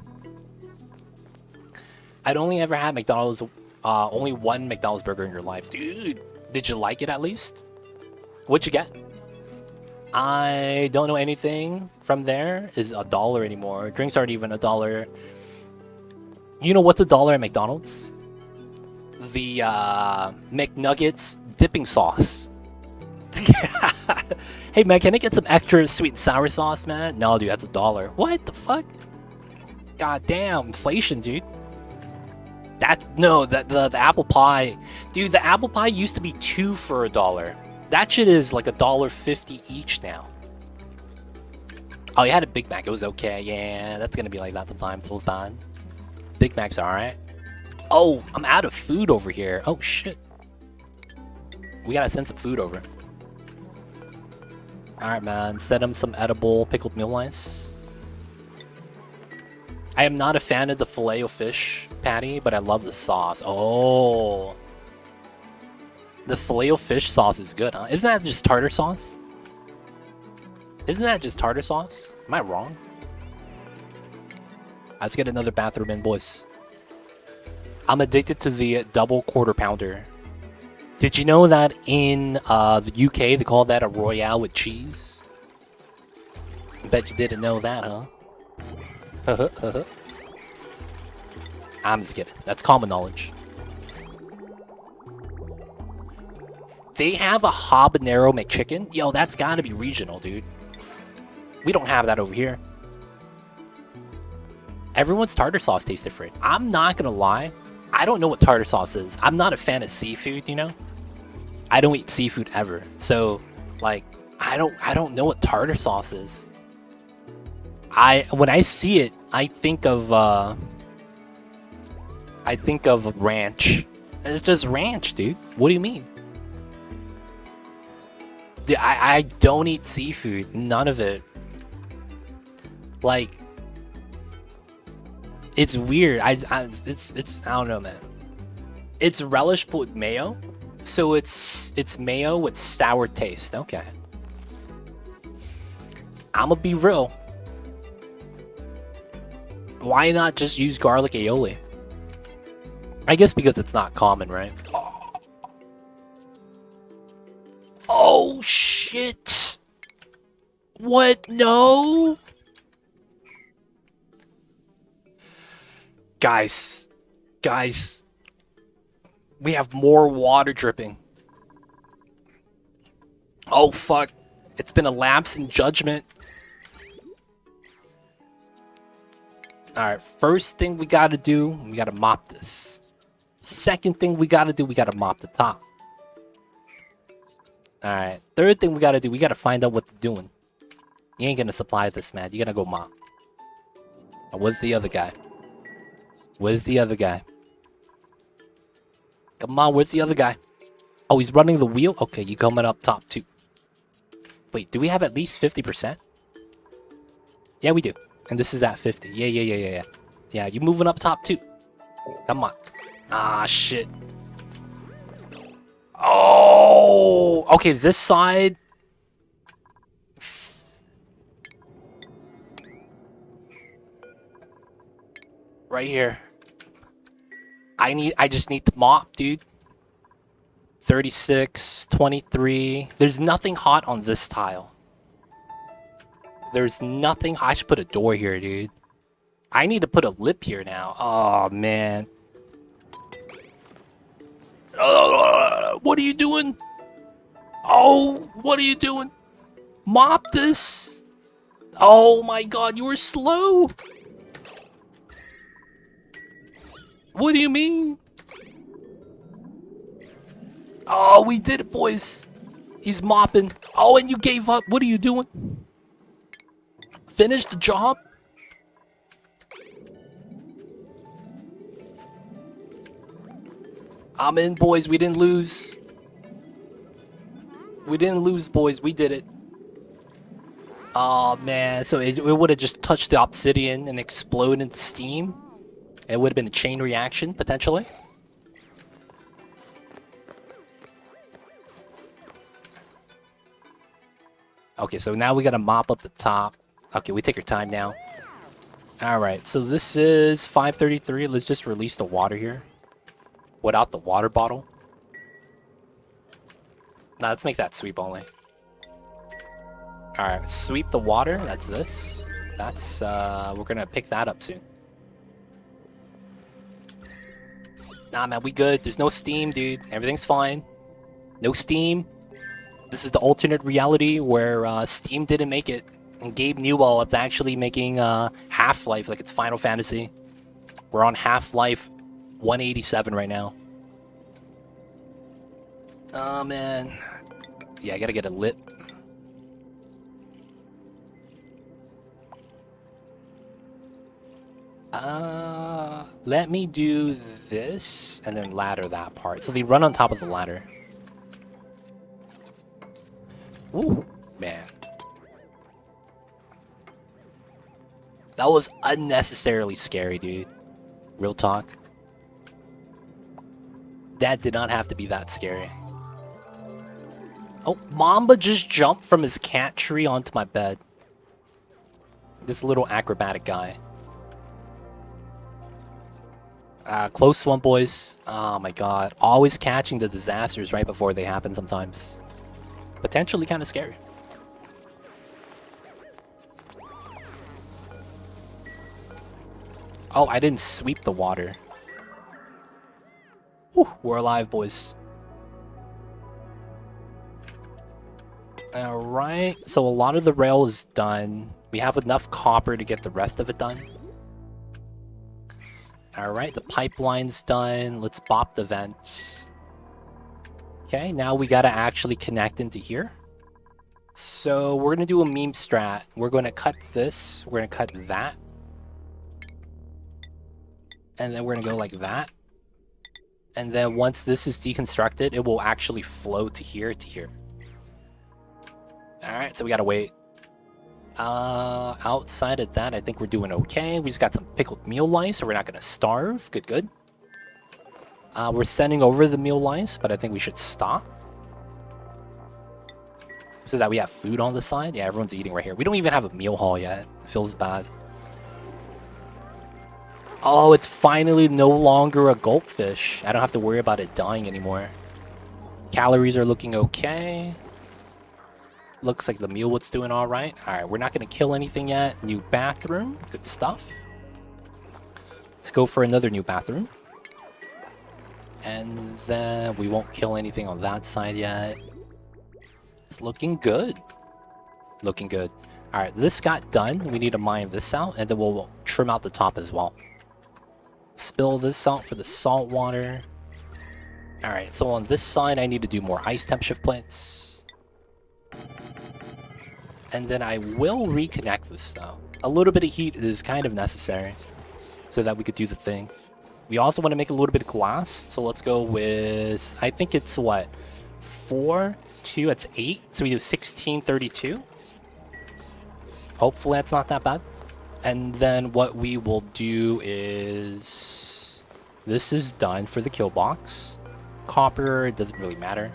A: I'd only ever had McDonald's, only 1 McDonald's burger in your life. Dude, did you like it at least? What'd you get? I don't know anything from there. Is $1 anymore. Drinks aren't even $1. You know what's $1 at McDonald's? The McNuggets dipping sauce. Hey man, can I get some extra sweet and sour sauce, man? No, dude, that's $1. What the fuck? God damn, inflation, dude. That's no, the apple pie, dude. The apple pie used to be 2 for $1. That shit is like $1.50 each now. Oh, you had a Big Mac. It was okay. Yeah, that's gonna be like that sometimes. It was bad. Big Mac's alright. Oh, I'm out of food over here. Oh shit. We gotta send some food over. Alright, man. Send him some edible pickled meal ice. I am not a fan of the filet-o-fish patty, but I love the sauce. Oh. The filet-o-fish sauce is good, huh? Isn't that just tartar sauce? Isn't that just tartar sauce? Am I wrong? Let's get another bathroom in, boys. I'm addicted to the double quarter pounder. Did you know that in the UK they call that a Royale with cheese? I bet you didn't know that, huh? I'm just kidding. That's common knowledge. They have a habanero McChicken? Yo, that's gotta be regional, dude. We don't have that over here. Everyone's tartar sauce tastes different. I'm not gonna lie. I don't know what tartar sauce is. I'm not a fan of seafood, you know? I don't eat seafood ever. So, like, I don't know what tartar sauce is. When I see it, I think of ranch. It's just ranch, dude. What do you mean? Dude, I don't eat seafood. None of it. Like, it's weird. I don't know, man. It's relish but with mayo, so it's mayo with sour taste. Okay. I'ma be real. Why not just use garlic aioli? I guess because it's not common, right? Oh shit! What? No! Guys, we have more water dripping. Oh fuck! It's been a lapse in judgment. Alright, first thing we gotta do, we gotta mop this. Second thing we gotta do, we gotta mop the top. Alright, third thing we gotta do, we gotta find out what they're doing. You ain't gonna supply this, man. You gotta go mop. Now, where's the other guy? Where's the other guy? Come on, where's the other guy? Oh, he's running the wheel? Okay, you coming up top too. Wait, do we have at least 50%? Yeah, we do. And this is at 50. Yeah. Yeah, you moving up top too. Come on. Ah, shit. Oh! Okay, this side... Right here. I just need to mop, dude. 36, 23. There's nothing hot on this tile. There's nothing... I should put a door here, dude. I need to put a lip here now. Oh, man. What are you doing? Oh, what are you doing? Mop this. Oh, my God. You were slow. What do you mean? Oh, we did it, boys. He's mopping. Oh, and you gave up. What are you doing? Finish the job? I'm in, boys. We didn't lose. We didn't lose, boys. We did it. Oh, man. So it would have just touched the obsidian and exploded into steam. It would have been a chain reaction, potentially. Okay, so now we gotta mop up the top. Okay, we take your time now. Alright, so this is 5:33. Let's just release the water here. Without the water bottle. Now let's make that sweep only. Alright, sweep the water. That's this. That's, we're gonna pick that up soon. Nah, man, we good. There's no steam, dude. Everything's fine. No steam. This is the alternate reality where Steam didn't make it. And Gabe Newell is actually making Half-Life like it's Final Fantasy. We're on Half-Life 187 right now. Oh, man. Yeah, I gotta get it lit. Let me do this and then ladder that part. So they run on top of the ladder. Ooh, man. That was unnecessarily scary, dude. Real talk. That did not have to be that scary. Oh, Mamba just jumped from his cat tree onto my bed. This little acrobatic guy. Close one, boys. Oh my god. Always catching the disasters right before they happen sometimes. Potentially kind of scary. Oh, I didn't sweep the water. Whew, we're alive, boys. Alright, so a lot of the rail is done. We have enough copper to get the rest of it done. Alright, the pipeline's done. Let's bop the vents. Okay, now we gotta actually connect into here. So we're gonna do a meme strat. We're gonna cut this. We're gonna cut that. And then we're gonna go like that. And then once this is deconstructed, it will actually flow to here to here. Alright, so we gotta wait. Outside of that, I think we're doing okay. We just got some pickled meal lice, so we're not gonna starve. Good, good. We're sending over the meal lice, but I think we should stop. So that we have food on the side. Yeah, everyone's eating right here. We don't even have a meal hall yet. It feels bad. Oh, it's finally no longer a gulpfish. I don't have to worry about it dying anymore. Calories are looking okay. Looks like the mealwood's doing all right. All right, we're not going to kill anything yet. New bathroom. Good stuff. Let's go for another new bathroom. And then we won't kill anything on that side yet. It's looking good. Looking good. All right, this got done. We need to mine this out, and then we'll trim out the top as well. Spill this out for the salt water. All right, so on this side, I need to do more ice temp shift plates. And then I will reconnect this, though. A little bit of heat is kind of necessary so that we could do the thing. We also want to make a little bit of glass, so let's go with, I think it's what, 4, 2, that's 8, so we do 1632. Hopefully that's not that bad. And then what we will do is, this is done for the kill box. Copper, it doesn't really matter.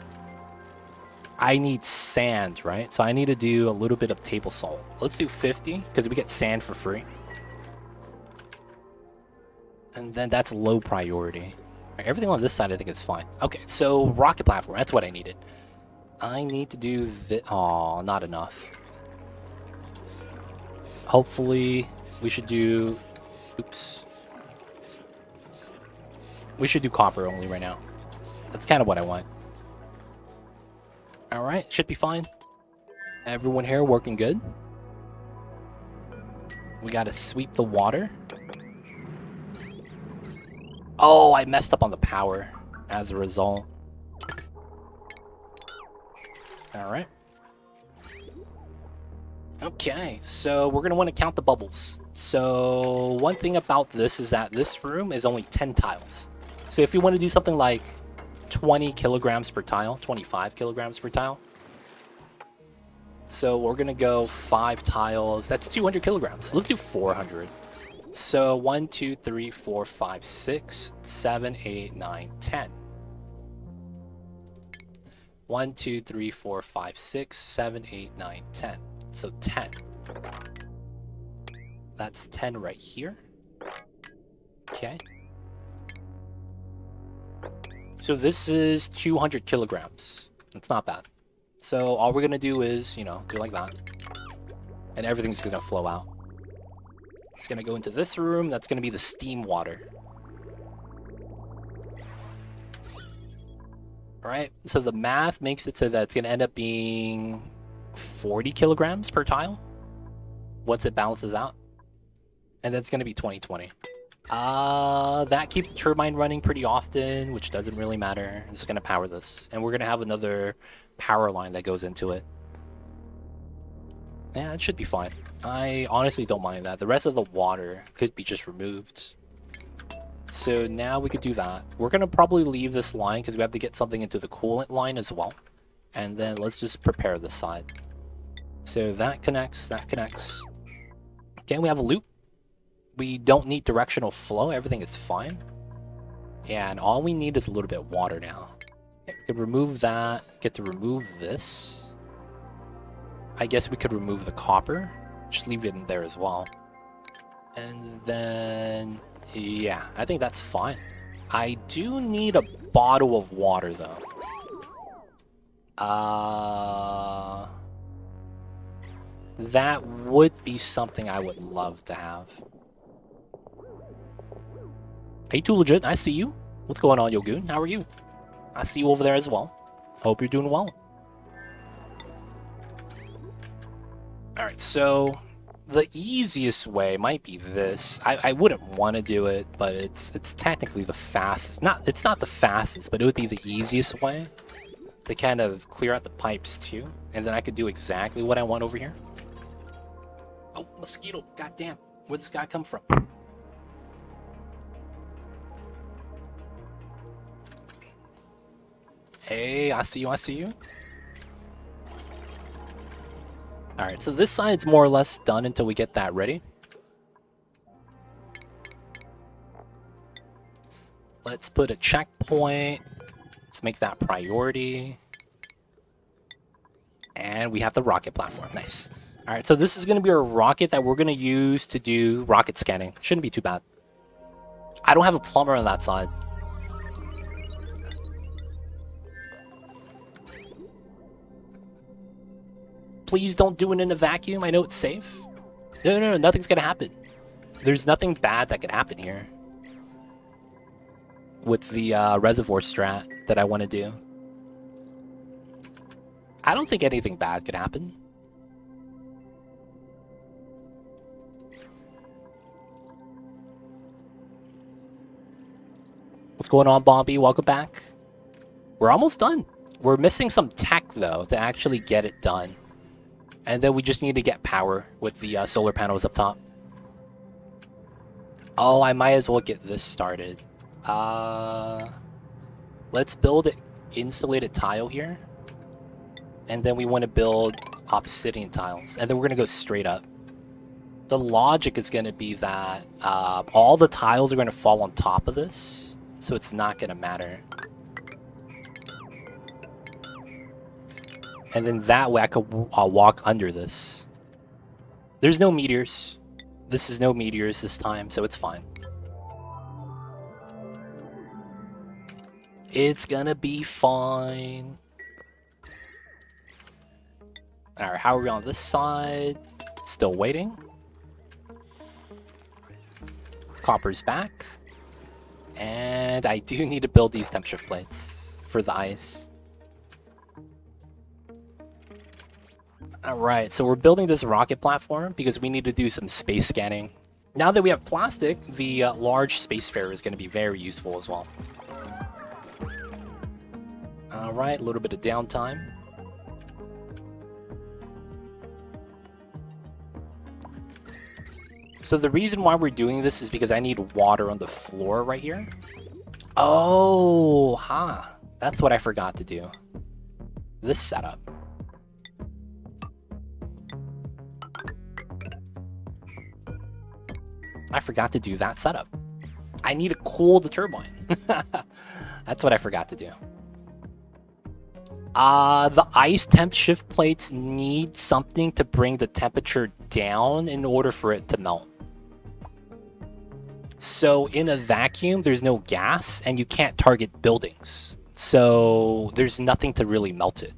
A: I need sand, right? So I need to do a little bit of table salt. Let's do 50, because we get sand for free. And then that's low priority. Right, everything on this side I think is fine. Okay, so rocket platform, that's what I needed. I need to do this. Aw, not enough. Hopefully, we should do... Oops. We should do copper only right now. That's kind of what I want. Alright, should be fine. Everyone here working good. We gotta sweep the water. Oh, I messed up on the power as a result. Alright. Okay, so we're going to want to count the bubbles. So one thing about this is that this room is only 10 tiles. So if you want to do something like 20 kilograms per tile, 25 kilograms per tile. So we're going to go 5 tiles. That's 200 kilograms. Let's do 400. So 1, 2, 3, 4, 5, 6, 7, 8, 9, 10. 1, 2, 3, 4, 5, 6, 7, 8, 9, 10. So 10. That's 10 right here. Okay. So this is 200 kilograms. It's not bad. So all we're going to do is, you know, do like that. And everything's going to flow out. It's going to go into this room. That's going to be the steam water. Alright, so the math makes it so that it's going to end up being 40 kilograms per tile once it balances out. And that's going to be 2020. That keeps the turbine running pretty often, which doesn't really matter. It's going to power this. And we're going to have another power line that goes into it. Yeah, it should be fine. I honestly don't mind that. The rest of the water could be just removed. So now we could do that. We're going to probably leave this line because we have to get something into the coolant line as well. And then let's just prepare this side. So that connects, that connects. Okay, we have a loop. We don't need directional flow. Everything is fine. Yeah, and all we need is a little bit of water now. Okay, we could remove that. Get to remove this. I guess we could remove the copper. Just leave it in there as well. And then... yeah, I think that's fine. I do need a bottle of water, though. That would be something I would love to have. Hey, Too Legit, I see you. What's going on, Yogoon? How are you? I see you over there as well. Hope you're doing well. Alright, so... the easiest way might be this. I wouldn't want to do it, but it's technically the fastest. It's not the fastest, but it would be the easiest way to kind of clear out the pipes too. And then I could do exactly what I want over here. Oh, mosquito. Goddamn. Where'd this guy come from? Hey, I see you, I see you. Alright, so this side's more or less done until we get that ready. Let's put a checkpoint. Let's make that priority. And we have the rocket platform. Nice. Alright, so this is going to be our rocket that we're going to use to do rocket scanning. Shouldn't be too bad. I don't have a plumber on that side. Please don't do it in a vacuum. I know it's safe. No, nothing's going to happen. There's nothing bad that could happen here. With the reservoir strat that I want to do. I don't think anything bad could happen. What's going on, Bobby? Welcome back. We're almost done. We're missing some tech, though, to actually get it done. And then we just need to get power with the solar panels up top. Oh, I might as well get this started. Let's build an insulated tile here. And then we want to build obsidian tiles. And then we're going to go straight up. The logic is going to be that all the tiles are going to fall on top of this. So it's not going to matter. And then that way I could walk under this. There's no meteors. This is no meteors this time, so it's fine. It's gonna be fine. Alright, how are we on this side? Still waiting. Copper's back. And I do need to build these temp shift plates for the ice. Alright, so we're building this rocket platform because we need to do some space scanning. Now that we have plastic, the large spacefarer is going to be very useful as well. Alright, a little bit of downtime. So the reason why we're doing this is because I need water on the floor right here. Oh, that's what I forgot to do. This setup. I forgot to do that setup. I need to cool the turbine. That's what I forgot to do. The ice temp shift plates need something to bring the temperature down in order for it to melt. So in a vacuum, there's no gas and you can't target buildings. So there's nothing to really melt it.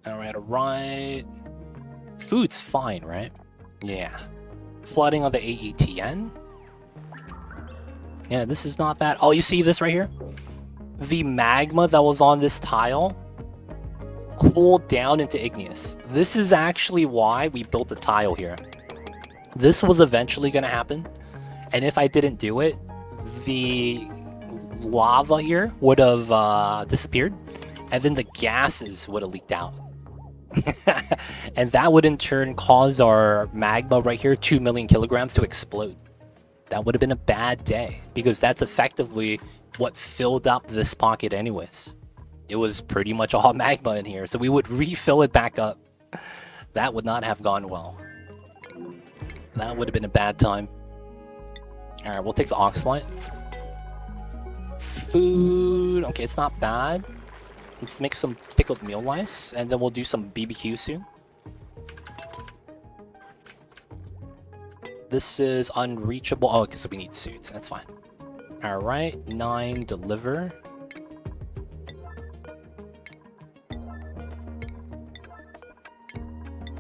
A: Alright. Food's fine, right? Yeah. Flooding on the AETN. Yeah, this is not bad. Oh, you see this right here? The magma that was on this tile cooled down into igneous. This is actually why we built the tile here. This was eventually going to happen. And if I didn't do it, the lava here would have disappeared. And then the gases would have leaked out. And that would in turn cause our magma right here, 2 million kilograms, to explode. That would have been a bad day, because that's effectively what filled up this pocket anyways. It was pretty much all magma in here, so we would refill it back up. That would not have gone well. That would have been a bad time. Alright, we'll take the oxalite. Food, okay, it's not bad. Let's make some pickled meal rice, and then we'll do some BBQ soon. This is unreachable. Oh, because we need suits. That's fine. Alright, 9 deliver.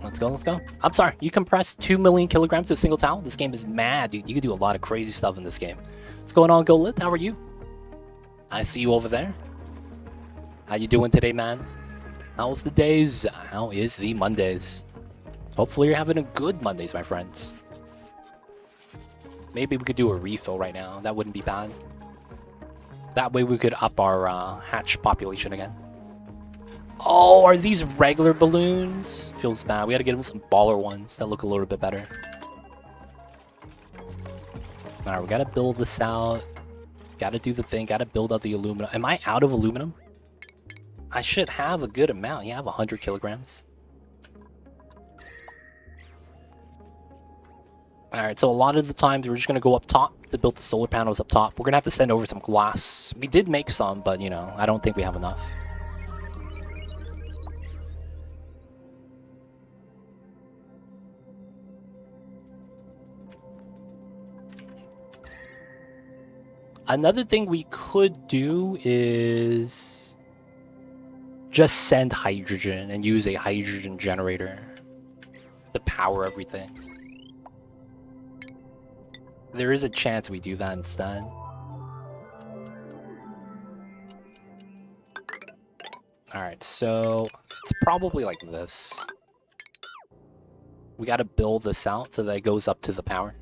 A: Let's go, let's go. I'm sorry, you compressed 2 million kilograms to a single towel? This game is mad, dude. You can do a lot of crazy stuff in this game. What's going on, GoLith? How are you? I see you over there. How you doing today, man? How's the days? How is the Mondays? Hopefully you're having a good Mondays, my friends. Maybe we could do a refill right now. That wouldn't be bad. That way we could up our hatch population again. Oh, are these regular balloons? Feels bad. We gotta get them some baller ones that look a little bit better. Alright, we gotta build this out. Gotta do the thing. Gotta build out the aluminum. Am I out of aluminum? I should have a good amount. Yeah, I have 100 kilograms. Alright, so a lot of the times we're just gonna go up top to build the solar panels up top. We're gonna have to send over some glass. We did make some, but you know, I don't think we have enough. Another thing we could do is just send hydrogen and use a hydrogen generator to power everything. There is a chance we do that instead. Alright, so it's probably like this. We gotta build this out so that it goes up to the power.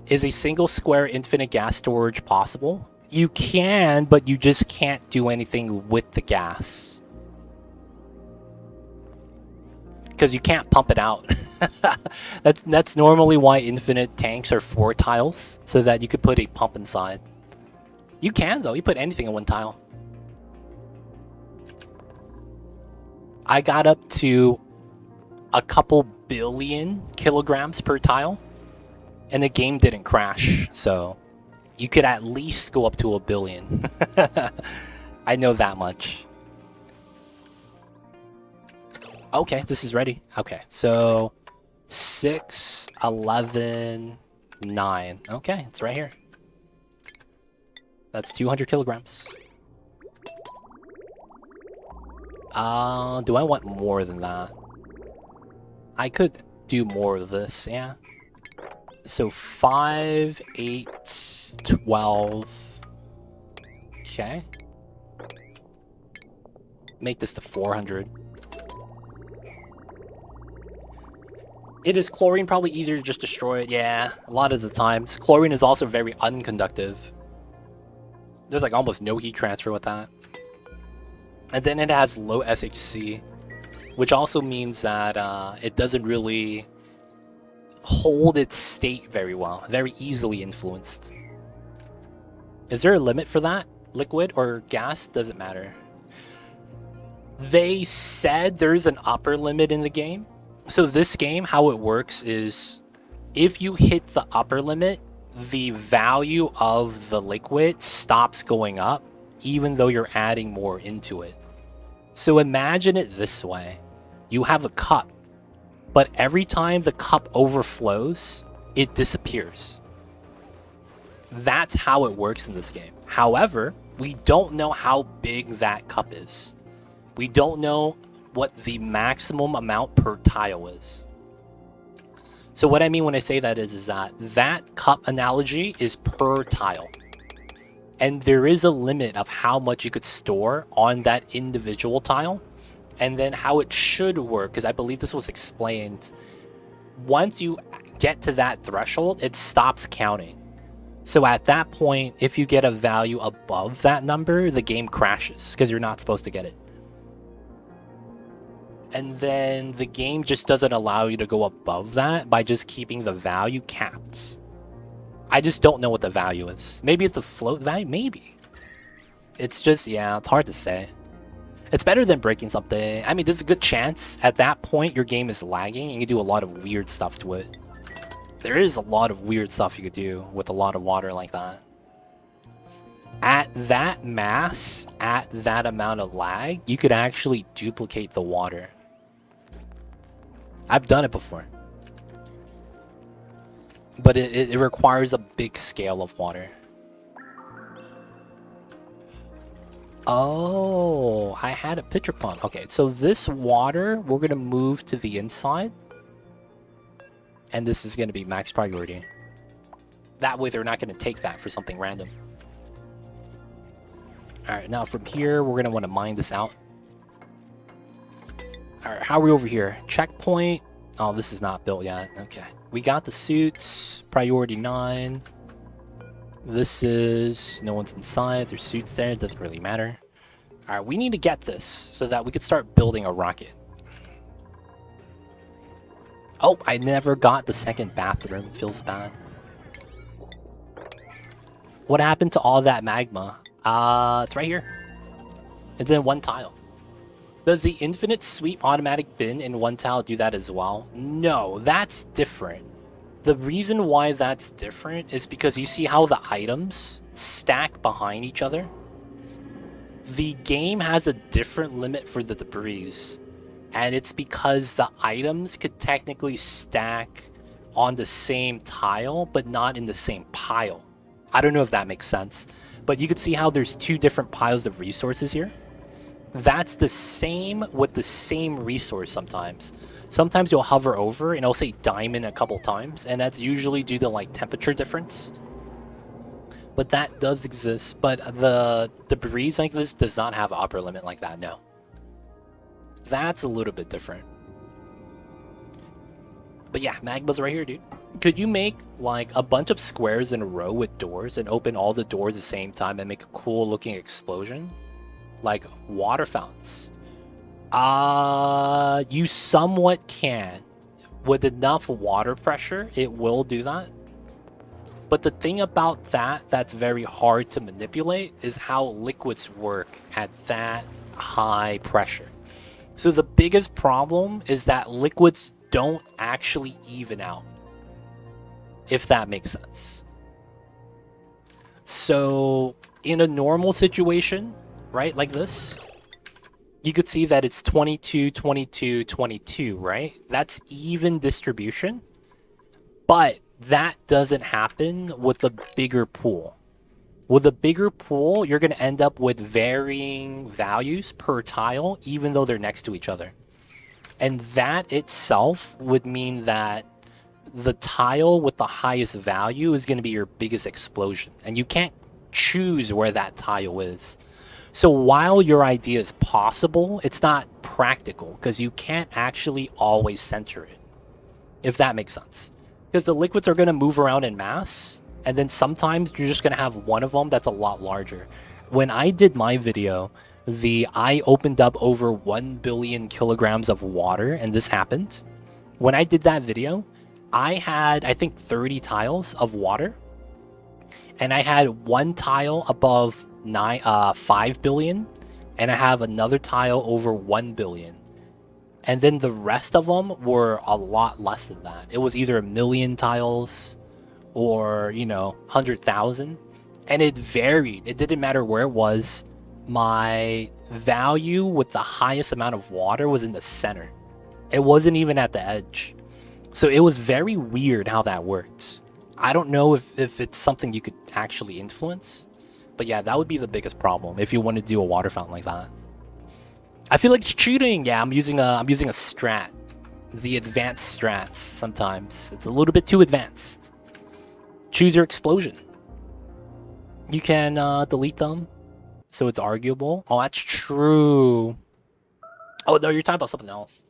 A: Is a single square infinite gas storage possible? You can, but you just can't do anything with the gas. Because you can't pump it out. That's normally why infinite tanks are 4 tiles, so that you could put a pump inside. You can though, you put anything in 1 tile. I got up to a couple billion kilograms per tile. And the game didn't crash, so you could at least go up to 1 billion. I know that much. Okay, this is ready. Okay, so 6, 11, 9. Okay, it's right here. That's 200 kilograms. Do I want more than that? I could do more of this, yeah. So 5, 8, 12. Okay. Make this to 400. It is chlorine, probably easier to just destroy it. Yeah, a lot of the times. Chlorine is also very unconductive. There's like almost no heat transfer with that. And then it has low SHC, which also means that it doesn't really hold its state very well. Very easily influenced. Is there a limit for that? Liquid or gas? Doesn't matter. They said there's an upper limit in the game. So this game, how it works is if you hit the upper limit, the value of the liquid stops going up, even though you're adding more into it. So imagine it this way. You have a cup, but every time the cup overflows, it disappears. That's how it works in this game. However, we don't know how big that cup is. We don't know what the maximum amount per tile is. So what I mean when I say that is that that cup analogy is per tile. And there is a limit of how much you could store on that individual tile. And then how it should work, because I believe this was explained. Once you get to that threshold, it stops counting. So at that point, if you get a value above that number, the game crashes, because you're not supposed to get it. And then the game just doesn't allow you to go above that by just keeping the value capped. I just don't know what the value is. Maybe it's the float value? Maybe. It's just, yeah, it's hard to say. It's better than breaking something. I mean, there's a good chance at that point your game is lagging and you do a lot of weird stuff to it. There is a lot of weird stuff you could do with a lot of water like that. At that mass, at that amount of lag, you could actually duplicate the water. I've done it before. But it requires a big scale of water. Oh, I had a pitcher pond. Okay, so this water, we're going to move to the inside. And this is going to be max priority. That way they're not going to take that for something random. Alright, now from here, we're going to want to mine this out. Alright, how are we over here? Checkpoint. Oh, this is not built yet. Okay. We got the suits. Priority 9. This is... No one's inside. There's suits there. It doesn't really matter. Alright, we need to get this so that we could start building a rocket. Oh, I never got the second bathroom. Feels bad. What happened to all that magma? It's right here. It's in one tile. Does the infinite sweep automatic bin in one tile do that as well? No, that's different. The reason why that's different is because you see how the items stack behind each other? The game has a different limit for the debris, and it's because the items could technically stack on the same tile, but not in the same pile. I don't know if that makes sense, but you can see how there's two different piles of resources here. That's the same with the same resource sometimes. Sometimes you'll hover over and it'll say diamond a couple times, and that's usually due to like temperature difference. But that does exist, but the debris like this does not have an upper limit like that, no. That's a little bit different. But yeah, Magma's right here, dude. Could you make like a bunch of squares in a row with doors and open all the doors at the same time and make a cool looking explosion? Like water fountains. You somewhat can. With enough water pressure, it will do that. But the thing about that that's very hard to manipulate is how liquids work at that high pressure. So the biggest problem is that liquids don't actually even out. If that makes sense. So in a normal situation, right, like this, you could see that it's 22, 22, 22, right? That's even distribution. But that doesn't happen with a bigger pool. With a bigger pool, you're going to end up with varying values per tile, even though they're next to each other. And that itself would mean that the tile with the highest value is going to be your biggest explosion. And you can't choose where that tile is. So while your idea is possible, it's not practical because you can't actually always center it, if that makes sense. Because the liquids are going to move around in mass, and then sometimes you're just going to have one of them that's a lot larger. When I did my video, I opened up over 1 billion kilograms of water, and this happened. When I did that video, I had, I think, 30 tiles of water, and I had one tile above 5 billion, and I have another tile over 1 billion. And then the rest of them were a lot less than that. It was either 1 million tiles or, 100,000. And it varied. It didn't matter where it was. My value with the highest amount of water was in the center. It wasn't even at the edge. So it was very weird how that worked. I don't know if it's something you could actually influence. But yeah, that would be the biggest problem if you want to do a water fountain like that. I feel like it's cheating. Yeah, I'm using a strat. The advanced strats sometimes. It's a little bit too advanced. Choose your explosion. You can delete them, so it's arguable. Oh, that's true. Oh, no, you're talking about something else.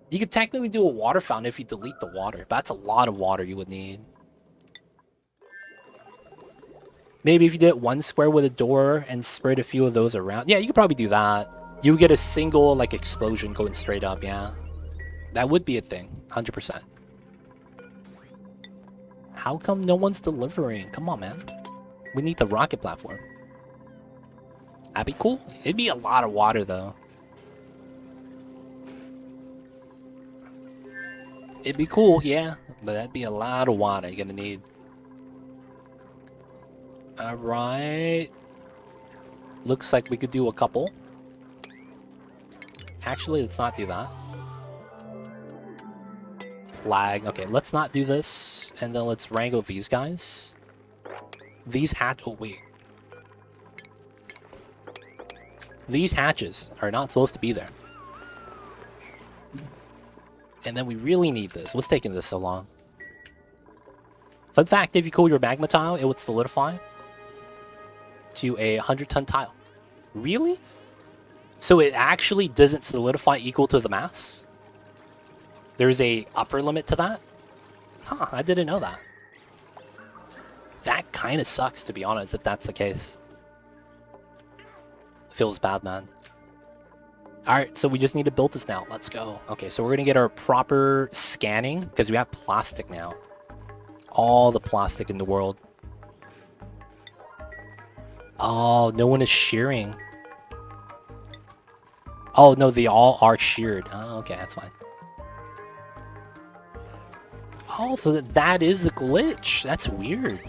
A: You could technically do a water fountain if you delete the water, but that's a lot of water you would need. Maybe if you did one square with a door and spread a few of those around. Yeah, you could probably do that. You would get a single, like, explosion going straight up, yeah. That would be a thing, 100%. How come no one's delivering? Come on, man. We need the rocket platform. That'd be cool. It'd be a lot of water, though. It'd be cool, yeah. But that'd be a lot of water you're gonna need. Alright. Looks like we could do a couple. Actually, let's not do that. Lag. Okay, let's not do this. And then let's wrangle these guys. These oh, wait. These hatches are not supposed to be there. And then we really need this. What's taking this so long? Fun fact, if you cool your magma tile, it would solidify to a 100-ton tile. Really? So it actually doesn't solidify equal to the mass? There's a upper limit to that? Huh, I didn't know that. That kind of sucks, to be honest, if that's the case. Feels bad, man. Alright, so we just need to build this now. Let's go. Okay, so we're gonna get our proper scanning, because we have plastic now. All the plastic in the world. Oh, no one is shearing. Oh, no, they all are sheared. Oh, okay, that's fine. Oh, so that is a glitch. That's weird.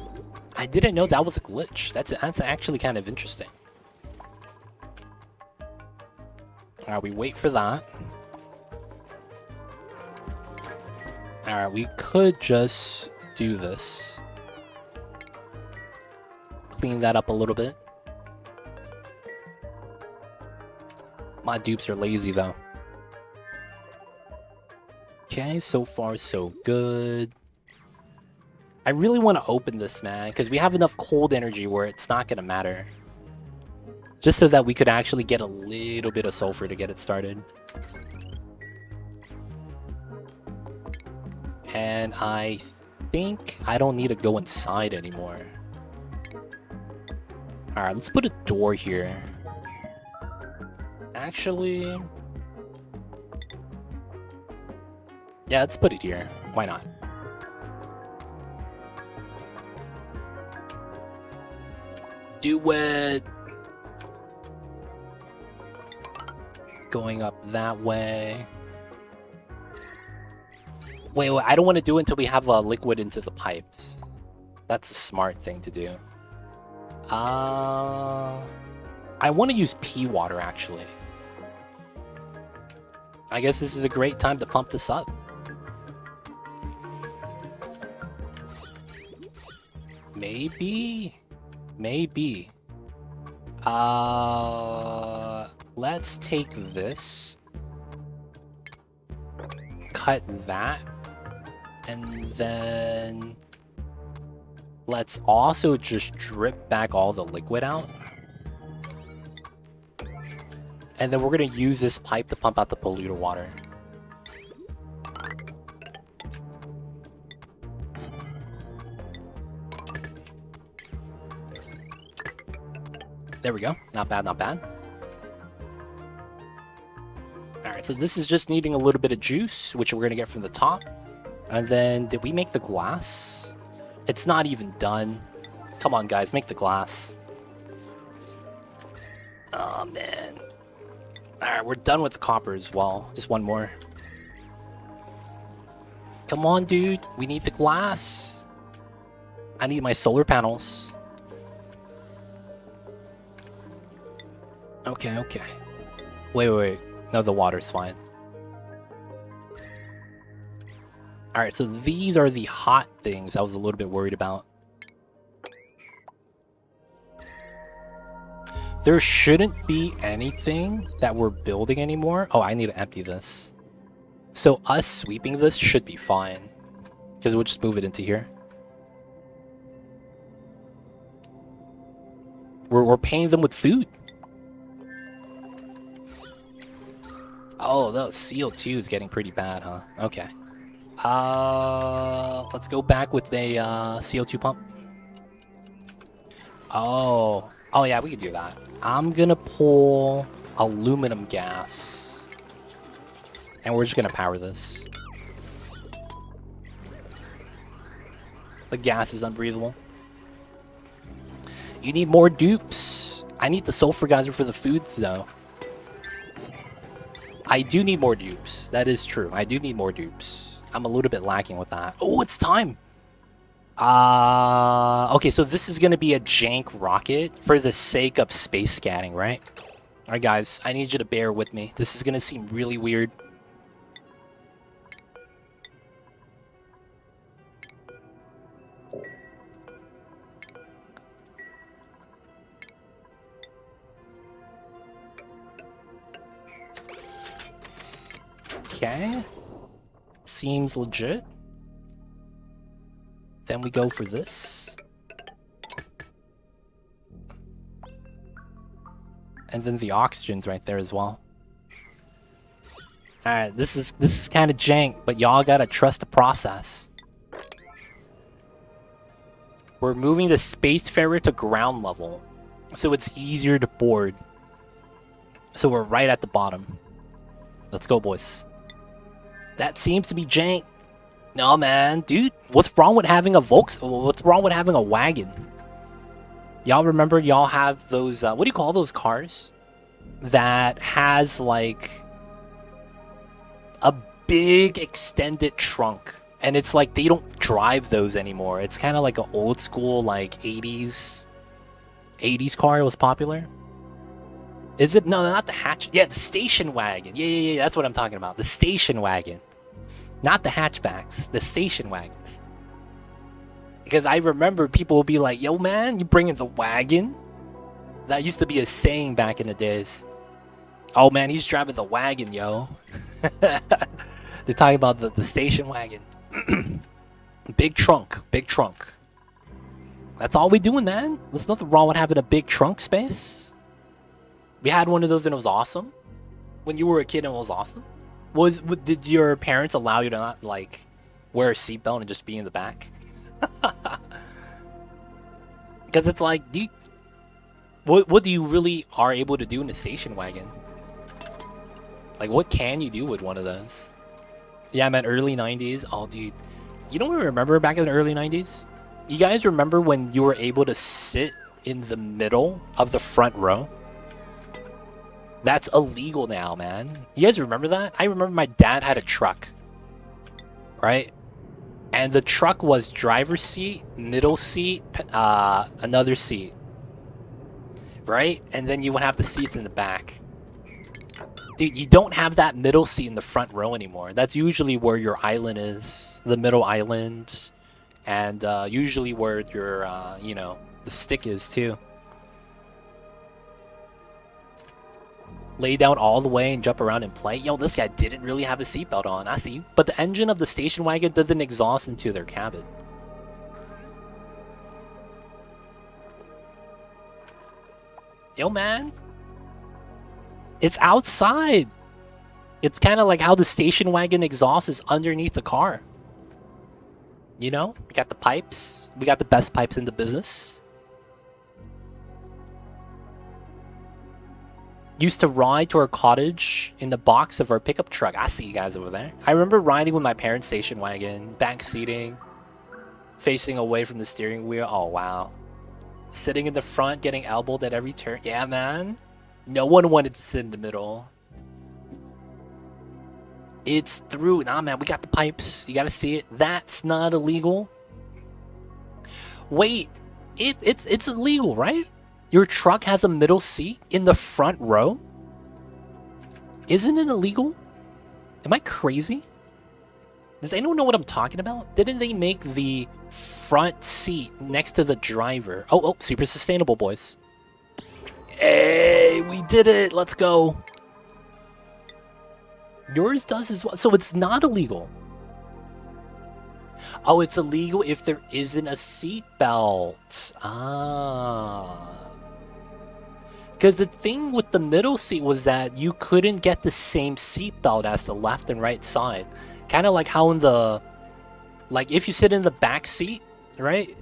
A: I didn't know that was a glitch. That's actually kind of interesting. Alright, we wait for that. Alright, we could just do this. Clean that up a little bit. My dupes are lazy, though. Okay, so far so good. I really want to open this, man, because we have enough cold energy where it's not going to matter. Just so that we could actually get a little bit of sulfur to get it started. And I think I don't need to go inside anymore. Alright, let's put a door here. Actually... yeah, let's put it here. Why not? Do it! Going up that way. Wait, I don't want to do it until we have a liquid into the pipes. That's a smart thing to do. I want to use pea water, actually. I guess this is a great time to pump this up. Maybe? Maybe. Let's take this. Cut that. And then... let's also just drip back all the liquid out. And then we're going to use this pipe to pump out the polluted water. There we go. Not bad, not bad. Alright, so this is just needing a little bit of juice, which we're going to get from the top. And then, did we make the glass? It's not even done. Come on, guys, make the glass. Oh, man. Alright, we're done with the copper as well. Just one more. Come on, dude. We need the glass. I need my solar panels. Okay, okay. Wait. No, the water's fine. Alright, so these are the hot things I was a little bit worried about. There shouldn't be anything that we're building anymore. Oh, I need to empty this. So us sweeping this should be fine. Because we'll just move it into here. We're paying them with food. Oh, the CO2 is getting pretty bad, huh? Okay. Let's go back with a CO2 pump. Oh, yeah, we can do that. I'm gonna pull aluminum gas. And we're just gonna power this. The gas is unbreathable. You need more dupes. I need the sulfur geyser for the foods, though. I do need more dupes. That is true. I do need more dupes. I'm a little bit lacking with that. Oh, it's time. Okay, so this is going to be a jank rocket for the sake of space scanning, right? All right, guys, I need you to bear with me. This is going to seem really weird. Okay. Seems legit. Then we go for this. And then the oxygen's right there as well. Alright, this is kind of jank, but y'all gotta trust the process. We're moving the Spacefarer to ground level, so it's easier to board. So we're right at the bottom. Let's go, boys. That seems to be jank. No, man. Dude, what's wrong with having a what's wrong with having a wagon? Y'all remember y'all have those, what do you call those cars? That has, like, a big extended trunk. And it's like they don't drive those anymore. It's kind of like an old school, like, 80s car. It was popular. Is it? No, not the hatch. Yeah, the station wagon. Yeah. That's what I'm talking about. The station wagon. Not the hatchbacks. The station wagons. Because I remember people would be like, yo, man, you bringing the wagon? That used to be a saying back in the days. Oh, man, he's driving the wagon, yo. They're talking about the station wagon. Big trunk. Big trunk. That's all we doing, man. There's nothing wrong with having a big trunk space. We had one of those and it was awesome. When you were a kid and it was awesome. Did your parents allow you to not, like, wear a seatbelt and just be in the back? Because it's like, what do you really are able to do in a station wagon? Like, what can you do with one of those? Yeah, I meant early 90s. Oh, dude. You know what I remember back in the early 90s? You guys remember when you were able to sit in the middle of the front row? That's illegal now, man. You guys remember that? I remember my dad had a truck. Right? And the truck was driver's seat, middle seat, another seat. Right? And then you would have the seats in the back. Dude, you don't have that middle seat in the front row anymore. That's usually where your island is. The middle island. And usually where your, you know, the stick is too. Lay down all the way and jump around and play. Yo, this guy didn't really have a seatbelt on. I see. But the engine of the station wagon doesn't exhaust into their cabin. Yo, man. It's outside. It's kind of like how the station wagon exhaust is underneath the car. You know? We got the pipes. We got the best pipes in the business. Used to ride to our cottage in the box of our pickup truck. I see you guys over there. I remember riding with my parents' station wagon, back seating, facing away from the steering wheel. Oh, wow. Sitting in the front, getting elbowed at every turn. Yeah, man. No one wanted to sit in the middle. It's through. Nah, man, we got the pipes. You gotta see it. That's not illegal. Wait, it's illegal, right? Your truck has a middle seat in the front row? Isn't it illegal? Am I crazy? Does anyone know what I'm talking about? Didn't they make the front seat next to the driver? Oh, super sustainable, boys. Hey, we did it. Let's go. Yours does as well. So it's not illegal. Oh, it's illegal if there isn't a seatbelt. Ah. Because the thing with the middle seat was that you couldn't get the same seatbelt as the left and right side. Kind of like how in the... Like, if you sit in the back seat, right?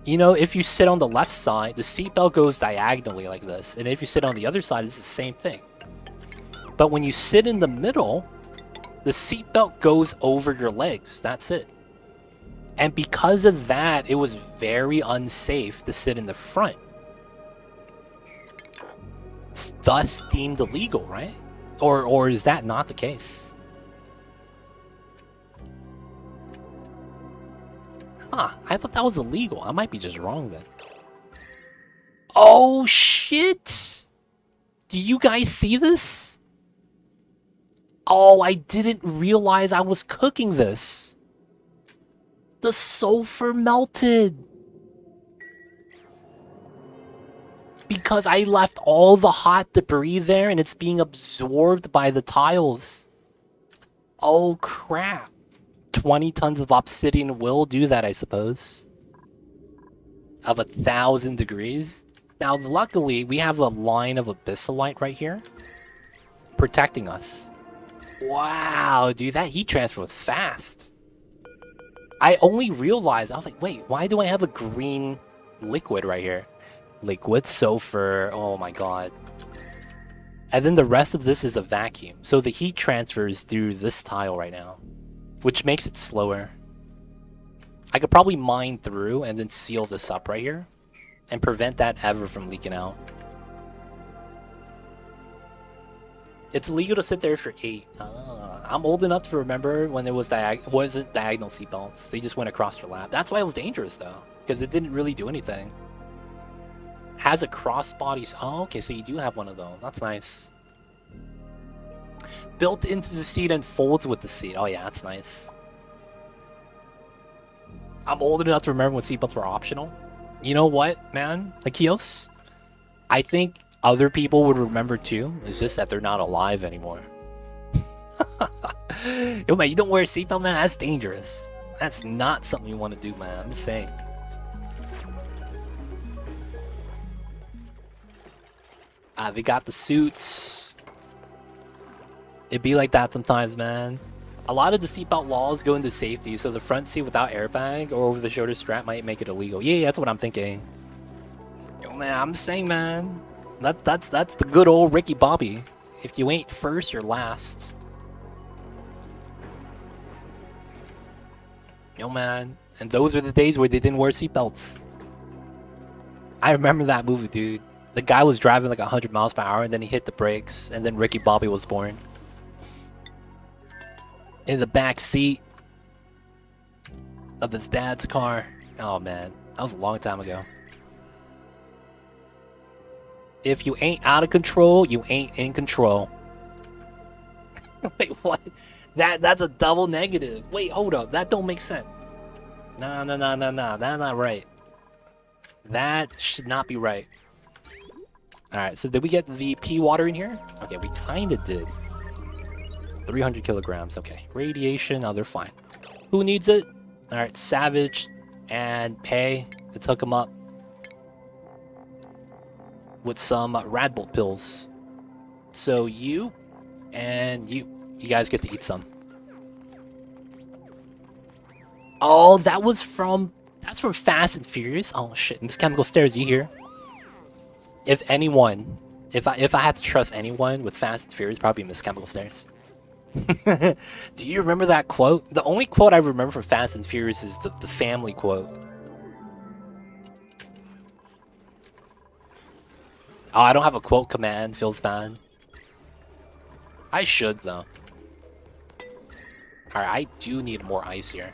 A: You know, if you sit on the left side, the seatbelt goes diagonally like this. And if you sit on the other side, it's the same thing. But when you sit in the middle, the seatbelt goes over your legs. That's it. And because of that, it was very unsafe to sit in the front. Thus deemed illegal, right? Or is that not the case? Huh, I thought that was illegal. I might be just wrong then. Oh, shit! Do you guys see this? Oh, I didn't realize I was cooking this. The sulfur melted. Because I left all the hot debris there and it's being absorbed by the tiles. Oh, crap. 20 tons of obsidian will do that, I suppose. Of 1,000 degrees. Now, luckily, we have a line of abyssalite right here. Protecting us. Wow, dude, that heat transfer was fast. I only realized, I was like, wait, why do I have a green liquid right here? Liquid sulfur, oh my god. And then the rest of this is a vacuum. So the heat transfers through this tile right now, which makes it slower. I could probably mine through and then seal this up right here and prevent that ever from leaking out. It's illegal to sit there for 8. I'm old enough to remember when it wasn't diagonal seatbelts. They just went across your lap. That's why it was dangerous though, because it didn't really do anything. Has a crossbody. Oh, okay, so you do have one of those. That's nice. Built into the seat and folds with the seat. Oh yeah, that's nice. I'm old enough to remember when seatbelts were optional. You know what, man? Akios? I think other people would remember too. It's just that they're not alive anymore. Yo, man, you don't wear a seatbelt, man? That's dangerous. That's not something you want to do, man. I'm just saying. They got the suits. It'd be like that sometimes, man. A lot of the seatbelt laws go into safety, so the front seat without airbag or over the shoulder strap might make it illegal. Yeah, that's what I'm thinking. Yo, man, I'm saying, man. That's the good old Ricky Bobby. If you ain't first, you're last. Yo, man. And those are the days where they didn't wear seatbelts. I remember that movie, dude. The guy was driving like 100 miles per hour and then he hit the brakes and then Ricky Bobby was born. In the back seat of his dad's car. Oh, man. That was a long time ago. If you ain't out of control, you ain't in control. Wait, what? That's a double negative. Wait, hold up. That don't make sense. No. That's not right. That should not be right. Alright, so did we get the pea water in here? Okay, we kinda did. 300 kilograms. Okay. Radiation. Oh, they're fine. Who needs it? Alright, Savage and Pay. Let's hook them up with some Radbolt pills. So you and you guys get to eat some. Oh, that's from Fast and Furious. Oh shit, Miss Chemical Stairs, you here? If anyone, if I had to trust anyone with Fast and Furious, probably Miss Chemical Stairs. Do you remember that quote? The only quote I remember from Fast and Furious is the family quote. Oh, I don't have a quote command. Feels bad. I should, though. Alright, I do need more ice here.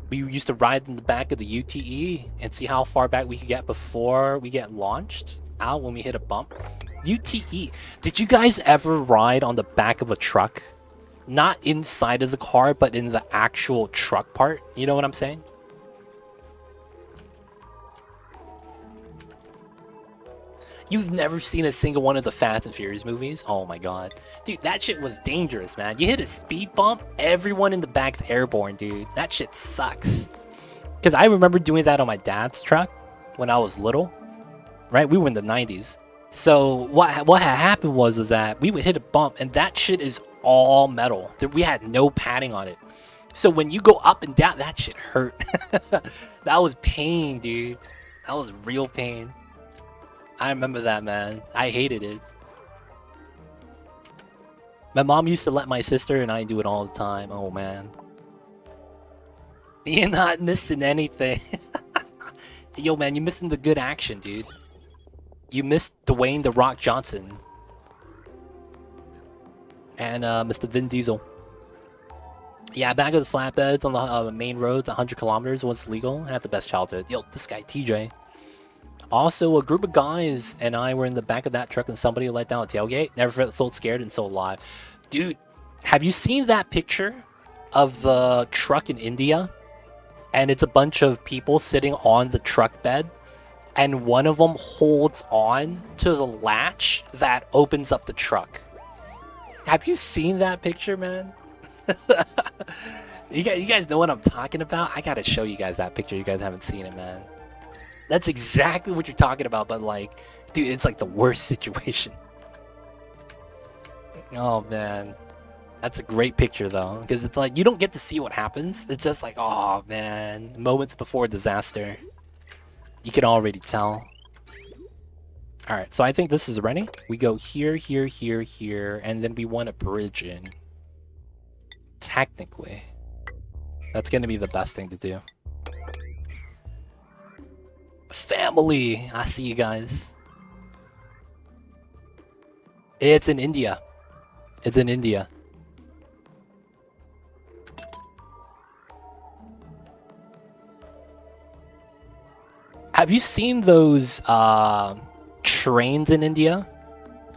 A: We used to ride in the back of the UTE and see how far back we could get before we get launched out when we hit a bump. UTE. Did you guys ever ride on the back of a truck? Not inside of the car, but in the actual truck part? You know what I'm saying? You've never seen a single one of the Fast and Furious movies? Oh my god. Dude, that shit was dangerous, man. You hit a speed bump, everyone in the back's airborne, dude. That shit sucks. Because I remember doing that on my dad's truck when I was little. Right? We were in the 90s. So what had happened was that we would hit a bump, and that shit is all metal. We had no padding on it. So when you go up and down, that shit hurt. That was pain, dude. That was real pain. I remember that, man. I hated it. My mom used to let my sister and I do it all the time. Oh, man. You're not missing anything. Yo, man, you're missing the good action, dude. You missed Dwayne "The Rock" Johnson. And Mr. Vin Diesel. Yeah, back of the flatbeds on the main roads, 100 kilometers was legal. I had the best childhood. Yo, this guy, TJ. Also, a group of guys and I were in the back of that truck and somebody let down a tailgate. Never felt so scared and so alive. Dude, have you seen that picture of the truck in India? And it's a bunch of people sitting on the truck bed. And one of them holds on to the latch that opens up the truck. Have you seen that picture, man? You guys know what I'm talking about? I gotta show you guys that picture. You guys haven't seen it, man. That's exactly what you're talking about, but like, dude, it's like the worst situation. Oh, man. That's a great picture, though, because it's like, you don't get to see what happens. It's just like, oh, man, moments before disaster. You can already tell. Alright, so I think this is ready. We go here, here, here, here, and then we want a bridge in. Technically. That's gonna be the best thing to do. Family! I see you guys. It's in India. It's in India. Have you seen those trains in India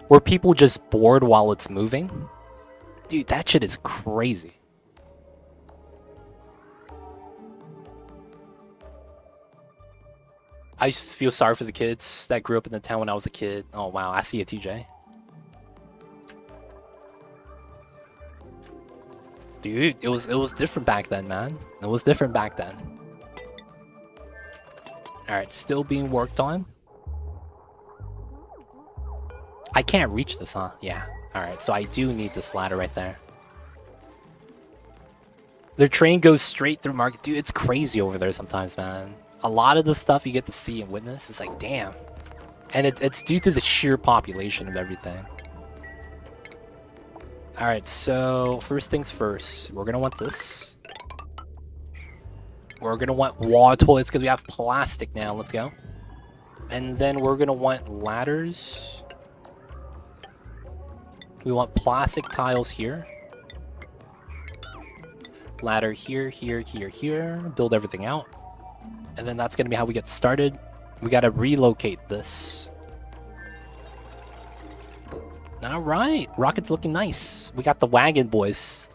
A: where people just board while it's moving? Dude, that shit is crazy. I used to feel sorry for the kids that grew up in the town when I was a kid. Oh wow, I see a TJ. Dude, it was different back then, man. It was different back then. Alright, still being worked on. I can't reach this, huh? Yeah. Alright, so I do need this ladder right there. Their train goes straight through market. Dude, it's crazy over there sometimes, man. A lot of the stuff you get to see and witness is like, damn. And it's due to the sheer population of everything. Alright, so first things first. We're gonna want this. We're gonna want water toilets because we have plastic now. Let's go. And then we're gonna want ladders. We want plastic tiles here. Ladder here, here, here, here. Build everything out. And then that's gonna be how we get started. We gotta relocate this. Alright, rocket's looking nice. We got the wagon boys.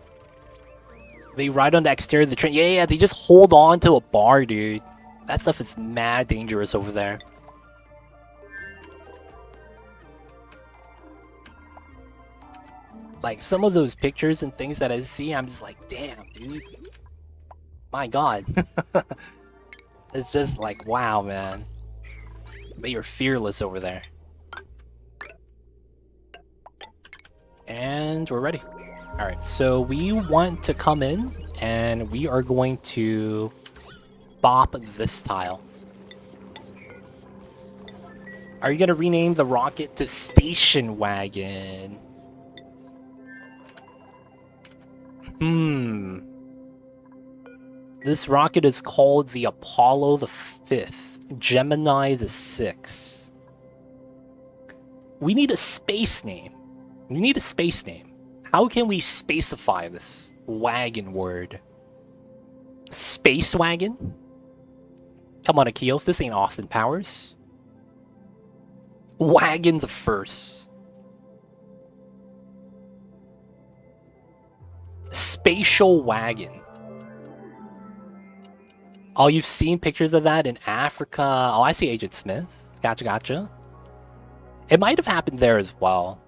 A: They ride on the exterior of the train. Yeah, they just hold on to a bar, dude. That stuff is mad dangerous over there. Like, some of those pictures and things that I see, I'm just like, damn, dude. My god. It's just like, wow, man. But you're fearless over there. And we're ready. Alright, so we want to come in, and we are going to bop this tile. Are you going to rename the rocket to Station Wagon? This rocket is called the Apollo the 5th, Gemini the 6th. We need a space name. We need a space name. How can we spacify this wagon word? Space wagon? Come on, Akios, this ain't Austin Powers. Wagon the 1st. Spatial wagon. Oh, you've seen pictures of that in Africa. Oh, I see Agent Smith. Gotcha, gotcha. It might have happened there as well.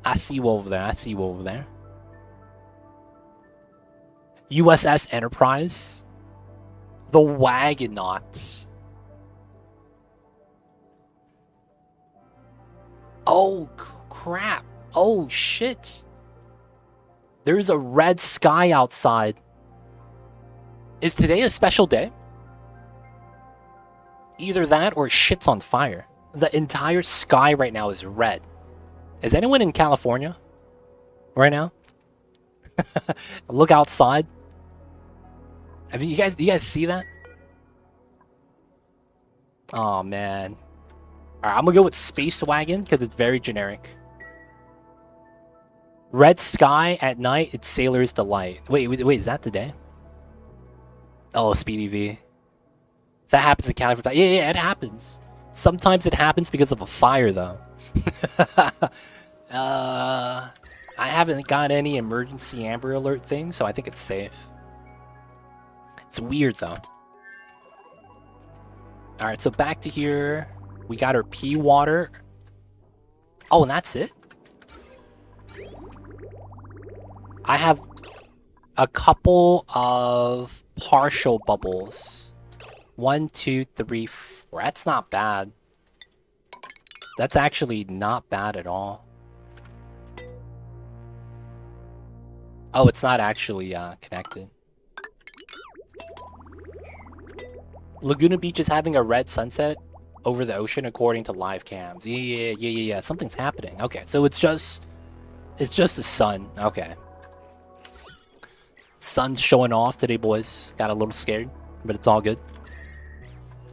A: I see you over there. I see you over there. USS Enterprise. The Wagonauts. Oh, crap. Oh, shit. There's a red sky outside. Is today a special day? Either that or shit's on fire. The entire sky right now is red. Is anyone in California right now? Look outside. Have you guys see that? Oh man. Alright, I'm gonna go with Space Wagon because it's very generic. Red sky at night, it's Sailor's Delight. Wait, is that the day? Oh, Speedy V. That happens in California. Yeah, it happens. Sometimes it happens because of a fire, though. I haven't got any emergency Amber Alert thing, so I think it's safe. It's weird, though. Alright, so back to here. We got our pea water. Oh, and that's it? I have a couple of partial bubbles. 1, 2, 3, 4. That's not bad. That's actually not bad at all. Oh, it's not actually connected. Laguna Beach is having a red sunset over the ocean according to live cams. Yeah. Something's happening. Okay, so it's just the sun. Okay. Sun's showing off today, boys. Got a little scared, but it's all good.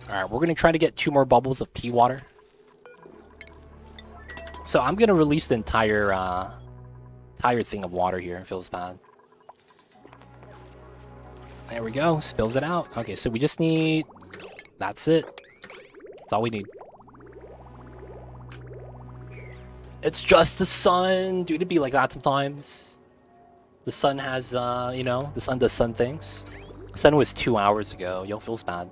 A: Alright, we're gonna try to get 2 more bubbles of pea water. So I'm gonna release the entire thing of water here. It feels bad. There we go. Spills it out. Okay, so we just need... That's it. That's all we need. It's just the sun. Dude, it'd be like that sometimes. The sun has, you know, the sun does sun things. The sun was 2 hours ago. Yo, feels bad.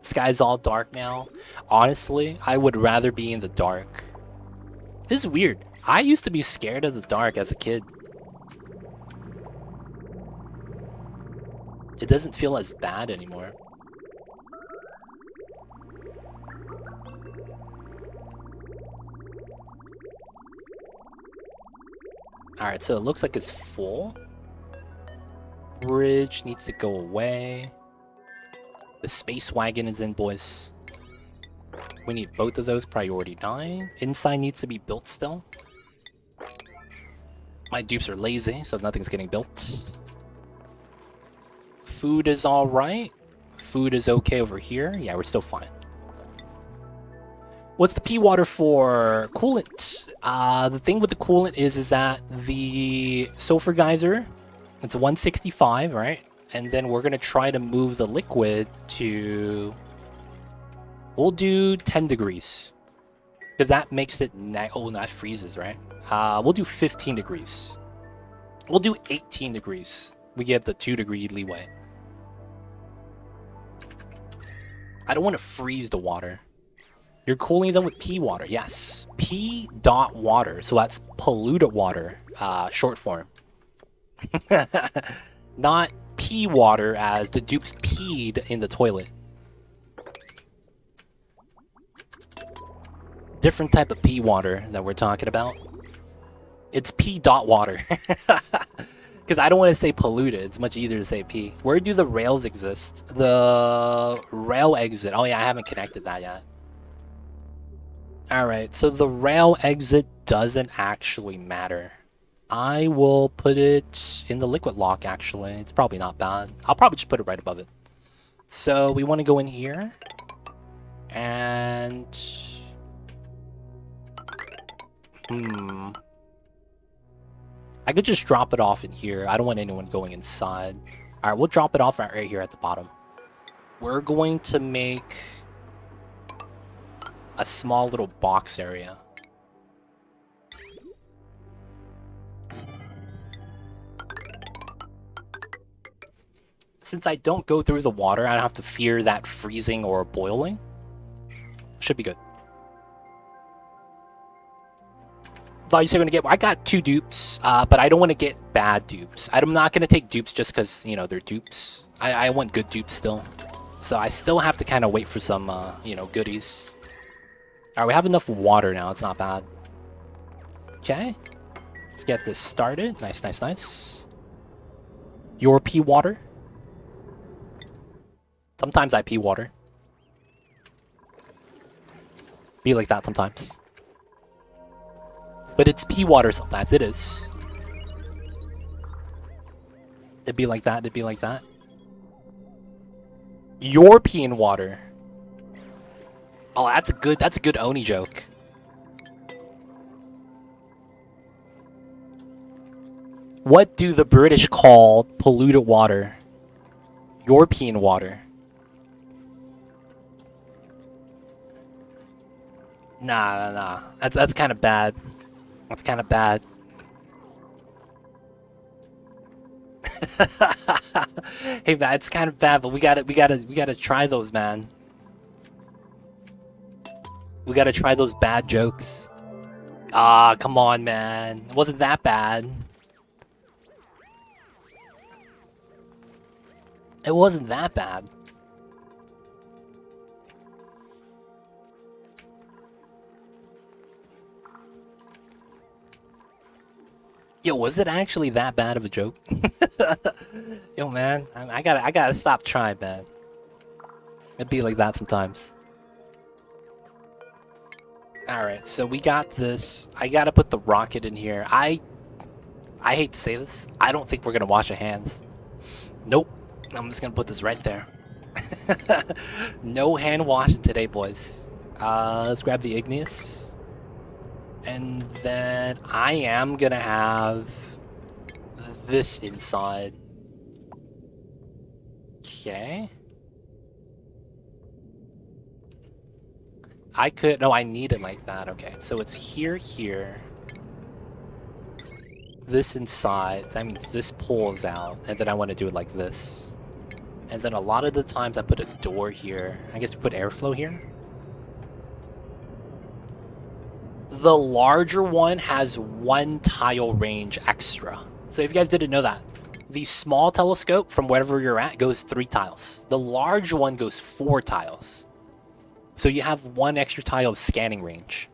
A: The sky's all dark now. Honestly, I would rather be in the dark. This is weird. I used to be scared of the dark as a kid. It doesn't feel as bad anymore. Alright, so it looks like it's full. Bridge needs to go away. The space wagon is in, boys. We need both of those, priority 9. Inside needs to be built still. My dupes are lazy, so nothing's getting built. Food is alright. Food is okay over here. Yeah, we're still fine. What's the pea water for? Coolant. The thing with the coolant is that the sulfur geyser, it's 165, right? And then we're going to try to move the liquid to... We'll do 10 degrees. Because that makes it... Oh, that freezes, right? We'll do 15 degrees. We'll do 18 degrees. We give the 2-degree leeway. I don't want to freeze the water. You're cooling them with pea water. Yes. P dot water. So that's polluted water. Short form. Not pea water as the dupes peed in the toilet. Different type of pea water that we're talking about. It's P dot water. Because I don't want to say polluted. It's much easier to say P. Where do the rails exist? The rail exit. Oh yeah, I haven't connected that yet. Alright, so the rail exit doesn't actually matter. I will put it in the liquid lock, actually. It's probably not bad. I'll probably just put it right above it. So we want to go in here. And... I could just drop it off in here. I don't want anyone going inside. Alright, we'll drop it off right here at the bottom. We're going to make a small little box area. Since I don't go through the water, I don't have to fear that freezing or boiling. Should be good. Thought you said gonna get. I got 2 dupes, but I don't want to get bad dupes. I'm not gonna take dupes just because you know they're dupes. I want good dupes still, so I still have to kind of wait for some you know goodies. All right, we have enough water now. It's not bad. Okay, let's get this started. Nice, nice, nice. Your pea water. Sometimes I pee water. Be like that sometimes. But it's pea water sometimes, it is. It'd be like that, it'd be like that. You're peeing water. Oh, that's a good Oni joke. What do the British call polluted water? You're peeing water. Nah. That's kind of bad. That's kind of bad. Hey man, it's kind of bad, but we gotta try those, man. We gotta try those bad jokes. Ah, come on, man. It wasn't that bad. It wasn't that bad. Yo, was it actually that bad of a joke? Yo, man, I gotta stop trying, man. It'd be like that sometimes. Alright, so we got this. I gotta put the rocket in here. I hate to say this. I don't think we're gonna wash our hands. Nope. I'm just gonna put this right there. No hand washing today, boys. Let's grab the igneous. And then I am gonna have this inside. Okay. I could, no, I need it like that. Okay, so it's here. This inside, that means this pulls out, and then I want to do it like this. And then a lot of the times I put a door here. I guess we put airflow here. The larger one has 1 tile range extra. So if you guys didn't know that, the small telescope from wherever you're at goes 3 tiles. The large one goes 4 tiles. So you have 1 extra tile of scanning range.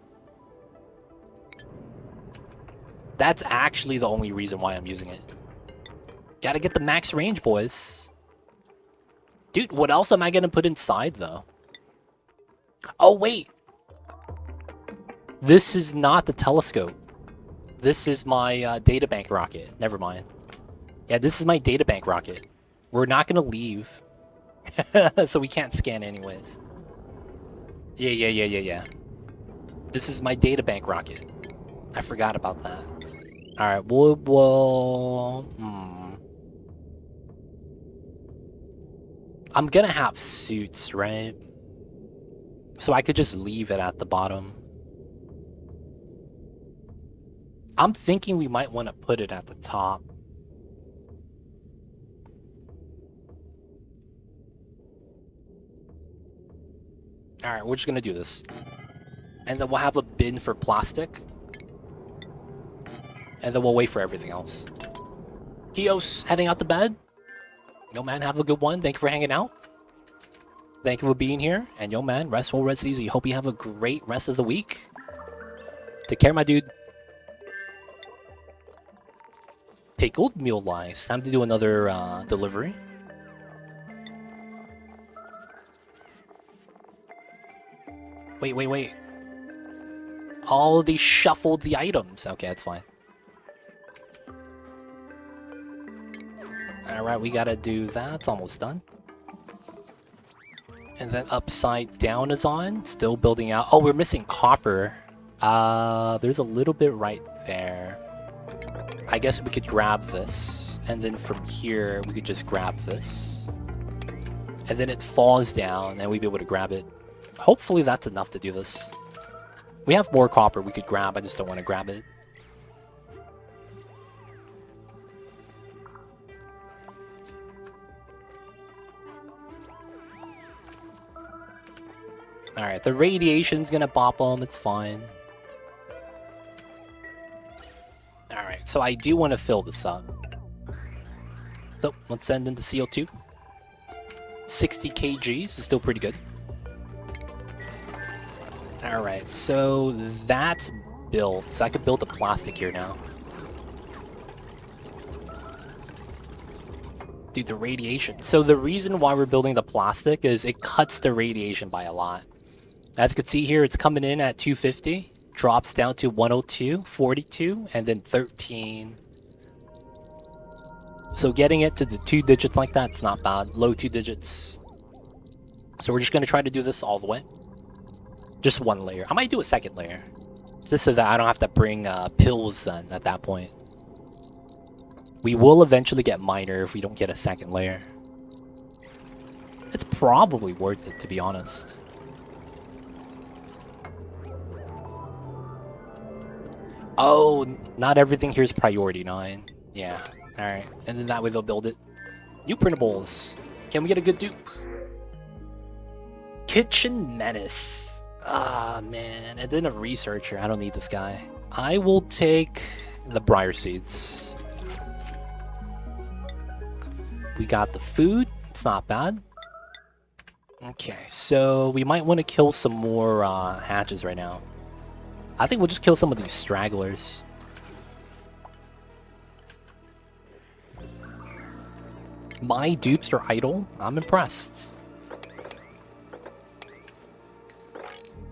A: That's actually the only reason why I'm using it. Gotta get the max range, boys. Dude, what else am I gonna put inside, though? Oh, wait. This is not the telescope. This is my databank rocket. Never mind. Yeah, this is my databank rocket. We're not gonna leave. So we can't scan anyways. Yeah. This is my databank rocket. I forgot about that. Alright, I'm gonna have suits, right? So I could just leave it at the bottom. I'm thinking we might want to put it at the top. Alright, we're just gonna do this. And then we'll have a bin for plastic. And then we'll wait for everything else. Kios, heading out to bed. Yo, man, have a good one. Thank you for hanging out. Thank you for being here. And yo, man, rest well, rest easy. Hope you have a great rest of the week. Take care, my dude. Pickled meal lice. Time to do another delivery. Wait. Oh, they shuffled the items. Okay, that's fine. Alright, we gotta do that. It's almost done. And then upside down is on. Still building out. Oh, we're missing copper. There's a little bit right there. I guess we could grab this. And then from here, we could just grab this. And then it falls down, and we'd be able to grab it. Hopefully that's enough to do this. We have more copper we could grab. I just don't want to grab it. Alright, the radiation's gonna bop them. It's fine. Alright, so I do want to fill this up. So, let's send in the CO2. 60 kgs is still pretty good. Alright, so that's built. So I could build the plastic here now. Dude, the radiation. So the reason why we're building the plastic is it cuts the radiation by a lot. As you can see here, it's coming in at 250, drops down to 102, 42, and then 13. So getting it to the 2 digits like that, it's not bad. Low 2 digits. So we're just going to try to do this all the way. Just 1 layer. I might do a 2nd layer. Just so that I don't have to bring pills then at that point. We will eventually get minor if we don't get a 2nd layer. It's probably worth it, to be honest. Oh, not everything here is priority 9. Yeah, alright. And then that way they'll build it. New printables. Can we get a good dupe? Kitchen Menace. Ah, man. And then a researcher. I don't need this guy. I will take the briar seeds. We got the food. It's not bad. Okay, so we might want to kill some more hatches right now. I think we'll just kill some of these stragglers. My dupes are idle. I'm impressed.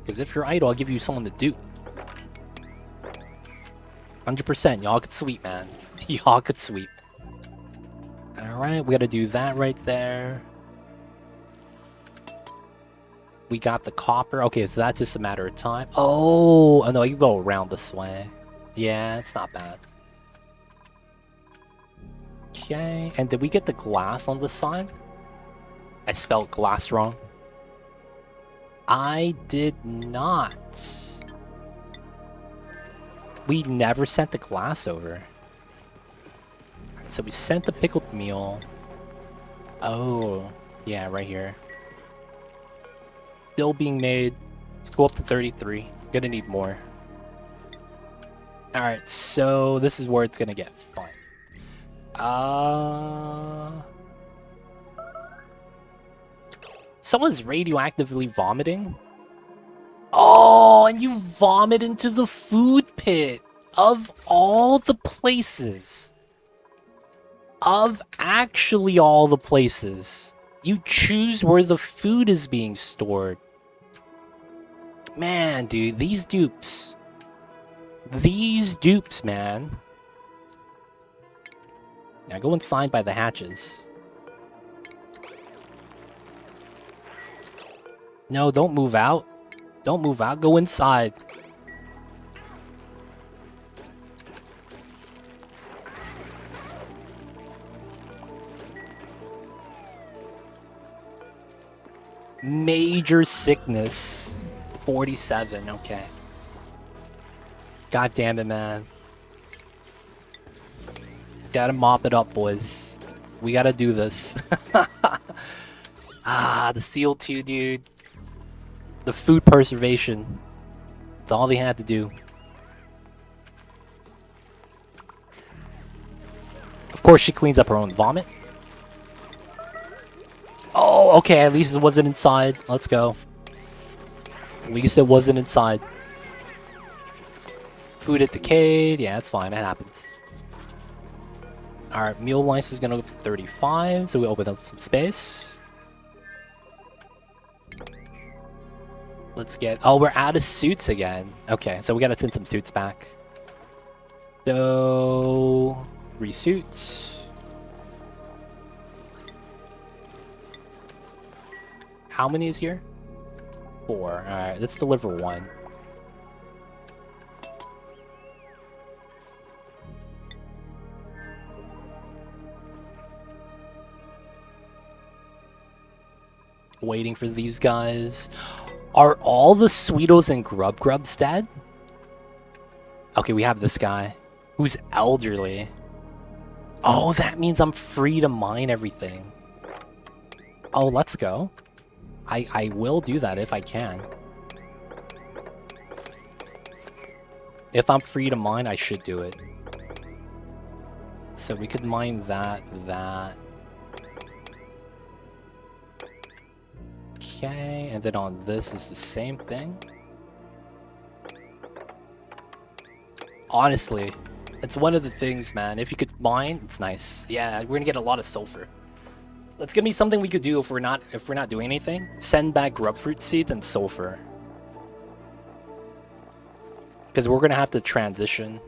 A: Because if you're idle, I'll give you something to do. 100%. Y'all could sweep, man. Y'all could sweep. Alright, we gotta do that right there. We got the copper. Okay, so that's just a matter of time. Oh no, you go around this way. Yeah, it's not bad. Okay, and did we get the glass on this side? I spelled glass wrong. I did not. We never sent the glass over. So we sent the pickled meal. Oh, yeah, right here. Still being made. Let's go up to 33. Gonna need more. Alright, so this is where it's gonna get fun. Someone's radioactively vomiting? Oh, and you vomit into the food pit! Of all the places. Of actually all the places. You choose where the food is being stored. Man, dude, these dupes. These dupes, man. Now go inside by the hatches. No, don't move out. Don't move out. Go inside. Major sickness. 47, okay. God damn it, man. Gotta mop it up, boys. We gotta do this. The seal 2, dude. The food preservation. That's all they had to do. Of course, she cleans up her own vomit. Oh, okay, at least it wasn't inside. Let's go. At least it wasn't inside. Food had decayed. Yeah, it's fine. That happens. Our meal license is gonna go to 35, so we open up some space. Let's get... Oh, we're out of suits again. Okay, so we gotta send some suits back. So... 3 suits. How many is here? 4. Alright, let's deliver 1. Waiting for these guys. Are all the Sweetos and Grubs dead? Okay, we have this guy who's elderly. Oh, that means I'm free to mine everything. Oh, let's go. I will do that if I can. If I'm free to mine, I should do it. So we could mine that. Okay, and then on this is the same thing. Honestly, it's one of the things, man. If you could mine, it's nice. Yeah, we're gonna get a lot of sulfur. That's gonna be something we could do if we're not doing anything. Send back grubfruit seeds and sulfur. Because we're gonna have to transition.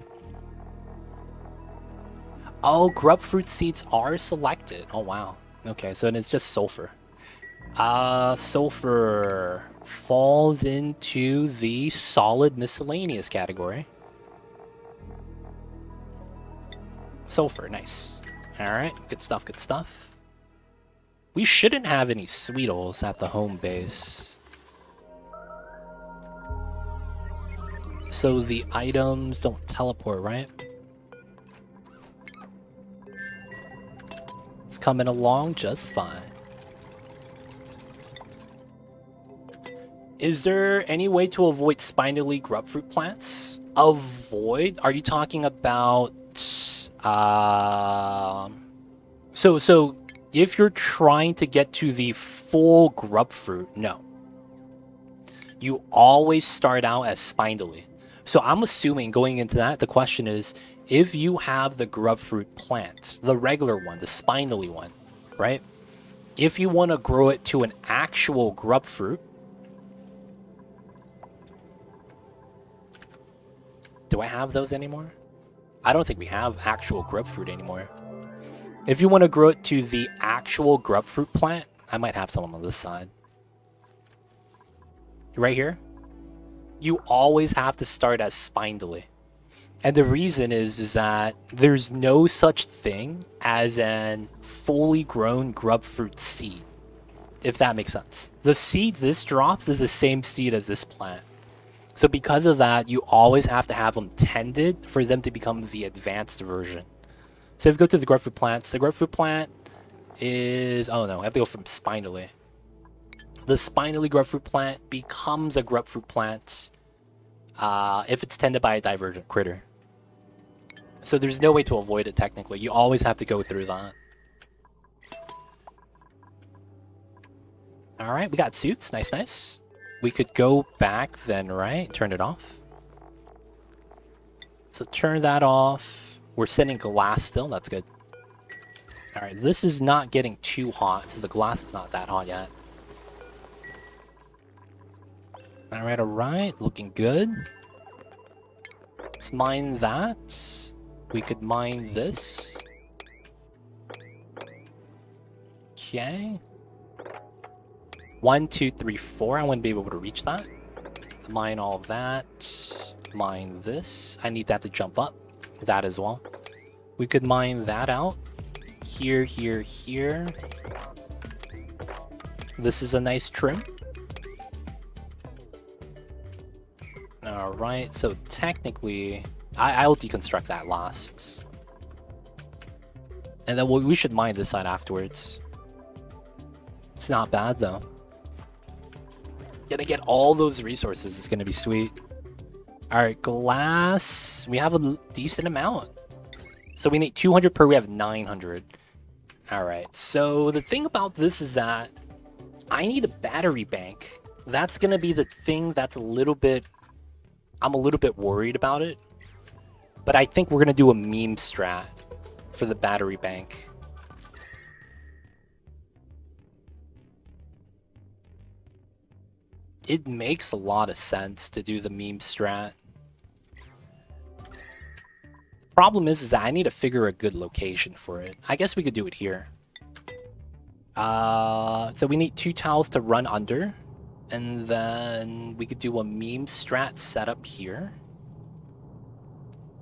A: Oh, grubfruit seeds are selected. Oh wow. Okay, so it's just sulfur. Sulfur falls into the solid miscellaneous category. Sulfur, nice. Alright, good stuff, good stuff. We shouldn't have any Sweetles at the home base. So the items don't teleport, right? It's coming along just fine. Is there any way to avoid spindly grubfruit plants? Avoid? Are you talking about... So if you're trying to get to the full grubfruit, no. You always start out as spindly. So I'm assuming going into that, the question is, if you have the grubfruit plant, the regular one, the spindly one, right? If you want to grow it to an actual grubfruit, Do I have those anymore? I don't think we have actual grapefruit anymore. If you want to grow it to the actual grapefruit plant, I might have some on this side. Right here. You always have to start as spindly. And the reason is that there's no such thing as an fully grown grapefruit seed, if that makes sense. The seed this drops is the same seed as this plant. So because of that, you always have to have them tended for them to become the advanced version. So if you go to the grapefruit plants, the grapefruit plant is... Oh no, I have to go from spindly. The spindly grapefruit plant becomes a grapefruit plant if it's tended by a divergent critter. So there's no way to avoid it technically. You always have to go through that. Alright, we got suits. Nice, nice. We could go back then, right? Turn it off. So turn that off. We're sending glass still. That's good. Alright, this is not getting too hot, so the glass is not that hot yet. Alright, alright. Looking good. Let's mine that. We could mine this. Okay. 1, 2, 3, 4. I wouldn't be able to reach that. Mine all that. Mine this. I need that to jump up. That as well. We could mine that out. Here, here, here. This is a nice trim. Alright, so technically... I'll deconstruct that last. And then we should mine this side afterwards. It's not bad though. Gonna get all those resources. It's gonna be sweet. Alright, glass. We have a decent amount. So we need 200 per, we have 900. Alright, so the thing about this is that I need a battery bank. That's gonna be the thing that's a little bit... I'm a little bit worried about it. But I think we're going to do a meme strat for the battery bank. It makes a lot of sense to do the meme strat. Problem is that I need to figure a good location for it. I guess we could do it here. So we need 2 tiles to run under. And then we could do a meme strat setup here.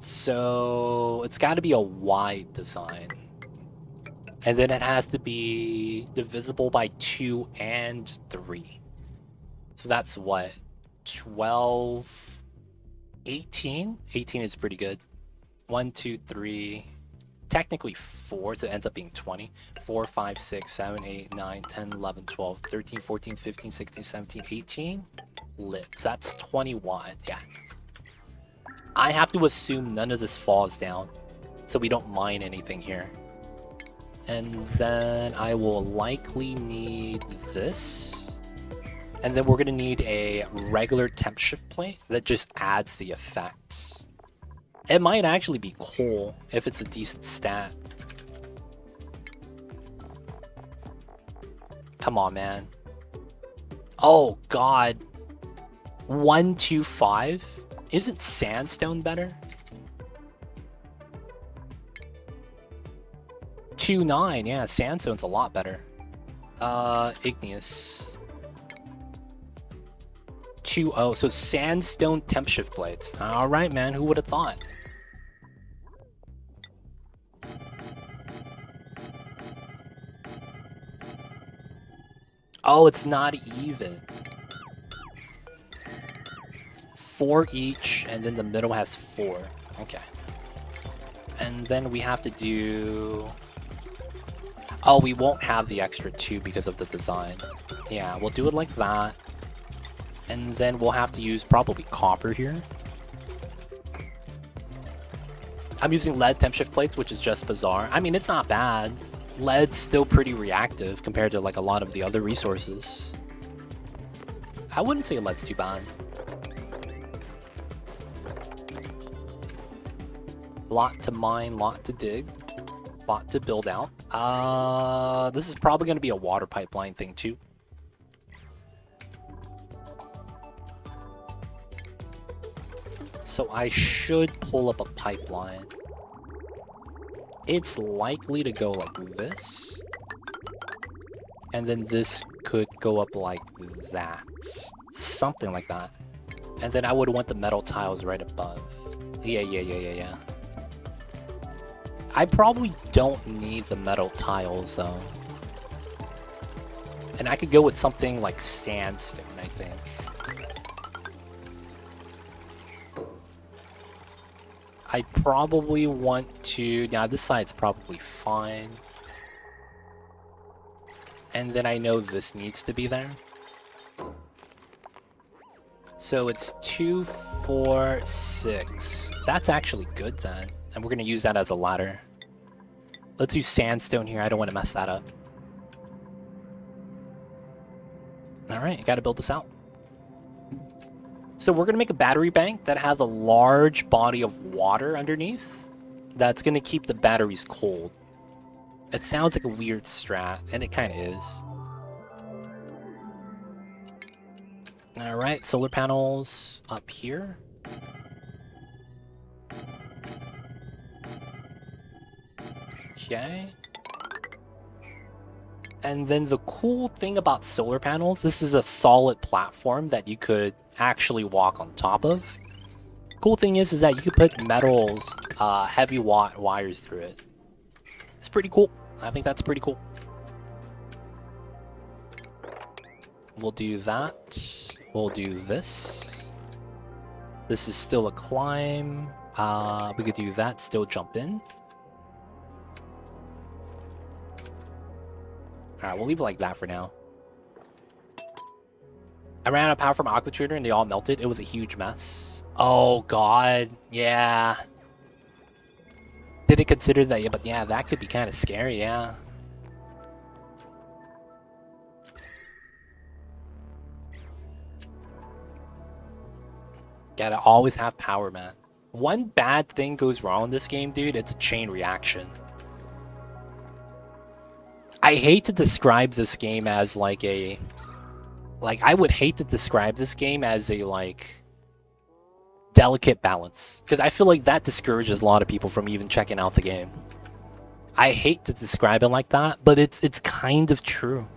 A: So it's got to be a wide design. And then it has to be divisible by 2 and 3. So that's what? 12... 18? 18 is pretty good. 1, 2, 3... Technically 4, so it ends up being 20. 4, 5, 6, 7, 8, 9, 10, 11, 12, 13, 14, 15, 16, 17, 18. Lit. So that's 21. Yeah. I have to assume none of this falls down, so we don't mine anything here. And then I will likely need this. And then we're going to need a regular temp shift plate that just adds the effects. It might actually be cool if it's a decent stat. Come on, man. Oh, God. 1, 2, 5? Isn't sandstone better? 2, 9. Yeah, sandstone's a lot better. Igneous. 2, oh, so sandstone temp shift plates. Alright, man, who would have thought? Oh, it's not even. 4 each, and then the middle has 4. Okay. And then we have to do... Oh, we won't have the extra 2 because of the design. Yeah, we'll do it like that. And then we'll have to use probably copper here. I'm using lead temp shift plates, which is just bizarre. I mean, it's not bad. Lead's still pretty reactive compared to like a lot of the other resources. I wouldn't say lead's too bad. Lot to mine, lot to dig, lot to build out. This is probably going to be a water pipeline thing too. So I should pull up a pipeline. It's likely to go like this. And then this could go up like that. Something like that. And then I would want the metal tiles right above. Yeah. I probably don't need the metal tiles though. And I could go with something like sandstone, I think. I probably want to... Now, this side's probably fine. And then I know this needs to be there. So it's 2, 4, 6. That's actually good then. And we're going to use that as a ladder. Let's use sandstone here. I don't want to mess that up. Alright, got to build this out. So we're going to make a battery bank that has a large body of water underneath. That's going to keep the batteries cold. It sounds like a weird strat, and it kind of is. Alright, solar panels up here. Okay. And then the cool thing about solar panels, this is a solid platform that you could actually walk on top of. Cool thing is that you could put metals, heavy watt wires through it. It's pretty cool. I think that's pretty cool. We'll do that. We'll do this. This is still a climb. We could do that, still jump in. Alright, we'll leave it like that for now. I ran out of power from Aqua Tutor and they all melted. It was a huge mess. Oh god, yeah. Didn't consider that, yeah, but yeah, that could be kind of scary, yeah. Gotta always have power, man. One bad thing goes wrong in this game, dude, it's a chain reaction. I hate to describe this game as like a... I would hate to describe this game as a, delicate balance. Because I feel like that discourages a lot of people from even checking out the game. I hate to describe it like that, but it's kind of true.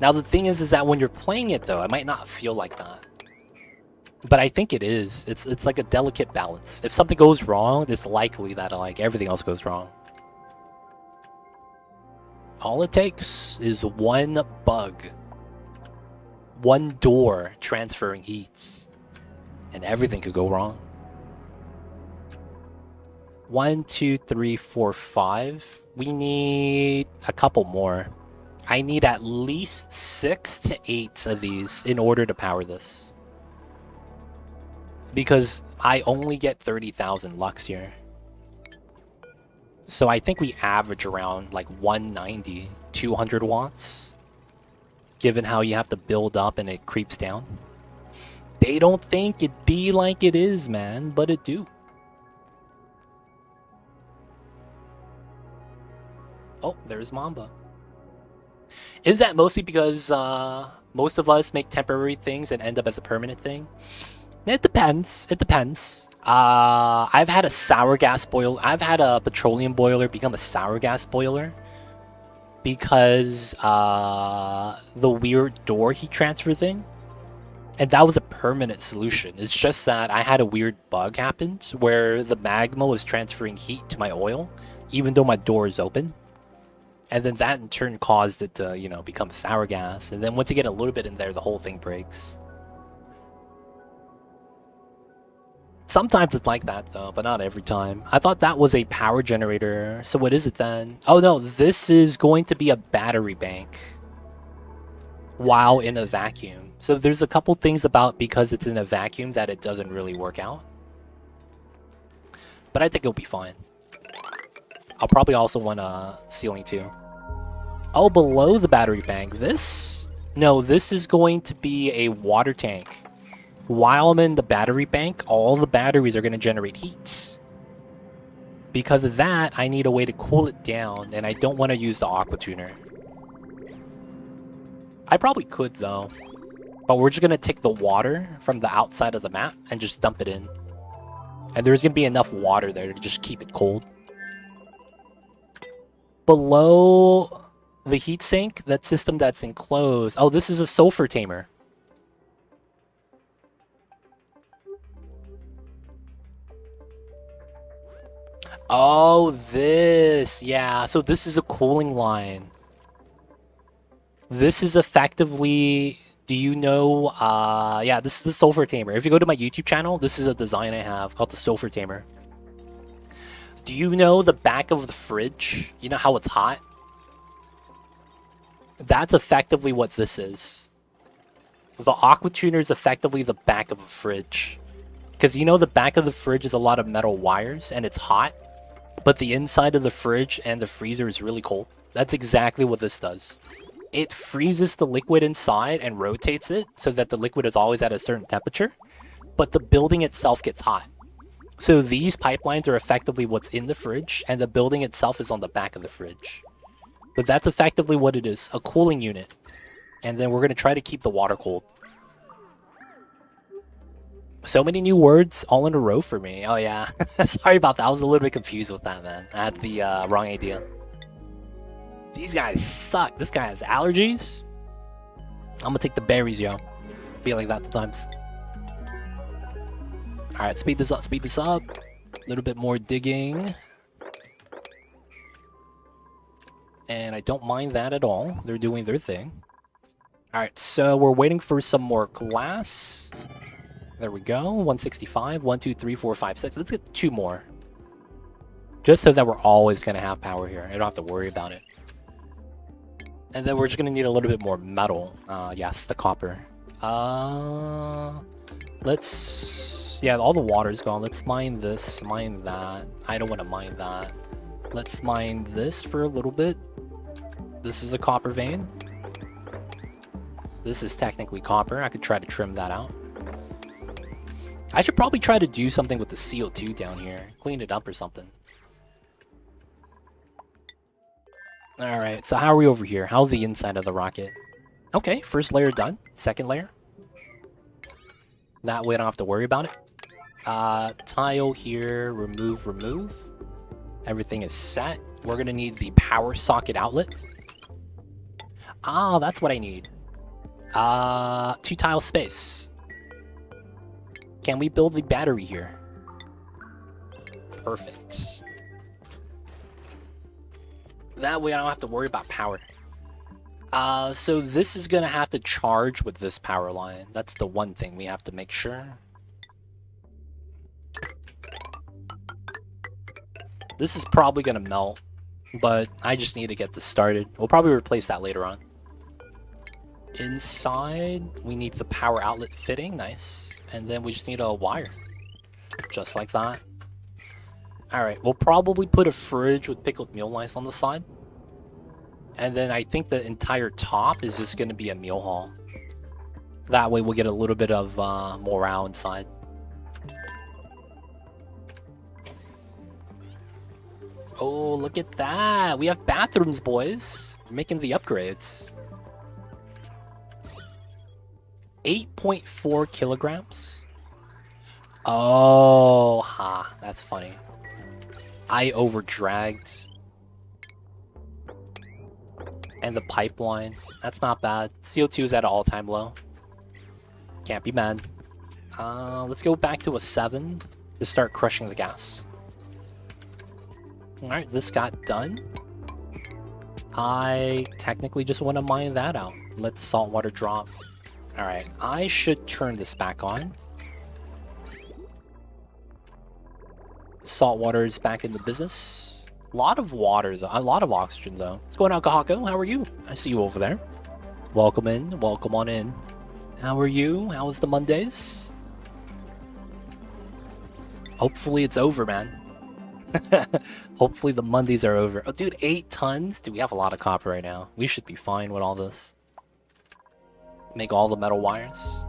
A: Now, the thing is that when you're playing it, though, it might not feel like that. But I think it is. It's like a delicate balance. If something goes wrong, it's likely that, everything else goes wrong. All it takes is one bug. One door transferring heat. And everything could go wrong. 1, 2, 3, 4, 5. We need a couple more. I need at least 6 to 8 of these in order to power this. Because I only get 30,000 lux here. So I think we average around 190, 200 watts. Given how you have to build up and it creeps down. They don't think it be like it is, man, but it do. Oh, there's Mamba. Is that mostly because most of us make temporary things and end up as a permanent thing? It depends. It depends. I've had a sour gas boiler. I've had a petroleum boiler become a sour gas boiler because the weird door heat transfer thing. And that was a permanent solution. It's just that I had a weird bug happen where the magma was transferring heat to my oil, even though my door is open. And then that in turn caused it to, become sour gas. And then once you get a little bit in there, the whole thing breaks. Sometimes it's like that though, but not every time. I thought that was a power generator. So what is it then? Oh no, this is going to be a battery bank while in a vacuum. So there's a couple things about because it's in a vacuum that it doesn't really work out. But I think it'll be fine. I'll probably also want a ceiling too. Oh, below the battery bank. This? No, this is going to be a water tank. While I'm in the battery bank, all the batteries are going to generate heat. Because of that, I need a way to cool it down, and I don't want to use the aqua tuner. I probably could, though. But we're just going to take the water from the outside of the map and just dump it in. And there's going to be enough water there to just keep it cold. Below the heat sink, that system that's enclosed. Oh, this is a Sulfur Tamer. Oh, this. Yeah, so this is a cooling line. This is effectively... Do you know... yeah, this is the Sulfur Tamer. If you go to my YouTube channel, this is a design I have called the Sulfur Tamer. Do you know the back of the fridge? You know how it's hot? That's effectively what this is. The aqua tuner is effectively the back of a fridge. Because you know the back of the fridge is a lot of metal wires and it's hot. But the inside of the fridge and the freezer is really cold. That's exactly what this does. It freezes the liquid inside and rotates it so that the liquid is always at a certain temperature. But the building itself gets hot. So these pipelines are effectively what's in the fridge, and the building itself is on the back of the fridge. But that's effectively what it is, a cooling unit. And then we're going to try to keep the water cold. So many new words all in a row for me. Oh yeah, sorry about that. I was a little bit confused with that, man. I had the wrong idea. These guys suck. This guy has allergies. I'm gonna take the berries, yo. Feel like that sometimes. Alright, speed this up, speed this up. A little bit more digging. And I don't mind that at all. They're doing their thing. Alright, so we're waiting for some more glass. There we go. 165. 1, 2, 3, 4, 5, 6. Let's get 2 more. Just so that we're always going to have power here. I don't have to worry about it. And then we're just going to need a little bit more metal. Yes, the copper. Let's... Yeah, all the water's gone. Let's mine this, mine that. I don't want to mine that. Let's mine this for a little bit. This is a copper vein. This is technically copper. I could try to trim that out. I should probably try to do something with the CO2 down here. Clean it up or something. Alright, so how are we over here? How's the inside of the rocket? Okay, first layer done. Second layer. That way I don't have to worry about it. Tile here. Remove, remove. Everything is set. We're going to need the power socket outlet. Ah, that's what I need. 2 tile space. Can we build the battery here? Perfect. That way I don't have to worry about power. So this is going to have to charge with this power line. That's the one thing we have to make sure. This is probably going to melt, but I just need to get this started. We'll probably replace that later on. Inside, we need the power outlet fitting. Nice. And then we just need a wire. Just like that. Alright, we'll probably put a fridge with pickled meal lice on the side. And then I think the entire top is just going to be a meal hall. That way we'll get a little bit of morale inside. Oh, look at that. We have bathrooms, boys. We're making the upgrades. 8.4 kilograms. Oh, ha. That's funny. I overdragged. And the pipeline. That's not bad. CO2 is at an all-time low. Can't be mad. Let's go back to a 7 to start crushing the gas. Alright, this got done. I technically just want to mine that out. Let the salt water drop. Alright, I should turn this back on. Salt water is back in the business. A lot of water, though. A lot of oxygen, though. What's going on, Kahako? How are you? I see you over there. Welcome in. Welcome on in. How are you? How was the Mondays? Hopefully it's over, man. Hopefully the Mondays are over. Oh, dude, 8 tons? Dude, we have a lot of copper right now. We should be fine with all this. Make all the metal wires.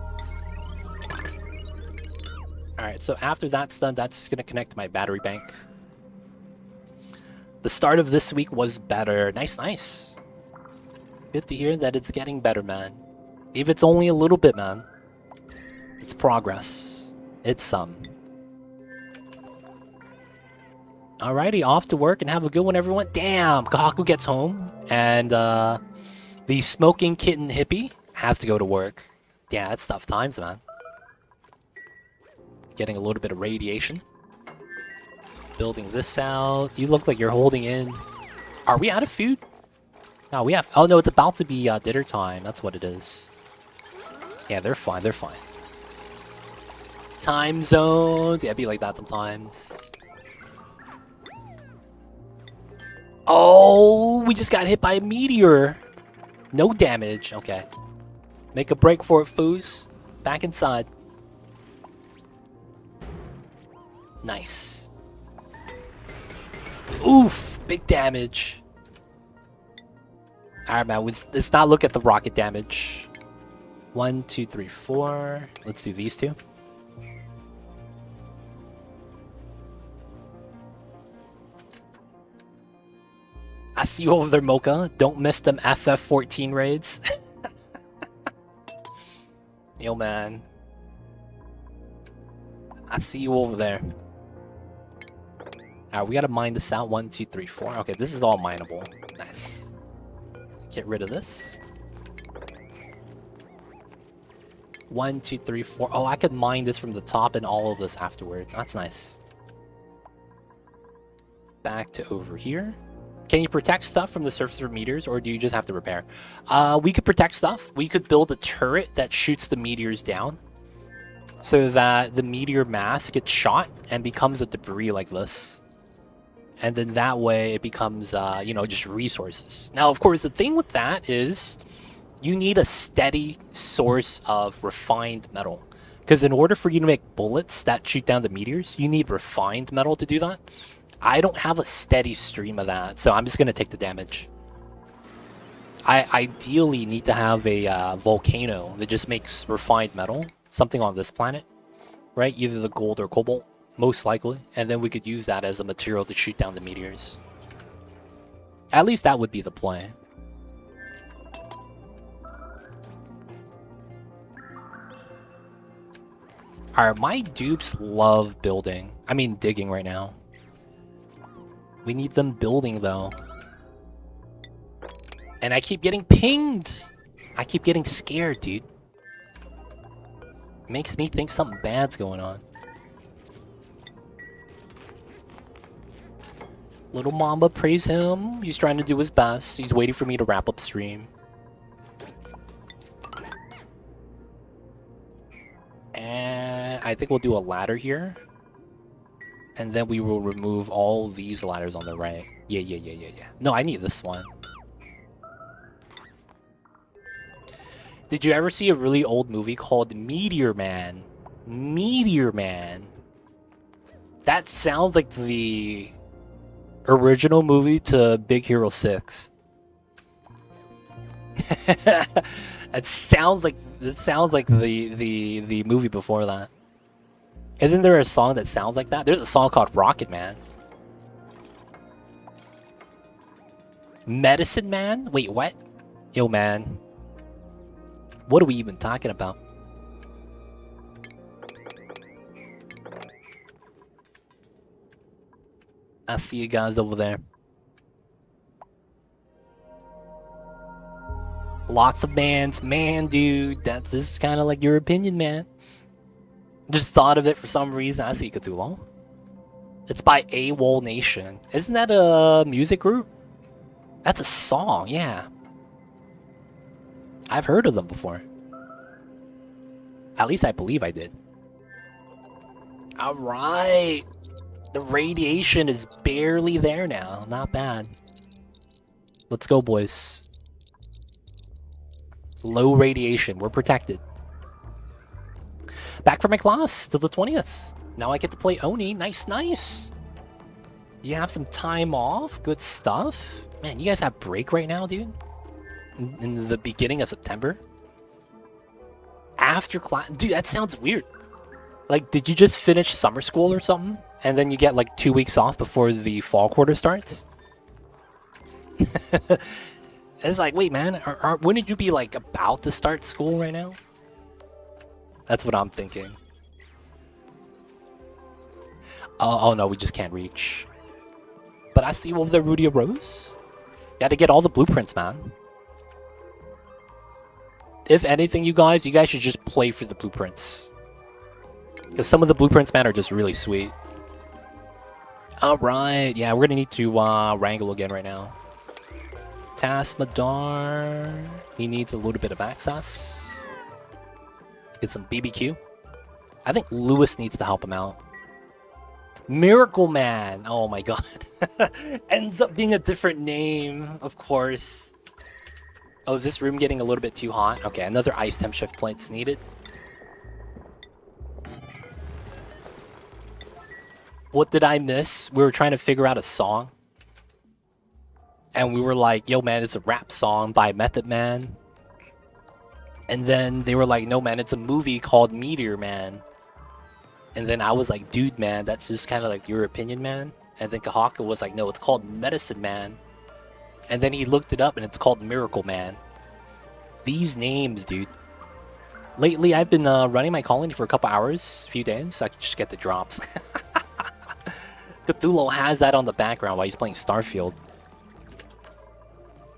A: Alright, so after that's done, that's just going to connect to my battery bank. The start of this week was better. Nice, nice. Good to hear that it's getting better, man. If it's only a little bit, man. It's progress. It's some. Alrighty, off to work and have a good one, everyone. Damn, Kahaku gets home and the smoking kitten hippie has to go to work. Yeah, it's tough times, man. Getting a little bit of radiation. Building this out. You look like you're holding in. Are we out of food? No, we have... Oh, no, it's about to be dinner time. That's what it is. Yeah, they're fine. They're fine. Time zones. Yeah, it'd be like that sometimes. Oh, we just got hit by a meteor. No damage. Okay. Make a break for it, foos. Back inside. Nice. Oof. Big damage. Alright, man. Let's not look at the rocket damage. 1, 2, 3, 4. Let's do these two. I see you over there, Mocha. Don't miss them FF14 raids. Yo, man. I see you over there. Alright, we gotta mine this out. 1, 2, 3, 4. Okay, this is all mineable. Nice. Get rid of this. 1, 2, 3, 4. Oh, I could mine this from the top and all of this afterwards. That's nice. Back to over here. Can you protect stuff from the surface of meteors, or do you just have to repair? We could protect stuff. We could build a turret that shoots the meteors down so that the meteor mass gets shot and becomes a debris like this. And then that way it becomes, you know, just resources. Now, of course, the thing with that is you need a steady source of refined metal. Because in order for you to make bullets that shoot down the meteors, you need refined metal to do that. I don't have a steady stream of that, so I'm just going to take the damage. I ideally need to have a volcano that just makes refined metal, something on this planet, right? Either the gold or cobalt, most likely, and then we could use that as a material to shoot down the meteors. At least that would be the play. Alright, my dupes love building. I mean digging right now. We need them building, though. And I keep getting pinged. I keep getting scared, dude. Makes me think something bad's going on. Little Mamba, praise him. He's trying to do his best. He's waiting for me to wrap up stream. And I think we'll do a ladder here. And then we will remove all these ladders on the right. Yeah. No, I need this one. Did you ever see a really old movie called Meteor Man? Meteor Man. That sounds like the original movie to Big Hero 6. It sounds like the movie before that. Isn't there a song that sounds like that? There's a song called Rocket Man. Medicine Man? Wait, what? Yo, man. What are we even talking about? I see you guys over there. Lots of bands. Man, dude, that's just kind of like your opinion, man. Just thought of it for some reason. I see Cthulhu. It's by AWOL Nation. Isn't that a music group? That's a song, yeah. I've heard of them before. At least I believe I did. Alright. The radiation is barely there now. Not bad. Let's go, boys. Low radiation. We're protected. Back for my class till the 20th. Now I get to play Oni. Nice, nice. You have some time off. Good stuff. Man, you guys have break right now, dude? In the beginning of September? After class? Dude, that sounds weird. Like, did you just finish summer school or something? And then you get like 2 weeks off before the fall quarter starts? It's like, wait, man, wouldn't you be like about to start school right now? That's what I'm thinking. Oh no, we just can't reach. But I see you over there, Rudy Rose. You gotta get all the blueprints, man. If anything, you guys should just play for the blueprints. Because some of the blueprints, man, are just really sweet. Alright, yeah, we're gonna need to wrangle again right now. Tasmadar, he needs a little bit of access. Get some BBQ. I think Lewis needs to help him out. Miracle Man, oh my god. Ends up being a different name, of course. Oh, is this room getting a little bit too hot? Okay, another ice temp shift plate's needed. What did I miss? We were trying to figure out a song. And we were like, yo man, it's a rap song by Method Man. And then they were like, no man, it's a movie called Meteor Man. And then I was like, dude man, that's just kind of like your opinion, man. And then Kahaka was like, no, it's called Medicine Man. And then he looked it up and it's called Miracle Man. These names, dude. Lately, I've been running my colony for a couple hours, a few days, so I can just get the drops. Cthulhu has that on the background while he's playing Starfield.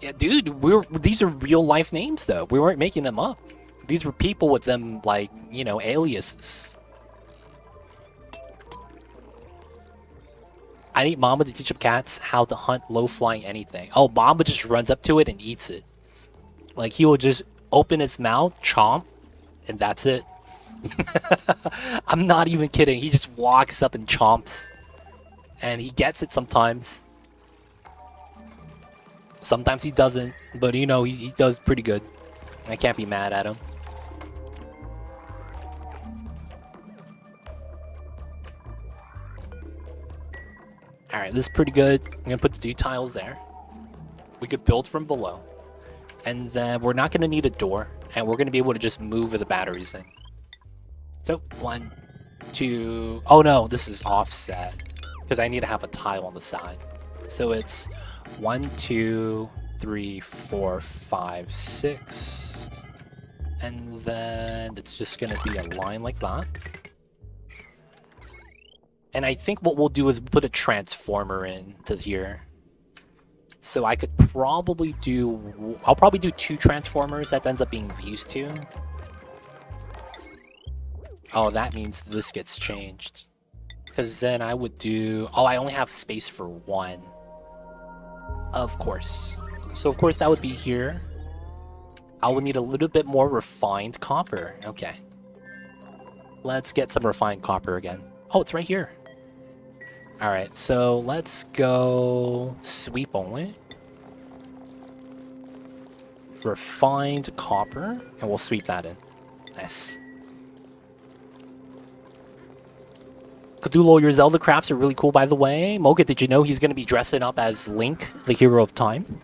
A: Yeah, dude, these are real life names, though. We weren't making them up. These were people with them, like, you know, aliases. I need Mamba to teach up cats how to hunt low-flying anything. Oh, Mamba just runs up to it and eats it. Like, he will just open its mouth, chomp, and that's it. I'm not even kidding. He just walks up and chomps. And he gets it sometimes. Sometimes he doesn't, but you know, he does pretty good. I can't be mad at him. Alright, this is pretty good. I'm gonna put the 2 tiles there. We could build from below. And then we're not gonna need a door, and we're gonna be able to just move the batteries in. So, 1, 2... Oh no, this is offset. Because I need to have a tile on the side. So it's 1, 2, 3, 4, 5, 6. And then it's just going to be a line like that. And I think what we'll do is put a transformer into here. So I could probably do... I'll probably do 2 transformers. That ends up being these 2. Oh, that means this gets changed. Because then I would do... Oh, I only have space for 1. Of course. So, of course, that would be here. I will need a little bit more refined copper. Okay. Let's get some refined copper again. Oh, it's right here. Alright, so let's go sweep only. Refined copper. And we'll sweep that in. Nice. Cthulhu, your Zelda crafts are really cool, by the way. Mocha, did you know he's going to be dressing up as Link, the hero of time?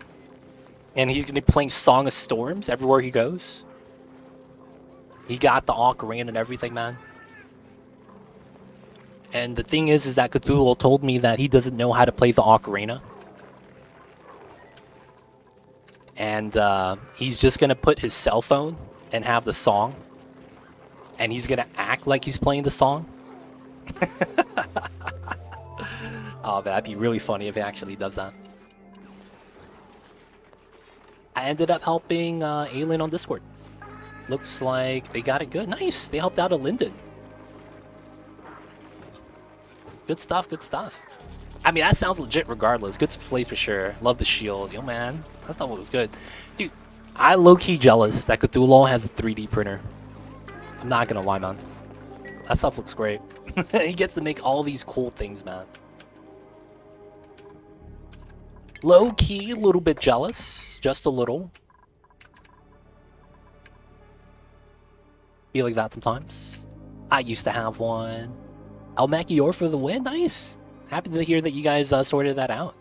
A: And he's going to be playing Song of Storms everywhere he goes. He got the ocarina and everything, man. And the thing is that Cthulhu told me that he doesn't know how to play the ocarina. And he's just going to put his cell phone and have the song. And he's going to act like he's playing the song. Oh, that'd be really funny if he actually does that. I ended up helping Alien on Discord. Looks like they got it good. Nice! They helped out a Linden. Good stuff, good stuff. I mean, that sounds legit regardless. Good place for sure. Love the shield. Yo, man. That stuff looks good. Dude, I low-key jealous that Cthulhu has a 3D printer. I'm not gonna lie, man. That stuff looks great. He gets to make all these cool things, man. Low-key, a little bit jealous. Just a little. Be like that sometimes. I used to have one. Almakior for the win. Nice. Happy to hear that you guys sorted that out.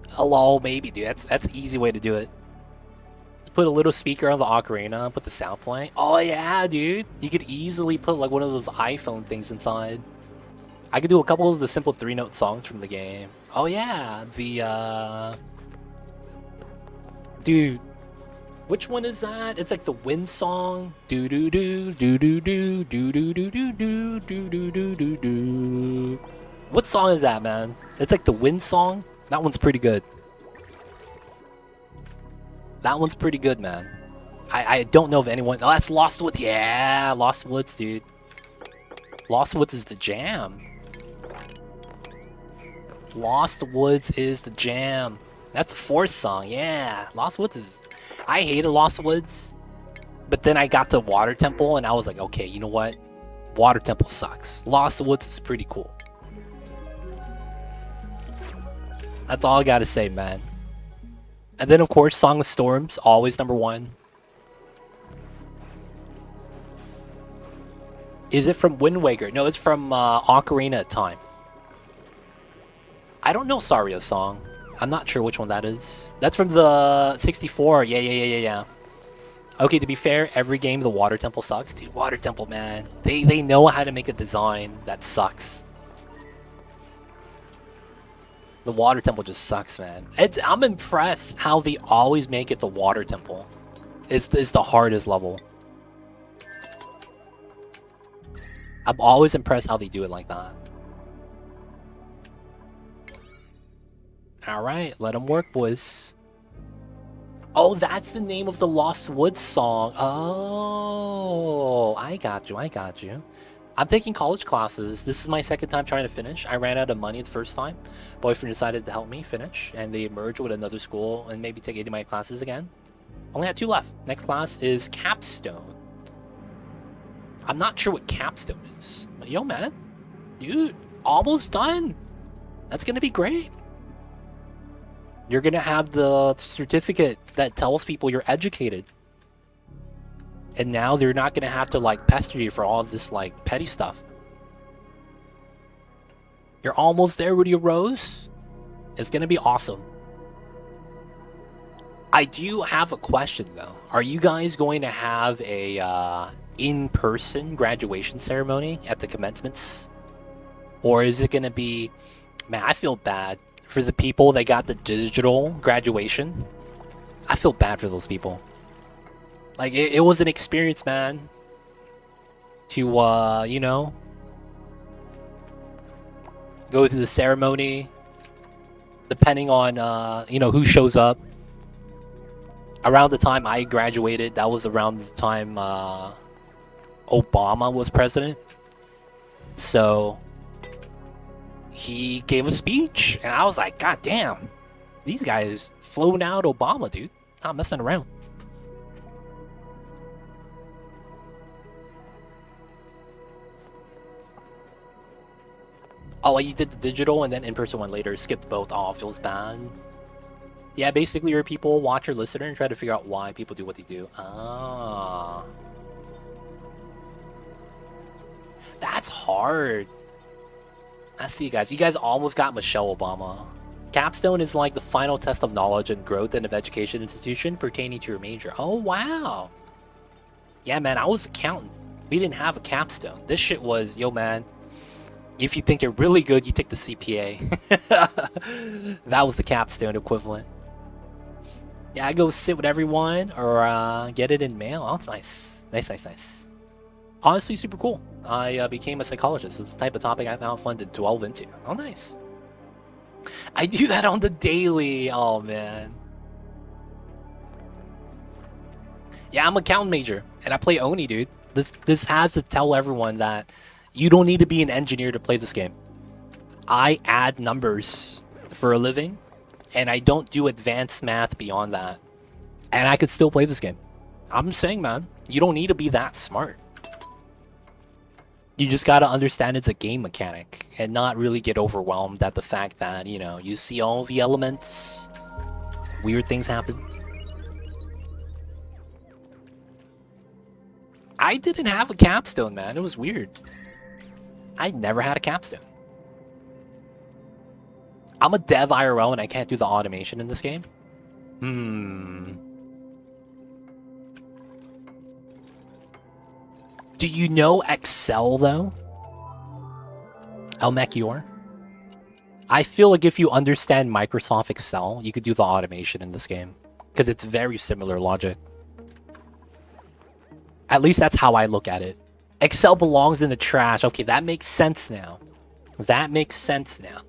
A: Hello, maybe, dude. That's an easy way to do it. Put a little speaker on the ocarina, put the sound playing. Oh yeah, dude. You could easily put like one of those iPhone things inside. I could do a couple of the simple 3-note songs from the game. Oh yeah, the Dude, which one is that? It's like the wind song. Do do do do do do do do do do do do do do do do. What song is that, man? It's like the wind song. That one's pretty good. That one's pretty good, man. I don't know if anyone... Oh, that's Lost Woods. Yeah, Lost Woods, dude. Lost Woods is the jam. Lost Woods is the jam. That's a Force song. Yeah, Lost Woods is... I hated Lost Woods. But then I got to Water Temple and I was like, okay, you know what? Water Temple sucks. Lost Woods is pretty cool. That's all I gotta say, man. And then, of course, Song of Storms, always #1. Is it from Wind Waker? No, it's from Ocarina of Time. I don't know Sario's song. I'm not sure which one that is. That's from the 64. Yeah. Okay, to be fair, every game the Water Temple sucks. Dude, Water Temple, man. They know how to make a design that sucks. The Water Temple just sucks, man. I'm impressed how they always make it the Water Temple. It's the hardest level. I'm always impressed how they do it like that. Alright, let them work, boys. Oh, that's the name of the Lost Woods song. Oh, I got you. I'm taking college classes. This is my second time trying to finish. I ran out of money the first time. Boyfriend decided to help me finish, and they merged with another school and maybe take 80 of my classes again. Only had 2 left. Next class is Capstone. I'm not sure what Capstone is. But yo, man. Dude, almost done. That's going to be great. You're going to have the certificate that tells people you're educated. And now they're not going to have to, like, pester you for all of this, like, petty stuff. You're almost there, Rudy Rose. It's going to be awesome. I do have a question, though. Are you guys going to have a in-person graduation ceremony at the commencements? Or is it going to be... Man, I feel bad for the people that got the digital graduation. I feel bad for those people. Like, it was an experience, man. To, you know, go to the ceremony. Depending on, you know, who shows up. Around the time I graduated, that was around the time Obama was president. So he gave a speech, and I was like, God damn, these guys flown out Obama, dude. Not messing around. Oh, you did the digital and then in-person one later. Skipped both. Oh, feels bad. Yeah, basically your people watch or listen and try to figure out why people do what they do. Ah. That's hard. I see you guys. You guys almost got Michelle Obama. Capstone is like the final test of knowledge and growth in an education institution pertaining to your major. Oh, wow. Yeah, man, I was an accountant. We didn't have a capstone. This shit was, yo, man, if you think you're really good, you take the CPA. That was the capstone equivalent. Yeah, I go sit with everyone or get it in mail. Oh, that's nice. Nice. Honestly, super cool. I became a psychologist. It's the type of topic I found fun to delve into. Oh, nice. I do that on the daily. Oh, man. Yeah, I'm an accountant major, and I play Oni, dude. This has to tell everyone that you don't need to be an engineer to play this game. I add numbers for a living, and I don't do advanced math beyond that. And I could still play this game. I'm saying, man, you don't need to be that smart. You just gotta understand it's a game mechanic and not really get overwhelmed at the fact that, you know, you see all the elements, weird things happen. I didn't have a capstone, man. It was weird. I never had a capstone. I'm a dev IRL and I can't do the automation in this game. Do you know Excel, though? Elmekior? I feel like if you understand Microsoft Excel, you could do the automation in this game. because it's very similar logic. At least that's how I look at it. Excel belongs in the trash. Okay, that makes sense now. That makes sense now.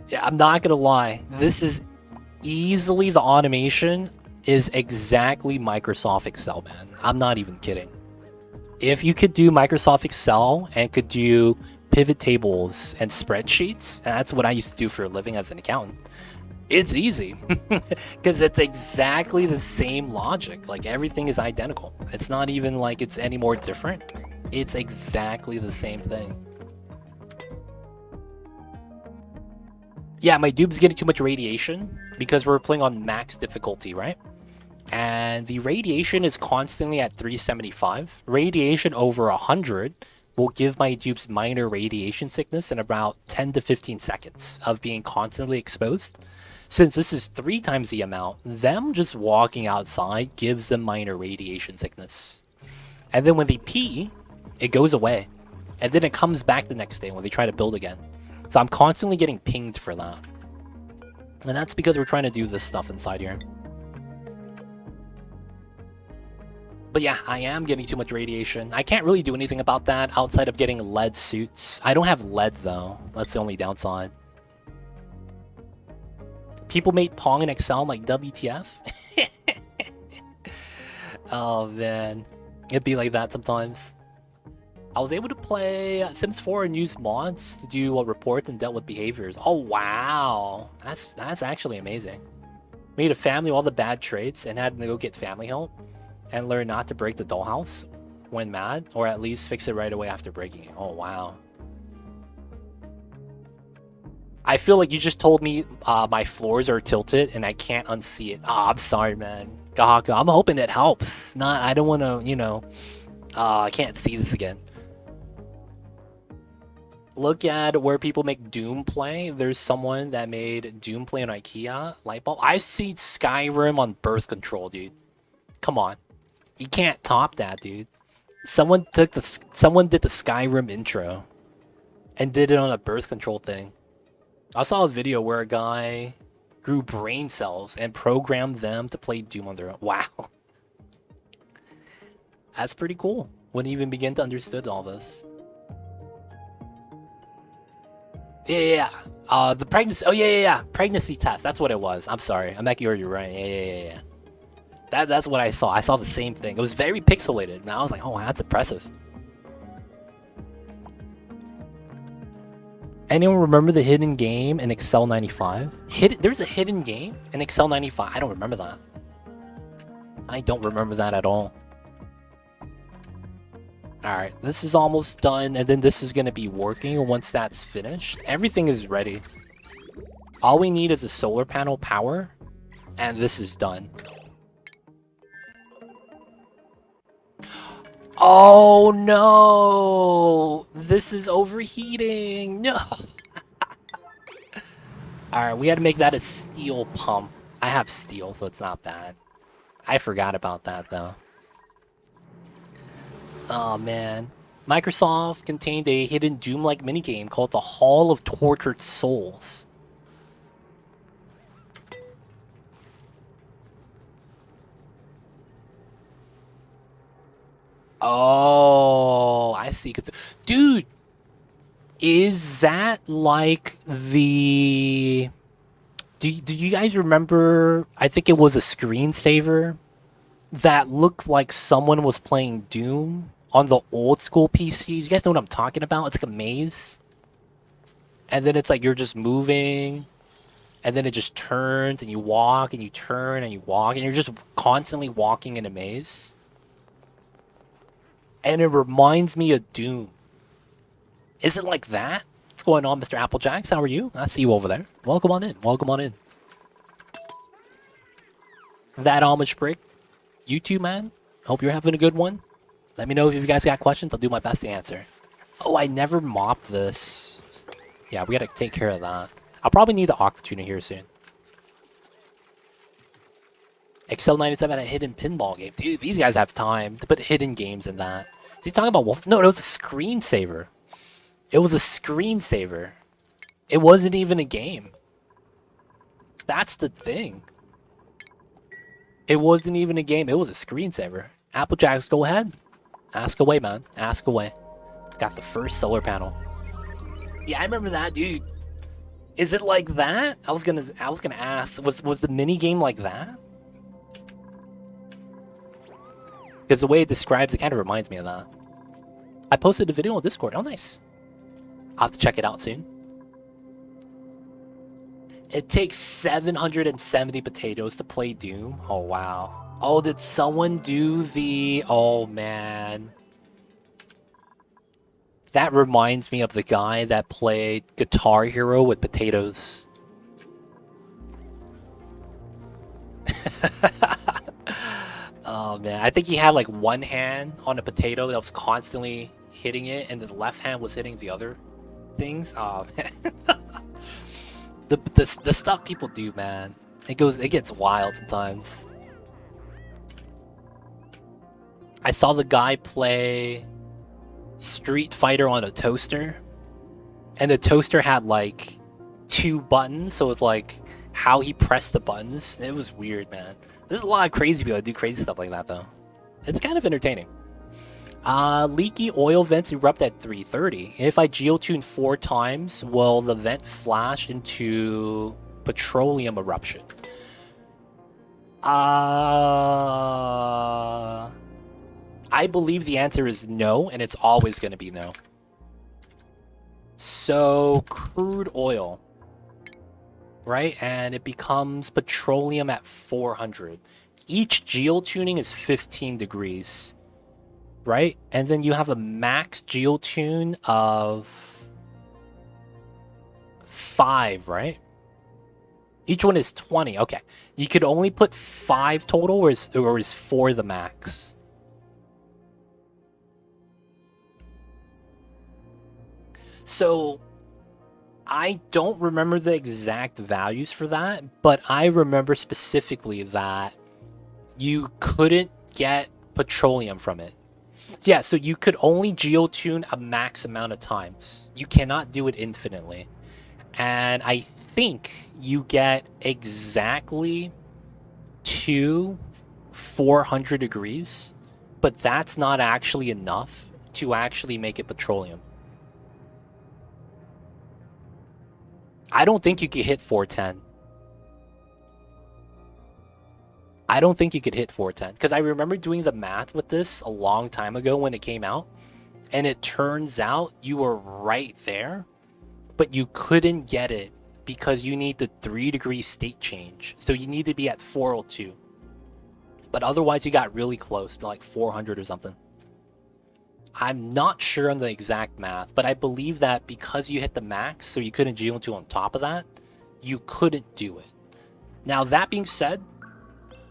A: Yeah, I'm not gonna lie. This is easily, the automation is exactly Microsoft Excel, man. I'm not even kidding. If you could do Microsoft Excel and could do pivot tables and spreadsheets, and that's what I used to do for a living as an accountant, it's easy. Because it's exactly the same logic. Like, everything is identical. It's not even like it's any more different. It's exactly the same thing. Yeah, my dude's getting too much radiation because we're playing on max difficulty, right? And the radiation is constantly at 375. Radiation over 100 will give my dupes minor radiation sickness in about 10 to 15 seconds of being constantly exposed. Since this is 3 times the amount, them just walking outside gives them minor radiation sickness. And then when they pee, it goes away. And then it comes back the next day when they try to build again. So I'm constantly getting pinged for that. And that's because we're trying to do this stuff inside here. But yeah, I am getting too much radiation. I can't really do anything about that outside of getting lead suits. I don't have lead, though. That's the only downside. People made Pong and Excel like WTF? Oh, man. It'd be like that sometimes. I was able to play Sims 4 and use mods to do reports and dealt with behaviors. Oh, wow. That's actually amazing. Made a family with all the bad traits and had to go get family help. And learn not to break the dollhouse when mad, or at least fix it right away after breaking it. Oh, wow. I feel like you just told me my floors are tilted and I can't unsee it. Oh, I'm sorry, man. Gahaku, I'm hoping it helps. I don't want to, you know... I can't see this again. Look at where people make Doom play. There's someone that made Doom play on IKEA lightbulb. I've seen Skyrim on birth control, dude. Come on. You can't top that, dude. Someone did the Skyrim intro and did it on a birth control thing. I saw a video where a guy grew brain cells and programmed them to play Doom on their own. Wow. That's pretty cool. Wouldn't even begin to understand all this. Yeah. The pregnancy. Oh, yeah. Pregnancy test. That's what it was. I'm sorry. I'm making you're right. Yeah. That's what I saw. I saw the same thing. It was very pixelated. And I was like, oh, wow, that's impressive. Anyone remember the hidden game in Excel 95? There's a hidden game in Excel 95. I don't remember that. I don't remember that at all. Alright, this is almost done. And then this is going to be working once that's finished. Everything is ready. All we need is a solar panel power. And this is done. Oh no! This is overheating! No! Alright, we had to make that a steel pump. I have steel, so it's not bad. I forgot about that, though. Oh, man. Microsoft contained a hidden Doom-like minigame called the Hall of Tortured Souls. Oh, I see. Dude, is that like the... Do you guys remember? I think it was a screensaver that looked like someone was playing Doom on the old school PCs. You guys know what I'm talking about? It's like a maze. And then it's like you're just moving. And then it just turns and you walk and you turn and you walk. And you're just constantly walking in a maze. And it reminds me of Doom. Is it like that? What's going on, Mr. Applejacks? How are you? I see you over there. Welcome on in. Welcome on in. That homage break. You too, man. Hope you're having a good one. Let me know if you guys got questions. I'll do my best to answer. Oh, I never mopped this. Yeah, we gotta take care of that. I'll probably need the aqua tuner here soon. Excel 97 had a hidden pinball game. Dude, these guys have time to put hidden games in that. Is he talking about Wolf? No, it was a screensaver. It was a screensaver. It wasn't even a game. That's the thing. It wasn't even a game. It was a screensaver. Applejacks, go ahead. Ask away, man. Ask away. Got the first solar panel. Yeah, I remember that, dude. Is it like that? I was gonna ask. Was the mini game like that? Because the way it describes it kind of reminds me of that. I posted a video on Discord. Oh, nice. I'll have to check it out soon. It takes 770 potatoes to play Doom. Oh, wow. Oh, did someone do the... Oh, man. That reminds me of the guy that played Guitar Hero with potatoes. Oh, man. I think he had like one hand on a potato that was constantly hitting it, and the left hand was hitting the other things. Oh, man. The stuff people do, man. It gets wild sometimes. I saw the guy play Street Fighter on a toaster, and the toaster had like 2 buttons, so it's like how he pressed the buttons. It was weird, man. There's a lot of crazy people that do crazy stuff like that, though. It's kind of entertaining. Leaky oil vents erupt at 3:30. If I geotune 4 times, will the vent flash into petroleum eruption? I believe the answer is no, and it's always going to be no. So, crude oil, right? And it becomes petroleum at 400. Each geotuning is 15 degrees. Right? And then you have a max geotune of 5, right? Each one is 20. Okay. You could only put 5 total, or is 4 the max? So, I don't remember the exact values for that, but I remember specifically that you couldn't get petroleum from it. Yeah, so you could only geotune a max amount of times. You cannot do it infinitely. And I think you get exactly to 400 degrees, but that's not actually enough to actually make it petroleum. I don't think you could hit 410. I don't think you could hit 410, because I remember doing the math with this a long time ago when it came out, and it turns out you were right there, but you couldn't get it because you need the 3-degree state change. So you need to be at 402. But otherwise you got really close to like 400 or something. I'm not sure on the exact math, but I believe that because you hit the max, so you couldn't geotune on top of that, you couldn't do it. Now, that being said,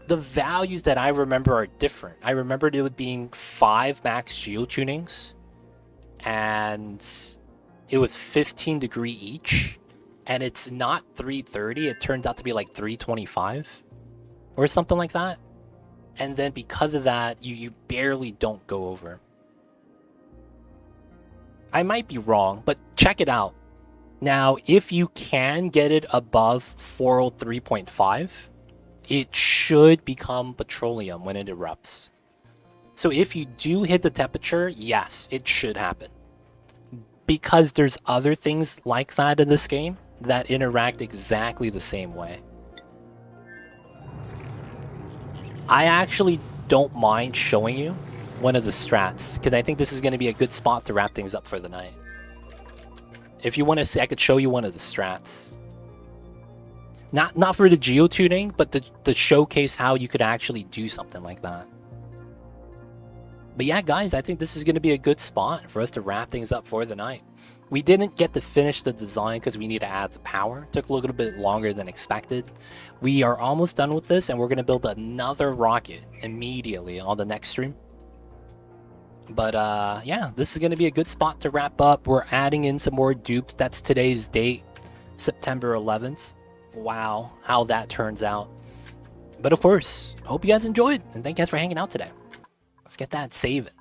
A: the values that I remember are different. I remember it being 5 max geotunings, and it was 15 degree each, and it's not 330. It turned out to be like 325 or something like that. And then because of that, you barely don't go over. I might be wrong, but check it out. Now, if you can get it above 403.5, it should become petroleum when it erupts. So if you do hit the temperature, yes, it should happen. Because there's other things like that in this game that interact exactly the same way. I actually don't mind showing you one of the strats, because I think this is going to be a good spot to wrap things up for the night. If you want to see, I could show you one of the strats. Not for the geotuning, but to showcase how you could actually do something like that. But yeah, guys, I think this is going to be a good spot for us to wrap things up for the night. We didn't get to finish the design because we need to add the power. It took a little bit longer than expected. We are almost done with this, and we're going to build another rocket immediately on the next stream. But yeah, this is going to be a good spot to wrap up. We're adding in some more dupes. That's today's date, September 11th. Wow, how that turns out. But of course, hope you guys enjoyed, and thank you guys for hanging out today. Let's get that saving.